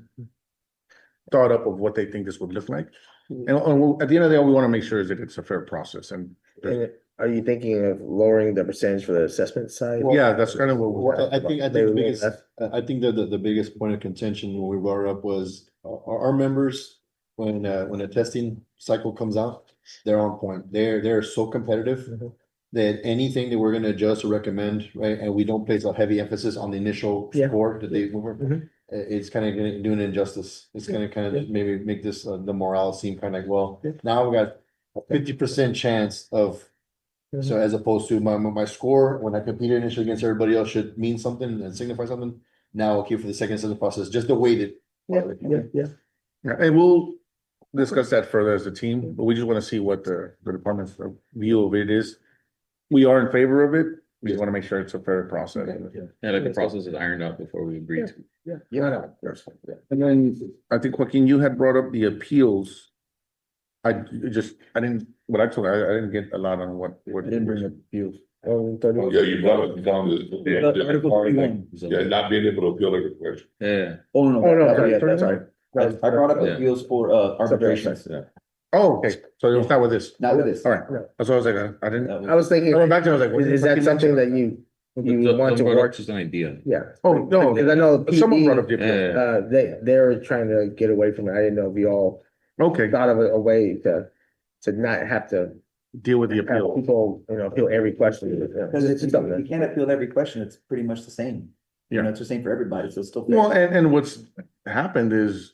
thought up of what they think this would look like. And at the end of the day, all we want to make sure is that it's a fair process, and And are you thinking of lowering the percentage for the assessment side? yeah, that's kind of what we're. Well, I think Maybe the we biggest, left. I think that the biggest point of contention when we brought it up was our members, when the testing cycle comes out, they're on point. They're so competitive Mhm. that anything that we're gonna adjust or recommend, right, and we don't place a heavy emphasis on the initial Yeah. score that they, Mhm. it's kind of gonna do an injustice. It's gonna kind of maybe make this, the morale seem kind of like, well, Yeah. now we got a 50% chance of, so as opposed to my score, when I competed initially against everybody else should mean something and signify something. Now, okay, for the second assessment process, just the weighted. Yeah, yeah. Yeah, and we'll discuss that further as a team, but we just want to see what the department's view of it is. We are in favor of it. We just want to make sure it's a fair process. Yeah, like the process is ironed out before we agree to. Yeah, no, And then I think Joaquin, you had brought up the appeals. I didn't, what I told, I didn't get a lot on what. I didn't bring up you. Oh, yeah, you brought it down to. Article 31. Yeah, not being able to appeal every question. Yeah. Oh, no. Oh, no, yeah, that's right. I brought up Yeah. appeals for arbitrations, Yeah. Oh, okay, so it's not with this. not with this. All right, that's what I was like, I didn't, That was- I was thinking, I went back to, it, I was like. what is did that Joaquin something mention? that you want to Brought up work? Just an idea. Yeah. Oh, no, Because I know someone brought PD, up the appeal. Yeah. they're trying to get away from it. I didn't know if you all Okay, thought of a way to not have to deal with the have appeal. people, appeal every question. Because It's it's, something you that- can't appeal every question, it's pretty much the same. You know, Yeah. it's the same for everybody, so it's still. Well, and what's happened is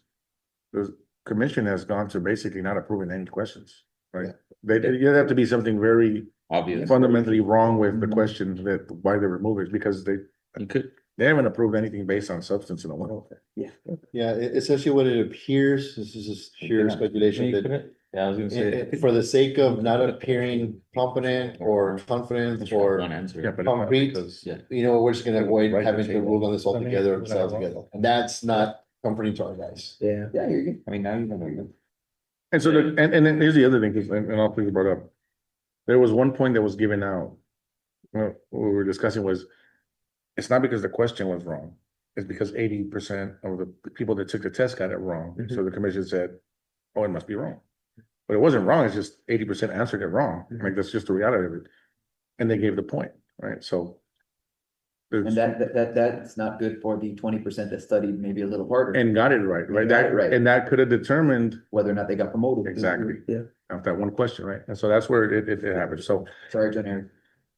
the commission has gone to basically not approving any questions, right? You have to be something very Obvious. fundamentally wrong with the question that why they remove it, because they You could. haven't approved anything based on substance in a while. Yeah, essentially what it appears, this is just pure speculation, that Yeah, I was gonna say. for the sake of not appearing competent or confident or, One answer. Yeah, but Concrete. because Yeah. you know, we're just gonna avoid Right, having to table. rule on this altogether and sell wrong. together. And that's not comforting to our guys. Yeah. Yeah, you're. I mean, now you know. And so, and then here's the other thing, 'cause- and all people brought up. There was one point that was given out. What we were discussing was, it's not because the question was wrong. It's because 80% of the people that took the test got it wrong. So the commission said, oh, it must be wrong. But it wasn't wrong, it's just 80% answered it wrong. Like, that's just the reality of it. And they gave the point, right? So And that's not good for the 20% that studied maybe a little harder, And got it right, right? And got it That, right. and that could have determined whether or not they got promoted. exactly. Yeah. Of that one question, right? And so that's where it happens. So Sorry, John Eric.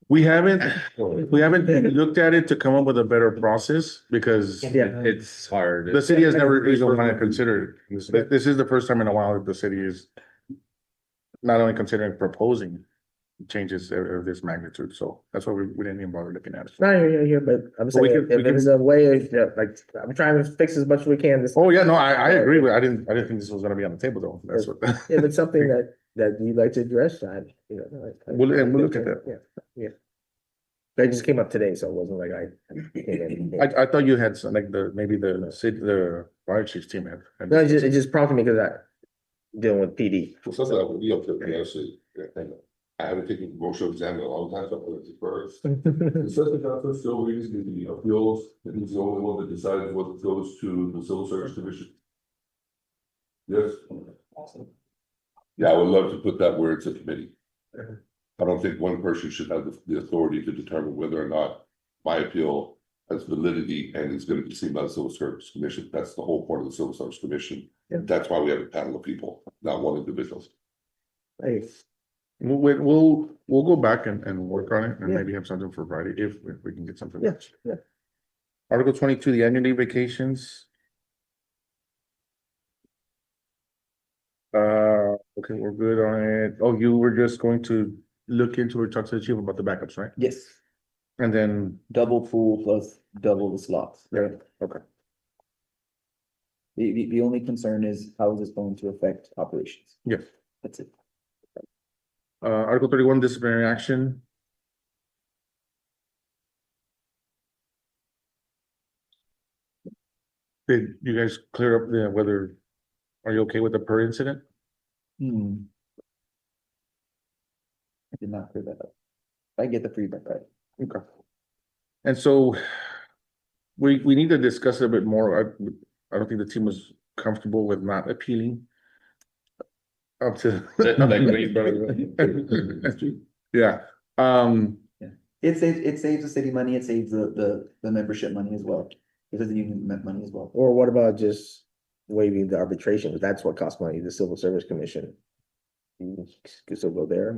we haven't looked at it to come up with a better process because Yeah. It's hard. the city has never even wanted to consider it. This is the first time in a while that the city is not only considering proposing changes of this magnitude. So that's why we didn't even bother looking at it. Not here, but I'm But we saying, can- if there's a way, like, I'm trying to fix as much as we can. This, Oh, yeah, no, I agree with, I didn't think this was gonna be on the table though. That's what. if it's something that you'd like to address, we'll We'll look at that. Yeah. That just came up today, so it wasn't like I. I thought you had some, like maybe the city, the fire chief's team had. No, it just prompted me because dealing with PD. So something that would be up to the PSC. I haven't taken motion exam in a long time, so I'm gonna first. The assessment officer still reads the appeals, and he's the only one that decides what goes to the civil service commission. Yes. Yeah, I would love to put that where it's a committee. I don't think one person should have the authority to determine whether or not my appeal has validity and is gonna be seen by the civil service commission. That's the whole point of the civil service commission. Yeah. That's why we have a panel of people, not one individual. Hey, We'll go back and work on it and Yeah. maybe have something for Friday if we can get something. Yeah, yeah. Article 22, the annual leave vacations. Okay, we're good on it. Oh, you were just going to look into or talk to the chief about the backups, right? Yes, And then, double pool plus double the slots. yeah, okay. The only concern is how is this going to affect operations? Yes. That's it. Article 31, disciplinary action. Did you guys clear up whether, are you okay with the per incident? I did not clear that up. I get the feedback, right? Okay. And so we need to discuss it a bit more. I don't think the team was comfortable with not appealing up to. Like when you brought it up. Yeah, It saves the city money, it saves the membership money as well. It doesn't even money as well. or what about just waiving the arbitration? But that's what costs money, the Civil Service Commission. You can still go there.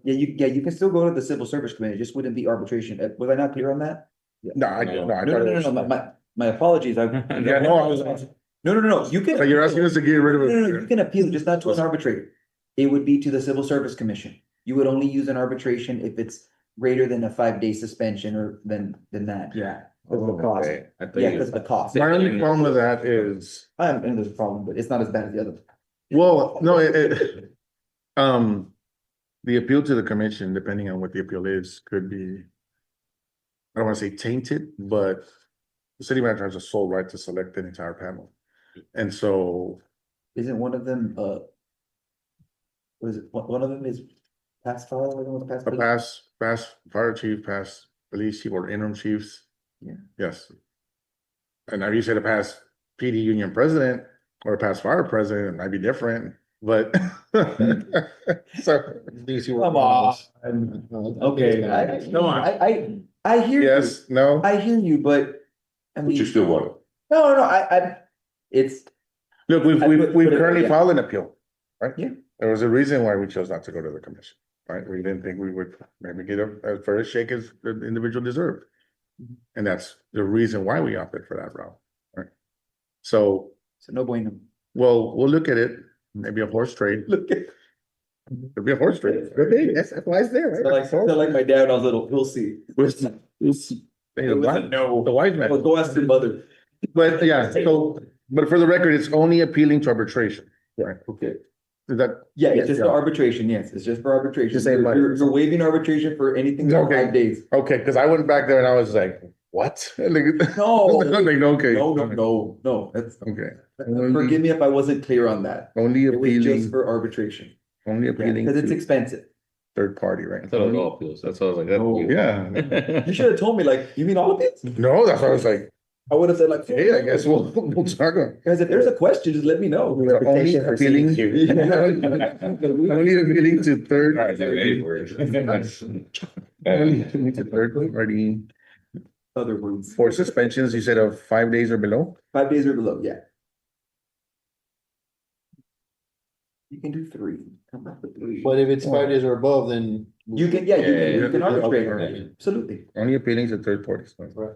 Yeah, you can still go to the civil service committee, it just wouldn't be arbitration. Was I not clear on that? no, I No, thought no, it no, was. no, my apologies. Yeah, no, I was. No, you can. So you're asking us to get rid No, of you it? can appeal, just not to an arbitrator. It would be to the Civil Service Commission. You would only use an arbitration if it's greater than a 5-day suspension or than that, yeah. Because of the cost. Okay, I thought Yeah, you- because of the cost. My only problem with that is, And there's a problem, but it's not as bad as the other. well, no, the appeal to the commission, depending on what the appeal is, could be, I don't wanna say tainted, but the city manager has a sole right to select an entire panel. And so, Isn't one of them, was it, one of them is past file, one was past. a past fire chief, past police chief or interim chiefs. Yeah. Yes. And now you said a past PD union president or a past fire president, it might be different, but. So. Come on. Okay, Come on. I hear you. Yes, no, I hear you, but I But you mean, still want it. no, it's, look, we've I put it- currently yeah. filed an appeal, right? Yeah. There was a reason why we chose not to go to the commission, right? We didn't think we would maybe get a fair shake as the individual deserved. Mm-hmm. And that's the reason why we opted for that route, right? So, no bueno. well, we'll look at it, maybe a horse trade, Look at. it'll be a horse trade. Good thing, that's why it's there, right? Like my dad, I was little, we'll see. Hey, the wise- no. the wise man. Well, go ask your mother. But yeah, so, but for the record, it's only appealing to arbitration, right? Okay. Is that, Yeah, it's just Yeah. for arbitration, yes, it's just for arbitration. Just say money. You're waiving arbitration for anything for Okay. 5 days. okay, because I went back there and I was like, what? Like, No. like, okay. No, that's, Okay, forgive me if I wasn't clear on that. only It was just appealing, for arbitration. only Yeah, appealing because it's to expensive. third party, right? I thought it was all appeals, that's why I was like, that. No. Yeah, You should have told me, like, you mean all of it? no, that's why I was like, I would have said like. hey, I guess we'll talk on. Guys, if there's a question, just let me know. Only Reputation for appealing, CQ. only appealing to third. Alright, they're ready for it. Only appealing to third party other ones. For suspensions, you said of 5 days or below? 5 days or below, yeah. You can do 3. Come up with 3. But if it's 5 days or above, then. You can, yeah, Yeah, you can yeah, arbitrate, okay. absolutely. Only appealing to third parties. Right.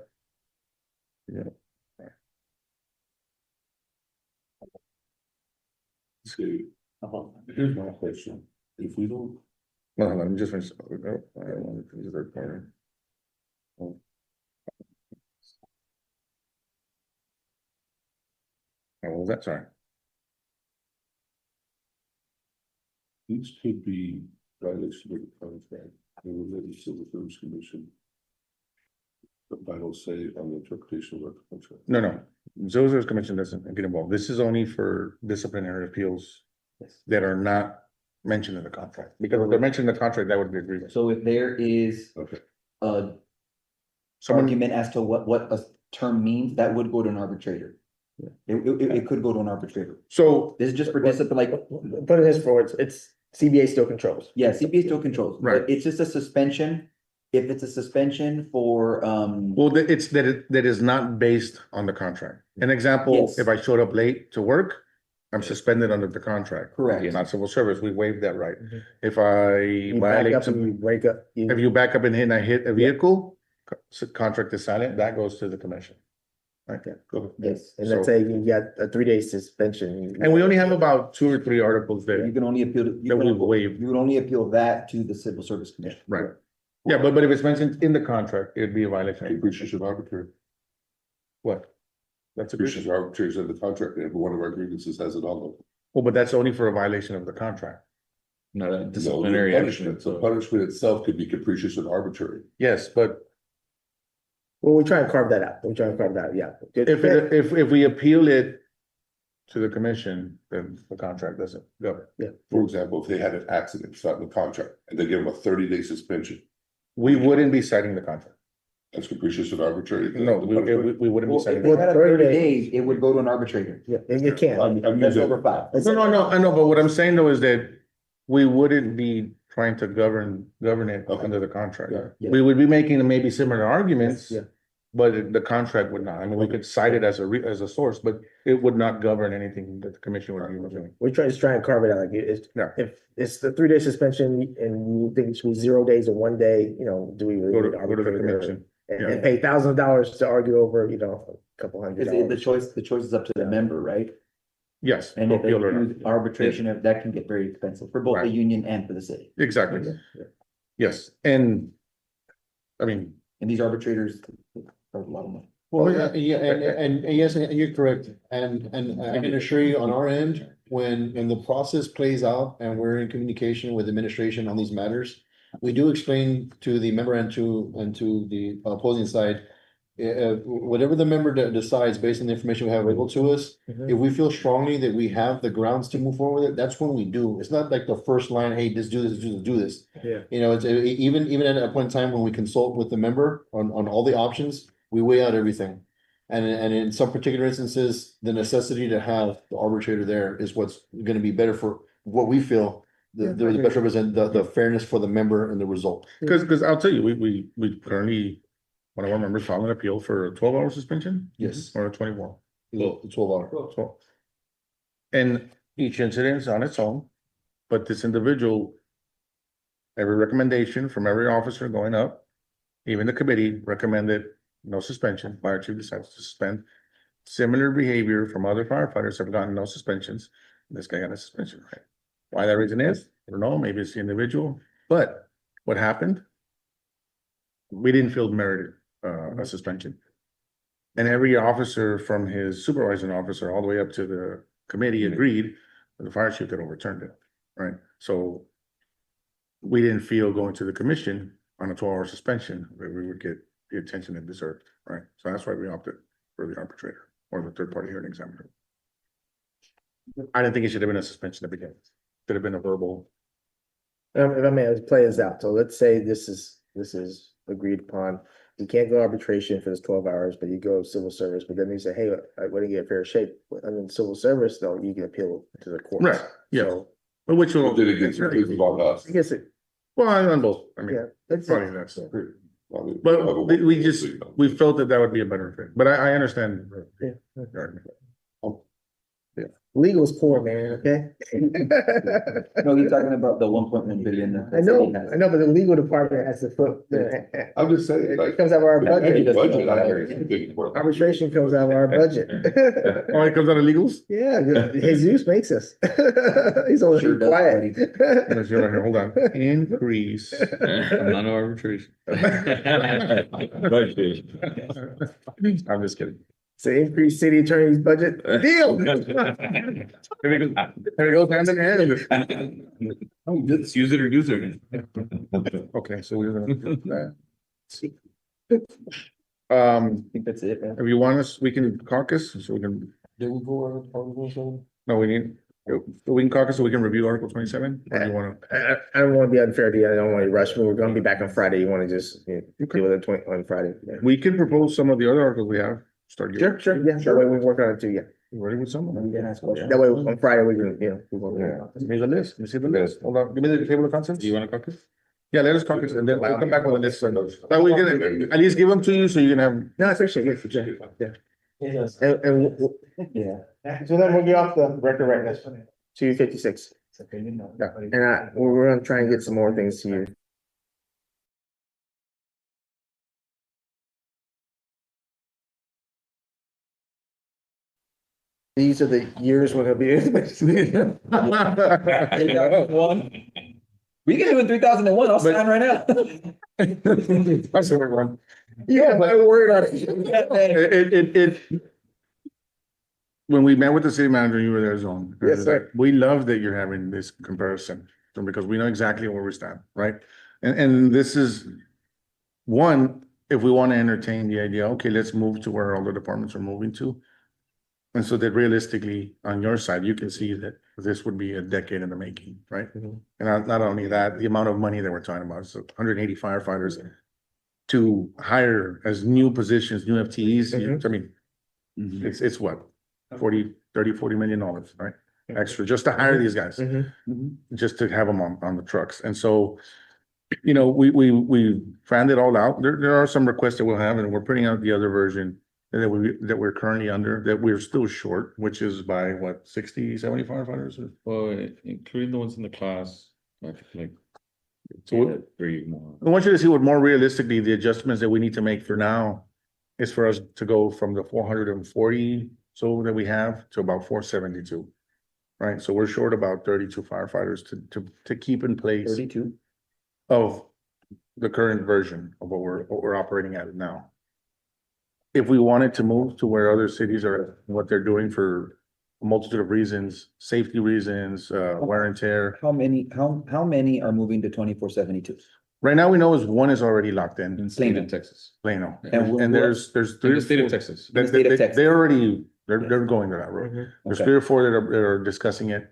See, here's my question, if we don't, Well, let me just finish. I don't want to finish the third party. Oh, what was that? Sorry. these could be violation of the contract, and we're the Civil Service Commission. But final say on the interpretation of the contract. No. Civil Service Commission doesn't get involved. This is only for disciplinary appeals Yes. that are not mentioned in the contract. Because if they're mentioned in the contract, that would be agreement. So if there is Okay, a Someone, argument as to what a term means, that would go to an arbitrator. It could go to an arbitrator. so, This is just for discipline, like, Put it this forward, it's CBA still controls. yeah, CPA still controls, Right. but it's just a suspension. If it's a suspension for, well, it's that is not based on the contract. An example, Yes. if I showed up late to work, I'm suspended under the contract. correct, It's not civil service, we waive that right. Mhm. If I You back violate up and you some, wake up. if you back up and I hit a vehicle, contract is silent, that goes to the commission. Okay, go. Yes, and let's say you got a 3-day suspension. And we only have about 2 or 3 articles you there can only appeal, that we waive. you would only appeal that to the Civil Service Commission. Right. Yeah, but if it's mentioned in the contract, it'd be a violation. capricious and arbitrary, What? That's a capricious and arbitrary is in the contract, and every one of our grievances has it on them. Well, but that's only for a violation of the contract. Not a No, the disciplinary action, punishment, the so. punishment itself could be capricious and arbitrary. Yes, but Well, we try and carve that out. We try and carve that out, yeah. if we appeal it to the commission, then the contract doesn't go. For example, if they had an accident, it's not in the contract, and they give them a 30-day suspension, We wouldn't be citing the contract. that's capricious and arbitrary. No, we wouldn't be Well, if citing. they had a 30 30 days, it would go to an arbitrator. Yeah, and you can. I'm That's using, over 5. No, I know, but what I'm saying though is that we wouldn't be trying to govern it Okay. under the contract. Yeah. We would be making maybe similar arguments. Yeah. But the contract would not. I mean, we could cite it as as a source, but it would not govern anything that the commission would be doing. We try and carve it out, like, it's, Yeah. if it's the 3-day suspension and you think it should be 0 days or 1 day, do we? really Go to need the arbitrator commission. And Yeah. and pay thousands of dollars to argue over, a couple $100. The choice is up to the member, right? Yes. And if they appeal or not. use arbitration, that can get very expensive for both the Right. union and for the city. Exactly. Yes, and I mean, And these arbitrators are a lot of money. Well, yeah, and yes, and you're correct, and I can assure you on our end, when the process plays out and we're in communication with administration on these matters. We do explain to the member and to the opposing side. Whatever the member decides based on the information we have available to us, Mhm. if we feel strongly that we have the grounds to move forward with it, that's when we do. It's not like the first line, hey, just do this, do this. Yeah. It's even at a point in time when we consult with the member on all the options, we weigh out everything. And in some particular instances, the necessity to have the arbitrator there is what's gonna be better for what we feel. The best represent the fairness for the member and the result. because I'll tell you, we currently, one of our members filed an appeal for a 12-hour suspension. Yes. Or a 24. 12 hour. So, and each incident is on its own, but this individual, every recommendation from every officer going up, even the committee recommended no suspension, fire chief decides to suspend. Similar behavior from other firefighters have gotten no suspensions. This guy got a suspension, right? Why that reason is, I don't know, maybe it's the individual, but what happened? We didn't feel merited a suspension. And every officer from his supervising officer all the way up to the committee agreed with the fire chief that overturned it, right? So we didn't feel going to the commission on a 12-hour suspension that we would get the attention it deserved, right? So that's why we opted for the arbitrator or the third-party hearing examiner. I didn't think it should have been a suspension to begin with. Should have been a verbal. If I may, let's play this out. So let's say this is agreed upon. You can't go arbitration for this 12 hours, but you go civil service, but then you say, hey, I wouldn't get fair shake. I mean, civil service, though, you can appeal to the court. Right, yeah. So, But which will. But then it gets on us. I guess it, Well, on both, I mean, yeah. That's probably that's. But we felt that that would be a better fit, but I understand. Legal is poor, man, okay? No, you're talking about the 1.1 billion. that the I know, city has. I know, but the legal department has to foot, I'm just saying, it like. comes out of our Budget. budget. Budget. Arbitration comes out of our budget. Oh, it comes out of legals? Yeah, Jesus makes us. He's always Sure does, quiet. Let's go here, hold on. Increase. Not no arbitration. I'm just kidding. So increase city attorney's budget, deal. There it goes hand in hand. Oh, let's use it or use it. Okay, so we're gonna do that. I think that's it, man. If you want us, we can caucus, so we can. No, we can caucus so we can review Article 27, or do you wanna? I don't wanna be unfair to you, I don't wanna rush, we're gonna be back on Friday, you wanna just, deal with it on Friday? Yeah. We can propose some of the other articles we have, start. Sure, yeah, that way we work on it too, yeah. You ready with some of them? You can ask questions. That way on Friday we can, we're gonna. Give me the list, let me see the list, hold on, give me the table of contents. Do you want to caucus? Yeah, let us caucus, and then we'll come back with a list. That we can at least give them to you, so you can have. No, I appreciate it, yeah. Yes. And Yeah. so then we'll get off the record right now, 256. Okay, you know. Yeah, and we're gonna try and get some more things to you. These are the years when it'll be. We can do it 3001, I'll But- sign right now. That's the right one. Yeah, but I worried on it. It. When we met with the city manager, you were there, Zone. Yes, sir. We love that you're having this comparison, because we know exactly where we stand, right? And this is one, if we want to entertain the idea, okay, let's move to where all the departments are moving to. And so that realistically, on your side, you can see that this would be a decade in the making, right? Mhm. And not only that, the amount of money that we're talking about, so 180 firefighters to hire as new positions, new FTEs, I mean, it's what? 40 million dollars, right? Extra, just to hire these guys, just to have them on the trucks. And so, we found it all out. There are some requests that we'll have, and we're putting out the other version that we're currently under, that we're still short, which is by what, 60, 70 firefighters? Well, including the ones in the class, I think like. So Three more. I want you to see what more realistically, the adjustments that we need to make for now is for us to go from the 440 so that we have to about 472. Right, so we're short about 32 firefighters to keep in place 32. of the current version of what we're operating at now. If we wanted to move to where other cities are, what they're doing for a multitude of reasons, safety reasons, wear and tear. How many are moving to 2472? Right now, we know one is already locked in, In state of Texas. Plano, And and there's In three the or state of four- Texas. In the state of Texas. They're already, they're going to that road. There's Okay. 3 or 4 that are discussing it.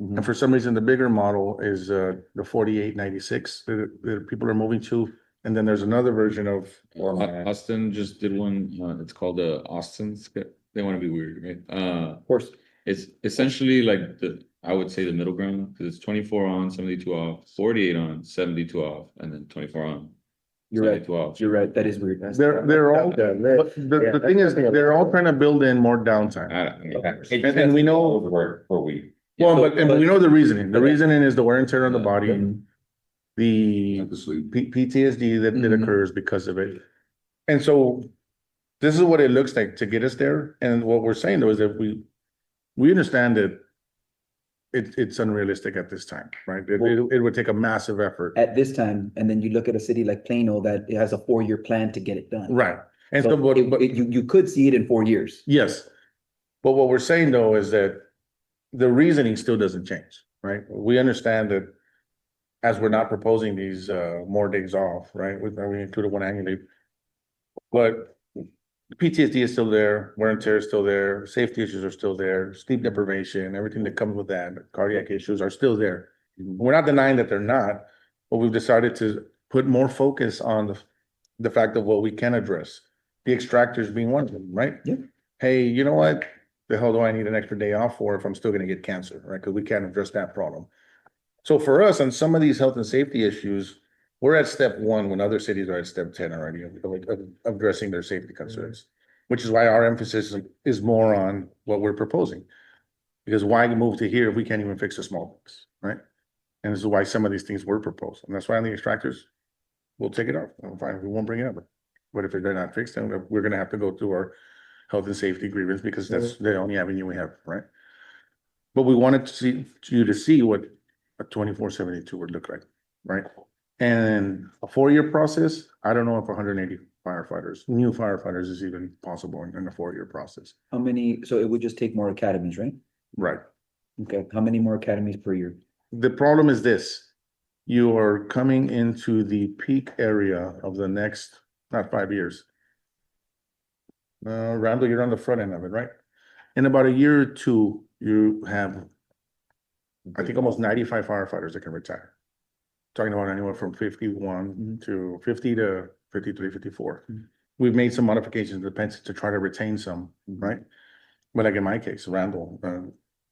Mhm. And for some reason, the bigger model is the 4896 that people are moving to. And then there's another version of, Austin just did one, it's called the Austin's, they want to be weird, right? Of course. It's essentially like I would say the middle ground, because it's 24 on, 72 off, 48 on, 72 off, and then 24 on. You're right. 72 off. You're right. That is weird. they're all, but the thing is, they're all trying to build in more downtime. And we know, Per week. well, So- but we know the reasoning. The Okay. reasoning is the wear and tear on the body. The Have to sleep. PTSD that Mhm. occurs because of it. And so this is what it looks like to get us there. And what we're saying though is that we understand that it's unrealistic at this time, right? It would take a massive effort. At this time, and then you look at a city like Plano that it has a 4-year plan to get it done. Right. And so, So but, you could see it in 4 years. yes. But what we're saying though is that the reasoning still doesn't change, right? We understand that as we're not proposing these more days off, right? We included one annual leave. But PTSD is still there, wear and tear is still there, safety issues are still there, sleep deprivation, everything that comes with that, cardiac issues are still there. We're not denying that they're not, but we've decided to put more focus on the fact of what we can address. The extractors being one of them, right? Yeah. Hey, you know what? The hell do I need an extra day off for if I'm still gonna get cancer, right? Because we can't address that problem. So for us, on some of these health and safety issues, we're at step one when other cities are at step 10 already of addressing their safety concerns. Which is why our emphasis is more on what we're proposing. Because why move to here if we can't even fix the small things, right? And this is why some of these things were proposed, and that's why on the extractors, we'll take it off, fine, we won't bring it up. But if they're not fixed, then we're gonna have to go through our health and safety grievance, because that's the only avenue we have, right? But we wanted you to see what a 2472 would look like, right? And a 4-year process, I don't know if 180 firefighters, new firefighters is even possible in a 4-year process. How many, so it would just take more academies, right? Right. Okay, how many more academies per year? The problem is this, you are coming into the peak area of the next, not 5 years. Randall, you're on the front end of it, right? In about a year or two, you have, I think, almost 95 firefighters that can retire. Talking about anywhere from 51 to 50 to 53, 54. We've made some modifications to the pension to try to retain some, right? But like in my case, Randall,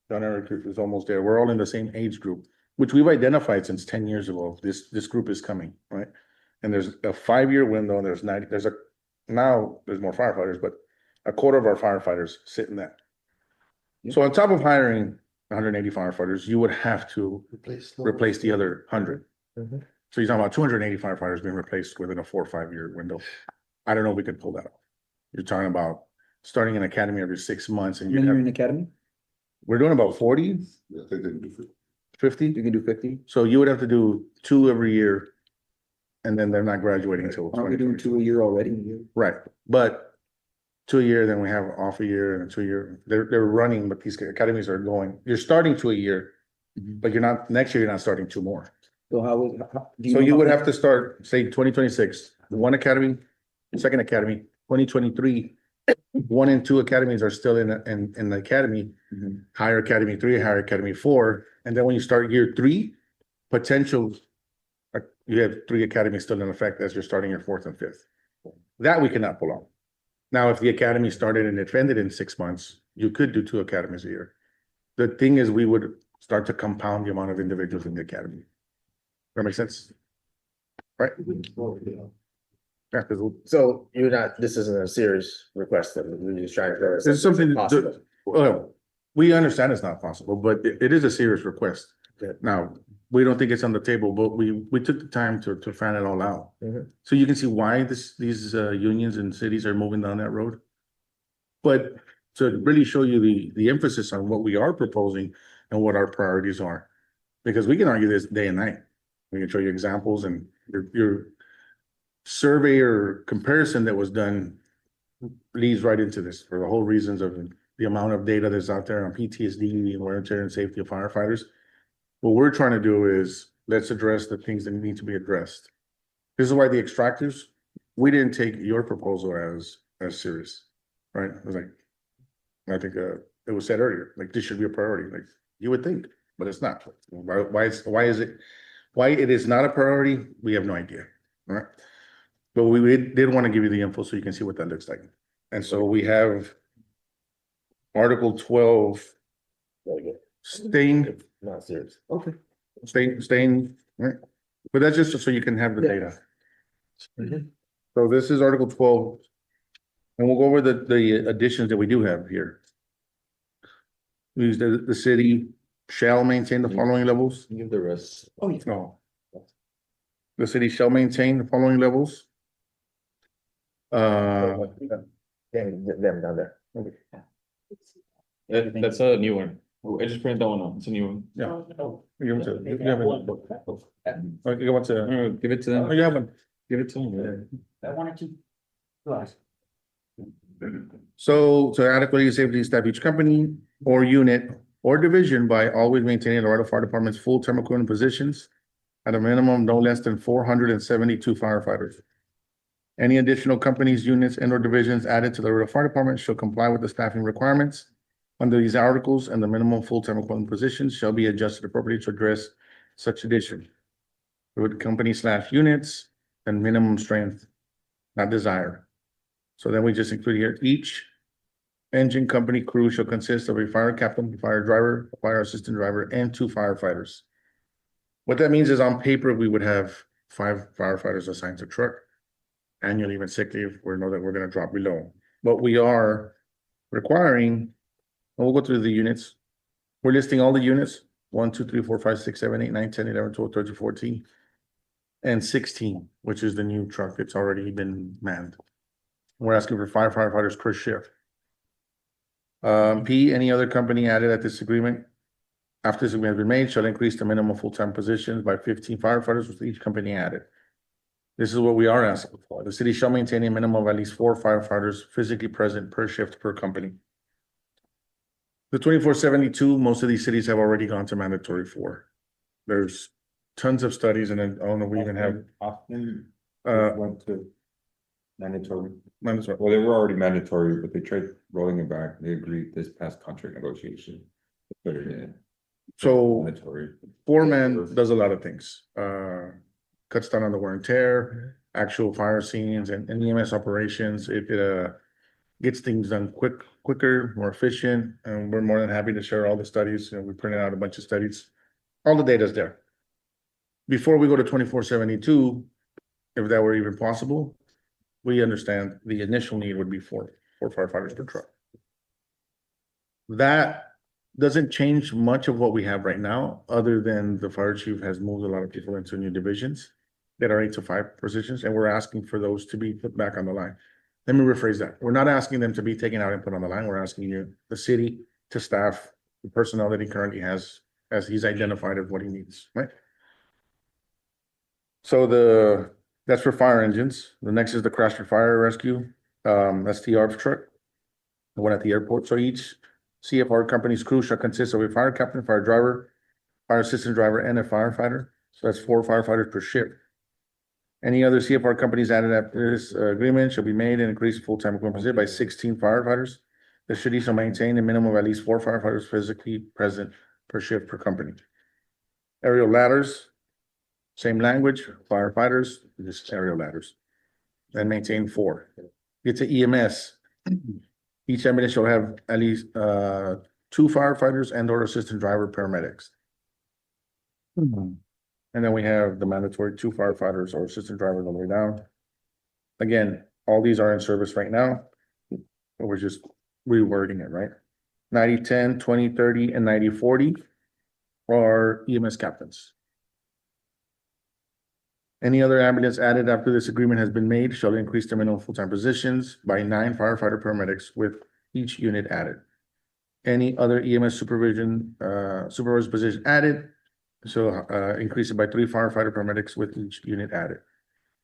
Don Eric is almost there. We're all in the same age group, which we've identified since 10 years ago. This group is coming, right? And there's a 5-year window, and now there's more firefighters, but a quarter of our firefighters sit in that. So on top of hiring 180 firefighters, you would have to replace the other 100. So you're talking about 280 firefighters being replaced within a 4 or 5 year window. I don't know if we could pull that off. You're talking about starting an academy every 6 months, and How many are in the academy? we're doing about 40, Yeah, they didn't do it. 50. You can do 50? So you would have to do 2 every year. And then they're not graduating until Aren't we doing 2022. 2 a year already? Right, but 2 a year, then we have off a year and a 2 year, they're running, but these academies are going, you're starting 2 a year. But you're not, next year, you're not starting 2 more. So do So know you how would many- have to start, say, 2026, 1 academy, 2nd academy, 2023. 1 and 2 academies are still in the academy, Mhm. higher academy 3, higher academy 4, and then when you start year 3, potential. You have 3 academies still in effect as you're starting your 4th and 5th. That we cannot pull off. Now, if the academy started and it ended in 6 months, you could do 2 academies a year. The thing is, we would start to compound the amount of individuals in the academy. That makes sense? Right? Yeah, 'cause So you're not, this isn't a serious request, that we're just trying to. it's something, Possible. well, we understand it's not possible, but it is a serious request. Now, we don't think it's on the table, but we took the time to find it all out. Mhm. So you can see why these unions and cities are moving down that road. But to really show you the emphasis on what we are proposing and what our priorities are. Because we can argue this day and night. We can show you examples, and your survey or comparison that was done leads right into this, for the whole reasons of the amount of data that's out there on PTSD and wear and tear and safety of firefighters. What we're trying to do is, let's address the things that need to be addressed. This is why the extractors, we didn't take your proposal as serious, right? It was like, I think it was said earlier, like, this should be a priority, like, you would think, but it's not. Why it is not a priority, we have no idea, all right? But we did want to give you the info so you can see what that looks like. And so we have Article 12, staying, Not serious. Okay. staying, right? But that's just so you can have the data. So this is Article 12. And we'll go over the additions that we do have here. We use the city shall maintain the following levels. Give the rest. Oh, yeah. No. The city shall maintain the following levels. Them down there. That's a new one. I just printed that one out. It's a new one. Yeah. Give it to, you have it. Okay, what's Give it to oh, them. you have one. Give it to them. I wanted to. So to adequately safely staff each company or unit or division by always maintaining the Laredo Fire Department's full-time equivalent positions at a minimum no less than 472 firefighters. Any additional companies, units, and or divisions added to the Laredo Fire Department shall comply with the staffing requirements under these articles, and the minimum full-time equivalent positions shall be adjusted appropriately to address such addition. With company/units and minimum strength, not desired. So then we just include here, each engine company crew shall consist of a fire captain, fire driver, fire assistant driver, and 2 firefighters. What that means is, on paper, we would have 5 firefighters assigned to truck. Annual leave and sick leave, we know that we're gonna drop below, but we are requiring, and we'll go through the units. We're listing all the units, 1, 2, 3, 4, 5, 6, 7, 8, 9, 10, 11, 12, 13, 14. And 16, which is the new truck. It's already been manned. We're asking for 5 firefighters per shift. P, any other company added at this agreement? After this agreement has been made, shall increase the minimum full-time positions by 15 firefighters with each company added. This is what we are asking for. The city shall maintain a minimum of at least 4 firefighters physically present per shift per company. The 2472, most of these cities have already gone to mandatory 4. There's tons of studies, and I don't know, we even have, Often uh, went to mandatory. mandatory. Well, they were already mandatory, but they tried rolling it back. They agreed this past contract negotiation. to Put it in. So Mandatory. foreman does a lot of things, cuts down on the wear and tear, actual fire scenes and EMS operations. It gets things done quicker, more efficient, and we're more than happy to share all the studies. We printed out a bunch of studies. All the data's there. Before we go to 2472, if that were even possible, we understand the initial need would be 4 firefighters per truck. That doesn't change much of what we have right now, other than the fire chief has moved a lot of people into new divisions that are 8 to 5 positions, and we're asking for those to be put back on the line. Let me rephrase that. We're not asking them to be taken out and put on the line. We're asking you, the city, to staff the personnel that he currently has as he's identified of what he needs, right? So that's for fire engines. The next is the crash and fire rescue. That's the ARF truck. The one at the airport. So each CFR company's crew shall consist of a fire captain, fire driver, fire assistant driver, and a firefighter. So that's 4 firefighters per shift. Any other CFR companies added after this agreement shall be made and increase full-time equivalent by 16 firefighters. The city shall maintain a minimum of at least 4 firefighters physically present per shift per company. Aerial ladders, same language, firefighters, just aerial ladders. And maintain 4. Get to EMS. Each ambulance shall have at least 2 firefighters and or assistant driver paramedics. And then we have the mandatory 2 firefighters or assistant drivers all the way down. Again, all these are in service right now. We're just rewording it, right? 90-10, 20-30, and 90-40 are EMS captains. Any other ambulance added after this agreement has been made shall increase the minimum full-time positions by 9 firefighter paramedics with each unit added. Any other EMS supervisor position added, so increase it by 3 firefighter paramedics with each unit added.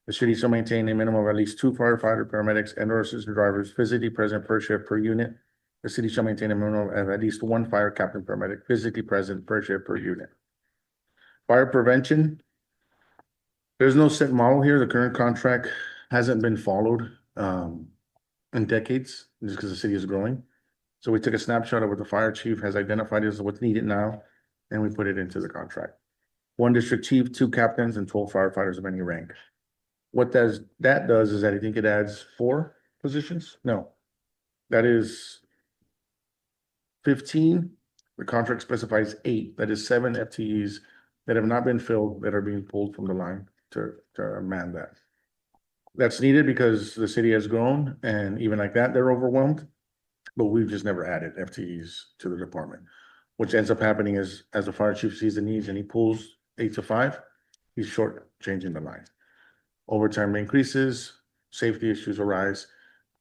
The city shall maintain a minimum of at least 2 firefighter paramedics and or assistant drivers physically present per shift per unit. The city shall maintain a minimum of at least 1 fire captain paramedic physically present per shift per unit. Fire prevention. There's no set model here. The current contract hasn't been followed in decades, just because the city is growing. So we took a snapshot of what the fire chief has identified as what's needed now, and we put it into the contract. 1 district chief, 2 captains, and 12 firefighters of any rank. What that does is that I think it adds 4 positions? No. That is 15. The contract specifies 8. That is 7 FTEs that have not been filled that are being pulled from the line to man that. That's needed because the city has grown, and even like that, they're overwhelmed. But we've just never added FTEs to the department. Which ends up happening is, as the fire chief sees the needs and he pulls 8 to 5, he's short changing the line. Overtime increases, safety issues arise,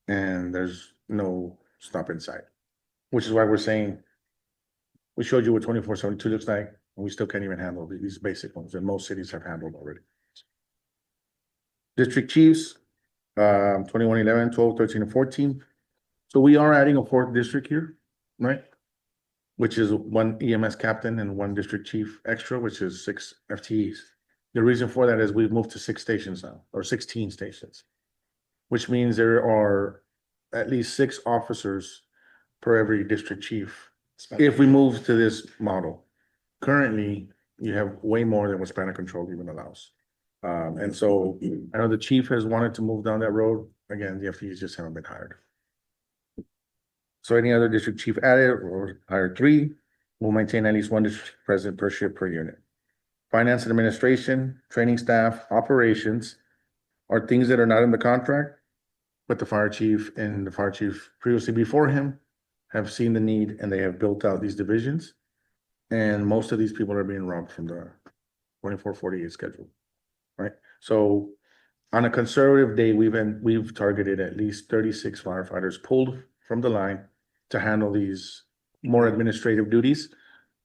and there's no stop in sight. Which is why we're saying, we showed you what 2472 looks like, and we still can't even handle these basic ones that most cities have handled already. District chiefs, 2111, 12, 13, and 14. So we are adding a 4th district here, right? Which is 1 EMS captain and 1 district chief extra, which is 6 FTEs. The reason for that is we've moved to 6 stations now, or 16 stations. Which means there are at least 6 officers per every district chief. If we move to this model, currently you have way more than what span of control even allows. And so I know the chief has wanted to move down that road. Again, the FTEs just haven't been hired. So any other district chief added or hire 3 will maintain at least 1 district president per shift per unit. finance and administration, training staff, operations are things that are not in the contract. But the fire chief and the fire chief previously before him have seen the need and they have built out these divisions. And most of these people are being robbed from the 24/48 schedule, right? So on a conservative day, we've targeted at least 36 firefighters pulled from the line to handle these more administrative duties,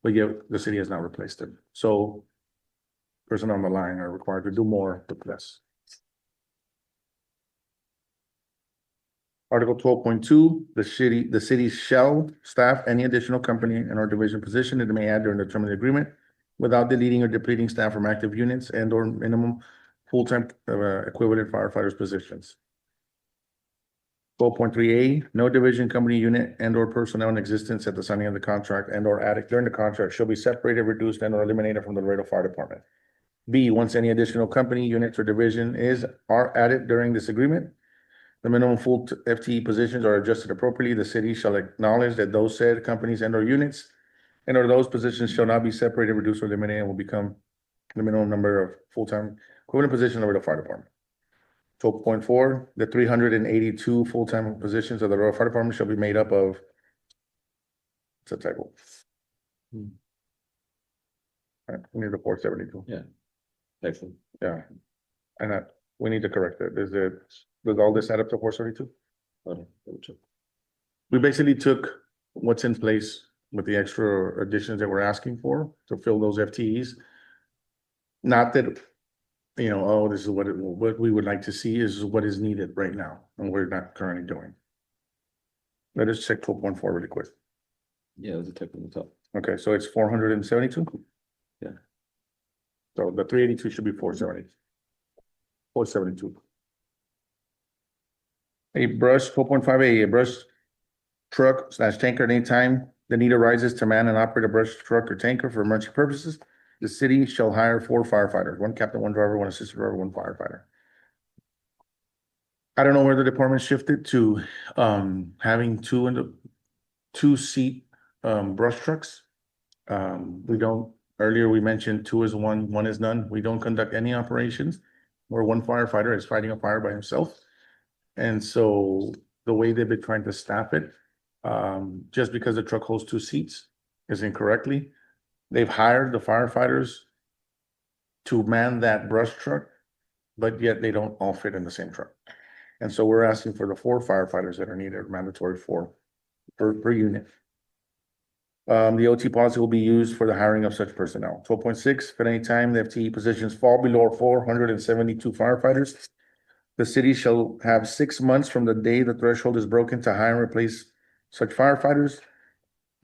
but yet the city has not replaced them. So personnel on the line are required to do more with less. Article 12.2, the city shall staff any additional company and or division position it may add during the term of the agreement without deleting or depleting staff from active units and or minimum full-time equivalent firefighters positions. 12.3A, no division, company, unit, and or personnel in existence at the signing of the contract and or added during the contract shall be separated, reduced, and or eliminated from the Laredo Fire Department. B, once any additional company, units, or division are added during this agreement, the minimum full FTE positions are adjusted appropriately. The city shall acknowledge that those said companies and or units and or those positions shall not be separated, reduced, or eliminated and will become the minimum number of full-time equivalent positions over the fire department. 12.4, the 382 full-time positions of the Laredo Fire Department shall be made up of. It's a typo. All right, we need the 472. Excellent. Yeah. And we need to correct it. Does all this add up to 472? We basically took what's in place with the extra additions that we're asking for to fill those FTEs. Not that, you know, oh, this is what we would like to see is what is needed right now, and we're not currently doing. Let us check 12.4 really quick. Yeah, there's a typo on the top. Okay, so it's 472? Yeah. So the 382 should be 470. 472. A brush, 12.5A, a brush truck / tanker at any time the need arises to man and operate a brush truck or tanker for emergency purposes, the city shall hire 4 firefighters, 1 captain, 1 driver, 1 assistant driver, 1 firefighter. I don't know where the department shifted to having 2 seat brush trucks. Earlier we mentioned 2 is 1, 1 is none. We don't conduct any operations where 1 firefighter is fighting a fire by himself. And so the way they've been trying to staff it, just because the truck holds 2 seats is incorrectly. They've hired the firefighters to man that brush truck, but yet they don't all fit in the same truck. And so we're asking for the 4 firefighters that are needed, mandatory 4 per unit. The OT policy will be used for the hiring of such personnel. 12.6, if at any time the FTE positions fall below 472 firefighters, the city shall have 6 months from the day the threshold is broken to hire and replace such firefighters.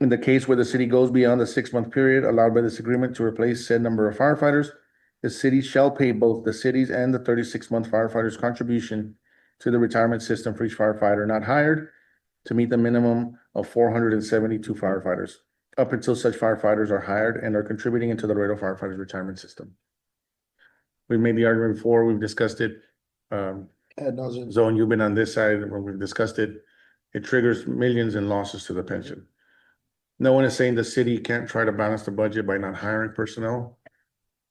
In the case where the city goes beyond the 6-month period allowed by this agreement to replace said number of firefighters, the city shall pay both the city's and the 36-month firefighters' contribution to the retirement system for each firefighter not hired to meet the minimum of 472 firefighters, up until such firefighters are hired and are contributing into the Laredo firefighters retirement system. We've made the argument before, we've discussed it. Zone, you've been on this side when we've discussed it. It triggers millions in losses to the pension. No one is saying the city can't try to balance the budget by not hiring personnel.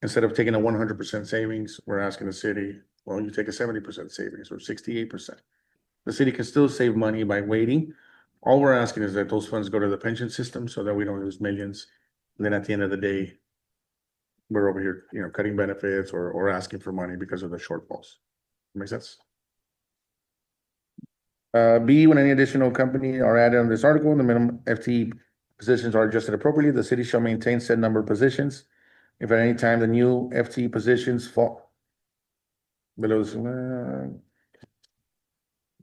Instead of taking a 100% savings, we're asking the city, well, you take a 70% savings or 68%. The city can still save money by waiting. All we're asking is that those funds go to the pension system so that we don't lose millions. And then at the end of the day, we're over here, you know, cutting benefits or asking for money because of the shortfalls. Make sense? B, when any additional company are added on this article, the minimum FTE positions are adjusted appropriately. The city shall maintain said number of positions. If at any time the new FTE positions fall below the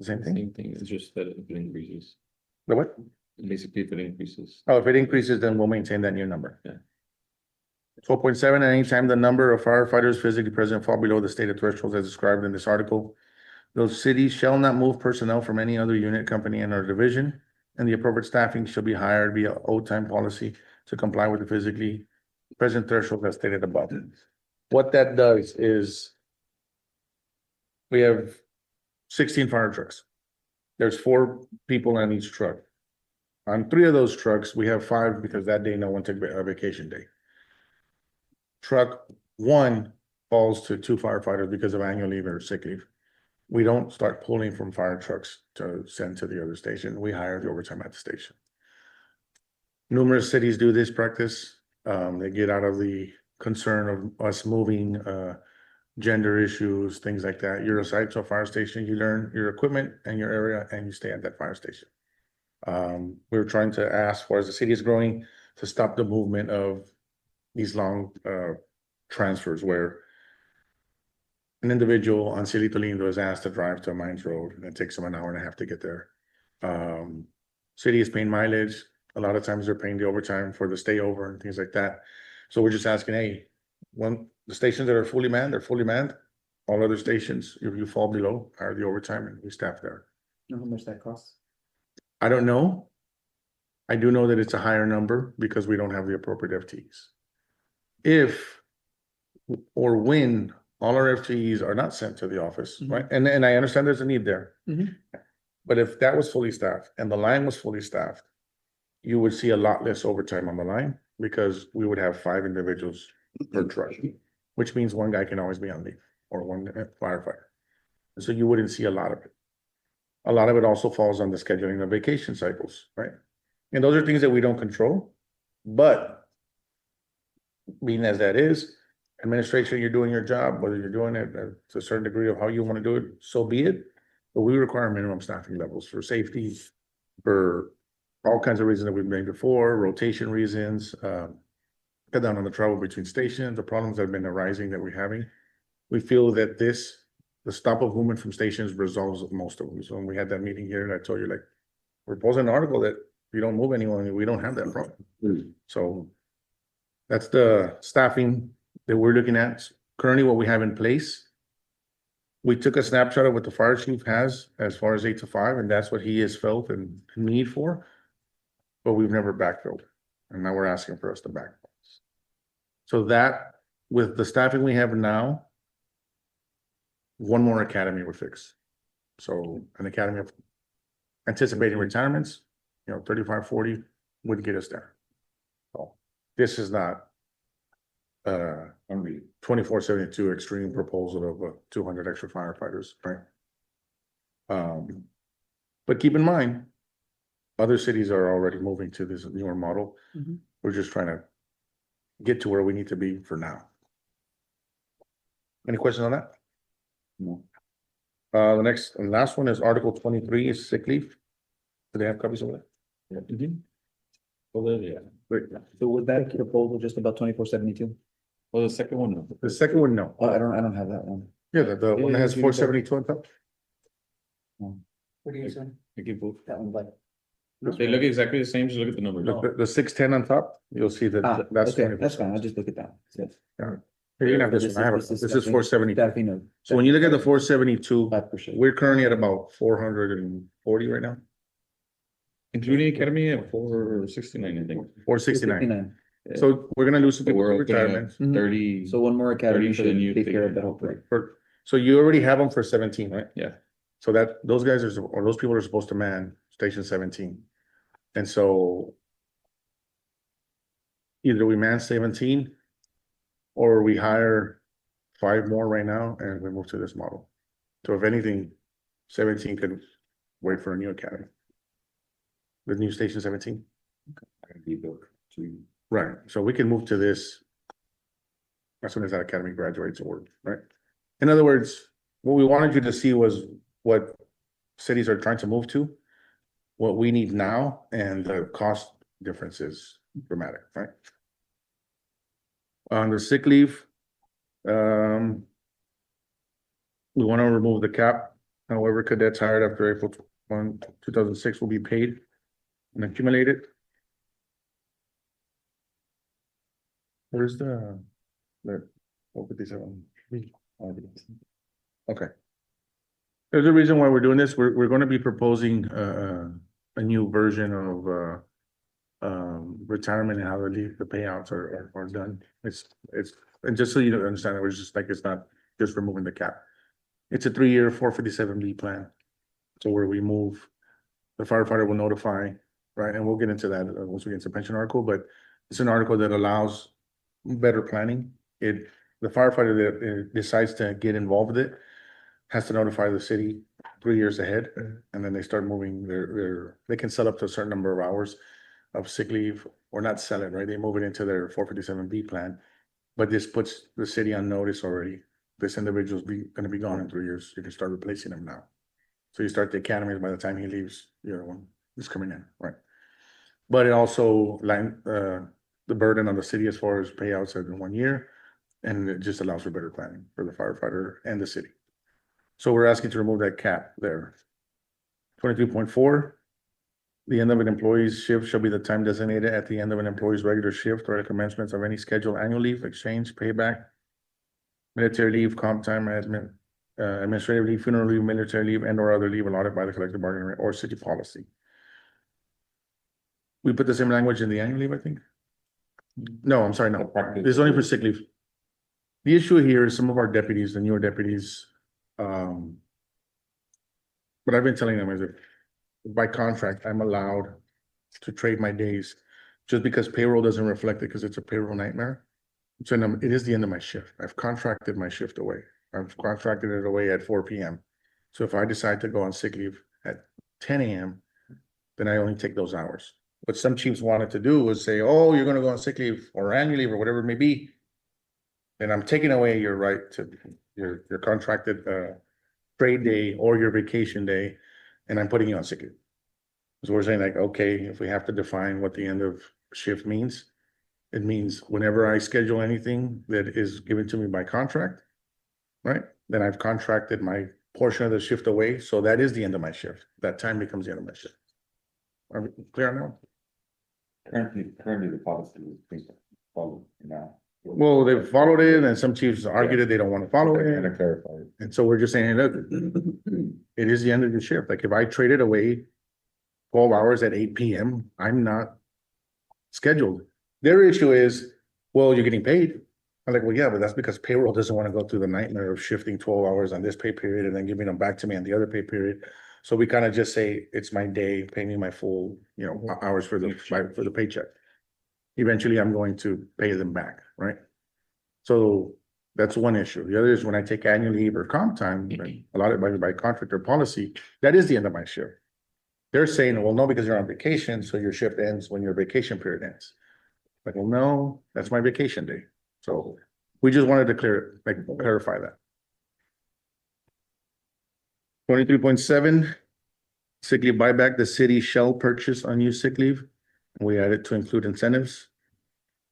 same thing. Same thing, it's just that if it increases, The what? basically if it increases. Oh, if it increases, then we'll maintain that new number. Yeah. 12.7, at any time the number of firefighters physically present fall below the stated thresholds as described in this article, those cities shall not move personnel from any other unit, company, and or division, and the appropriate staffing shall be hired via OTime policy to comply with the physically present threshold as stated above. What that does is we have 16 fire trucks. There's 4 people on each truck. On 3 of those trucks, we have 5 because that day no one took a vacation day. truck one falls to two firefighters because of annual leave or sick leave, we don't start pulling from fire trucks to send to the other station. We hire the overtime at the station. Numerous cities do this practice. They get out of the concern of us moving, gender issues, things like that. You're assigned to a fire station, you learn your equipment and your area, and you stay at that fire station. We're trying to ask for, as the city is growing, to stop the movement of these long, transfers where an individual on Cielito Lindo is asked to drive to a Mines Road, and it takes them an hour and a half to get there. City is paying mileage. A lot of times they're paying the overtime for the stay over and things like that. So we're just asking, hey, when the stations that are fully manned, they're fully manned. All other stations, if you fall below, hire the overtime and we staff there. Know how much that costs? I don't know. I do know that it's a higher number because we don't have the appropriate FTEs. If or when all our FTEs are not sent to the office, right? And I understand there's a need there. But if that was fully staffed and the line was fully staffed, you would see a lot less overtime on the line because we would have 5 individuals per truck, which means one guy can always be on leave or one firefighter. So you wouldn't see a lot of it. A lot of it also falls on the scheduling of vacation cycles, right? And those are things that we don't control, but being as that is, administration, you're doing your job, whether you're doing it to a certain degree of how you want to do it, so be it. But we require minimum staffing levels for safety, for all kinds of reasons that we've made before, rotation reasons, cut down on the travel between stations, the problems that have been arising that we're having. We feel that the stop of movement from stations resolves most of them. So when we had that meeting here, and I told you, like, we're posting an article that if you don't move anyone, we don't have that problem. So that's the staffing that we're looking at. Currently, what we have in place, we took a snapshot of what the fire chief has as far as 8 to 5, and that's what he has felt and need for. But we've never backfilled, and now we're asking for us to backfill. So that, with the staffing we have now, one more academy would fix. So an academy of anticipating retirements, 35, 40 would get us there. So this is not 24/72 extreme proposal of 200 extra firefighters, right? But keep in mind, other cities are already moving to this newer model. We're just trying to get to where we need to be for now. Any questions on that? No. The next and last one is Article 23 is sick leave. Do they have copies of that? So was that proposal just about 24/72? Well, the second one. The second one, no. Oh, I don't have that one. Yeah, the one that has 472 on top. What do you say? I give both. That one, like. They look exactly the same, just look at the number. The 610 on top, you'll see that that's Okay, 20%. that's fine. I'll just look at that. Here, you can have this one. I have it. This is 470. Staffing of. So when you look at the 472, 5%. we're currently at about 440 right now, Including academy at 469, I think. 469. 59. So we're gonna lose some So people we're to opening up retirement. 30. So one more academy 30 for the new should take care of figure. that whole thing. So you already have them for 17, right? Yeah. So that, those guys are, or those people are supposed to man station 17. And so either we man 17 or we hire 5 more right now and we move to this model. So if anything, 17 could wait for a new academy. The new station 17. Right, so we can move to this as soon as that academy graduates or, right? In other words, what we wanted you to see was what cities are trying to move to, what we need now, and the cost difference is dramatic, right? On the sick leave, we want to remove the cap. However, cadets hired after April 1, 2006 will be paid and accumulated. Where's the 457? Okay. There's a reason why we're doing this. We're going to be proposing a new version of retirement and how the payouts are done. It's and just so you understand, it was just like, it's not just removing the cap. It's a 3-year 457B plan. So where we move, the firefighter will notify, right? And we'll get into that once we get to the pension article, but it's an article that allows better planning the firefighter that decides to get involved with it has to notify the city 3 years ahead, and then they start moving they can sell up to a certain number of hours of sick leave, or not sell it, right? They move it into their 457B plan. But this puts the city on notice already. This individual's gonna be gone in 3 years. You can start replacing him now. So you start the academies by the time he leaves, the other one is coming in, right? But it also the burden on the city as far as payouts in 1 year, and it just allows for better planning for the firefighter and the city. So we're asking to remove that cap there. 22.4. The end of an employee's shift shall be the time designated at the end of an employee's regular shift or at commencement of any scheduled annual leave, exchange, payback, military leave, comp time, administrative leave, funeral leave, military leave, and or other leave allotted by the collective bargaining or city policy. We put the same language in the annual leave, I think. No, I'm sorry, no. This is only for sick leave. The issue here is some of our deputies, the newer deputies, what I've been telling them is that by contract, I'm allowed to trade my days just because payroll doesn't reflect it because it's a payroll nightmare. So it is the end of my shift. I've contracted my shift away. I've contracted it away at 4 p.m. So if I decide to go on sick leave at 10 a.m., then I only take those hours. What some chiefs wanted to do was say, oh, you're gonna go on sick leave or annual leave or whatever it may be. Then I'm taking away your right to your contracted trade day or your vacation day, and I'm putting you on sick leave. So we're saying like, okay, if we have to define what the end of shift means, it means whenever I schedule anything that is given to me by contract, right? Then I've contracted my portion of the shift away, so that is the end of my shift. That time becomes the end of my shift. Are we clear now? Currently the policy is being followed now. Well, they've followed it, and some chiefs argued that they don't want to follow And to it. clarify. And so we're just saying, look, it is the end of the shift. Like if I traded away 12 hours at 8 p.m., I'm not scheduled. Their issue is, well, you're getting paid. I'm like, well, yeah, but that's because payroll doesn't want to go through the nightmare of shifting 12 hours on this pay period and then giving them back to me on the other pay period. So we kind of just say, it's my day, pay me my full, hours for the paycheck. Eventually, I'm going to pay them back, right? So that's one issue. The other is when I take annual leave or comp time, allotted by contract or policy, that is the end of my shift. They're saying, well, no, because you're on vacation, so your shift ends when your vacation period ends. Like, well, no, that's my vacation day. So we just wanted to clarify that. 23.7, sick leave buyback, the city shall purchase unused sick leave. We added to include incentives.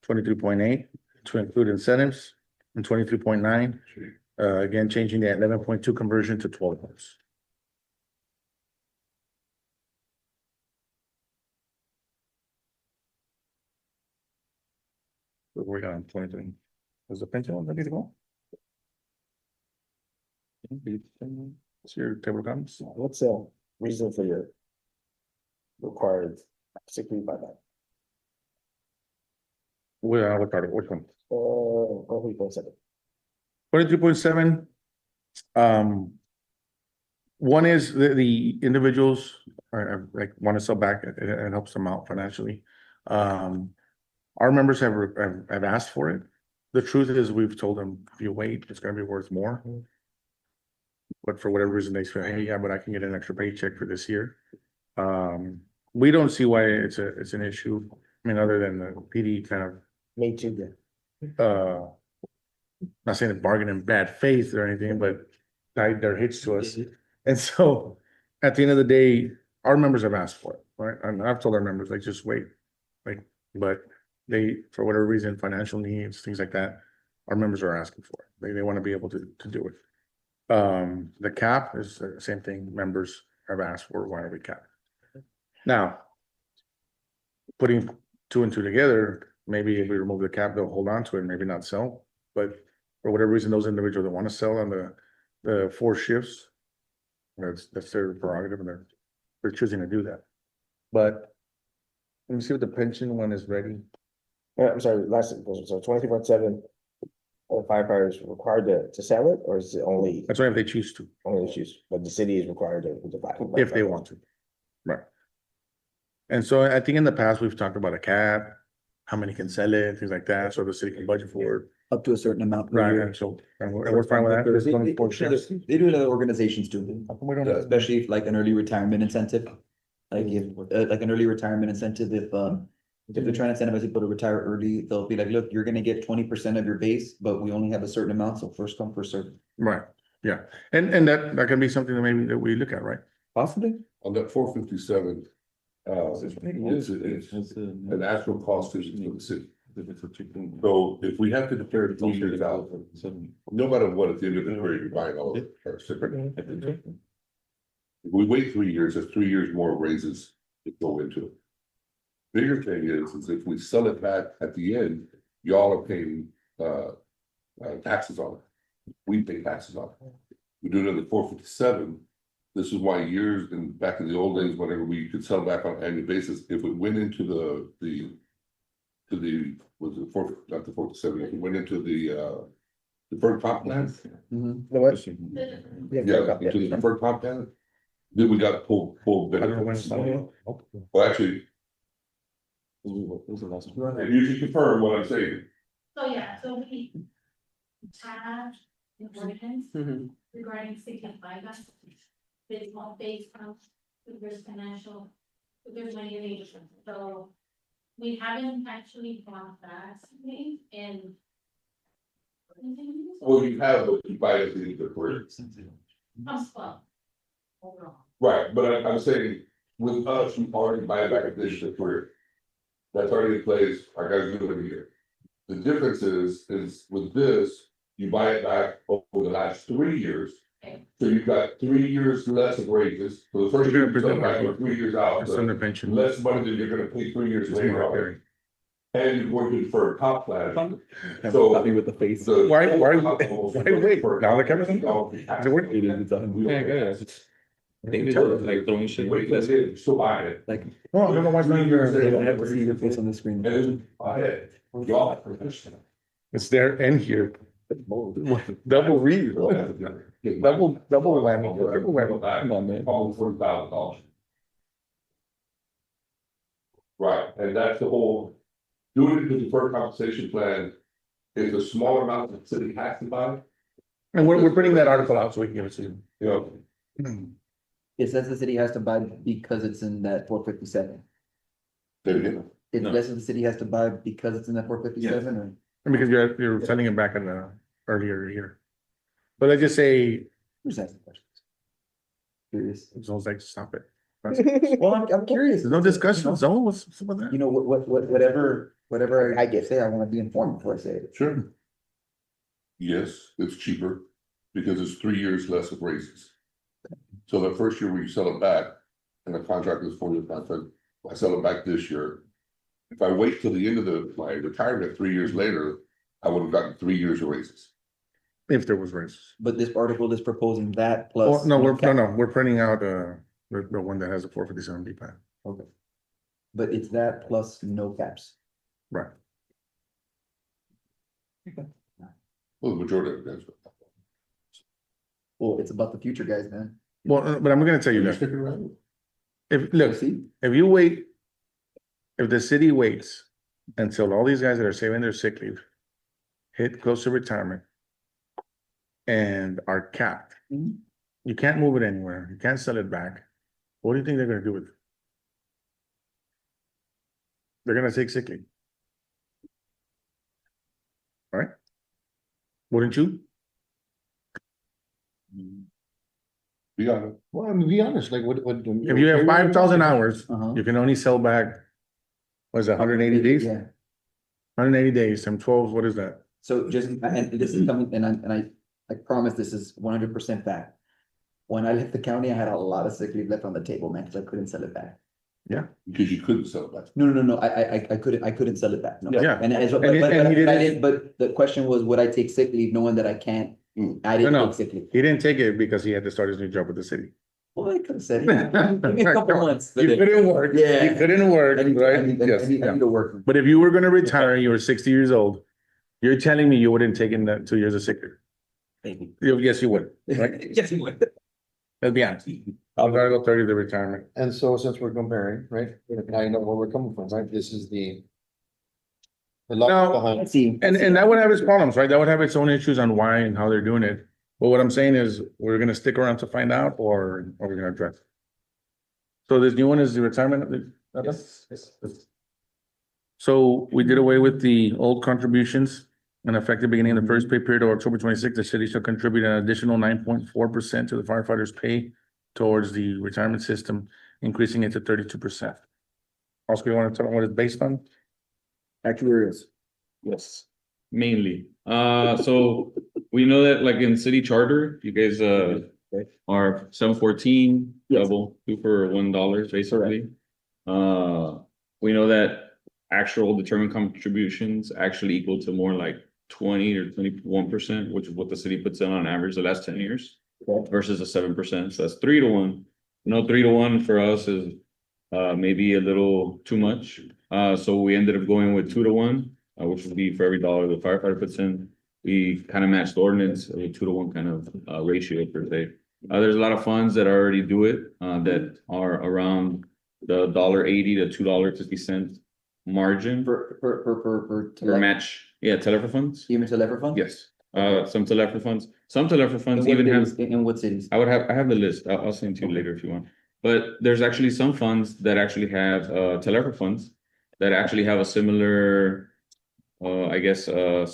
23.8, to include incentives, and 23.9, again, changing the 11.2 conversion to 12 months. We got on 23. Is the pension one ready to go? It's your table of contents. What's the reason for your required sick leave buyback? What part of which one? 23.7. 23.7. One is the individuals are like want to sell back, it helps them out financially. Our members have asked for it. The truth is, we've told them, if you wait, it's gonna be worth more. But for whatever reason, they say, hey, yeah, but I can get an extra paycheck for this year. We don't see why it's an issue. I mean, other than the PD kind of Me too. not saying that bargain in bad faith or anything, but tied their hits to us. And so at the end of the day, our members have asked for it, right? And I've told our members, like, just wait. But they, for whatever reason, financial needs, things like that, our members are asking for it. They want to be able to do it. The cap is the same thing. Members have asked for, why are we capped? Now, putting two and two together, maybe if we remove the cap, they'll hold on to it, maybe not sell. But for whatever reason, those individuals that want to sell on the 4 shifts, that's their prerogative, and they're choosing to do that. But let me see what the pension one is ready. I'm sorry, so 23.7, firefighters required to sell it, or is it only That's why if they choose to, the choose, but the city is required to buy? if they want to. Right. And so I think in the past, we've talked about a cap, how many can sell it, things like that, so the city can budget for it. Up to a certain amount. per Right, year. and so, and we're fine with that. They- It's they- going they for do sure. it- They do it, other organizations too, How come we don't have- especially if, like an early retirement incentive. Like if, like an early retirement incentive, if they're trying to incentivize people to retire early, they'll be like, look, you're gonna get 20% of your base, but we only have a certain amount, so first come, first served. Right, yeah, and that can be something that maybe that we look at, right? Possibly. On that 457, it's an actual cost to the city. So if we have to declare 3 years out, no matter what, at the end of the period, you're buying all of our sticker. If we wait 3 years, that's 3 years more raises that go into it. Bigger thing is if we sell it back at the end, y'all are paying, taxes on it. We pay taxes on it. We do it on the 457. This is why years and back in the old days, whenever we could sell back on an annual basis, if it went into was it four, not the 457, if it went into the deferred comp plan. Mhm. The what? Yeah, into the deferred comp plan. Then we got full I don't know when it's benefits. done. Well, actually, if you can confirm what I'm saying. So, yeah, so we have an ordinance regarding sick-leave buybacks. It's all based on if there's financial, if there's money in the insurance, so we haven't actually bought that and. Well, you have, but you buy it in the deferred. Well, overall. Right, but I'm saying, with us, we already buy back a dish deferred. That's already in place, our guys do it every year. The difference is with this, you buy it back over the last 3 years. Okay. So you've got 3 years less of raises, for the first year, you sell back, or 3 years out, It's under pension. less money than you're gonna pay 3 years It's later more on. carry. And you're going to defer comp plan. So. Copy with the face. The- Why wait? Now the camera's on? Is it working? Yeah, good. Like throwing shit. Wait, that's it, still buy it. Like, Oh, I don't know why it's not I there. have to see your face on the screen. And buy it, y'all. It's there and here. Double read. Double whammy, triple whammy. Come on, man. Almost $40,000. Right, and that's the whole, doing it to deferred compensation plan is a smaller amount that the city has to buy, And we're putting that article out so we can give it to you. you know. It says the city has to buy because it's in that 457. There you go. It No. says the city has to buy because it's in that 457 or? And because you're sending it back in the earlier year. But let's just say, Who's asking questions? Curious. Zone's like, stop it. Well, I'm curious. There's no discussion, Zone, what's with that? You know, whatever I say, I wanna be informed before I say it. Sure. Yes, it's cheaper because it's 3 years less of raises. So the first year where you sell it back and the contract is 4 years, I sell it back this year. If I wait till the end of my retirement 3 years later, I would have gotten 3 years of raises. If there was raises. But this article is proposing that Oh, plus. no, cap. we're printing out, the one that has a 457B plan. Okay. But it's that plus no caps. Right. Well, the majority of it is. Well, it's about the future, guys, man. Well, but I'm gonna tell you You that, stick around? if, look, See? if you wait. If the city waits until all these guys that are saving their sick leave. Hit close to retirement. And are capped. Mhm. You can't move it anywhere, you can't sell it back. What do you think they're gonna do with it? They're gonna take sick leave. Alright? Wouldn't you? Be honest. Well, I mean, be honest, like what? If you have 5,000 hours, Uh-huh. you can only sell back. What is it, 180 days? Yeah, 180 days, times 12, what is that? so just, and this is coming, and I promise this is 100% fact. When I left the county, I had a lot of sick leave left on the table, man, because I couldn't sell it back. Because you couldn't sell it back. No, I couldn't sell it back, no. Yeah. And as, but And he I didn't- didn't, but the question was, would I take sick leave knowing that I can't? I didn't No, take sick leave. He didn't take it because he had to start his new job with the city. Well, I could have said, it. Give me a couple months. You couldn't work, Yeah. you couldn't work, I need, I right? need, I Yes, need, I yeah. need to work. But if you were gonna retire and you were 60 years old, you're telling me you wouldn't take in that 2 years of sick leave? Maybe. Yes, you would, right? Yes, you would. Let's be honest. I'm gonna go 30 to retirement. And so since we're comparing, right, now you know where we're coming from, right? This is the The logic No. behind- Let's see. And that would have its problems, right? That would have its own issues on why and how they're doing it. But what I'm saying is, we're gonna stick around to find out, or are we gonna address? So this new one is the retirement? Yes. So we did away with the old contributions, and effective beginning of the first pay period of October 26th, the city shall contribute an additional 9.4% to the firefighters' pay towards the retirement system, increasing it to 32%. Oscar, you want to tell them what it's based on? Actuarials. Yes, mainly. So we know that like in city charter, you guys are 714, Yes. double, 2 for $1 basically. We know that actual determined contributions actually equal to more like 20 or 21%, which is what the city puts in on average the last 10 years. Versus a 7%, so that's 3 to 1. You know, 3 to 1 for us is maybe a little too much. So we ended up going with 2 to 1, which would be for every dollar the firefighter puts in. We kind of matched the ordinance, a 2 to 1 kind of ratio per se. There's a lot of funds that already do it, that are around the $1.80 to $2.50 margin For for match. Yeah, telephone funds. even to lever fund? Yes, some telephone funds, some telephone funds In what even have. cities? In what cities? I have the list. I'll send it to you later if you want. But there's actually some funds that actually have telephone funds that actually have a similar I guess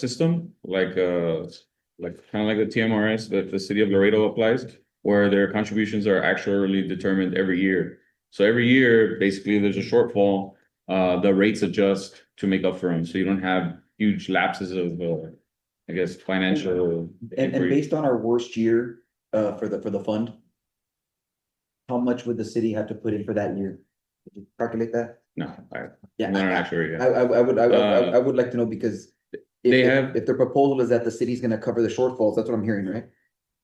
system like kind of like the TMRS that the city of Laredo applies, where their contributions are actually determined every year. So every year, basically, there's a shortfall. The rates adjust to make up for them, so you don't have huge lapses of I guess financial. And based on our worst year, for the fund, how much would the city have to put in for that year? Did you calculate that? No, Yeah, I'm not actually. I would like to know because They if, have- if the proposal is that the city's gonna cover the shortfalls, that's what I'm hearing, right?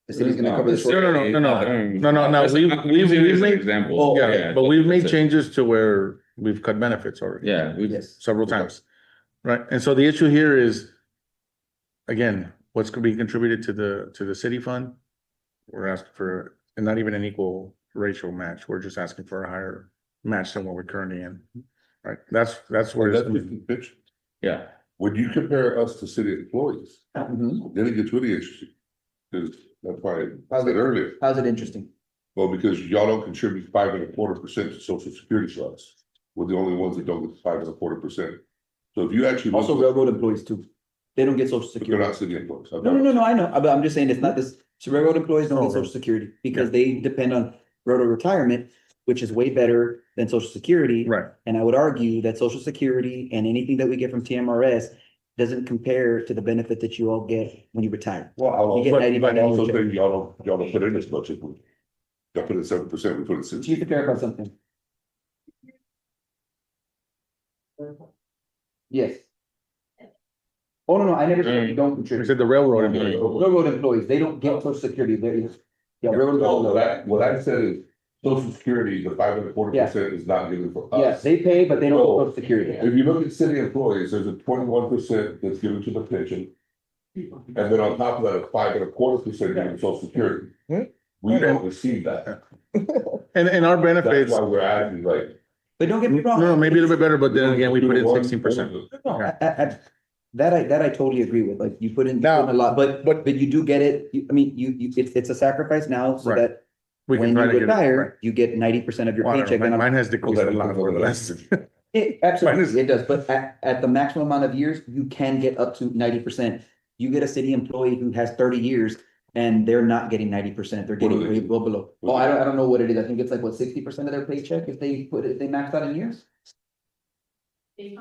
The city's gonna No, cover the it's- shortfalls. No, we've made, examples. Oh, yeah, but we've made changes to where we've cut benefits already. Yeah, we Yes. Several times, right? And so the issue here is, again, what's being contributed to the city fund? We're asking for, and not even an equal ratio match, we're just asking for a higher match than what we're currently in. Right, that's where That's it's, just the pitch. Yeah, When you compare us to city employees, Mhm. then it gets really interesting. Cause that's why I said earlier, How's it interesting? well, because y'all don't contribute 5.25% to social security to us. We're the only ones that don't get 5.25%. So if you actually. look Also at- railroad employees too. They don't get social But they're security. not city employees. No, I know, but I'm just saying it's not this, so railroad employees don't Oh, get social security because they depend on railroad retirement, which is way better than social security. right, And I would argue that social security and anything that we get from TMRS doesn't compare to the benefit that you all get when you retire. Well, I'll, You get but 90 by I also 90. think y'all don't put in as much as we. Y'all put in 7%, we put in 6. Chief, to clarify something. Yes. Oh, no, I never said you don't we contribute. said the railroad employees. Railroad employees, they don't get social security, yeah, railroad. No, what I said is, social security, the 5.25% is not given for us. Yes, they pay, but they don't get social security. If you look at city employees, there's a 21% that's given to the pension. And then on top of that, a 5.25% given to social security. Hmm. We don't receive that. And our That's benefits, why we're asking like. But don't get me wrong. no, maybe a little bit better, but then again, we put in 16%. No, that I totally agree with, like, you put in Now- a lot, but you do get it, I mean, it's a sacrifice now, so Right. that We can when try you to get it, right. retire, you get 90% of your Well, I don't know, paycheck. And I'm- mine has decreased a lot over the last. Absolutely, it does, but at the maximum amount of years, you can get up to 90%. You get a city employee who has 30 years and they're not getting 90%, they're What getting are they? way well below. Oh, I don't know what it is, I think it's like, what, 60% of their paycheck if they max out in years? They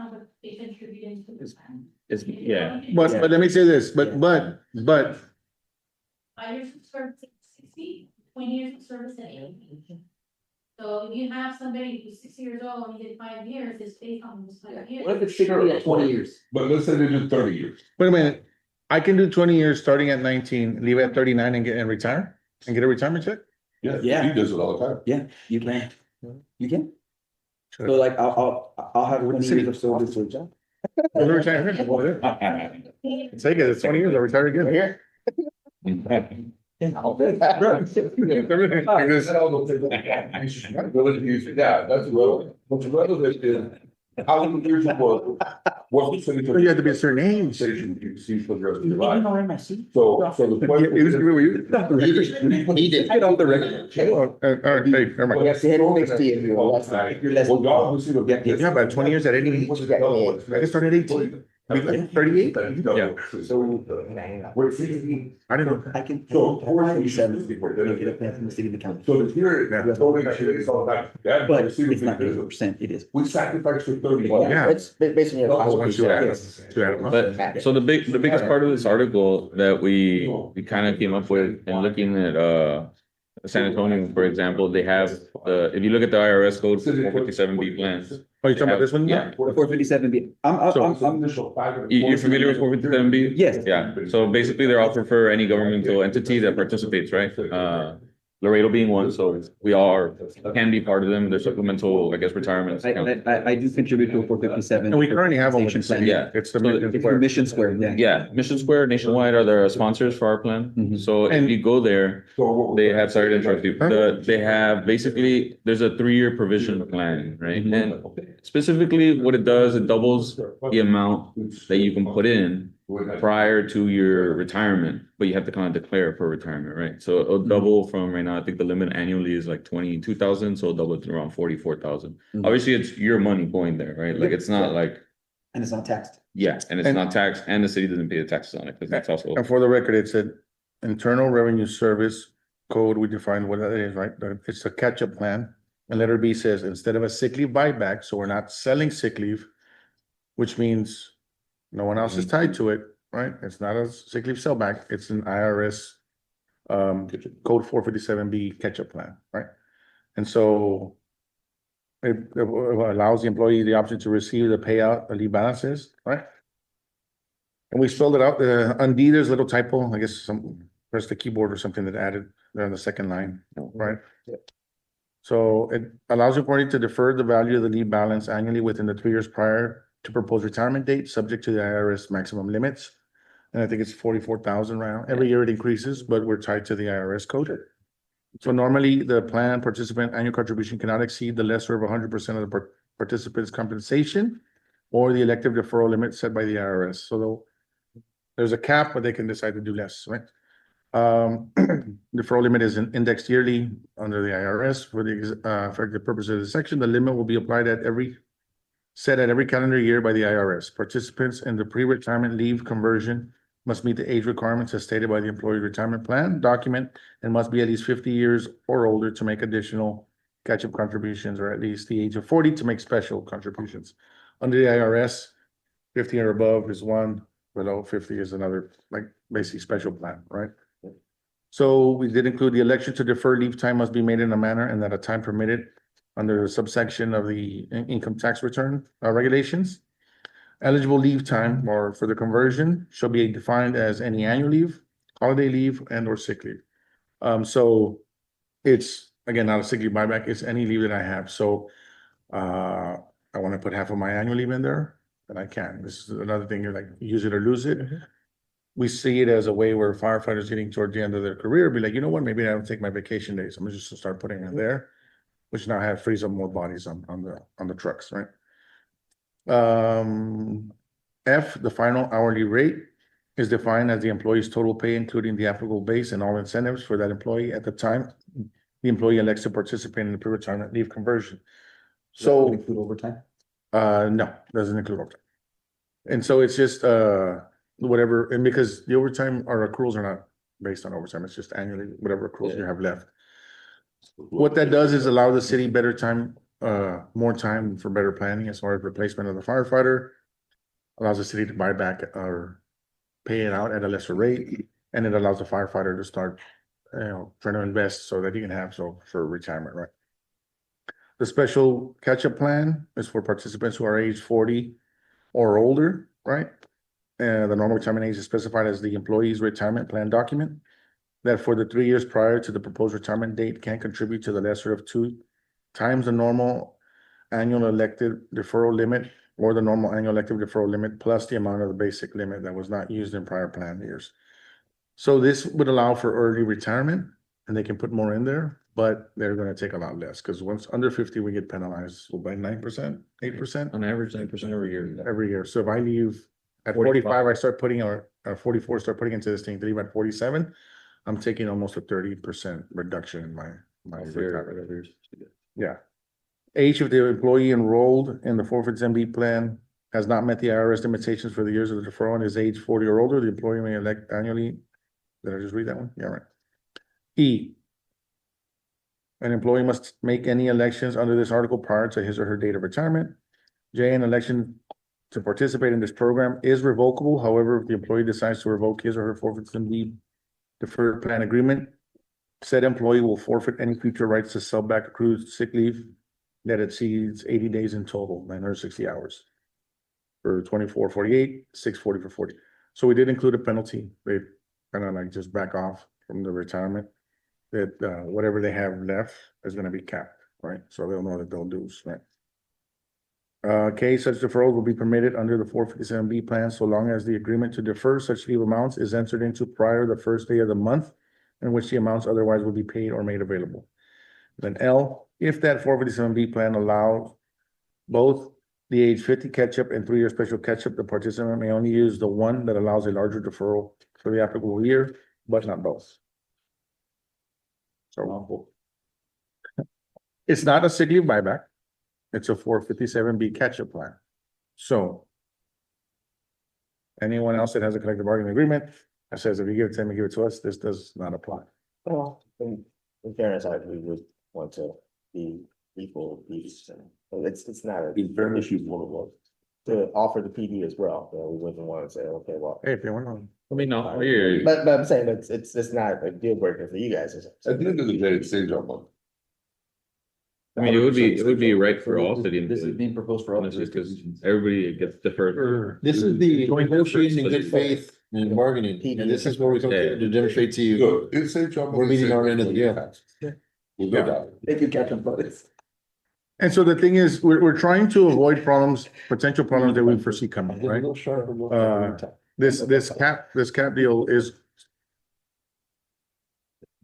contribute into the plan. it's, yeah. But let me say this, Yeah. but 5 years of service at 60, 20 years of service at 80. So if you have somebody who's 60 years old and you did 5 years, it's based on those 5 years. What if it's 60 at 20 years? But let's say they did 30 years. wait a minute, I can do 20 years starting at 19, leave at 39 and retire? And get a retirement check? Yeah, Yeah. he does it all the time. Yeah, you can. You can. Sure. So like, I'll have With the 20 city. years of service with job. I'll retire here. Well, yeah. Take it, it's 20 years, I'll retire again. Here. Yeah, that's relevant. What's relevant is How many years it was the But you had to be a certain age. Conversation you see for the rest of your You life. know, in my seat. So the question. He did. Get off the record. Oh, all right, hey, never mind. You have to hit 60 if you want. If you're less. Well, y'all can see the. Yeah, about 20 years at any age. I just started at 18. Be like 38? Yeah. So. We're seeing. I didn't know. I can. So, Make it a plan from the city to the county. So the here, But it's not 80%, it is. We sacrificed for 30. Yeah. It's based on your. Once you add, Yes. to add them up. But so the biggest part of this article that we kind of came up with in looking at San Antonio, for example, they have if you look at the IRS code 457B plans. Oh, you talking about this one? Yeah. 457B. You're familiar with 457B? Yes. Yeah, so basically they're offered for any governmental entity that participates, right? Laredo being one, so we all can be part of them, they're supplemental, I guess, retirements. I do contribute to a 457. And we currently have one with the Compensation city. plan. Yeah. It's the So Mission It's Square. Mission Square, yeah. Yeah, Mission Square Nationwide are the sponsors for our plan, Mhm. so if And- you go there, they have, sorry to interrupt you, they have basically, there's a 3-year provision plan, right? And specifically what it does, it doubles the amount that you can put in prior to your retirement, but you have to kind of declare for retirement, right? So it'll double from right now, I think the limit annually is like 22,000, so it'll double to around 44,000. Mhm. Obviously, it's your money going there, right? Like, it's not like, And it's not taxed. yeah, and it's And- not taxed, and the city doesn't pay the taxes on it, because that's also. And for the record, it's an Internal Revenue Service code. We define what that is, right? It's a catch-up plan. And letter B says, instead of a sick leave buyback, so we're not selling sick leave, which means no one else is tied to it, right? It's not a sick leave sellback, it's an IRS code 457B catch-up plan, right? And so it allows the employee the option to receive the payout, the leave balances, right? And we spelled it out, on D, there's a little typo, I guess press the keyboard or something that added there on the second line, right? So it allows the employee to defer the value of the leave balance annually within the 3 years prior to proposed retirement date, subject to the IRS maximum limits. And I think it's 44,000 right now. Every year it increases, but we're tied to the IRS code. So normally the plan participant annual contribution cannot exceed the lesser of 100% of the participant's compensation or the elective deferral limit set by the IRS. So there's a cap, but they can decide to do less, right? Deferral limit is indexed yearly under the IRS for the purpose of the section. The limit will be applied set at every calendar year by the IRS. Participants in the pre-retirement leave conversion must meet the age requirements as stated by the employee retirement plan document and must be at least 50 years or older to make additional catch-up contributions, or at least the age of 40 to make special contributions. Under the IRS, 50 or above is one, below 50 is another, like basically special plan, right? So we did include the election to defer leave time must be made in a manner and at a time permitted under the subsection of the income tax return regulations. Eligible leave time or for the conversion shall be defined as any annual leave, holiday leave, and or sick leave. So it's, again, not a sick leave buyback, it's any leave that I have. So I want to put half of my annual leave in there, and I can. This is another thing, you're like, use it or lose it. We see it as a way where firefighters getting toward the end of their career, be like, you know what, maybe I don't take my vacation days. I'm just gonna start putting it there, which now frees up more bodies on the trucks, right? F, the final hourly rate is defined as the employee's total pay, including the applicable base and all incentives for that employee at the time the employee elects to participate in the pre-retirement leave conversion. So, Include overtime? no, doesn't include overtime. And so it's just, whatever, and because the overtime, our accruals are not based on overtime, it's just annually, whatever accruals you have left. What that does is allow the city better time, more time for better planning as far as replacement of the firefighter. Allows the city to buy back or pay it out at a lesser rate, and it allows the firefighter to start, trying to invest so that he can have for retirement, right? The special catch-up plan is for participants who are age 40 or older, right? The normal retirement age is specified as the employee's retirement plan document. That for the 3 years prior to the proposed retirement date can contribute to the lesser of 2 times the normal annual elective deferral limit or the normal annual elective deferral limit plus the amount of the basic limit that was not used in prior plan years. So this would allow for early retirement and they can put more in there, but they're gonna take a lot less, because once under 50, we get penalized by 9%, 8%. On average, 9% every year. Every year. So if I leave at 45. 45, I start putting or 44, start putting into this thing, to leave at 47, I'm taking almost a 30% reduction in my retirement. Yeah. Age of the employee enrolled in the forfeits MB plan has not met the IRS limitations for the years of the deferral and is age 40 or older, the employee may elect annually. Did I just read that one? Yeah, right. E. An employee must make any elections under this article prior to his or her date of retirement. J, an election to participate in this program is revocable. However, if the employee decides to revoke his or her forfeits MB deferred plan agreement, said employee will forfeit any future rights to sell back accrued sick leave that exceeds 80 days in total, 960 hours. For 2448, 640 for 40. So we did include a penalty. They kind of like just back off from the retirement. That whatever they have left is gonna be capped, right? So they'll know that they'll lose, right? Such deferral will be permitted under the 457B plan so long as the agreement to defer such leave amounts is entered into prior to the first day of the month in which the amounts otherwise will be paid or made available. Then L, if that 457B plan allows both the age 50 catch-up and 3-year special catch-up, the participant may only use the one that allows a larger deferral for the applicable year, but not both. So it's not a sick leave buyback. It's a 457B catch-up plan. So anyone else that has a collective bargaining agreement that says if you give it to them, you give it to us, this does not apply. Well, in fairness, we would want to be equal, it's not a. In fairness, you want to what? To offer the PD as well, we wouldn't want to say, okay, well. Hey, if you want to. I mean, no, I hear you. But I'm saying it's not a deal breaker for you guys. Is it? At the end of the day, it saves our money. I mean, it would be right for all city This is employees, being proposed for all honestly, because jurisdictions. everybody gets deferred. This is the negotiating in good faith and bargaining, and this is where we come to demonstrate to you. Look, it saves your money. We're meeting our end of the deal. With no doubt. Thank you, Captain Flores. And so the thing is, we're trying to avoid problems, potential problems that we foresee coming, right? This cap deal is.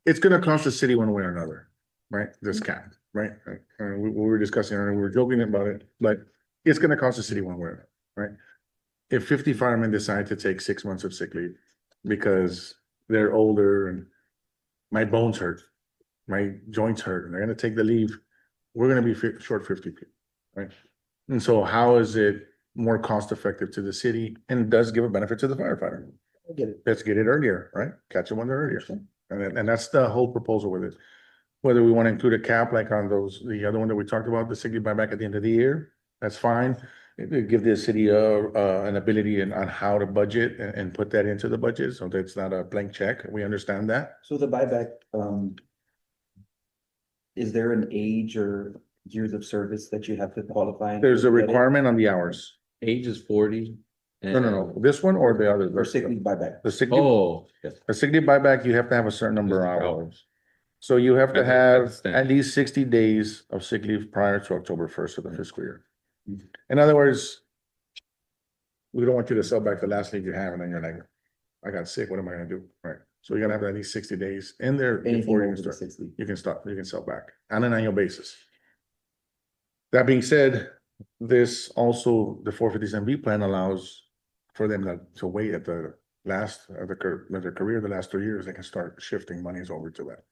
It's gonna cost the city one way or another, right? This cap, right? We were discussing, and we were joking about it, but it's gonna cost the city one way, or another, right? If 50 firemen decide to take 6 months of sick leave because they're older and my bones hurt, my joints hurt, and they're gonna take the leave, we're gonna be short 50 people, right? And so how is it more cost effective to the city and does give a benefit to the firefighter? Let's get it earlier, right? Catch them when they're earlier. And that's the whole proposal with it. Whether we want to include a cap like on the other one that we talked about, the sick leave buyback at the end of the year, that's fine. It give the city an ability on how to budget and put that into the budget, so that's not a blank check. We understand that. So the buyback, is there an age or years of service that you have to qualify? There's a to get it? requirement on the hours. Age is 40. No, this one or the other? Or sick leave buyback? The sick leave, Oh, yes. a sick leave buyback, you have to have a certain number of hours. So you have to I have understand. at least 60 days of sick leave prior to October 1st of the fiscal year. In other words, we don't want you to sell back the last leave you have and then you're like, I got sick, what am I gonna do? Right, so you're gonna have at least 60 days in there Anything before you over can the start. 60? You can sell back on an annual basis. That being said, this also, the 450 plan allows for them to wait at the last of their career, the last 3 years, they can start shifting monies over to that.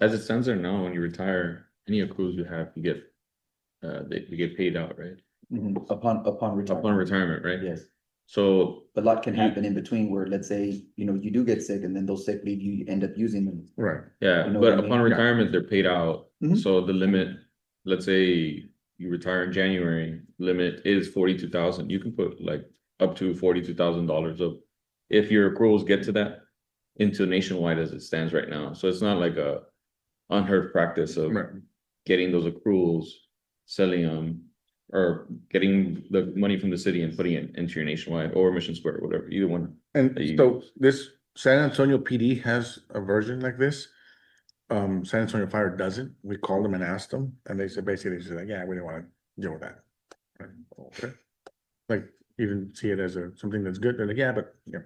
As it stands there now, when you retire, any accruals you have, you get, you get paid out, right? Mhm. Upon retirement. Upon retirement, right? Yes, So, a lot can happen in between where, let's say, you do get sick and then those sick leave, you end up using them. Right, yeah, You know what but I mean? upon retirement, they're paid out. Mhm. So the limit, let's say you retire in January, limit is 42,000. You can put like up to $42,000 of, if your accruals get to that, into nationwide as it stands right now. So it's not like a unheard practice of right. getting those accruals, selling them, or getting the money from the city and putting it into your nationwide or Mission Square, whatever, either one. And that you so use. this San Antonio PD has a version like this. San Antonio Fire doesn't. We called them and asked them, and they said basically, they said, like, yeah, we didn't want to deal with that. Right, okay. Like, you didn't see it as something that's good, they're like, yeah, but, yeah.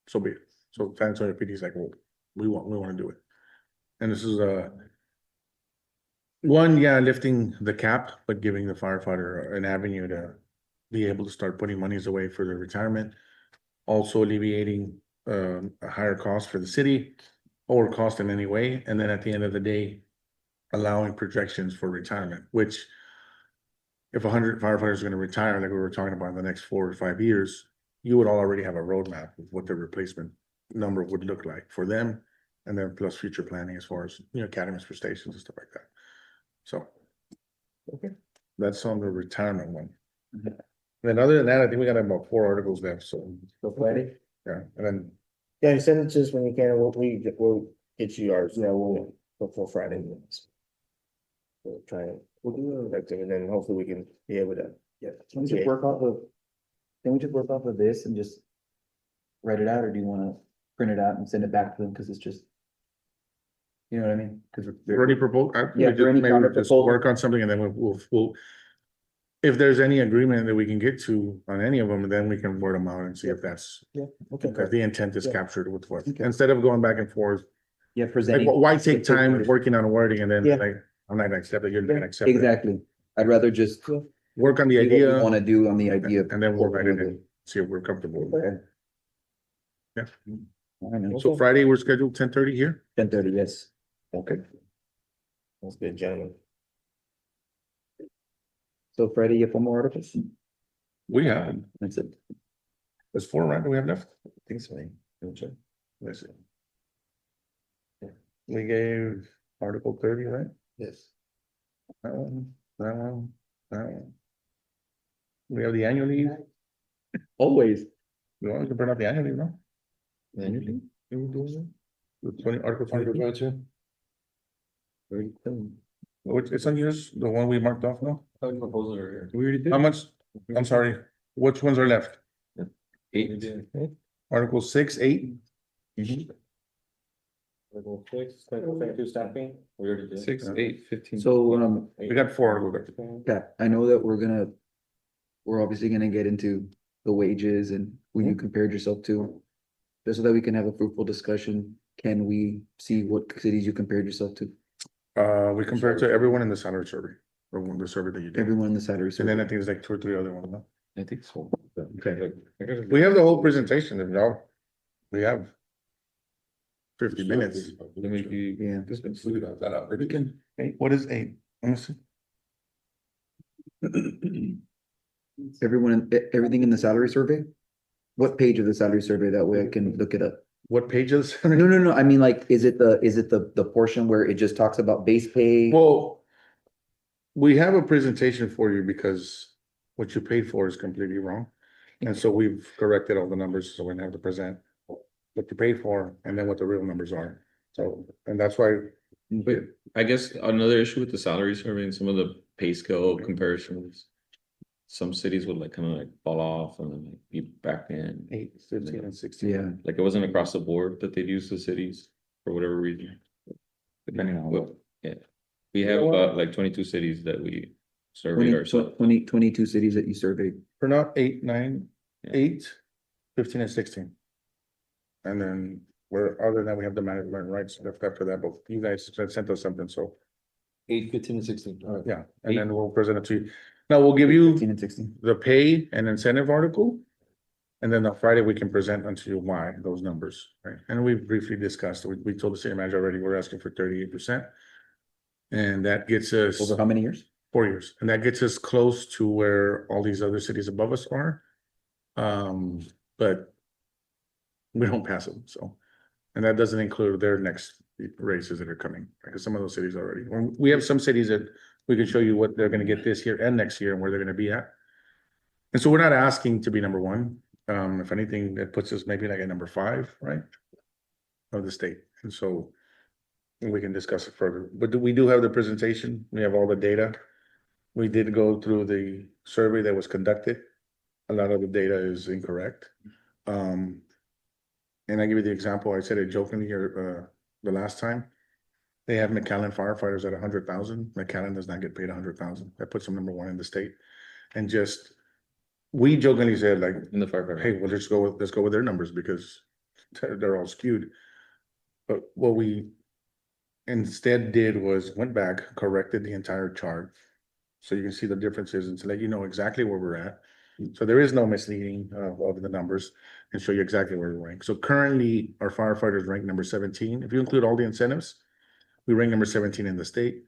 So be it. So San Antonio PD is like, well, we want to do it. And this is one, yeah, lifting the cap, but giving the firefighter an avenue to be able to start putting monies away for their retirement. Also alleviating a higher cost for the city or cost in any way, and then at the end of the day, allowing projections for retirement, which if 100 firefighters are gonna retire, like we were talking about in the next 4 or 5 years, you would already have a roadmap of what the replacement number would look like for them. And then plus future planning as far as, academies for stations and stuff like that. So. Okay, that's on the retirement one. Then other than that, I think we got about 4 articles left, so. So Friday, Yeah, and then, Yeah, you send it to us when you can, and we'll get you ours, before Friday. We'll try and, we'll do it effective, and then hopefully we can be able to. yeah, can we just work off of, this and just write it out, or do you wanna print it out and send it back to them, cause it's just. You know what I mean? Cause we're. already proposed, Yeah, for any maybe counter just proposal. work on something and then we'll. If there's any agreement that we can get to on any of them, then we can word them out and see if that's, Okay. if the intent is Yeah. captured with what, Okay. instead of going back and forth. Yeah, Like, presenting. why take time working on wording and then Yeah. like, I'm not gonna accept it, you're not gonna accept it. Exactly, I'd rather just. see Work on the what we idea Wanna do on the idea. and then we'll write it in, see if we're comfortable. with it. Okay. So Friday, we're scheduled 10:30 here? 10:30, yes. Okay. That's good, gentlemen. So Friday, you have 4 more articles? We have, That's it. there's 4, right, that we have left? I think so. Let's see. We gave Article 30, right? Yes. That one, that one, that one. We have the annual leave. Always. You want to burn up the annual leave, no? Anything? You were doing The 20, Article 22. Which, it's on yours, the one we marked off now? We already How much, I'm sorry, which ones are left? 8. Article 6, 8? Six, 8, 15. So, We got 4 articles left. yeah, I know that we're obviously gonna get into the wages and who you compared yourself to. Just so that we can have a fruitful discussion, can we see what cities you compared yourself to? We compared to everyone in the salary survey, the survey that you did. Everyone in the salary And then I survey. think there's like 2 or 3 other ones, no? I think so. Okay. We have the whole presentation, if y'all, we have 50 minutes. Let me be. Yeah. We can, what is 8? Let me see. Everything in the salary survey? What page of the salary survey? That way I can look it up. What pages? No, I mean, like, is it the portion where it just talks about base pay? Well, we have a presentation for you because what you paid for is completely wrong. And so we've corrected all the numbers, so we don't have to present what you paid for and then what the real numbers are. So, and that's why, But I guess another issue with the salary survey and some of the pay scale comparisons. Some cities would like kind of like fall off and then like be back in. 8, 15 and 16. Yeah, Like it wasn't across the board that they'd use the cities for whatever reason. Depending on what. Yeah, we have like 22 cities that we surveyed 20 ourselves. 22 cities that you surveyed. For not 8, 9, Yeah. 8, 15 and 16. And then other than that, we have the management rights left after that, but you guys sent us something, so 8, 15 and 16. All right. yeah, and then we'll present it to you. Now, we'll give you 15 and 16. the pay and incentive article. And then on Friday, we can present unto you why those numbers, right? And we briefly discussed, we told the city manager already, we're asking for 38%. And that gets us Over how many years? 4 years, and that gets us close to where all these other cities above us are. But we don't pass them, so. And that doesn't include their next races that are coming, because some of those cities already, we have some cities that we can show you what they're gonna get this year and next year and where they're gonna be at. And so we're not asking to be number 1. If anything, that puts us maybe like at number 5, right? Of the state, and so we can discuss it further, but we do have the presentation, we have all the data. We did go through the survey that was conducted. A lot of the data is incorrect. And I give you the example, I said it jokingly here, the last time. They have McAllen firefighters at 100,000. McAllen does not get paid 100,000. That puts them number 1 in the state. And just, we jokingly said like, In the firefighter. hey, well, let's go with their numbers because they're all skewed. But what we instead did was went back, corrected the entire chart. So you can see the differences and to let you know exactly where we're at. So there is no misleading of the numbers and show you exactly where we rank. So currently, our firefighters rank number 17. If you include all the incentives, we rank number 17 in the state.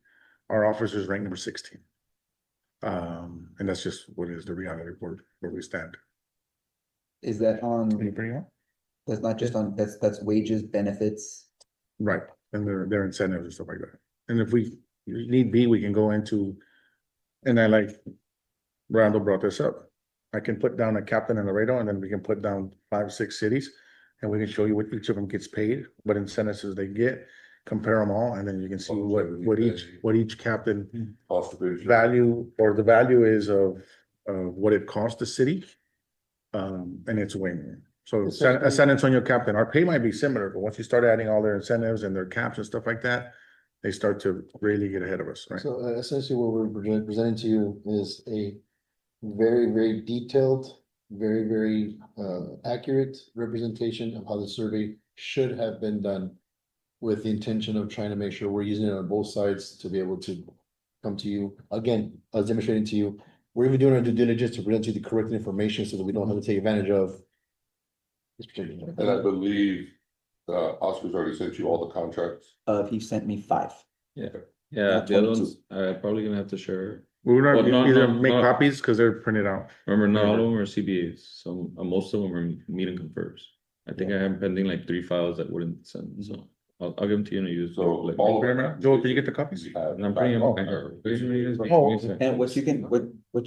Our officers rank number 16. And that's just what is the reality where we stand. Is that on, Can you bring it up? that's not just on, that's wages, benefits? Right, and their incentives and stuff like that. And if we need be, we can go into, and I like, Randall brought this up. I can put down a captain and Laredo, and then we can put down 5, 6 cities. And we can show you what each of them gets paid, what incentives they get, compare them all, and then you can see what each captain Cost of it. value, or the value is of what it costs the city. And it's way more. So a San Antonio captain, our pay might be similar, but once you start adding all their incentives and their caps and stuff like that, they start to really get ahead of us, right? So essentially what we're presenting to you is a very, very detailed, very, very accurate representation of how the survey should have been done. With the intention of trying to make sure we're using it on both sides to be able to come to you. Again, I was demonstrating to you, we're even doing our due diligence to present you the correct information so that we don't have to take advantage of. This particular. And I believe, Oscar's already sent you all the contracts. He sent me 5. Yeah, Not the other 22. ones, probably gonna have to share. We're Well, not no, either no, make no. copies because they're printed out. Remember, not all of them are CBAs, so most of them are meet and confers. I think I have pending like 3 files that wouldn't send, so I'll give them to you and you. So like, all. Joel, can you get the copies? and I'm bringing Oh. them. And what you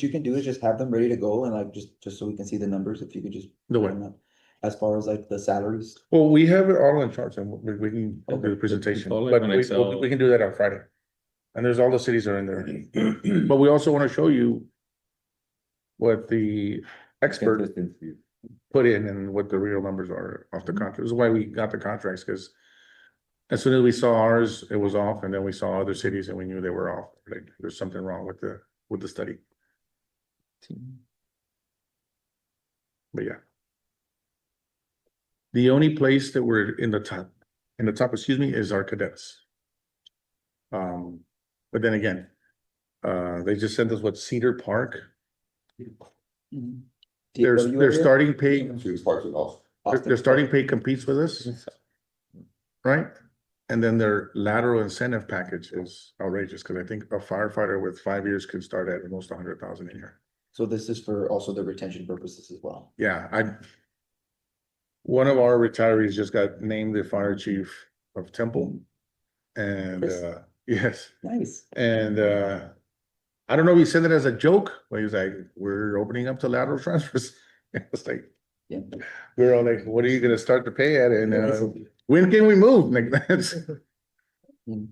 can do is just have them ready to go and like, just so we can see the numbers, if you could just. The what? put them up. As far as like the salaries. Well, we have it all in charts and we can do the Okay. presentation, All like but on we Excel. can do that on Friday. And there's all the cities are in there. But we also want to show you what the expert Consistency. put in and what the real numbers are off the contract. This is why we got the contracts, because as soon as we saw ours, it was off, and then we saw other cities and we knew they were off. Like, there's something wrong with the study. But yeah. The only place that we're in the top, excuse me, is our cadets. But then again, they just sent us what Cedar Park, their starting pay, She parts it off. their starting pay competes with us, right? And then their lateral incentive package is outrageous, because I think a firefighter with 5 years could start at almost 100,000 a year. So this is for also the retention purposes as well. Yeah, one of our retirees just got named the fire chief of Temple. And, Chris. yes, Nice. and, I don't know if he said it as a joke, but he was like, we're opening up to lateral transfers. It's like, Yeah. we're all like, what are you gonna start to pay at? And, when can we move? Like, that's. Mm.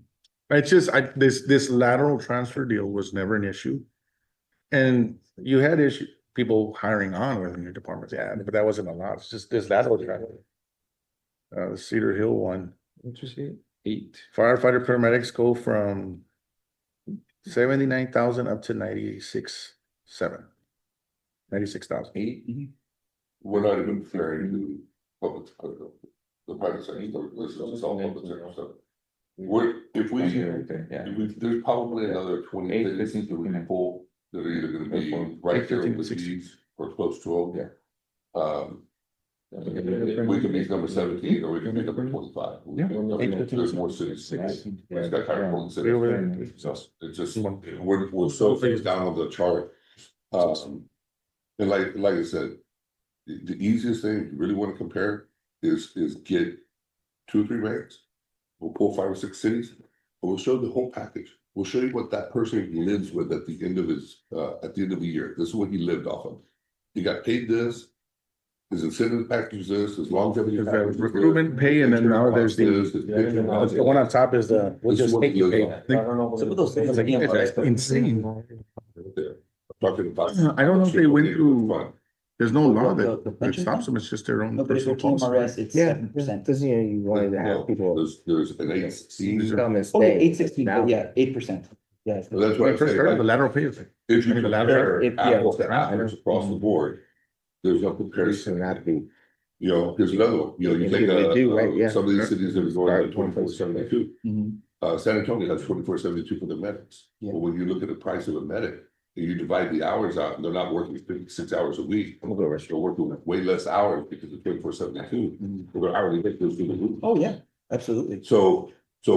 It's just, this lateral transfer deal was never an issue. And you had people hiring on within your departments, yeah, but that wasn't a lot, it's just this lateral transfer. The Cedar Hill one, What you see? 8. firefighter paramedics go from 79,000 up to 96,000. 8. We're not even comparing to public, the private sector, this is all public sector, so. If we, there's probably another 20 8, things 15, that we can 16. pull that are either gonna be 8, right there 15, with 16. these or close to them. Yeah. We could be number 17 or we could be number 25. Yeah. There's more cities. Six. It's got higher polling cities. Way over there. So it's just, we're so face down on the chart. And like I said, the easiest thing, if you really wanna compare, is get 2 or 3 ranks. We'll pull 5 or 6 cities, and we'll show the whole package. We'll show you what that person lives with at the end of the year. This is what he lived off of. He got paid this. His incentive package is this, his longevity. There's package is the this, recruitment pay, and then now there's his the pension cost the one on top is the, we'll This is just what make he you lives pay. off. Some of those things. It's like, it's insane. there. I'm talking about. I don't know if they went through- Fund. There's no law The that pension stops them, it's just their own No, but if you're personal policy. TMRS, it's Yeah, 7%. doesn't, you wanted to No, have people There's an 8C. come and Oh, yeah, stay. 816, Now. yeah, 8%. Yeah. So that's When why I I first say, started, the like, lateral pay is like, if you I mean, the compare lateral- apples to apples across the board, there's no Used to comparison. not be. You know, here's another one, you know, you Yeah, take they do, right, yeah. some of these cities that are going Right. to 24/72. Mhm. San Antonio has 24/72 for the medics. Yeah. But when you look at the price of a medic, and you divide the hours out, and they're not working 56 hours a week. I'm gonna go rest. They're working way less hours because of 24/72. Mhm. Their hourly rate goes through the roof. Oh, yeah, absolutely. So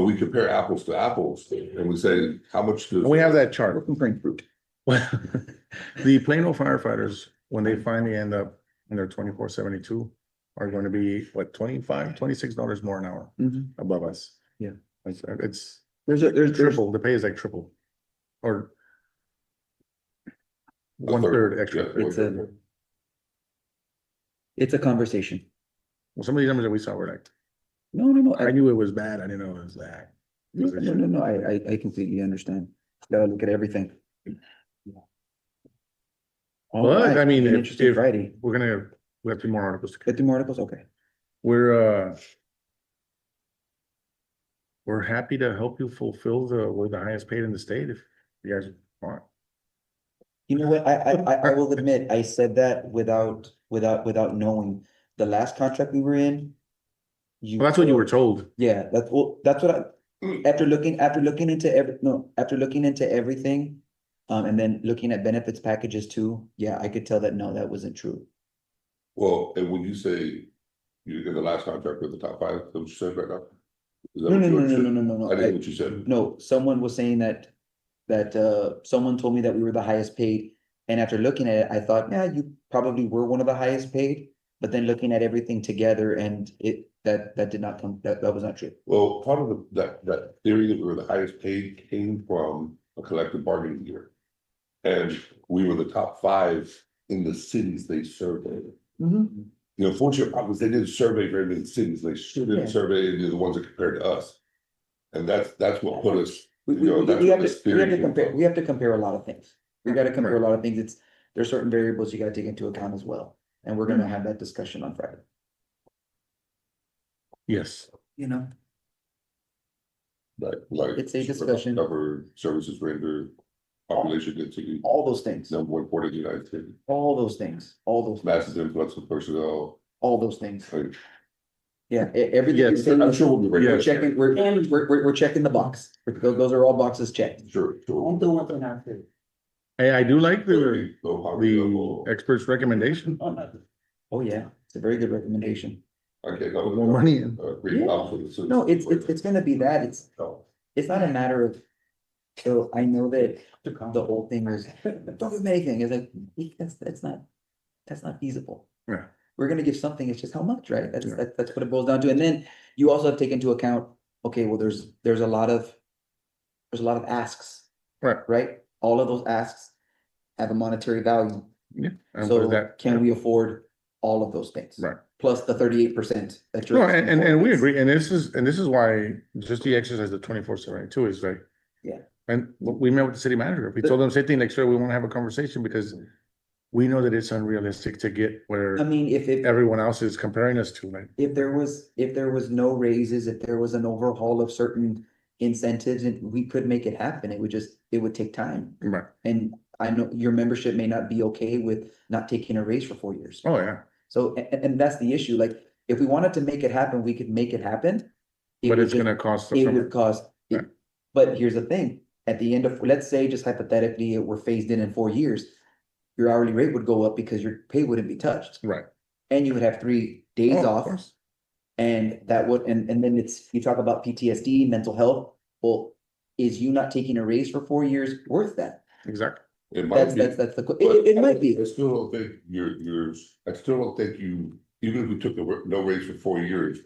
we compare apples to apples and we say, how much does? We have that chart. We're comparing fruit. The Plano firefighters, when they finally end up in their 24/72, are going to be, what, $26 more an hour Mhm. above us. Yeah. It's There's triple, the pay is like triple. Or one third extra. Yeah, it's a conversation. Well, some of these numbers that we saw were like, No, I knew it was bad, I didn't know it was that. no, I completely understand. Gotta look at everything. All But, right, I mean, an if- interesting if- Friday. We have 2 more articles to Get the more articles, okay. We're happy to help you fulfill we're the highest paid in the state if you guys want. You know what, I will admit, I said that without knowing, the last contract we were in. Well, that's what you were told. Yeah, that's what after looking into everything. And then looking at benefits packages too, yeah, I could tell that, no, that wasn't true. Well, and when you say you get the last contract with the top 5, that's what you said right now? Is that No, what no, you no, no, said? no, no, no, no. I didn't know what you said. No, someone was saying that someone told me that we were the highest paid. And after looking at it, I thought, yeah, you probably were one of the highest paid. But then looking at everything together and that did not come, that was not true. Well, part of that theory that we were the highest paid came from a collective bargaining year. And we were the top 5 in the cities they surveyed. Mhm. You know, fortunate problem is they didn't survey very many cities, they didn't Yeah. survey any of the ones that compared to us. And that's what put us, We you know, that's what this have theory to came compare, from. we have to compare a lot of things. We gotta compare a lot of things. There's certain variables you gotta take into account as well. And we're gonna have that discussion on Friday, Yes. you know? Like. It's a discussion. Cover services rendered, population density, All those things, number 1 port in the United States, all those things, massive influx of personnel. all those things. Like, Yeah, everything. you're Yes, saying I'm is- sure we'll be ready. We're checking, we're checking the box. Those are all boxes checked. Sure. Hey, I do like the The experts' recommendation. Oh, yeah, it's a very good recommendation. I can't. Put more money in. No, it's gonna be that, it's not a matter of, so I know that the whole thing is, don't give me anything, it's like, that's not feasible. Yeah. We're gonna give something, it's just how much, right? That's, Yeah. that's what it boils down to, and then you also have to take into account, okay, well, there's a lot of asks. Right. Right? All of those asks have a monetary value, Yeah. And what so is that? can we afford all of those things? Right. Plus the 38% that you're. No, and we agree, and this is why just the exercise of 24/72 is like. Yeah. And we met with the city manager, we told them same thing, like, sir, we want to have a conversation because we know that it's unrealistic to get where I mean, if everyone else is comparing us to, like. if there was no raises, if there was an overhaul of certain incentives, and we could make it happen, it would take time. Right. And I know your membership may not be okay with not taking a raise for 4 years. Oh, yeah, So, and that's the issue, like, if we wanted to make it happen, we could make it happen. It but would it's just- gonna cost. It some- would cost, Right. but here's the thing, at the end of, let's say just hypothetically, we're phased in 4 years. Your hourly rate would go up because your pay wouldn't be touched, Right. and you would have 3 days Oh, of off. course. And that would, and then you talk about PTSD, mental health, well, is you not taking a raise for 4 years worth that? Exactly. It might be. That's the, But it might be. I still don't think I still don't think even if we took no raise for 4 years,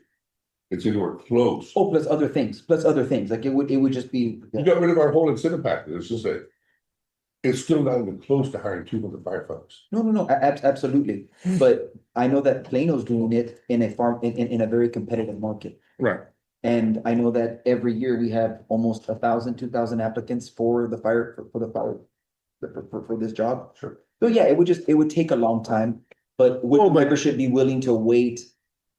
it's anywhere close. Oh, plus other things, like it would just be. You got rid of our whole incentive package, it's just that. It's still not even close to hiring 200 firefighters. No, absolutely, but I know that Plano's doing it in a very competitive market. Right. And I know that every year we have almost 1,000, 2,000 applicants for this job. Sure. So yeah, it would take a long time, but would Oh, but- membership be willing to wait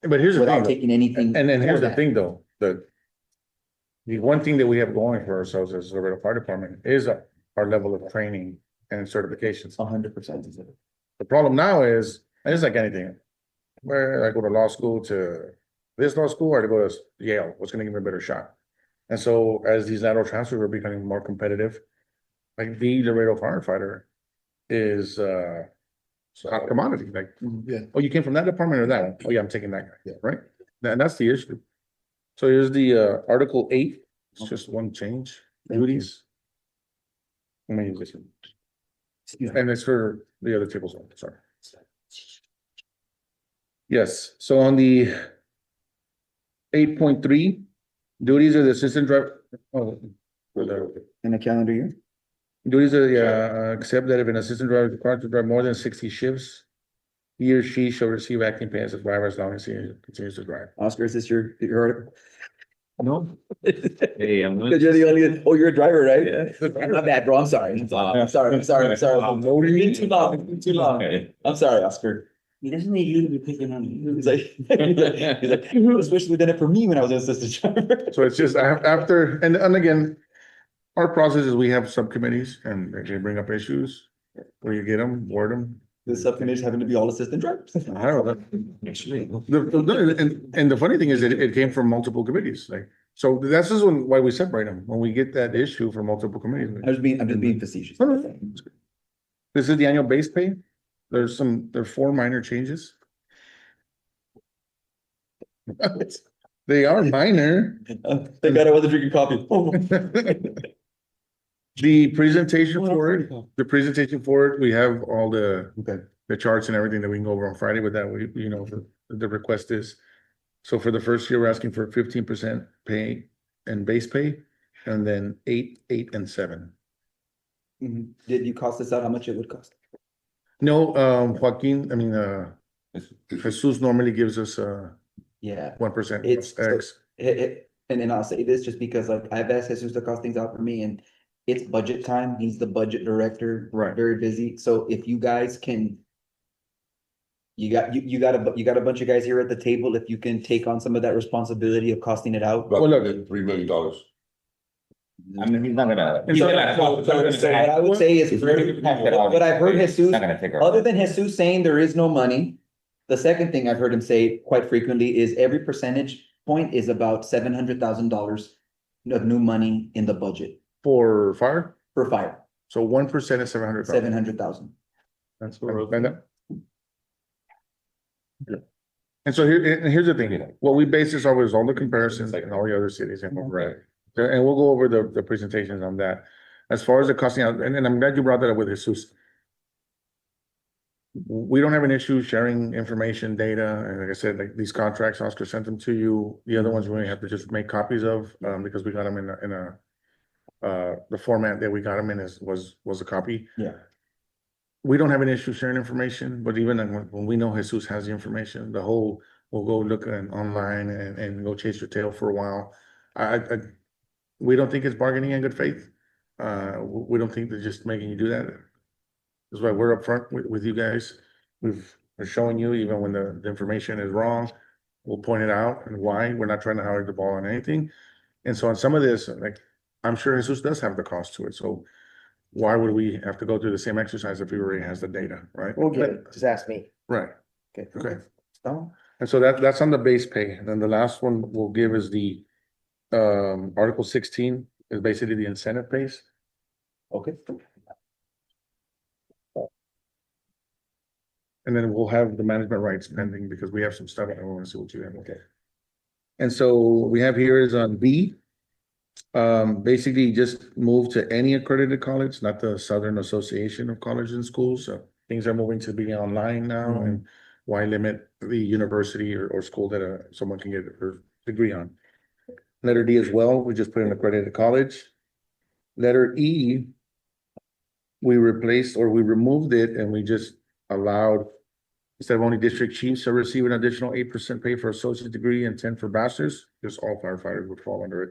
But here's the thing, without though. taking anything? And then here's for the that? thing, though, the one thing that we have going for ourselves as the Laredo Fire Department is our level of training and certifications. 100%. The problem now is, and it's like anything, where I go to law school to this law school or to go to Yale, what's gonna give me a better shot? And so as these lateral transfers are becoming more competitive, like the Laredo firefighter is a hot commodity, like, Yeah. oh, you came from that department or that one? Oh, yeah, I'm taking that guy, Yeah. right? And that's the issue. So here's the Article 8, it's just one change, duties. Let me use this one. And it's for the other tables, sorry. Yes, so on the 8.3, duties of the assistant driver. Oh, for the In a calendar year? duties of the, except that if an assistant driver is required to drive more than 60 shifts, he or she shall receive acting pay as a driver as long as he continues to drive. Oscar, is this your article? No. Hey, I'm Because you're the only, oh, you're a driver, right? My bad, bro, I'm sorry. I'm sorry, I'm sorry. Been too long. I'm sorry, Oscar. He doesn't need you to be picking on you. He's like, I wish we'd done it for me when I was an assistant driver. So it's just after, and again, our process is we have subcommittees and they bring up issues. Where you get them, word them. The subcommittees having to be all assistant drivers. I don't know. And the funny thing is it came from multiple committees, like, so that's just why we separate them, when we get that issue from multiple committees. I'm just being facetious. No, no, no. This is the annual base pay. There are 4 minor changes. They are minor. Thank God I wasn't drinking coffee. The presentation for it, we have all the charts and everything that we can go over on Friday with that, we, you know, the request is. So for the first year, we're asking for 15% pay and base pay, and then 8, 8, and 7. Mhm. Did you cost this out how much it would cost? No, Joaquin, I mean, Jesus normally gives us Yeah. 1% It's so- X. And then I'll say this just because like I've asked Jesus to cost things out for me and it's budget time. He's the budget director. Right. Very busy. So if you guys can. You got a bunch of guys here at the table. If you can take on some of that responsibility of costing it out. About Well, look- $3 million. I mean, he's not gonna. So what I would say is, what I've heard Jesus, Not gonna take our. other than Jesus saying there is no money. The second thing I've heard him say quite frequently is every percentage point is about $700,000 of new money in the budget For fire, for fire, so 1% is 700,000. 700,000. That's what And so here's the thing, what we base this over is all the comparisons like in all the other cities and Right. and we'll go over the presentations on that. As far as the costing out, and I'm glad you brought that up with Jesus. We don't have an issue sharing information, data, and like I said, like these contracts, Oscar sent them to you. The other ones we only have to just make copies of, because we got them in a the format that we got them in was a copy. Yeah. We don't have an issue sharing information, but even when we know Jesus has the information, we'll go look online and go chase your tail for a while. We don't think it's bargaining in good faith. We don't think they're just making you do that. That's why we're upfront with you guys. We're showing you even when the information is wrong, we'll point it out and why. We're not trying to hide the ball on anything. And so on some of this, like, I'm sure Jesus does have the cost to it, so why would we have to go through the same exercise if he already has the data, right? We'll get it, just ask me. Right, Okay. okay. Done? And so that's on the base pay. And then the last one we'll give is the Article 16 is basically the incentive pays. Okay. And then we'll have the management rights pending because we have some stuff. I want to see what you have. Okay. And so we have here is on B. Basically just move to any accredited college, not the Southern Association of Colleges and Schools. So things are moving to be online now, and why limit the university or school that someone can get their degree on? Letter D as well, we just put an accredited college. Letter E, we replaced or we removed it and we just allowed, instead of only district chiefs to receive an additional 8% pay for associate degree and 10 for bachelor's, just all firefighters would fall under it.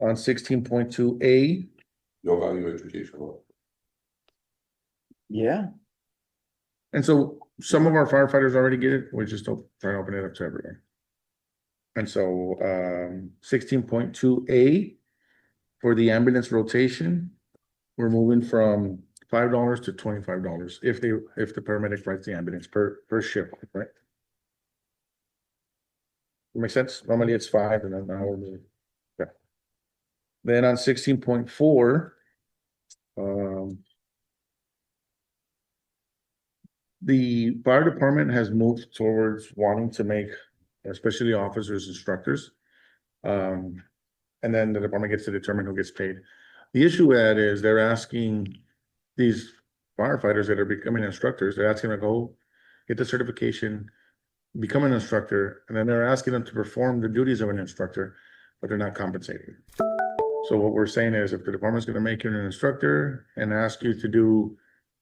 On 16.2A, No value education. Yeah. and so some of our firefighters already get it, we just don't try to open it up to everyone. And so 16.2A for the ambulance rotation, we're moving from $5 to $25 if the paramedic rides the ambulance per shift, right? Make sense? Normally it's 5 and then an hour. Okay. Then on 16.4. The fire department has moved towards wanting to make, especially officers, instructors. And then the department gets to determine who gets paid. The issue with that is they're asking these firefighters that are becoming instructors, they're asking them to go get the certification, become an instructor, and then they're asking them to perform the duties of an instructor, but they're not compensated. So what we're saying is if the department's gonna make you an instructor and ask you to do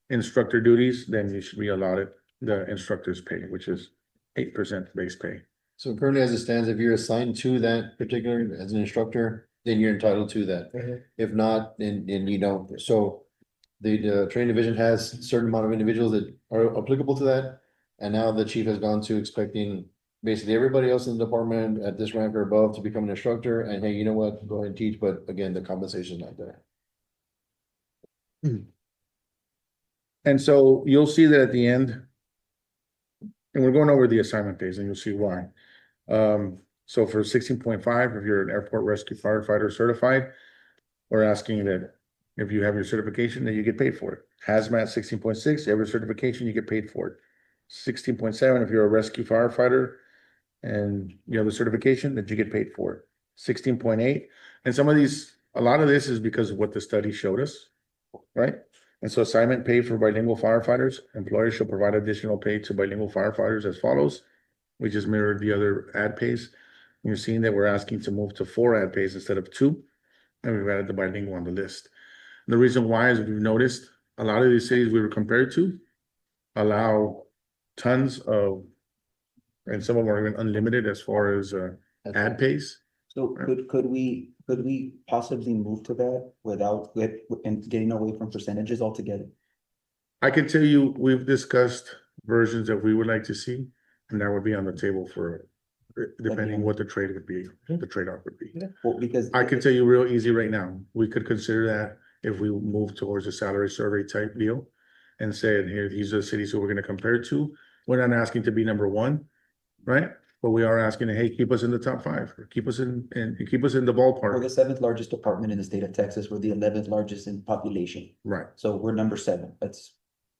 instructor duties, then you should be allotted the instructor's pay, which is 8% base pay. So currently as it stands, if you're assigned to that particular as an instructor, then you're entitled to that. If not, then you don't. So the training division has a certain amount of individuals that are applicable to that. And now the chief has gone to expecting basically everybody else in the department at this rank or above to become an instructor. And hey, you know what, go ahead and teach, but again, the compensation is not there. And so you'll see that at the end. And we're going over the assignment days and you'll see why. So for 16.5, if you're an airport rescue firefighter certified, we're asking that if you have your certification, then you get paid for it. Hazmat 16.6, you have your certification, you get paid for it. 16.7, if you're a rescue firefighter and you have the certification, that you get paid for it. 16.8, and some of these, a lot of this is because of what the study showed us, right? And so assignment pay for bilingual firefighters, employers shall provide additional pay to bilingual firefighters as follows. We just mirrored the other ad pays. You're seeing that we're asking to move to 4 ad pays instead of 2. And we've added the bilingual on the list. The reason why is we've noticed a lot of these cities we were compared to allow tons of, and some of them are even unlimited as far as ad pays. So could we possibly move to that without and getting away from percentages altogether? I can tell you, we've discussed versions that we would like to see, and that would be on the table for, depending what the trade would be, the trade-off would be. Well, because I can tell you real easy right now, we could consider that if we move towards a salary survey type deal. And say, here, these are the cities who we're gonna compare to. We're not asking to be number 1, right? But we are asking, hey, keep us in the top 5, or keep us in the we're ballpark. the 7th largest department in the state of Texas. We're the 11th largest in population. Right. So we're number 7. That's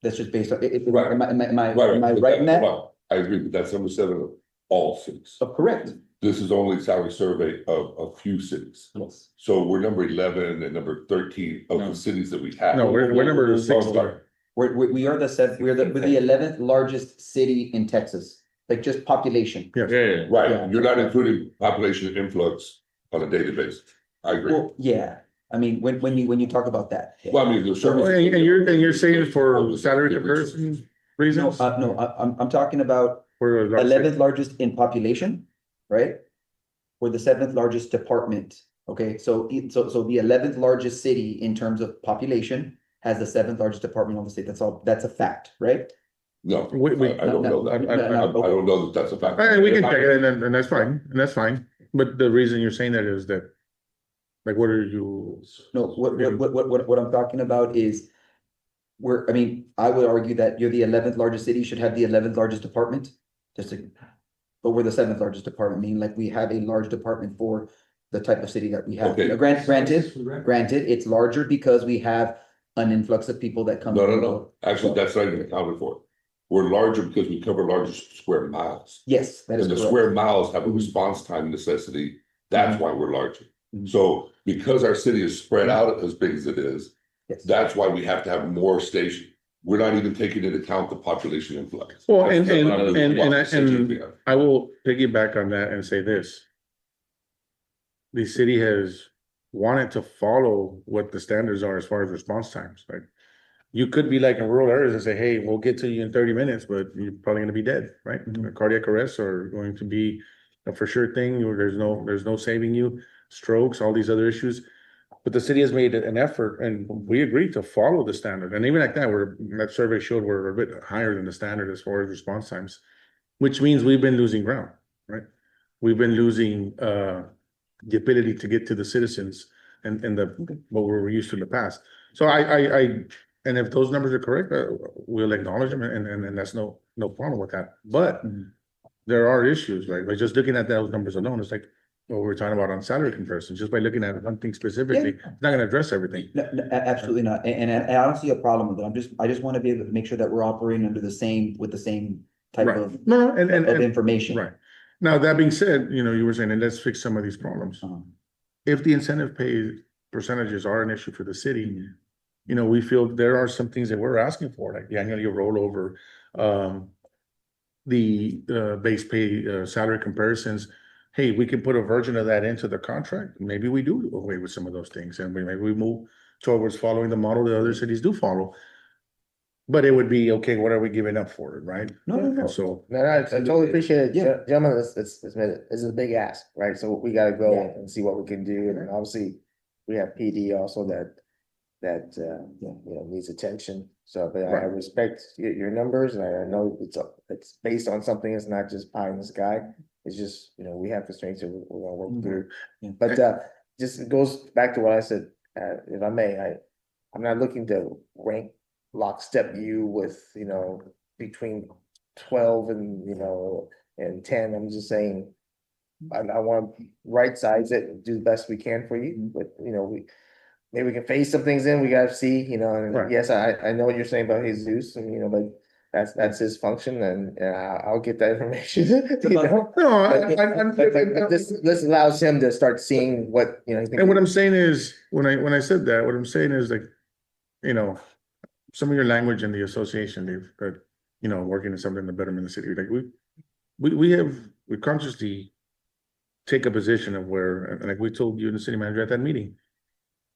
just based on, Right. am I But right in that? well, I agree, but that's number 7 of all cities. Oh, correct. This is only salary survey of a few cities. Yes. So we're number 11 and number 13 of the cities that we have. No, we're number 6. Oh, sorry. We are the 7th, we're the 11th largest city in Texas, like just population. Yes. Yeah, Yeah. Right, you're not including population influx on a daily basis. I agree. Well, yeah, I mean, when you talk about that. yeah. Well, I mean, there's certain. And you're saying for salary comparison reasons? No, I'm talking about For a large 11th largest in population, right? We're the 7th largest department, okay, so the 11th largest city in terms of population has the 7th largest department on the state, that's a fact, right? No, We- I don't know that. I don't know that that's a fact. And we can check it, and that's fine, but the reason you're saying that is that, like, what are you? No, what I'm talking about is I would argue that you're the 11th largest city, should have the 11th largest department, but we're the 7th largest department, meaning like we have a large department for the type of city that we have. Okay. Granted, it's larger because we have an influx of people that come. No, actually, that's not even accounted for. We're larger because we cover larger square miles. Yes, that is And the correct. square miles have a Mhm. response time necessity, that's why we're larger. Mhm. So because our city is spread out as big as it is, Yes. that's why we have to have more stations. We're not even taking into account the population influx. Well, and Yeah. I will piggyback on that and say this. The city has wanted to follow what the standards are as far as response times, like. You could be like in rural areas and say, hey, we'll get to you in 30 minutes, but you're probably gonna be dead, right? Cardiac arrests are going to be a for sure thing, or there's no saving you, strokes, all these other issues. But the city has made an effort, and we agreed to follow the standard, and even like that, that survey showed we're a bit higher than the standard as far as response times. Which means we've been losing ground, right? We've been losing the ability to get to the citizens and what we were used to in the past. So And if those numbers are correct, we'll acknowledge them and that's no problem with that. But Mhm. there are issues, like, by just looking at those numbers alone, it's like what we were talking about on salary comparison, just by looking at one thing specifically, it's not gonna address everything. No, no, absolutely not. And I don't see a problem with it. I just want to be able to make sure that we're operating under with the same type Right. of, No, and of information. right. Now, that being said, you were saying, and let's fix some of these problems. If the incentive pay percentages are an issue for the city, we feel there are some things that we're asking for, like the annual rollover, the base pay salary comparisons. Hey, we can put a version of that into the contract. Maybe we do away with some of those things, and maybe we move towards following the model that other cities do follow. But it would be, okay, what are we giving up for it, right? No. And so, No, I totally appreciate it, Yeah. gentlemen, this is a big ask, right? So we gotta go Yeah. and see what we can do, and then obviously, we have PD also that needs attention. So, but I Right. respect your numbers, and I know it's based on something, it's not just pie in the sky. It's just, we have constraints that we're gonna work through. Yeah. But, just it goes back to what I said, if I may, I'm not looking to rank lockstep you with, between 12 and 10. I'm just saying, I want to right size it and do the best we can for you, but, maybe we can phase some things in, we gotta see, and Right. yes, I know what you're saying about Jesus, and, but that's his function, and I'll get that information, no, But this allows him to start seeing what, he thinks- and what I'm saying is, when I said that, what I'm saying is like, some of your language in the association, they've, working in something to betterment the city, like we consciously take a position of where, and like we told you and the city manager at that meeting,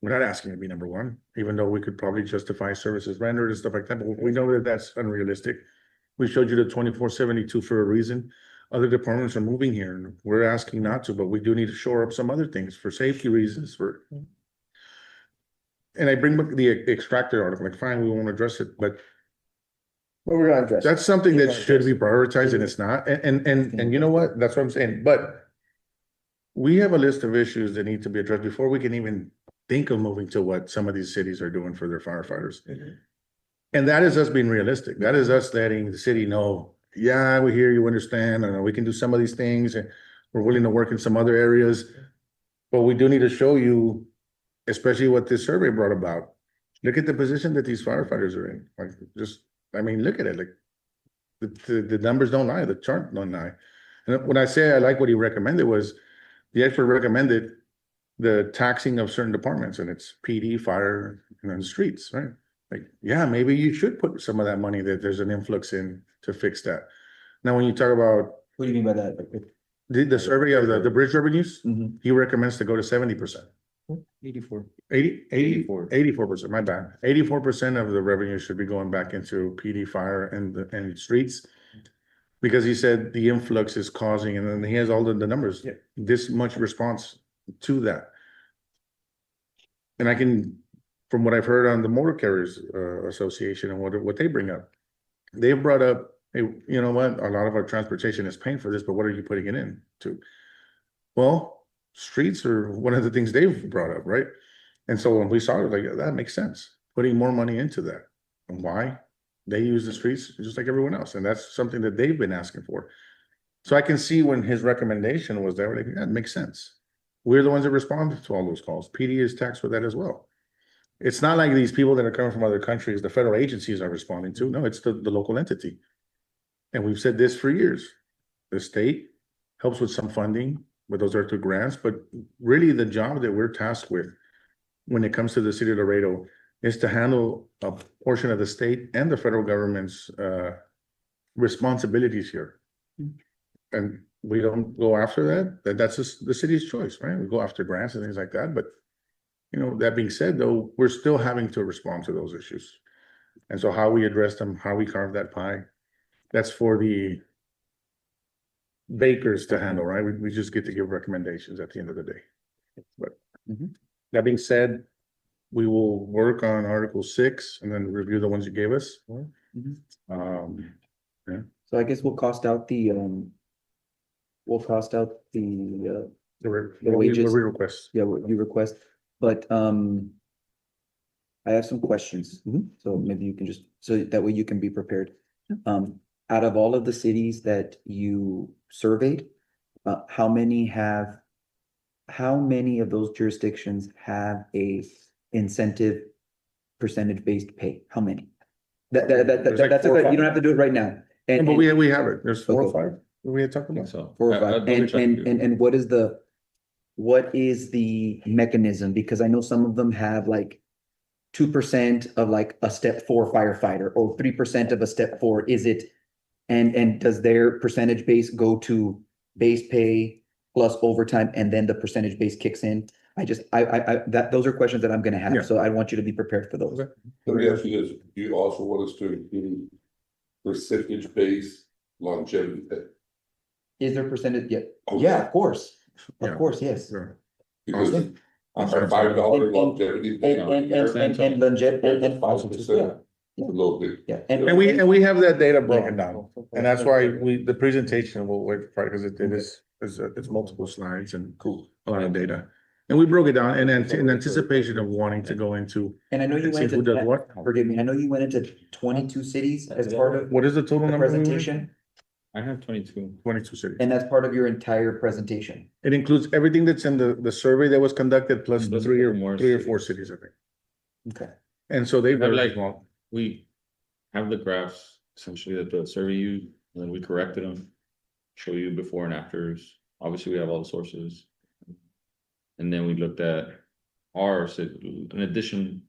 we're not asking to be number one, even though we could probably justify services rendered and stuff like that, but we know that that's unrealistic. We showed you the 2472 for a reason. Other departments are moving here, and we're asking not to, but we do need to shore up some other things for safety reasons, and I bring back the extractor article, like, fine, we won't address it, but But we're gonna address. that's something that We're gonna should be address prioritized, and it's not, and you know what, that's what I'm saying, but we have a list of issues that need to be addressed before we can even think of moving to what some of these cities are doing for their firefighters. And that is us being realistic. That is us letting the city know, yeah, we hear you, understand, and we can do some of these things, and we're willing to work in some other areas. But we do need to show you, especially what this survey brought about. Look at the position that these firefighters are in. Like, look at it, like, the numbers don't lie, the chart don't lie. And when I say I like what he recommended was, the expert recommended the taxing of certain departments, and it's PD, fire, and then streets, right? Like, yeah, maybe you should put some of that money that there's an influx in to fix that. Now, when you talk about What do you mean by that? the survey of the bridge revenues, Mhm. he recommends to go to 70%. 84. 84%, my bad. 84% of the revenue should be going back into PD, fire, and streets. Because he said the influx is causing, and then he has all the numbers, Yeah. this much response to that. And I can, from what I've heard on the Motor Carriers Association and what they bring up, they've brought up, hey, you know what, a lot of our transportation is paying for this, but what are you putting it in to? Well, streets are one of the things they've brought up, right? And so when we saw it, like, that makes sense, putting more money into that. And why? They use the streets just like everyone else, and that's something that they've been asking for. So I can see when his recommendation was there, like, yeah, it makes sense. We're the ones that respond to all those calls. PD is taxed with that as well. It's not like these people that are coming from other countries, the federal agencies are responding to. No, it's the local entity. And we've said this for years. The state helps with some funding, but those are through grants, but really the job that we're tasked with when it comes to the city of Laredo is to handle a portion of the state and the federal government's responsibilities here. And we don't go after that, that's just the city's choice, right? We go after grants and things like that, but that being said, though, we're still having to respond to those issues. And so how we address them, how we carve that pie, that's for the bakers to handle, right? We just get to give recommendations at the end of the day. But that being said, we will work on Article 6 and then review the ones you gave us. So I guess we'll cost out the The wages. request. yeah, what you request, but I have some questions, Mhm. so maybe you can just, so that way you can be prepared. Out of all of the cities that you surveyed, how many of those jurisdictions have a incentive percentage-based pay? How many? There's like That's four or okay, you don't five. have to do it right now. And, But we have it. There's 4 or Okay. 5 that we had talked I think about. so. 4 or I- 5, I'll double check you. and what is the mechanism? Because I know some of them have like 2% of like a step 4 firefighter or 3% of a step 4. Is it? And does their percentage base go to base pay plus overtime and then the percentage base kicks in? Those are questions that I'm gonna Yeah. have, so I want you to be prepared for those. Okay. Let me ask you this, do you also want us to include percentage-based longevity pay? Is there percentage? Yeah, Okay. yeah, of course, Yeah. of course, yes. Sure. Because Awesome. our $5 longevity pay. And longevity, and 5%, a little bit. yeah. And we have that data broken down, and that's why the presentation will wait for, because it's multiple slides and a lot of data. And we broke it down in anticipation of wanting to go into, And I know you and see went who does into, what. forgive me, I know you went into 22 cities as part of What is the total the number? we went? presentation, I have 22. 22 cities. and that's part of your entire presentation. It includes everything that's in the survey that was conducted, plus Plus 3 or more 4 cities. cities, I think. Okay. And so they We have very like- small. We have the graphs essentially that the survey used, and then we corrected them. Show you before and afters. Obviously, we have all the sources. And then we looked at our city, in addition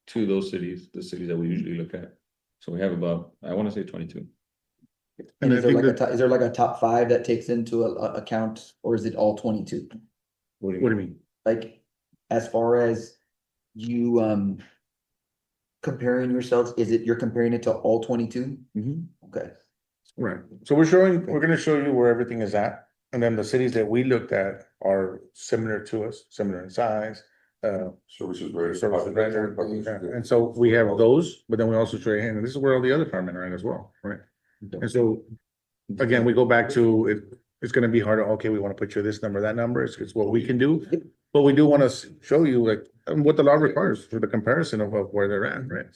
to those cities, the cities that we usually look at. So we have about, I want to say 22. And And I is there think like that, is there like a top 5 that takes into account, or is it all 22? what do you mean? Like, as far as you, comparing yourselves, is it, you're comparing it to all 22? Okay. Right, so we're gonna show you where everything is at, and then the cities that we looked at are similar to us, similar in size. Services rendered. Services rendered, yeah, and so we have those, but then we also show you, and this is where all the other department are at as well, right? And so, again, we go back to it, it's gonna be harder, okay, we wanna put you this number, that number, it's what we can do. But we do wanna show you like what the law requires for the comparison of where they're at, right?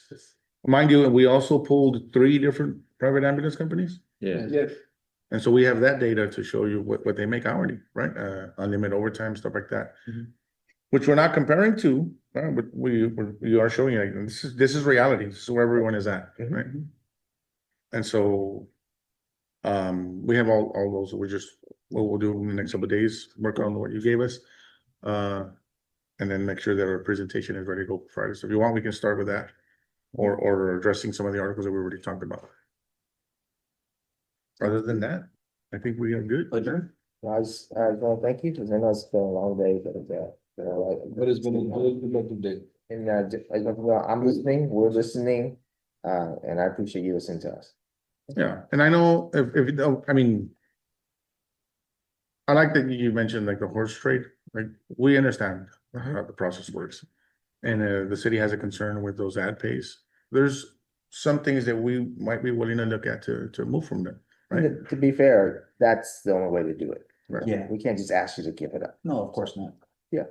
Mind you, we also pulled 3 different private ambulance companies. Yeah. Yes. And so we have that data to show you what they make hourly, right? Unlimited overtime, stuff like that. Mhm. Which we're not comparing to, but we are showing you, like, this is reality, this is where everyone is at, right? And so. We have all those, we're just, what we'll do in the next couple of days, work on what you gave us. And then make sure that our presentation is ready to go for Friday. So if you want, we can start with that. Or addressing some of the articles that we already talked about. Other than that, I think we are good. Adjourn? Thank you, because I know it's been a long day, but, But it's been a good productive day. and, I'm listening, we're listening, and I appreciate you listening to us. Yeah, and I know if you don't, I mean. I like that you mentioned like the horse trade, like, we understand how the process works. And the city has a concern with those ad pays. There's some things that we might be willing to look at to move from there, right? To be fair, that's the only way to do it. Right. Yeah, We can't just ask you to give it up. no, of course not. Yeah,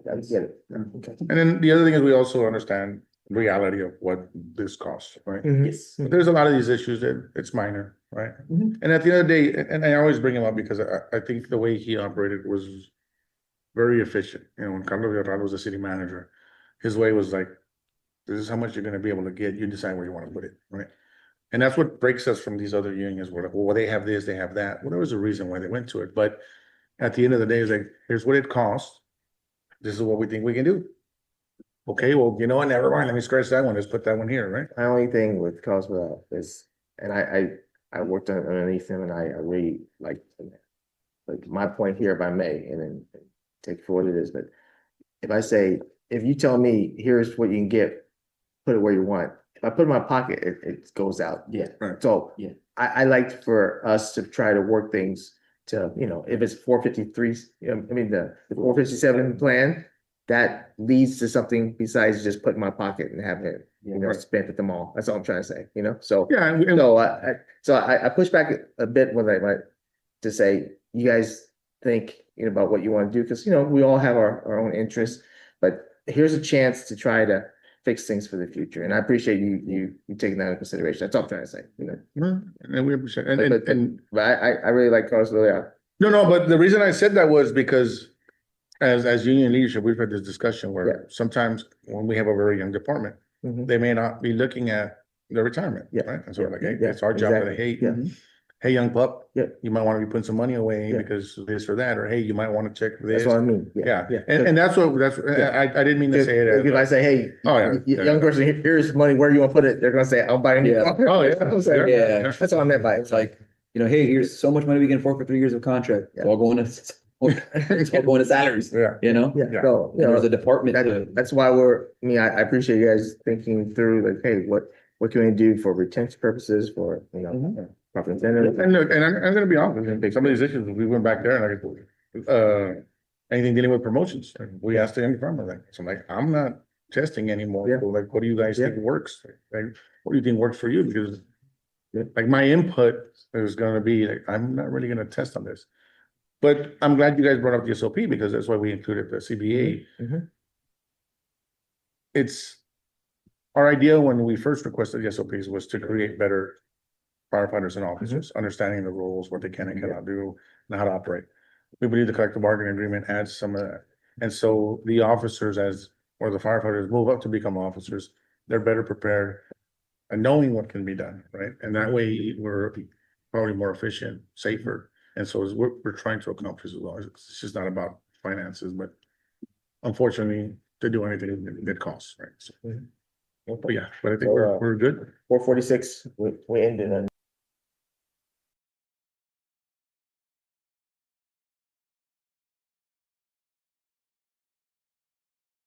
I get it. Okay. And then the other thing is we also understand reality of what this costs, right? Yes. But there's a lot of these issues that it's minor, right? Mhm. And at the end of the day, and I always bring him up because I think the way he operated was very efficient. You know, when Carlos Villarreal was the city manager, his way was like, this is how much you're gonna be able to get, you decide where you wanna put it, right? And that's what breaks us from these other unions where, well, they have this, they have that. Well, there was a reason why they went to it, but at the end of the day, it's like, here's what it costs. This is what we think we can do. Okay, well, you know what, never mind, let me scratch that one, let's put that one here, right? My only thing with Cosmo is, and I worked underneath him and I really like my point here, if I may, and then take for what it is, but if I say, if you tell me, here's what you can get, put it where you want, if I put it in my pocket, it goes out. Yeah. Right. So. Yeah. I like for us to try to work things to, if it's 453, the 457 plan, that leads to something besides just putting my pocket and having it, spent at the mall. That's all I'm trying to say, so. Yeah, and So I push back a bit when to say, you guys think, about what you want to do, because, we all have our own interests, but here's a chance to try to fix things for the future. And I appreciate you taking that into consideration. That's all I'm trying to say, you know. And we appreciate, But I really like Carlos Loya. no, but the reason I said that was because as union leadership, we've had this discussion Yeah. where sometimes when we have a very young department, Mhm. they may not be looking at their retirement, Yeah. right? And so like, hey, Yeah, it's our job to, exactly. hey, Yeah. hey, young pup, Yeah. you might want to be putting some money away Yeah. because of this or that, or hey, you might want to check for That's this. what I mean. Yeah, Yeah. and that's I didn't mean to say it. If I say, hey, Oh, yeah, young person, here's money, where you want to put it? They're gonna say, I'm buying a new Yeah. car. Oh, yeah. I'm saying, Yeah. That's what I meant by it. It's like, you know, hey, here's so much money we can afford for 3 years of contract. It's Yeah. all going to, it's all going to salaries, Yeah. you know? Yeah, Yeah. so, you And there's know, a department to. that's why I appreciate you guys thinking through like, hey, what can we do for retention purposes for, you know, proper incentive? And look, and I'm gonna be honest, with you, some of these issues, we went back there and anything dealing with promotions, we asked the young farmer, like, so I'm like, I'm not testing anymore. Yeah. So like, what do you guys Yeah. think works? Like, what do you think works for you? Because like my input is gonna be, like, I'm not really gonna test on this. But I'm glad you guys brought up the SOP because that's why we included the CBA. Mhm. It's our idea when we first requested the SOPs was to create better firefighters and officers, understanding the rules, what they can and cannot do, and how to operate. We believe the collective bargaining agreement adds some of that. And so the officers or the firefighters move up to become officers, they're better prepared and knowing what can be done, right? And that way we're probably more efficient, safer. And so we're trying to accomplish as well. It's just not about finances, but unfortunately, to do anything, it costs, right? So, but yeah, but I think we're good. 446, we ended on